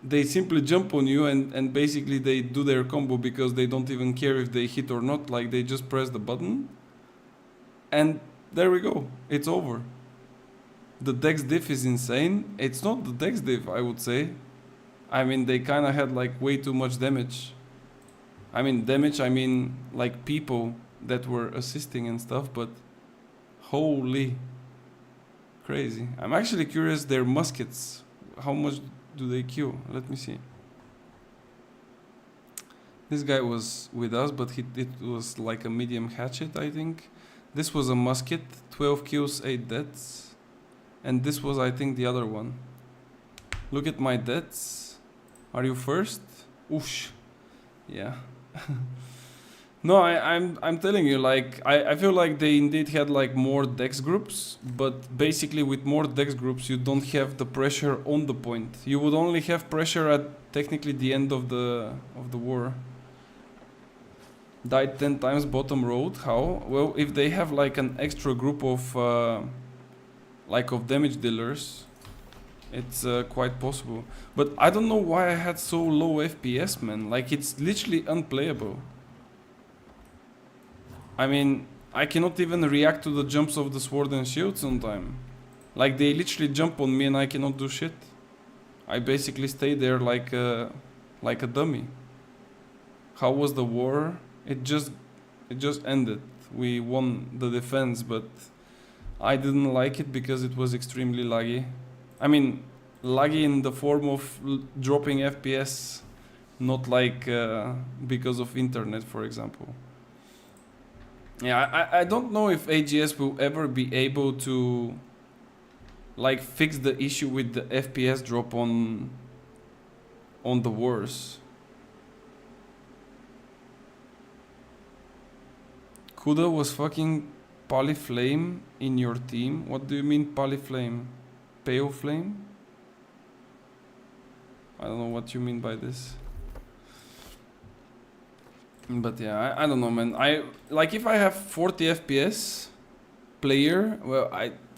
They simply jump on you and basically they do their combo because they don't even care if they hit or not. Like, they just press the button. And there we go. It's over. The dex diff is insane. It's not the dex diff, I would say. I mean, they kind of had like way too much damage. I mean like people that were assisting and stuff, but holy crazy. I'm actually curious, their muskets, how much do they kill? Let me see. This guy was with us, but it was like a medium hatchet, I think. This was a musket, 12 kills, 8 deaths. And this was, I think, the other one. Look at my deaths. Are you first? Oosh. Yeah. No, I'm telling you, like, I feel like they indeed had like more dex groups, but basically with more dex groups you don't have the pressure on the point. You would only have pressure at technically the end of the war. Died 10 times bottom road. How? Well, if they have like an extra group of of damage dealers, it's quite possible. But I don't know why I had so low FPS, man. Like, it's literally unplayable. I mean, I cannot even react to the jumps of the sword and shield sometime. Like, they literally jump on me and I cannot do shit. I basically stay there like a dummy. How was the war? It just ended. We won the defense, but I didn't like it because it was extremely laggy. I mean, laggy in the form of dropping FPS, not like because of internet, for example. Yeah, I don't know if AGS will ever be able to like fix the issue with the FPS drop on the wars. Kuda was fucking Polyflame in your team? What do you mean Polyflame? Pale Flame? I don't know what you mean by this. But yeah, I don't know, man. Like, if I have 40 FPS player, well,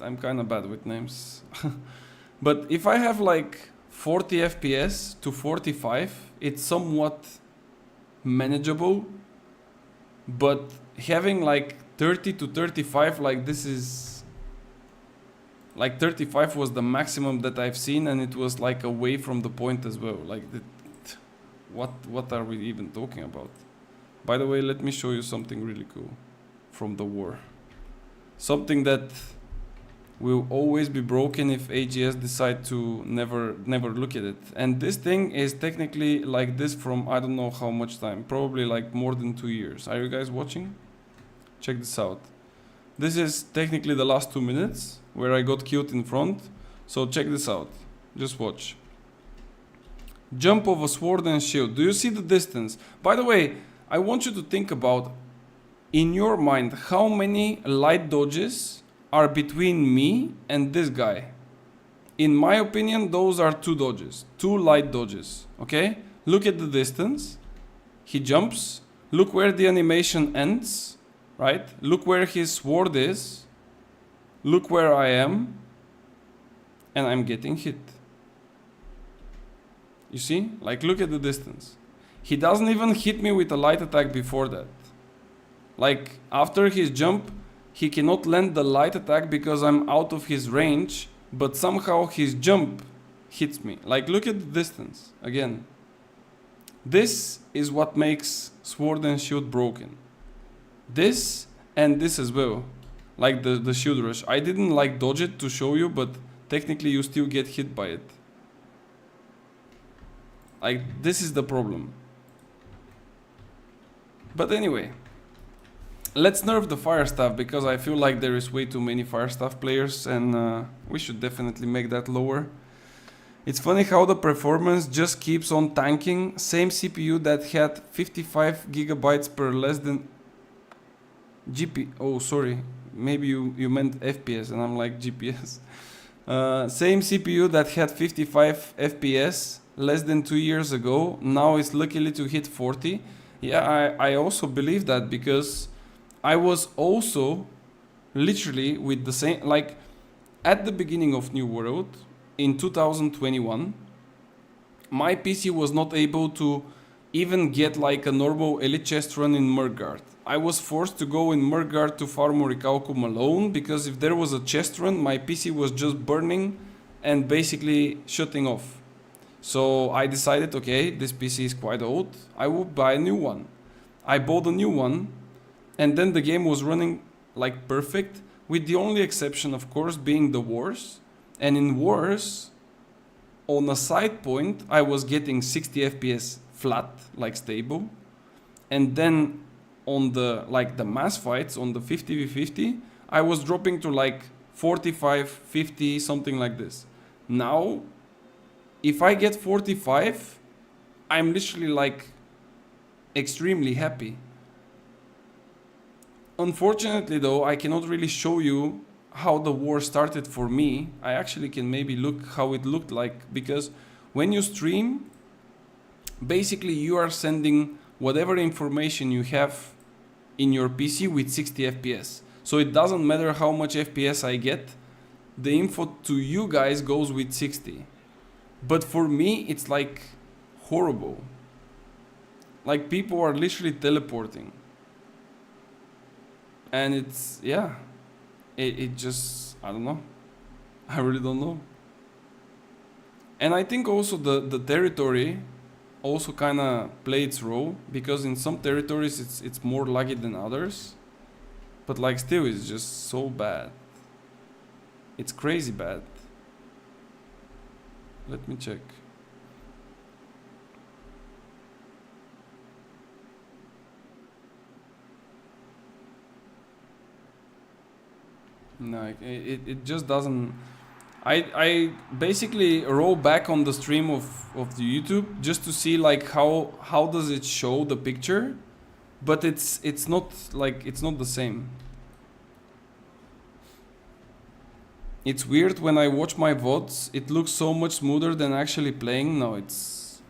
I'm kind of bad with names. But if I have like 40 FPS to 45, it's somewhat manageable. But having like 30 to 35, like, this is like 35 was the maximum that I've seen, and it was like away from the point as well. Like, what are we even talking about? By the way, let me show you something really cool from the war. Something that will always be broken if AGS decide to never look at it. And this thing is technically like this from I don't know how much time. Probably like more than 2 years. Are you guys watching? Check this out. This is technically the last 2 minutes where I got killed in front. So check this out. Just watch. Jump of a sword and shield. Do you see the distance? By the way, I want you to think about, in your mind, how many light dodges are between me and this guy. In my opinion, those are 2 dodges. 2 light dodges. Okay? Look at the distance. He jumps. Look where the animation ends. Right? Look where his sword is. Look where I am. And I'm getting hit. You see? Like, look at the distance. He doesn't even hit me with a light attack before that. Like, after his jump, he cannot land the light attack because I'm out of his range, but somehow his jump hits me. Like, look at the distance. Again. This is what makes Sword and Shield broken. This and this as well. Like the shield rush. I didn't like dodge it to show you, but technically you still get hit by it. Like, this is the problem. But anyway, let's nerf the fire staff, because I feel like there is way too many fire staff players, and we should definitely make that lower. It's funny how the performance just keeps on tanking. Same CPU that had 55 gigabytes per less than GP. Oh, sorry. Maybe you meant FPS, and I'm like GPS. Same CPU that had 55 FPS less than 2 years ago, now it's luckily to hit 40. Yeah, I also believe that, because I was also literally with the same, like at the beginning of New World in 2021, my PC was not able to even get like a normal elite chest run in Murgard. I was forced to go in Murgard to farm Orichalcum alone, because if there was a chest run, my PC was just burning and basically shutting off. So I decided, okay, this PC is quite old, I will buy a new one. I bought a new one, and then the game was running like perfect, with the only exception, of course, being the wars. And in wars, on a side point, I was getting 60 FPS flat, like stable. And then on the mass fights, on the 50v50, I was dropping to like 45, 50, something like this. Now, if I get 45, I'm literally like extremely happy. Unfortunately though, I cannot really show you how the war started for me. I actually can maybe look how it looked like, because when you stream, basically you are sending whatever information you have in your PC with 60 FPS. So it doesn't matter how much FPS I get, the info to you guys goes with 60. But for me, it's like horrible. Like, people are literally teleporting. And it's, yeah, it just, I don't know. I really don't know. And I think also the territory also kind of play its role, because in some territories it's more laggy than others. But like, still, it's just so bad. It's crazy bad. Let me check. No, it just doesn't. I basically roll back on the stream of the YouTube just to see like how does it show the picture, but it's not like, it's not the same. It's weird when I watch my VODs, it looks so much smoother than actually playing. No, it's,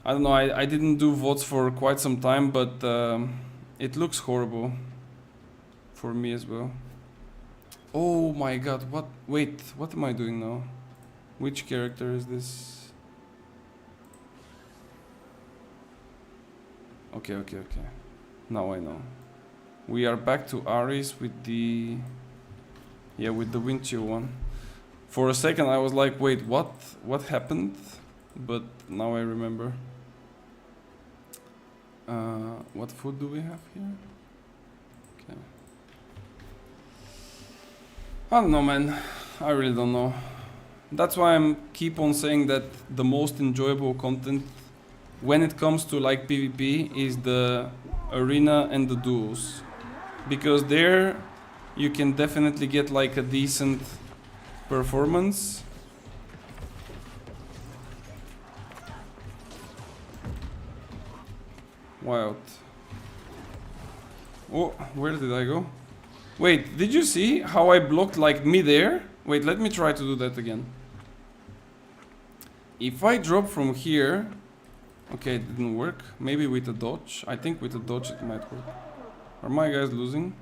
I don't know, I didn't do VODs for quite some time, but it looks horrible for me as well. Oh my god, what? Wait, what am I doing now? Which character is this? Okay. Now I know. We are back to Ares with the... yeah, with the wind chill one. For a second I was like, wait, what? What happened? But now I remember. What food do we have here? Okay. I don't know, man. I really don't know. That's why I'm keep on saying that the most enjoyable content when it comes to like PvP is the arena and the duels. Because there you can definitely get like a decent performance. Wild. Oh, where did I go? Wait, did you see how I blocked like mid-air? Wait, let me try to do that again. If I drop from here... Okay, it didn't work. Maybe with a dodge. I think with a dodge it might work. Are my guys losing?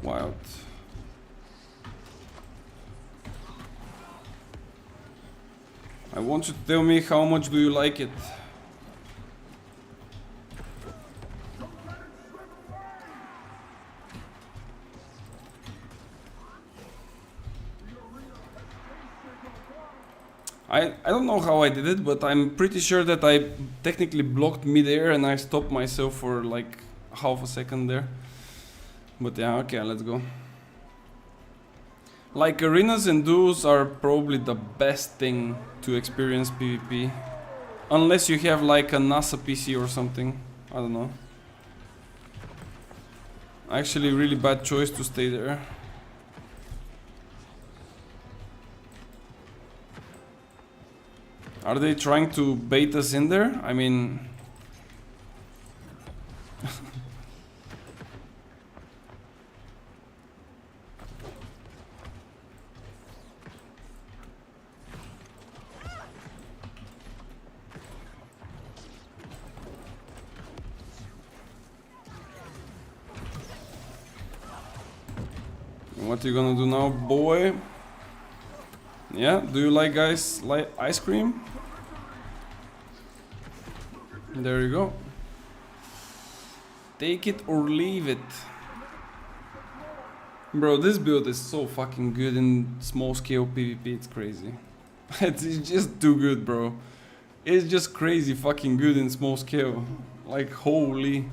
Wild. I want you to tell me how much do you like it. I don't know how I did it, but I'm pretty sure that I technically blocked mid-air and I stopped myself for like half a second there. But yeah, okay, let's go. Like arenas and duos are probably the best thing to experience PvP. Unless you have like a NASA PC or something. I don't know. Actually really bad choice to stay there. Are they trying to bait us in there? I mean... What are you gonna do now, boy? Yeah, do you like guys like ice cream? There you go. Take it or leave it. Bro, this build is so fucking good in small scale PvP, it's crazy. It's just too good, bro. It's just crazy fucking good in small scale. Like, holy.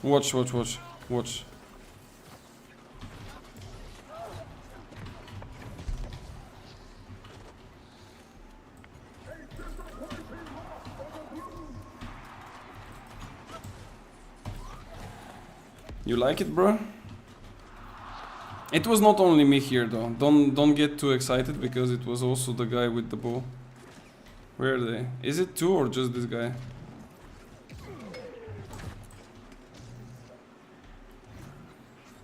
Watch, watch, watch, watch. You like it, bro? It was not only me here, though. Don't get too excited because it was also the guy with the bow. Where are they? Is it two or just this guy?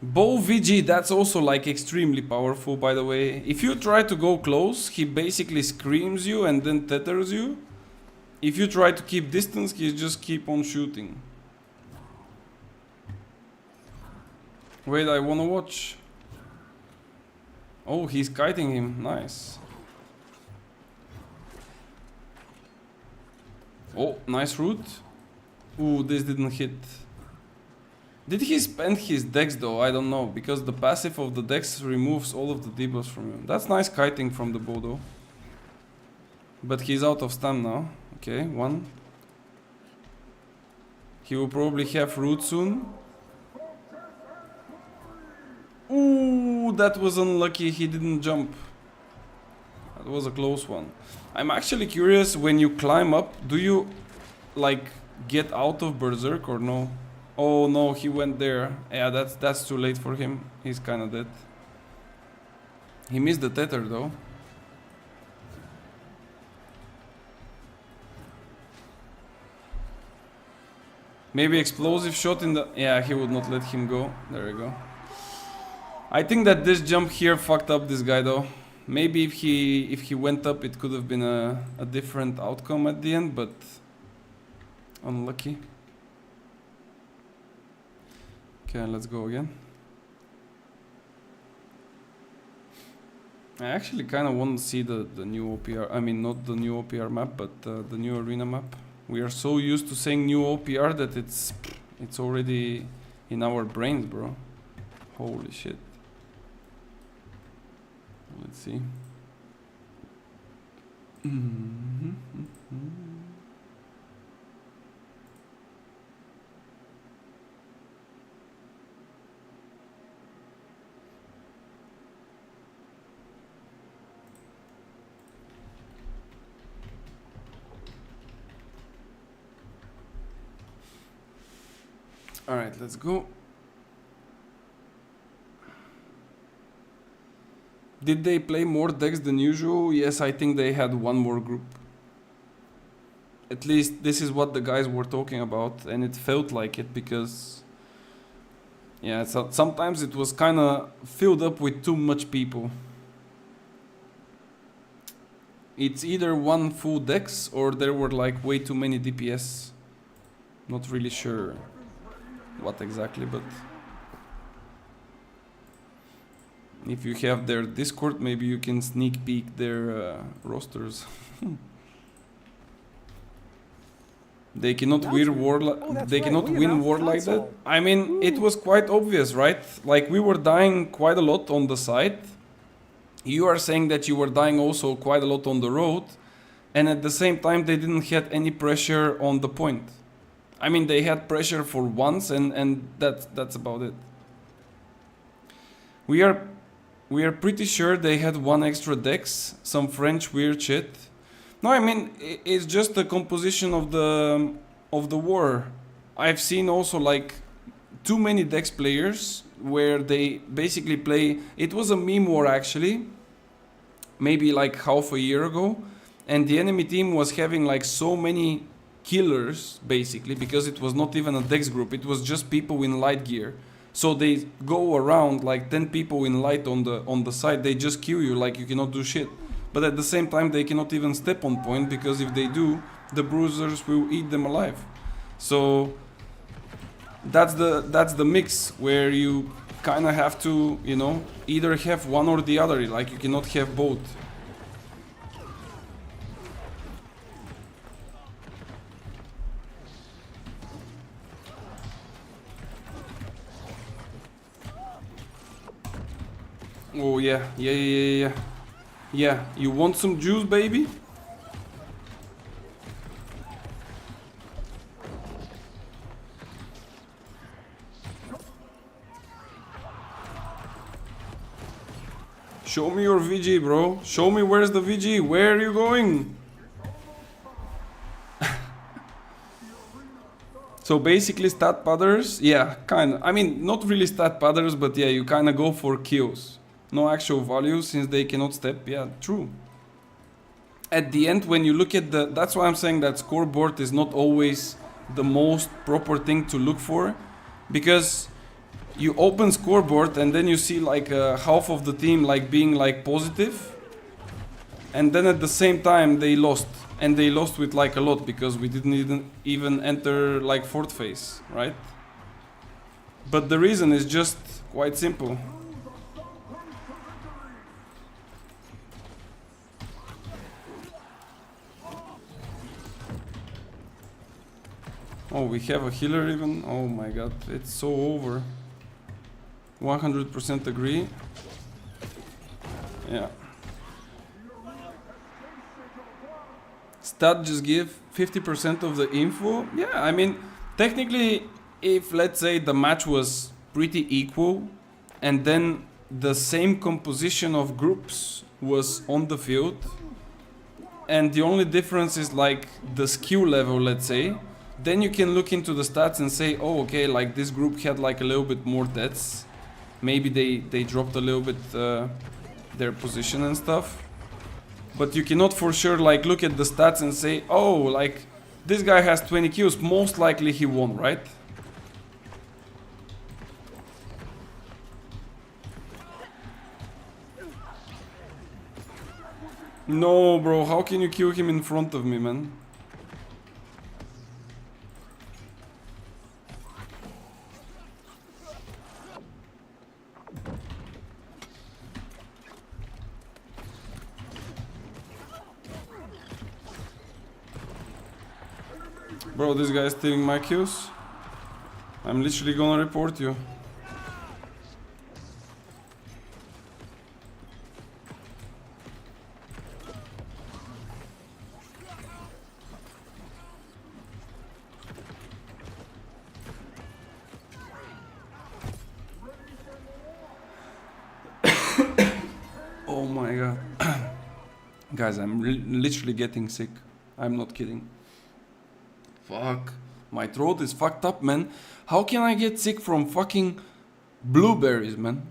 Bow VG, that's also like extremely powerful, by the way. If you try to go close, he basically screams you and then tethers you. If you try to keep distance, he just keep on shooting. Wait, I wanna watch. Oh, he's kiting him. Nice. Oh, nice route. Ooh, this didn't hit. Did he spend his dex though? I don't know, because the passive of the dex removes all of the debuffs from him. That's nice kiting from the bow though. But he's out of stun now. Okay, one. He will probably have root soon. Ooh, that was unlucky, he didn't jump. That was a close one. I'm actually curious, when you climb up, do you like get out of Berserk or no? Oh no, he went there. Yeah, that's too late for him. He's kinda dead. He missed the tether though. Maybe explosive shot in the... Yeah, he would not let him go. There you go. I think that this jump here fucked up this guy though. Maybe if he went up, it could have been a different outcome at the end, but unlucky. Okay, let's go again. I actually kind of want to see the new OPR. I mean, not the new OPR map, but the new arena map. We are so used to saying new OPR that it's already in our brains, bro. Holy shit. Let's see. Alright, let's go. Did they play more decks than usual? Yes, I think they had one more group. At least this is what the guys were talking about, and it felt like it because... yeah, so sometimes it was kind of filled up with too much people. It's either one full decks or there were like way too many DPS. Not really sure what exactly, but... if you have their Discord, maybe you can sneak peek their rosters. They cannot win war. They cannot win war like that. I mean, it was quite obvious, right? Like we were dying quite a lot on the side. You are saying that you were dying also quite a lot on the road, and at the same time they didn't have any pressure on the point. I mean, they had pressure for once, and that's about it. We are pretty sure they had one extra dex, some French weird shit. No, I mean, it's just the composition of the war. I've seen also like too many dex players where they basically play... it was a meme war actually, maybe like half a year ago, and the enemy team was having like so many killers basically because it was not even a dex group, it was just people in light gear. So they go around like 10 people in light on the side, they just kill you like you cannot do shit. But at the same time they cannot even step on point because if they do, the bruisers will eat them alive. So that's the mix where you kind of have to, you know, either have one or the other, like you cannot have both. Oh yeah, yeah. Yeah, you want some juice, baby? Show me your VG, bro. Show me where's the VG. Where are you going? So basically stat padders, yeah, kinda. I mean, not really stat padders, but yeah, you kinda go for kills. No actual value since they cannot step. Yeah, true. At the end, when you look at the... that's why I'm saying that scoreboard is not always the most proper thing to look for. Because you open scoreboard and then you see like half of the team like being like positive. And then at the same time they lost. And they lost with like a lot because we didn't even enter like fourth phase, right? But the reason is just quite simple. Oh, we have a healer even? Oh my god, it's so over. 100% agree. Yeah. Stat just give 50% of the info? Yeah, I mean, technically, if let's say the match was pretty equal and then the same composition of groups was on the field and the only difference is like the skill level, let's say, then you can look into the stats and say, oh, okay, like this group had like a little bit more deaths. Maybe they dropped a little bit their position and stuff. But you cannot for sure like look at the stats and say, oh, like this guy has 20 kills, most likely he won, right? No, bro, how can you kill him in front of me, man? Bro, this guy is stealing my kills. I'm literally gonna report you. Oh my god. Guys, I'm literally getting sick. I'm not kidding. Fuck. My throat is fucked up, man. How can I get sick from fucking blueberries, man?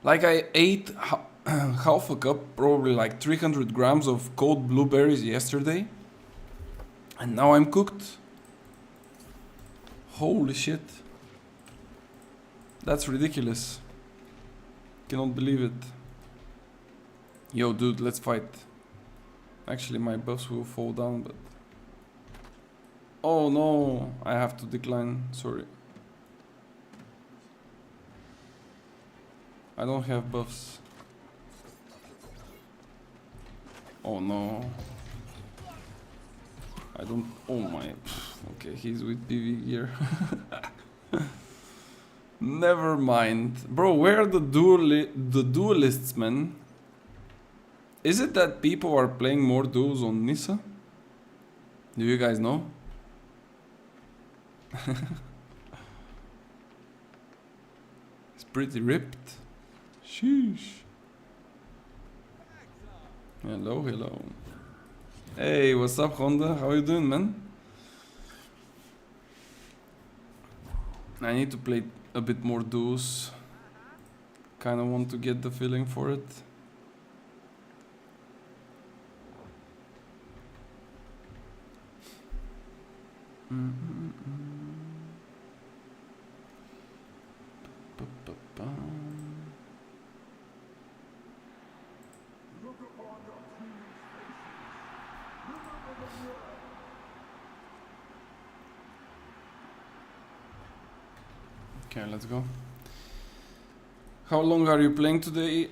Like I ate half a cup, probably like 300 grams of cold blueberries yesterday. And now I'm cooked. Holy shit. That's ridiculous. Cannot believe it. Yo, dude, let's fight. Actually, my buffs will fall down, but... Oh no, I have to decline, sorry. I don't have buffs. Oh no. I don't... Oh my... Okay, he's with PV gear. Never mind. Bro, where are the duelists, man? Is it that people are playing more duels on Nissa? Do you guys know? It's pretty ripped. Sheesh. Hello, hello. Hey, what's up, Honda? How you doing, man? I need to play a bit more duels. Kinda want to get the feeling for it. Okay, let's go. How long are you playing today?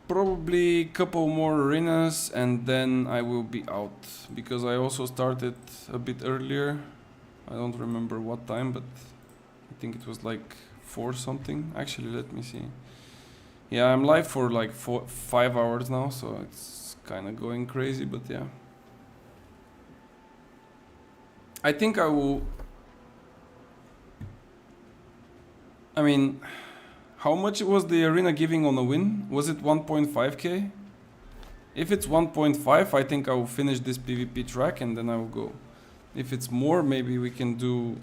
Probably a couple more arenas and then I will be out. Because I also started a bit earlier. I don't remember what time, but I think it was like 4 something. Actually, let me see. Yeah, I'm live for like 5 hours now, so it's kind of going crazy, but yeah. I think I will... I mean... How much was the arena giving on a win? Was it 1.5k? If it's 1.5, I think I will finish this PvP track and then I will go. If it's more, maybe we can do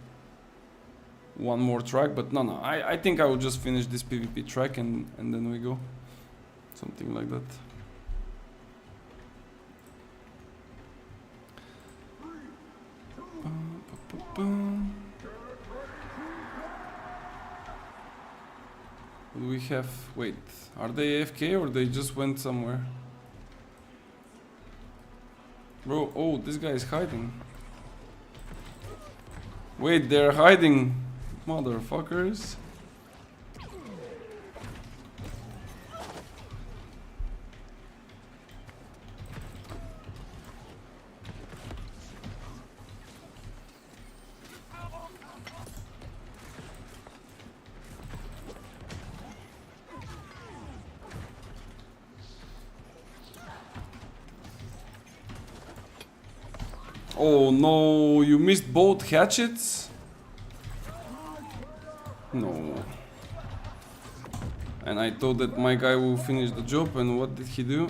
one more track, but no, I think I will just finish this PvP track and then we go. Something like that. What do we have? Wait, are they AFK or they just went somewhere? Bro, oh, this guy is hiding. Wait, they're hiding, motherfuckers. Oh no, you missed both hatchets? No. And I thought that my guy will finish the job, and what did he do?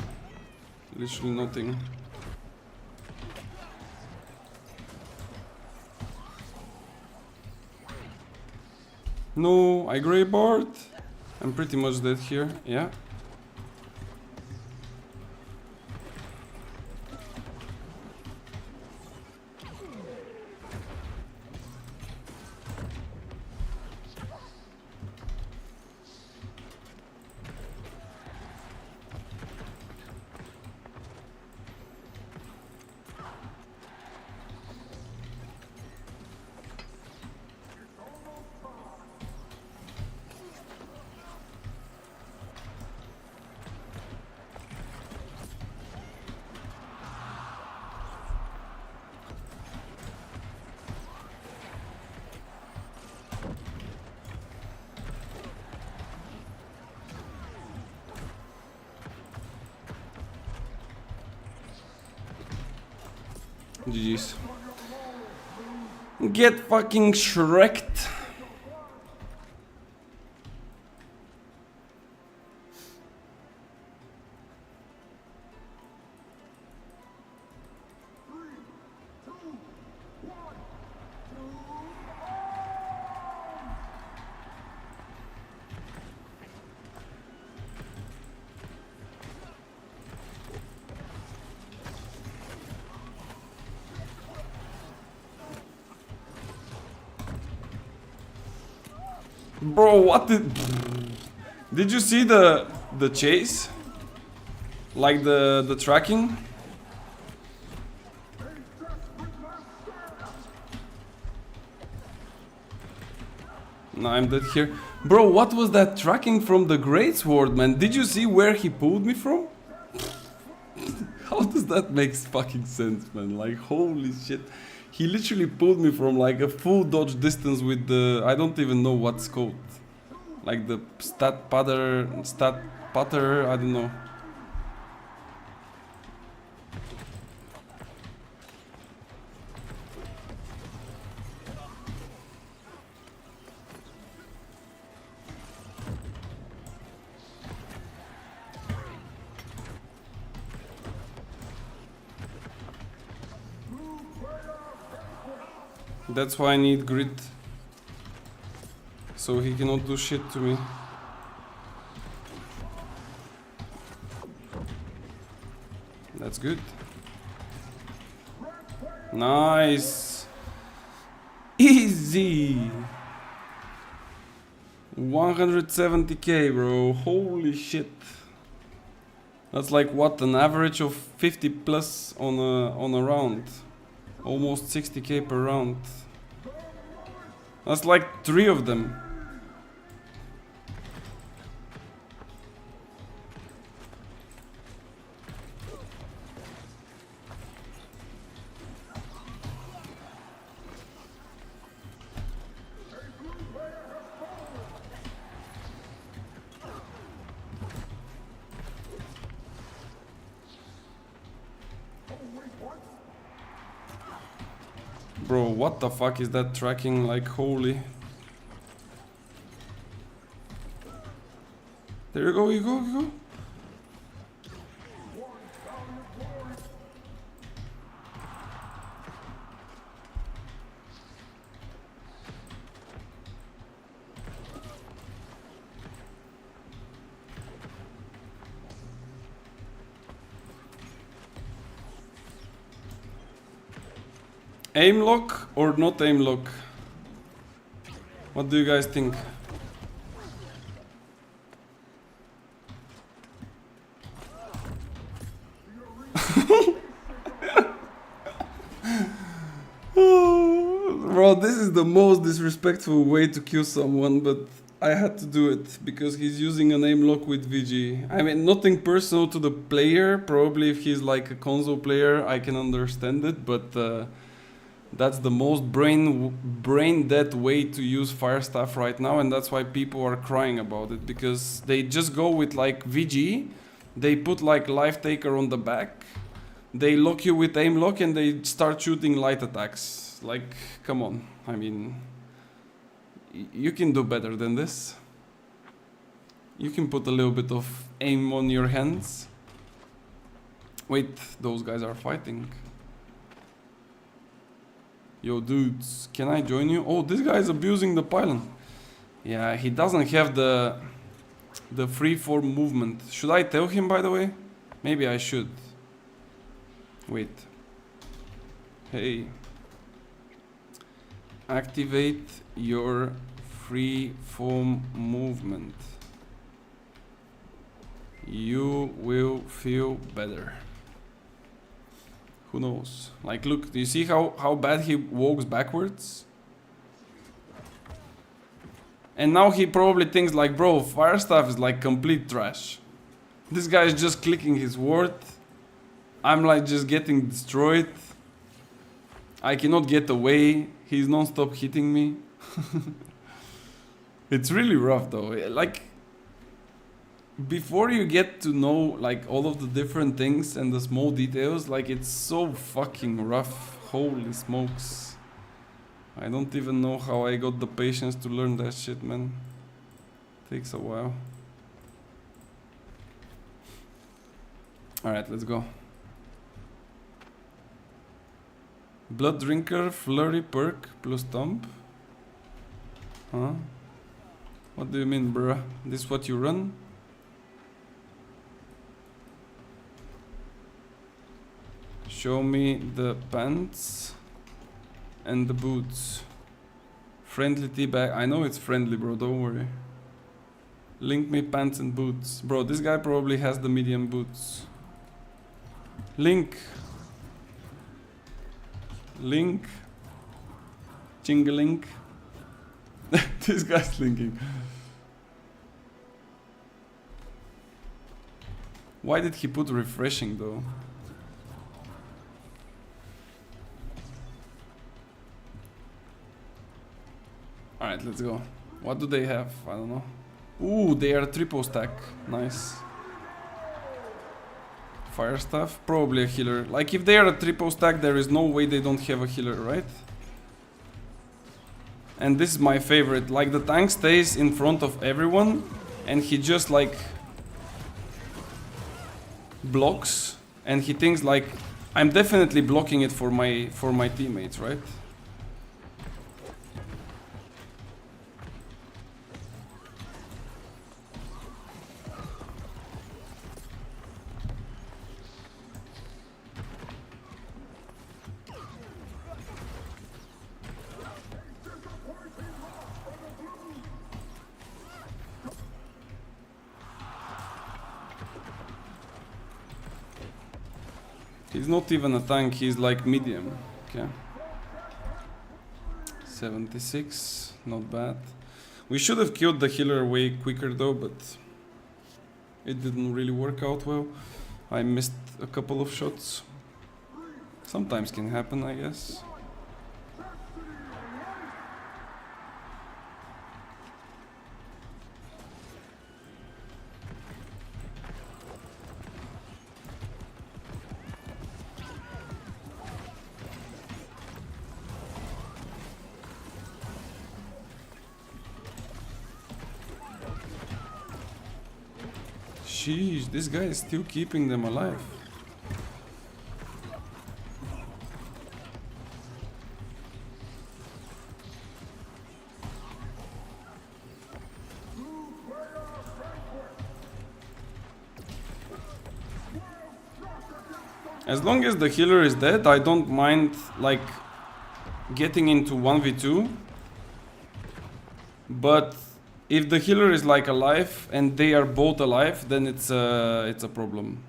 Literally nothing. No, I grey board. I'm pretty much dead here, yeah. GG's. Get fucking shreked. Bro, what did you see the chase? Like the tracking? No, I'm dead here. Bro, what was that tracking from the Greatsword, man? Did you see where he pulled me from? How does that make fucking sense, man? Like, holy shit. He literally pulled me from like a full dodge distance with the... I don't even know what's called. Like the stat putter, I don't know. That's why I need grit. So he cannot do shit to me. That's good. Nice. Easy. 170k, bro. Holy shit. That's like what, an average of 50 plus on a round. Almost 60k per round. That's like 3 of them. Bro, what the fuck is that tracking, like, holy? There you go, you go. Aim lock or not aim lock? What do you guys think? Bro, this is the most disrespectful way to kill someone, but I had to do it because he's using an aim lock with VG. I mean, nothing personal to the player. Probably if he's like a console player, I can understand it, but that's the most brain dead way to use fire staff right now, and that's why people are crying about it, because they just go with like VG, they put like life taker on the back, they lock you with aim lock, and they start shooting light attacks. Like, come on, I mean, you can do better than this. You can put a little bit of aim on your hands. Wait, those guys are fighting. Yo, dudes, can I join you? Oh, this guy is abusing the pylon. Yeah, he doesn't have the free-form movement. Should I tell him, by the way? Maybe I should. Wait. Hey. Activate your free-form movement. You will feel better. Who knows? Like, look, do you see how bad he walks backwards? And now he probably thinks like, bro, fire staff is like complete trash. This guy is just clicking his ward. I'm like just getting destroyed. I cannot get away. He's non-stop hitting me. It's really rough though. Like, before you get to know like all of the different things and the small details, like it's so fucking rough. Holy smokes. I don't even know how I got the patience to learn that shit, man. Takes a while. Alright, let's go. Blood Drinker, Flurry perk plus Thump. Huh? What do you mean, bruh? This what you run? Show me the pants and the boots. Friendly teabag. I know it's friendly, bro. Don't worry. Link me pants and boots. Bro, this guy probably has the medium boots. Link. Link. Chingalink. This guy's linking. Why did he put refreshing though? Alright, let's go. What do they have? I don't know. Ooh, they are triple stack. Nice. Fire staff, probably a healer. Like if they are a triple stack, there is no way they don't have a healer, right? And this is my favorite. Like the tank stays in front of everyone and he just like blocks and he thinks like I'm definitely blocking it for my teammates, right? He's not even a tank, he's like medium. Okay. 76, not bad. We should have killed the healer way quicker though, but it didn't really work out well. I missed a couple of shots. Sometimes can happen, I guess. Sheesh, this guy is still keeping them alive. As long as the healer is dead, I don't mind like getting into 1v2. But if the healer is like alive and they are both alive, then it's a problem.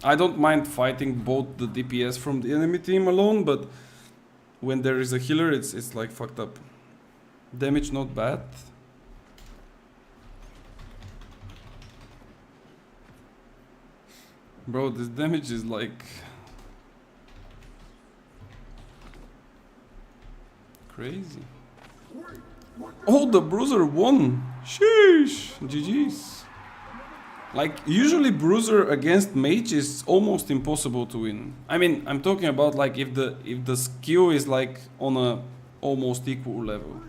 I don't mind fighting both the DPS from the enemy team alone, but when there is a healer, it's like fucked up. Damage not bad. Bro, this damage is like crazy. Oh, the Bruiser won. Sheesh. GG's. Like, usually Bruiser against Mage is almost impossible to win. I mean, I'm talking about like if the skill is like on a almost equal level.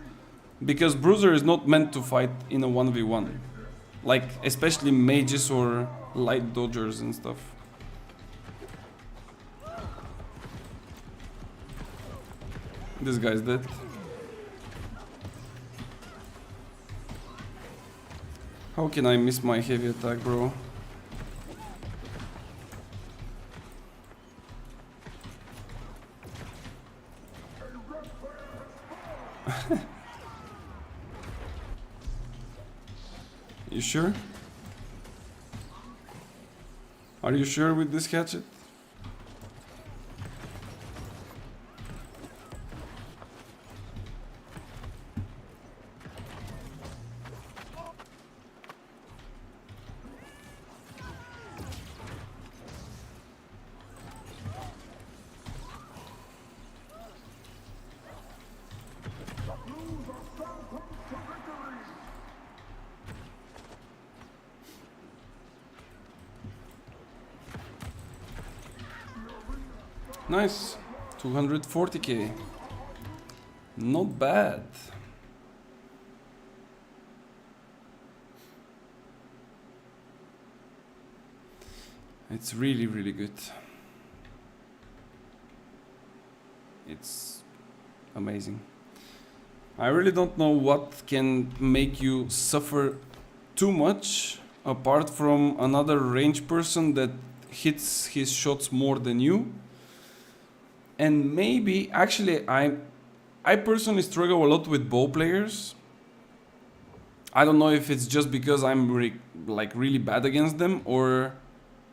Because Bruiser is not meant to fight in a 1v1. Like, especially mages or light dodgers and stuff. This guy's dead. How can I miss my heavy attack, bro? You sure? Are you sure with this hatchet? Nice. 240k. Not bad. It's really, really good. It's amazing. I really don't know what can make you suffer too much apart from another range person that hits his shots more than you. And maybe, actually, I personally struggle a lot with bow players. I don't know if it's just because I'm like really bad against them, or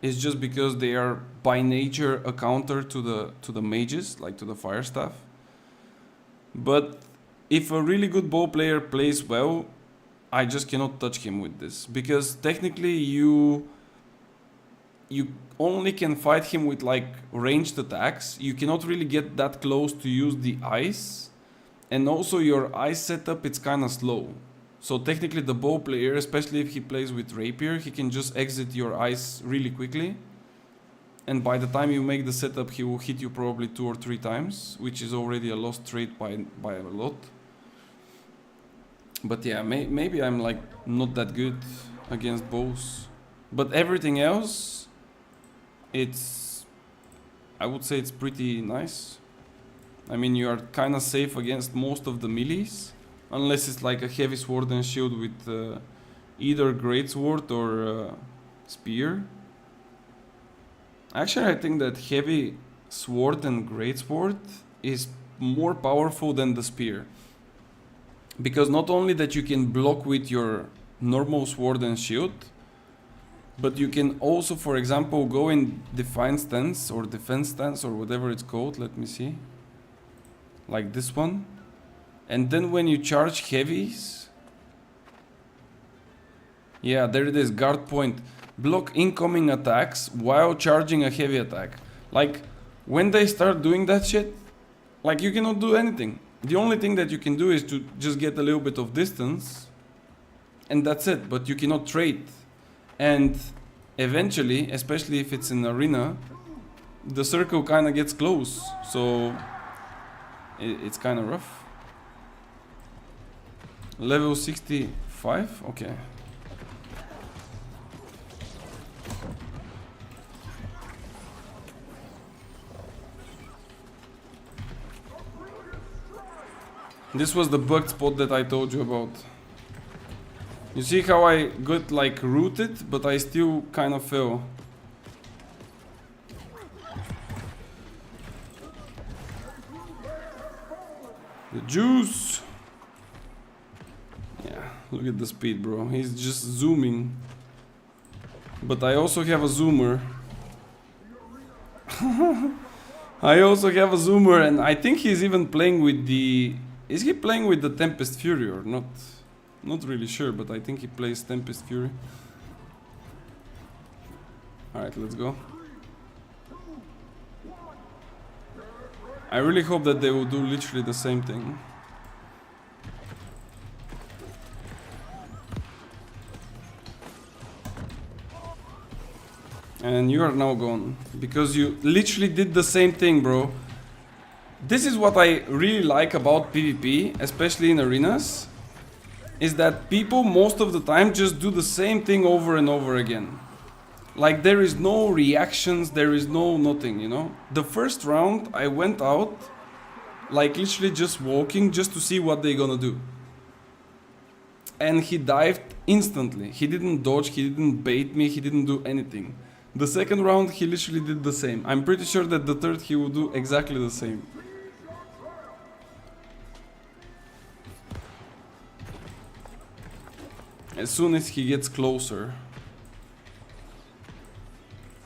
it's just because they are by nature a counter to the mages, like to the fire staff. But if a really good bow player plays well, I just cannot touch him with this, because technically you only can fight him with like ranged attacks. You cannot really get that close to use the ice, and also your ice setup, it's kind of slow. So technically the bow player, especially if he plays with rapier, he can just exit your ice really quickly, and by the time you make the setup he will hit you probably 2 or 3 times, which is already a lost trade by a lot. But yeah, maybe I'm like not that good against bows, but everything else, I would say it's pretty nice. I mean, you are kind of safe against most of the melees, unless it's like a heavy sword and shield with either greatsword or spear. Actually, I think that heavy sword and greatsword is more powerful than the spear, because not only that you can block with your normal sword and shield, but you can also, for example, go in defense stance or whatever it's called. Let me see, like this one. And then when you charge heavies, yeah, there it is, guard point. Block incoming attacks while charging a heavy attack. Like, when they start doing that shit, like, you cannot do anything. The only thing that you can do is to just get a little bit of distance, and that's it, but you cannot trade. And eventually, especially if it's in arena, the circle kind of gets close, so it's kind of rough. Level 65? Okay. This was the bugged spot that I told you about. You see how I got like rooted, but I still kind of fell. The juice! Yeah, look at the speed, bro. He's just zooming. But I also have a zoomer. I also have a zoomer, and I think he's even playing with the... Is he playing with the Tempest Fury or not? Not really sure, but I think he plays Tempest Fury. Alright, let's go. I really hope that they will do literally the same thing. And you are now gone, because you literally did the same thing, bro. This is what I really like about PvP, especially in arenas, is that people most of the time just do the same thing over and over again. Like, there is no reactions, there is no nothing, you know? The first round I went out, like literally just walking just to see what they're gonna do. And he dived instantly. He didn't dodge, he didn't bait me, he didn't do anything. The second round he literally did the same. I'm pretty sure that the third he will do exactly the same. As soon as he gets closer.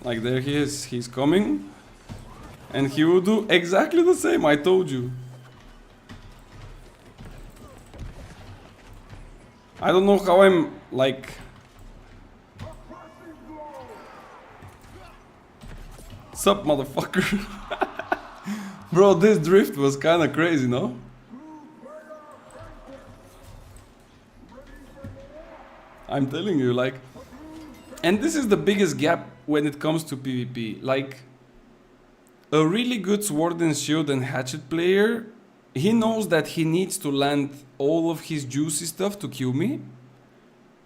Like, there he is, he's coming. And he will do exactly the same, I told you. I don't know how I'm, like... Sup, motherfucker? Bro, this drift was kinda crazy, no? I'm telling you, like... And this is the biggest gap when it comes to PvP. Like, a really good sword and shield and hatchet player, he knows that he needs to land all of his juicy stuff to kill me.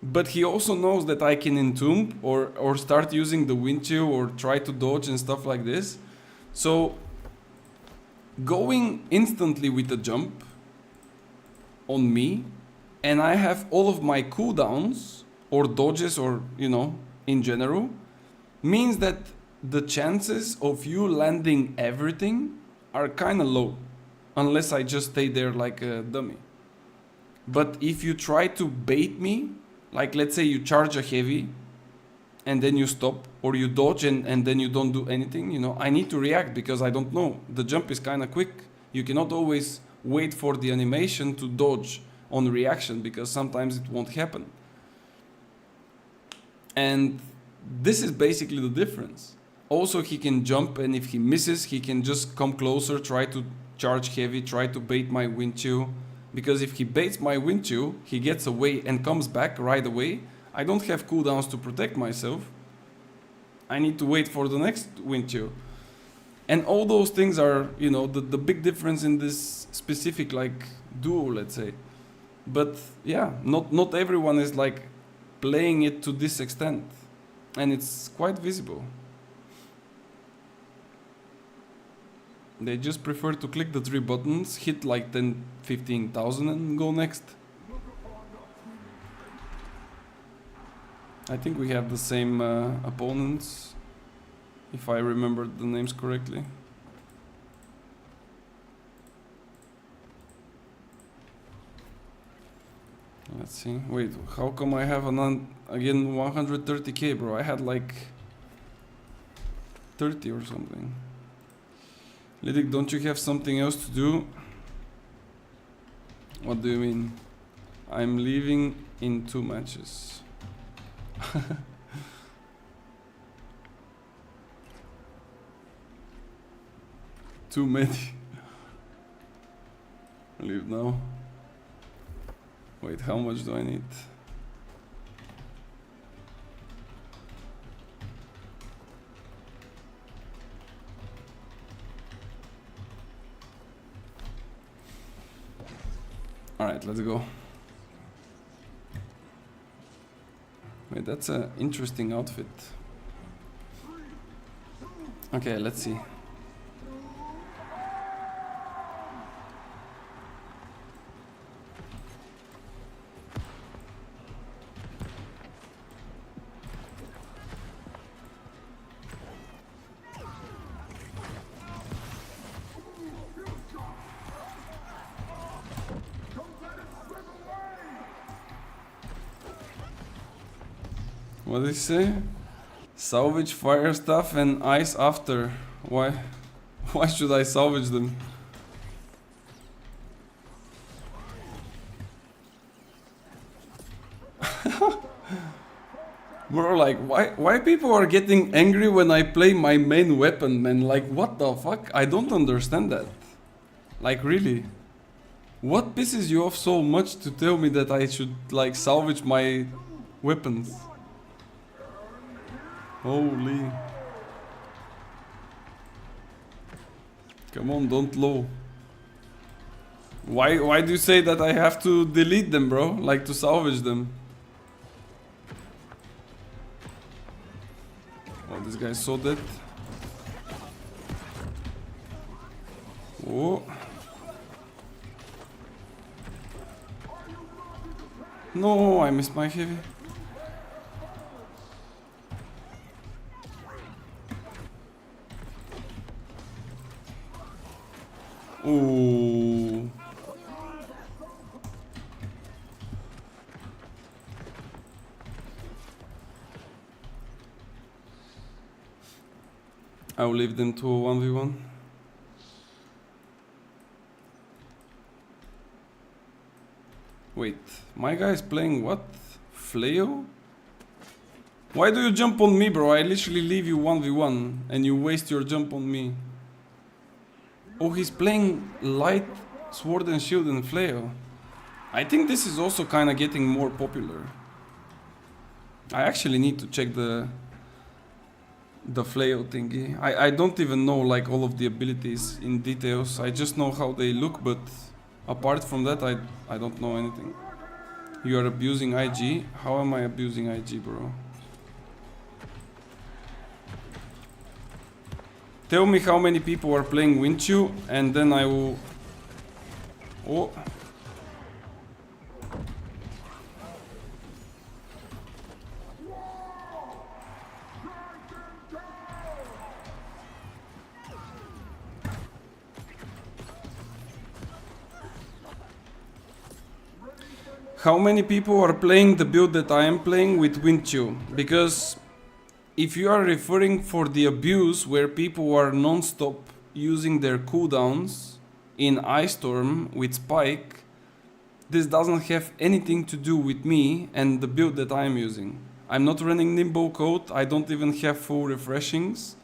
But he also knows that I can entomb or start using the wind chill or try to dodge and stuff like this. So, going instantly with a jump on me, and I have all of my cooldowns or dodges or, you know, in general, means that the chances of you landing everything are kind of low. unless I just stay there like a dummy. But if you try to bait me, like let's say you charge a heavy and then you stop, or you dodge and then you don't do anything, you know, I need to react because I don't know. The jump is kind of quick. You cannot always wait for the animation to dodge on reaction because sometimes it won't happen. And this is basically the difference. Also, he can jump, and if he misses, he can just come closer, try to charge heavy, try to bait my wind chill. Because if he baits my wind chill, he gets away and comes back right away. I don't have cooldowns to protect myself. I need to wait for the next wind chill. And all those things are, you know, the big difference in this specific like duo, let's say. But yeah, not everyone is like playing it to this extent. And it's quite visible. They just prefer to click the 3 buttons, hit like 10, 15,000 and go next. I think we have the same opponents, if I remember the names correctly. Let's see. Wait, how come I have again 130k, bro? I had like 30 or something. Lydic, don't you have something else to do? What do you mean? I'm leaving in 2 matches. Too many. Leave now. Wait, how much do I need? Alright, let's go. Wait, that's an interesting outfit. Okay, let's see. What did he say? Salvage fire stuff and ice after. Why? Why should I salvage them? Bro, like, why people are getting angry when I play my main weapon, man? Like, what the fuck? I don't understand that. Like, really? What pisses you off so much to tell me that I should, like, salvage my weapons? Holy. Come on, don't low. Why do you say that I have to delete them, bro? Like to salvage them? Oh, this guy's so dead. Oh. No, I missed my heavy. Ooh. I'll leave them to a 1v1. Wait, my guy is playing what? Flail? Why do you jump on me, bro? I literally leave you 1v1 and you waste your jump on me. Oh, he's playing light sword and shield and flail. I think this is also kind of getting more popular. I actually need to check the flail thingy. I don't even know like all of the abilities in details. I just know how they look, but apart from that, I don't know anything. You are abusing IG? How am I abusing IG, bro? Tell me how many people are playing Winchu, and then I will... Oh. How many people are playing the build that I am playing with Windchill? Because if you are referring for the abuse where people are non-stop using their cooldowns in Ice Storm with Spike, this doesn't have anything to do with me and the build that I am using. I'm not running Nimble code, I don't even have full refreshings,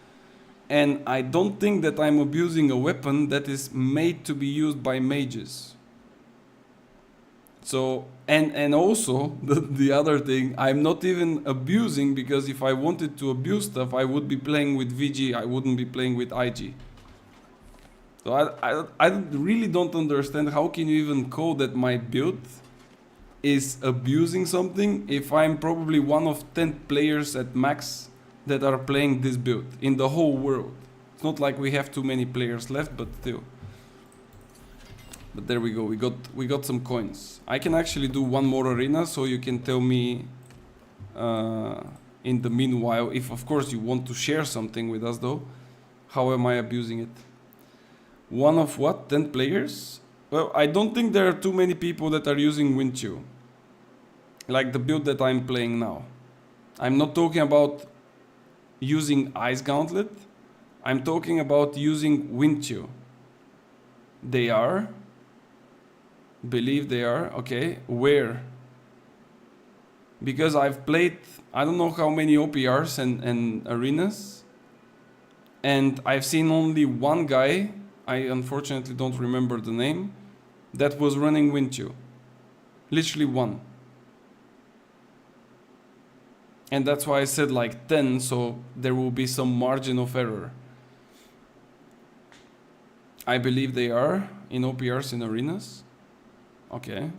and I don't think that I'm abusing a weapon that is made to be used by mages. So, and also, the other thing, I'm not even abusing, because if I wanted to abuse stuff, I would be playing with VG, I wouldn't be playing with IG. So I really don't understand how can you even call that my build is abusing something if I'm probably one of 10 players at max that are playing this build in the whole world. It's not like we have too many players left, but still. But there we go, we got some coins. I can actually do one more arena, so you can tell me in the meanwhile, if of course you want to share something with us though, how am I abusing it? One of what? 10 players? Well, I don't think there are too many people that are using Windchill. Like the build that I'm playing now. I'm not talking about using Ice Gauntlet. I'm talking about using Windchill. They are? Believe they are. Okay. Where? Because I've played I don't know how many OPRs and arenas. And I've seen only one guy, I unfortunately don't remember the name, that was running Windchill. Literally one. And that's why I said like 10, so there will be some margin of error. I believe they are in OPRs in arenas. Okay.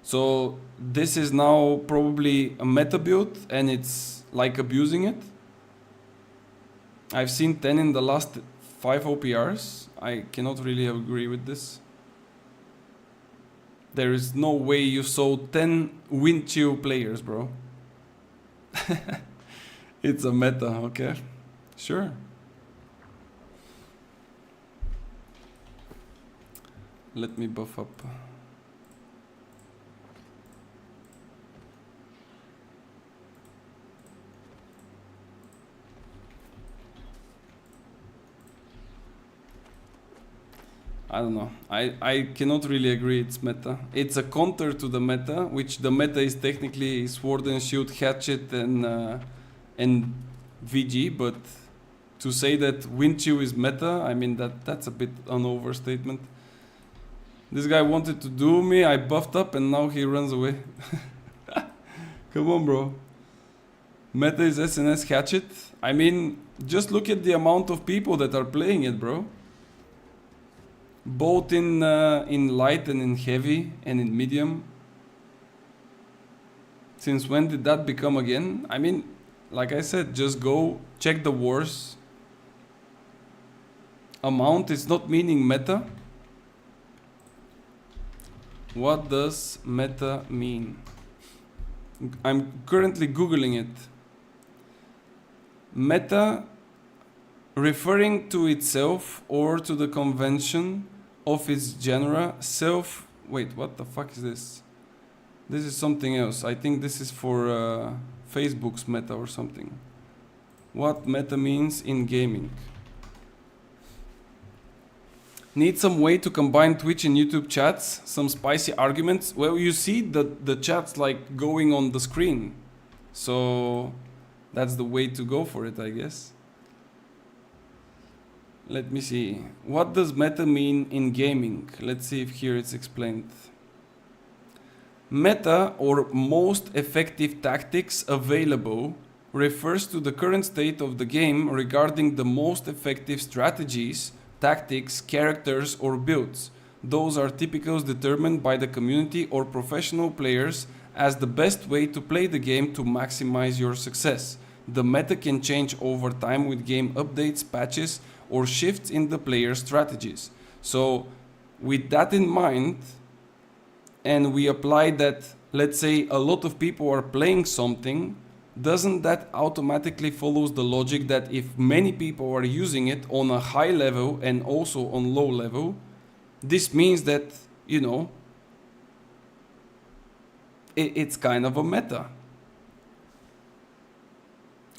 So this is now probably a meta build and it's like abusing it. I've seen 10 in the last 5 OPRs. I cannot really agree with this. There is no way you saw 10 Windchill players, bro. It's a meta, okay. Sure. Let me buff up. I don't know. I cannot really agree it's meta. It's a counter to the meta, which the meta is technically Sword and Shield, Hatchet and VG, but to say that Windchill is meta, I mean that's a bit an overstatement. This guy wanted to do me, I buffed up and now he runs away. Come on, bro. Meta is SNS Hatchet. I mean, just look at the amount of people that are playing it, bro. Both in light and in heavy and in medium. Since when did that become again? I mean, like I said, just go check the wars. Amount is not meaning meta. What does meta mean? I'm currently Googling it. Meta referring to itself or to the convention of its genre, self... Wait, what the fuck is this? This is something else. I think this is for Facebook's meta or something. What meta means in gaming. Need some way to combine Twitch and YouTube chats? Some spicy arguments? Well, you see the chats like going on the screen. So that's the way to go for it, I guess. Let me see. What does meta mean in gaming? Let's see if here it's explained. Meta, or most effective tactics available, refers to the current state of the game regarding the most effective strategies, tactics, characters, or builds. Those are typically determined by the community or professional players as the best way to play the game to maximize your success. The meta can change over time with game updates, patches, or shifts in the player's strategies. So with that in mind, and we apply that, let's say a lot of people are playing something, doesn't that automatically follows the logic that if many people are using it on a high level and also on low level, this means that, you know, it's kind of a meta.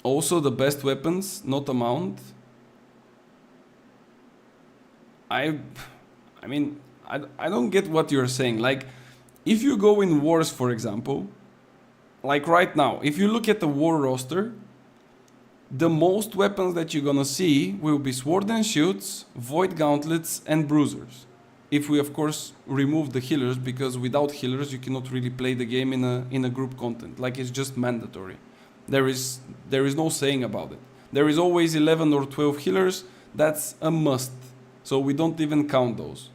Also, the best weapons, not amount. I mean, I don't get what you're saying. Like, if you go in wars, for example, like right now, if you look at the war roster, the most weapons that you're gonna see will be sword and shields, void gauntlets, and bruisers. If we, of course, remove the healers, because without healers you cannot really play the game in a group content. Like, it's just mandatory. There is no saying about it. There is always 11 or 12 healers. That's a must. So we don't even count those.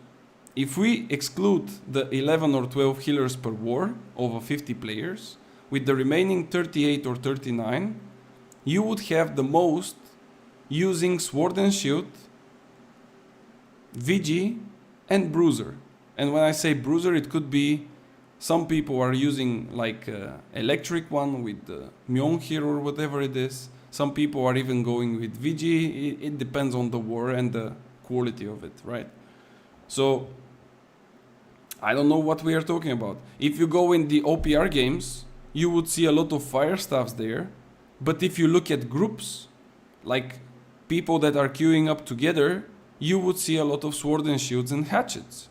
If we exclude the 11 or 12 healers per war over 50 players, with the remaining 38 or 39, you would have the most using sword and shield, VG, and bruiser. And when I say bruiser, it could be some people are using like electric one with the Mjolnir or whatever it is. Some people are even going with VG. It depends on the war and the quality of it, right? So I don't know what we are talking about. If you go in the OPR games, you would see a lot of fire staffs there. But if you look at groups, like people that are queuing up together, you would see a lot of sword and shields and hatchets.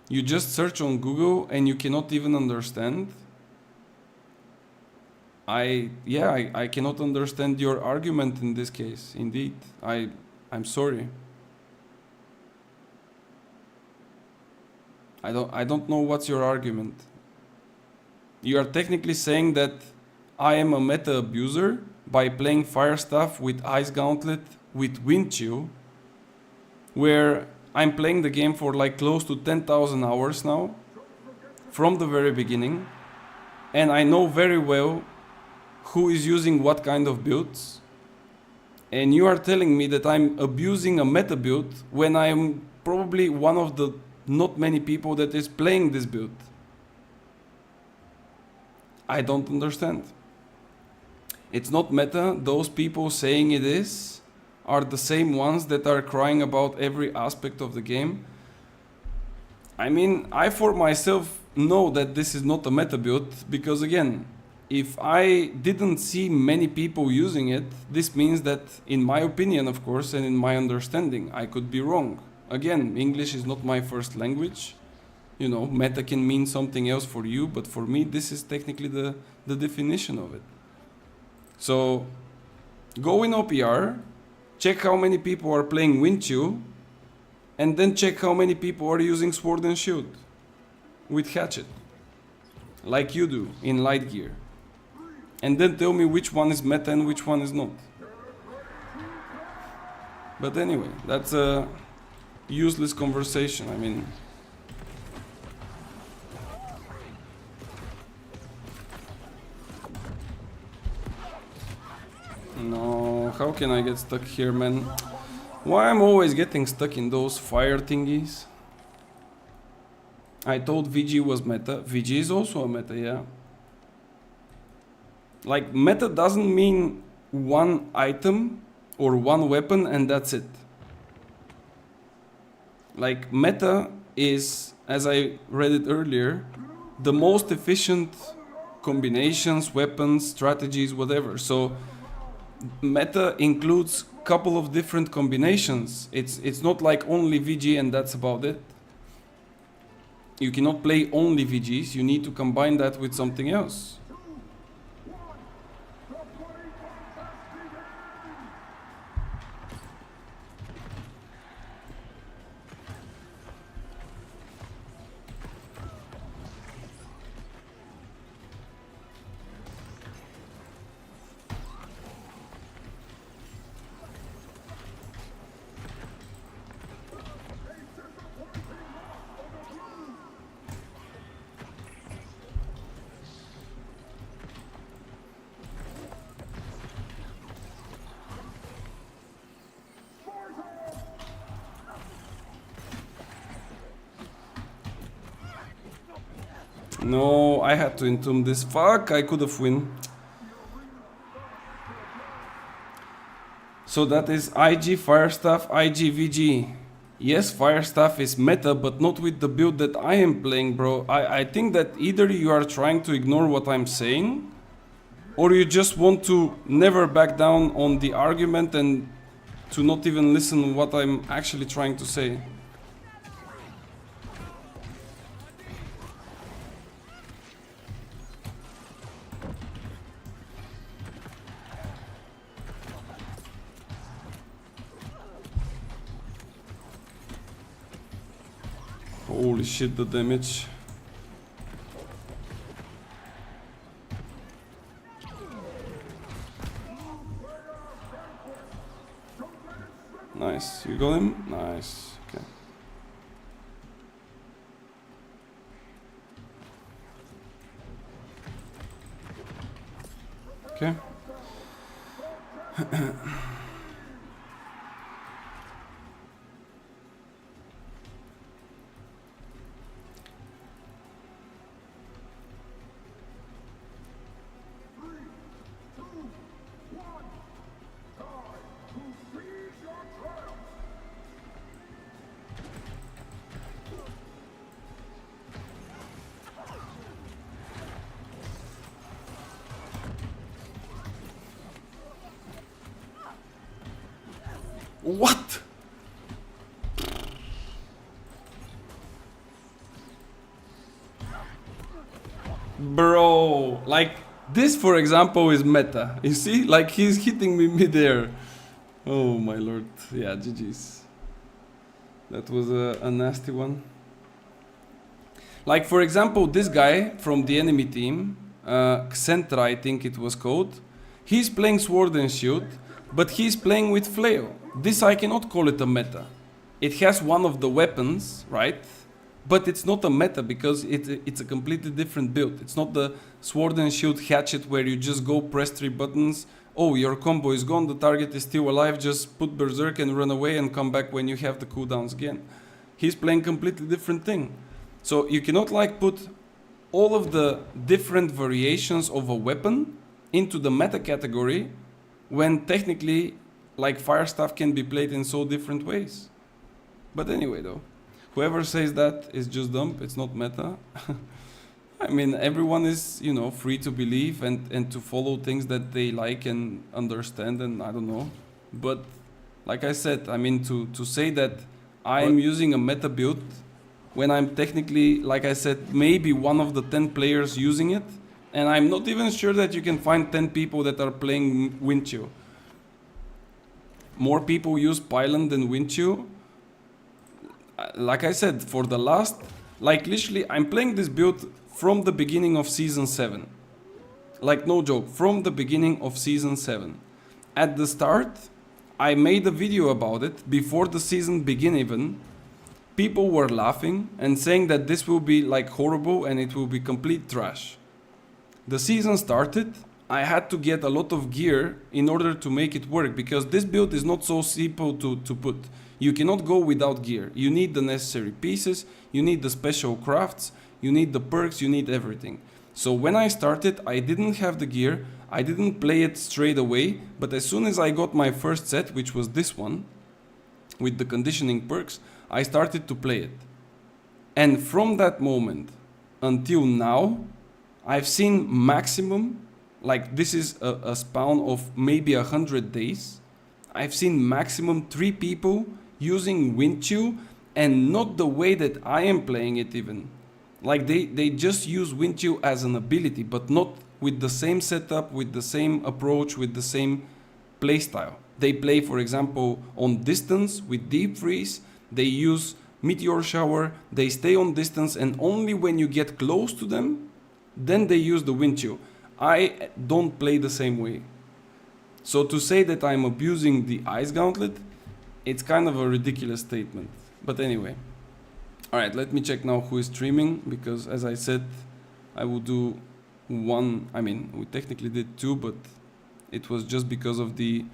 You just search on Google and you cannot even understand. I cannot understand your argument in this case. Indeed, I'm sorry. I don't know what's your argument. You are technically saying that I am a meta abuser by playing fire staff with ice gauntlet with wind chill, where I'm playing the game for like close to 10,000 hours now, from the very beginning, and I know very well who is using what kind of builds, and you are telling me that I'm abusing a meta build when I'm probably one of the not many people that is playing this build. I don't understand. It's not meta. Those people saying it is are the same ones that are crying about every aspect of the game. I mean, I for myself know that this is not a meta build, because again, if I didn't see many people using it, this means that, in my opinion, of course, and in my understanding, I could be wrong. Again, English is not my first language. You know, meta can mean something else for you, but for me, this is technically the definition of it. So, go in OPR, check how many people are playing wind chill, and then check how many people are using sword and shield with hatchet, like you do in light gear. And then tell me which one is meta and which one is not. But anyway, that's a useless conversation. I mean, no, how can I get stuck here, man? Why I'm always getting stuck in those fire thingies? I thought VG was meta. VG is also a meta, yeah. Like, meta doesn't mean one item or one weapon and that's it. Like, meta is, as I read it earlier, the most efficient combinations, weapons, strategies, whatever. So meta includes a couple of different combinations. It's not like only VG and that's about it. You cannot play only VGs, you need to combine that with something else. No, I had to entomb this. Fuck, I could have win. So that is IG Firestaff, IG VG. yes, Firestaff is meta, but not with the build that I am playing, bro. I think that either you are trying to ignore what I'm saying, or you just want to never back down on the argument and to not even listen what I'm actually trying to say. Holy shit, the damage. Nice, you got him? Nice, okay. Okay. What? Bro, like this for example is meta. You see? Like he's hitting me mid-air. Oh my lord. Yeah, GG's. That was a nasty one. Like for example, this guy from the enemy team, Xentra I think it was called, he's playing Sword and Shield, but he's playing with Flail. This I cannot call it a meta. It has one of the weapons, right? But it's not a meta because it's a completely different build. It's not the Sword and Shield hatchet where you just go press 3 buttons. Oh, your combo is gone, the target is still alive, just put Berserk and run away and come back when you have the cooldowns again. He's playing completely different thing. So you cannot like put all of the different variations of a weapon into the meta category when technically like Firestaff can be played in so different ways. But anyway though, whoever says that is just dumb, it's not meta. I mean, everyone is, you know, free to believe and to follow things that they like and understand, and I don't know. But like I said, I mean, to say that I am using a meta build when I'm technically, like I said, maybe one of the 10 players using it, and I'm not even sure that you can find 10 people that are playing Windchill. More people use Pylon than Windchill. Like I said, for the last, like literally, I'm playing this build from the beginning of Season 7. Like no joke, from the beginning of Season 7. At the start, I made a video about it before the season began even. People were laughing and saying that this will be like horrible and it will be complete trash. The season started, I had to get a lot of gear in order to make it work because this build is not so simple to put. You cannot go without gear. You need the necessary pieces, you need the special crafts, you need the perks, you need everything. So when I started, I didn't have the gear, I didn't play it straight away, but as soon as I got my first set, which was this one, with the conditioning perks, I started to play it. And from that moment until now, I've seen maximum, like this is a span of maybe 100 days, I've seen maximum 3 people using Windchill and not the way that I am playing it even. Like they just use Windchill as an ability, but not with the same setup, with the same approach, with the same playstyle. They play, for example, on distance with Deep Freeze, they use Meteor Shower, they stay on distance, and only when you get close to them, then they use the Windchill. I don't play the same way. So to say that I'm abusing the Ice Gauntlet, it's kind of a ridiculous statement. But anyway. Alright, let me check now who is streaming, because as I said, I will do one, I mean, we technically did 2, but it was just because of the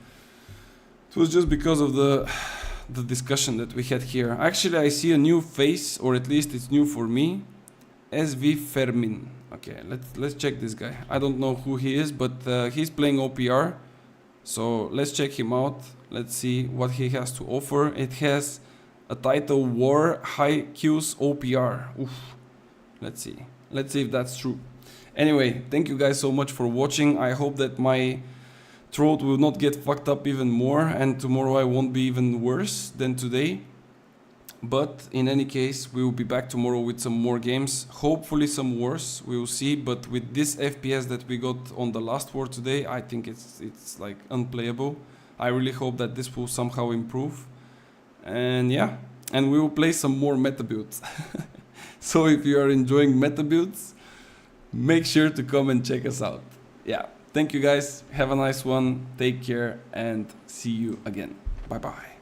discussion that we had here. Actually, I see a new face, or at least it's new for me. SV Fermin. Okay, let's check this guy. I don't know who he is, but he's playing OPR. So let's check him out. Let's see what he has to offer. It has A title War High Qs OPR. Oof. Let's see. Let's see if that's true. Anyway, thank you guys so much for watching. I hope that my throat will not get fucked up even more and tomorrow I won't be even worse than today. But in any case, we will be back tomorrow with some more games. Hopefully some wars, we will see. But with this FPS that we got on the last war today, I think it's like unplayable. I really hope that this will somehow improve. And yeah, and we will play some more meta builds. So if you are enjoying meta builds, make sure to come and check us out. Yeah, thank you guys. Have a nice one. Take care and see you again. Bye bye.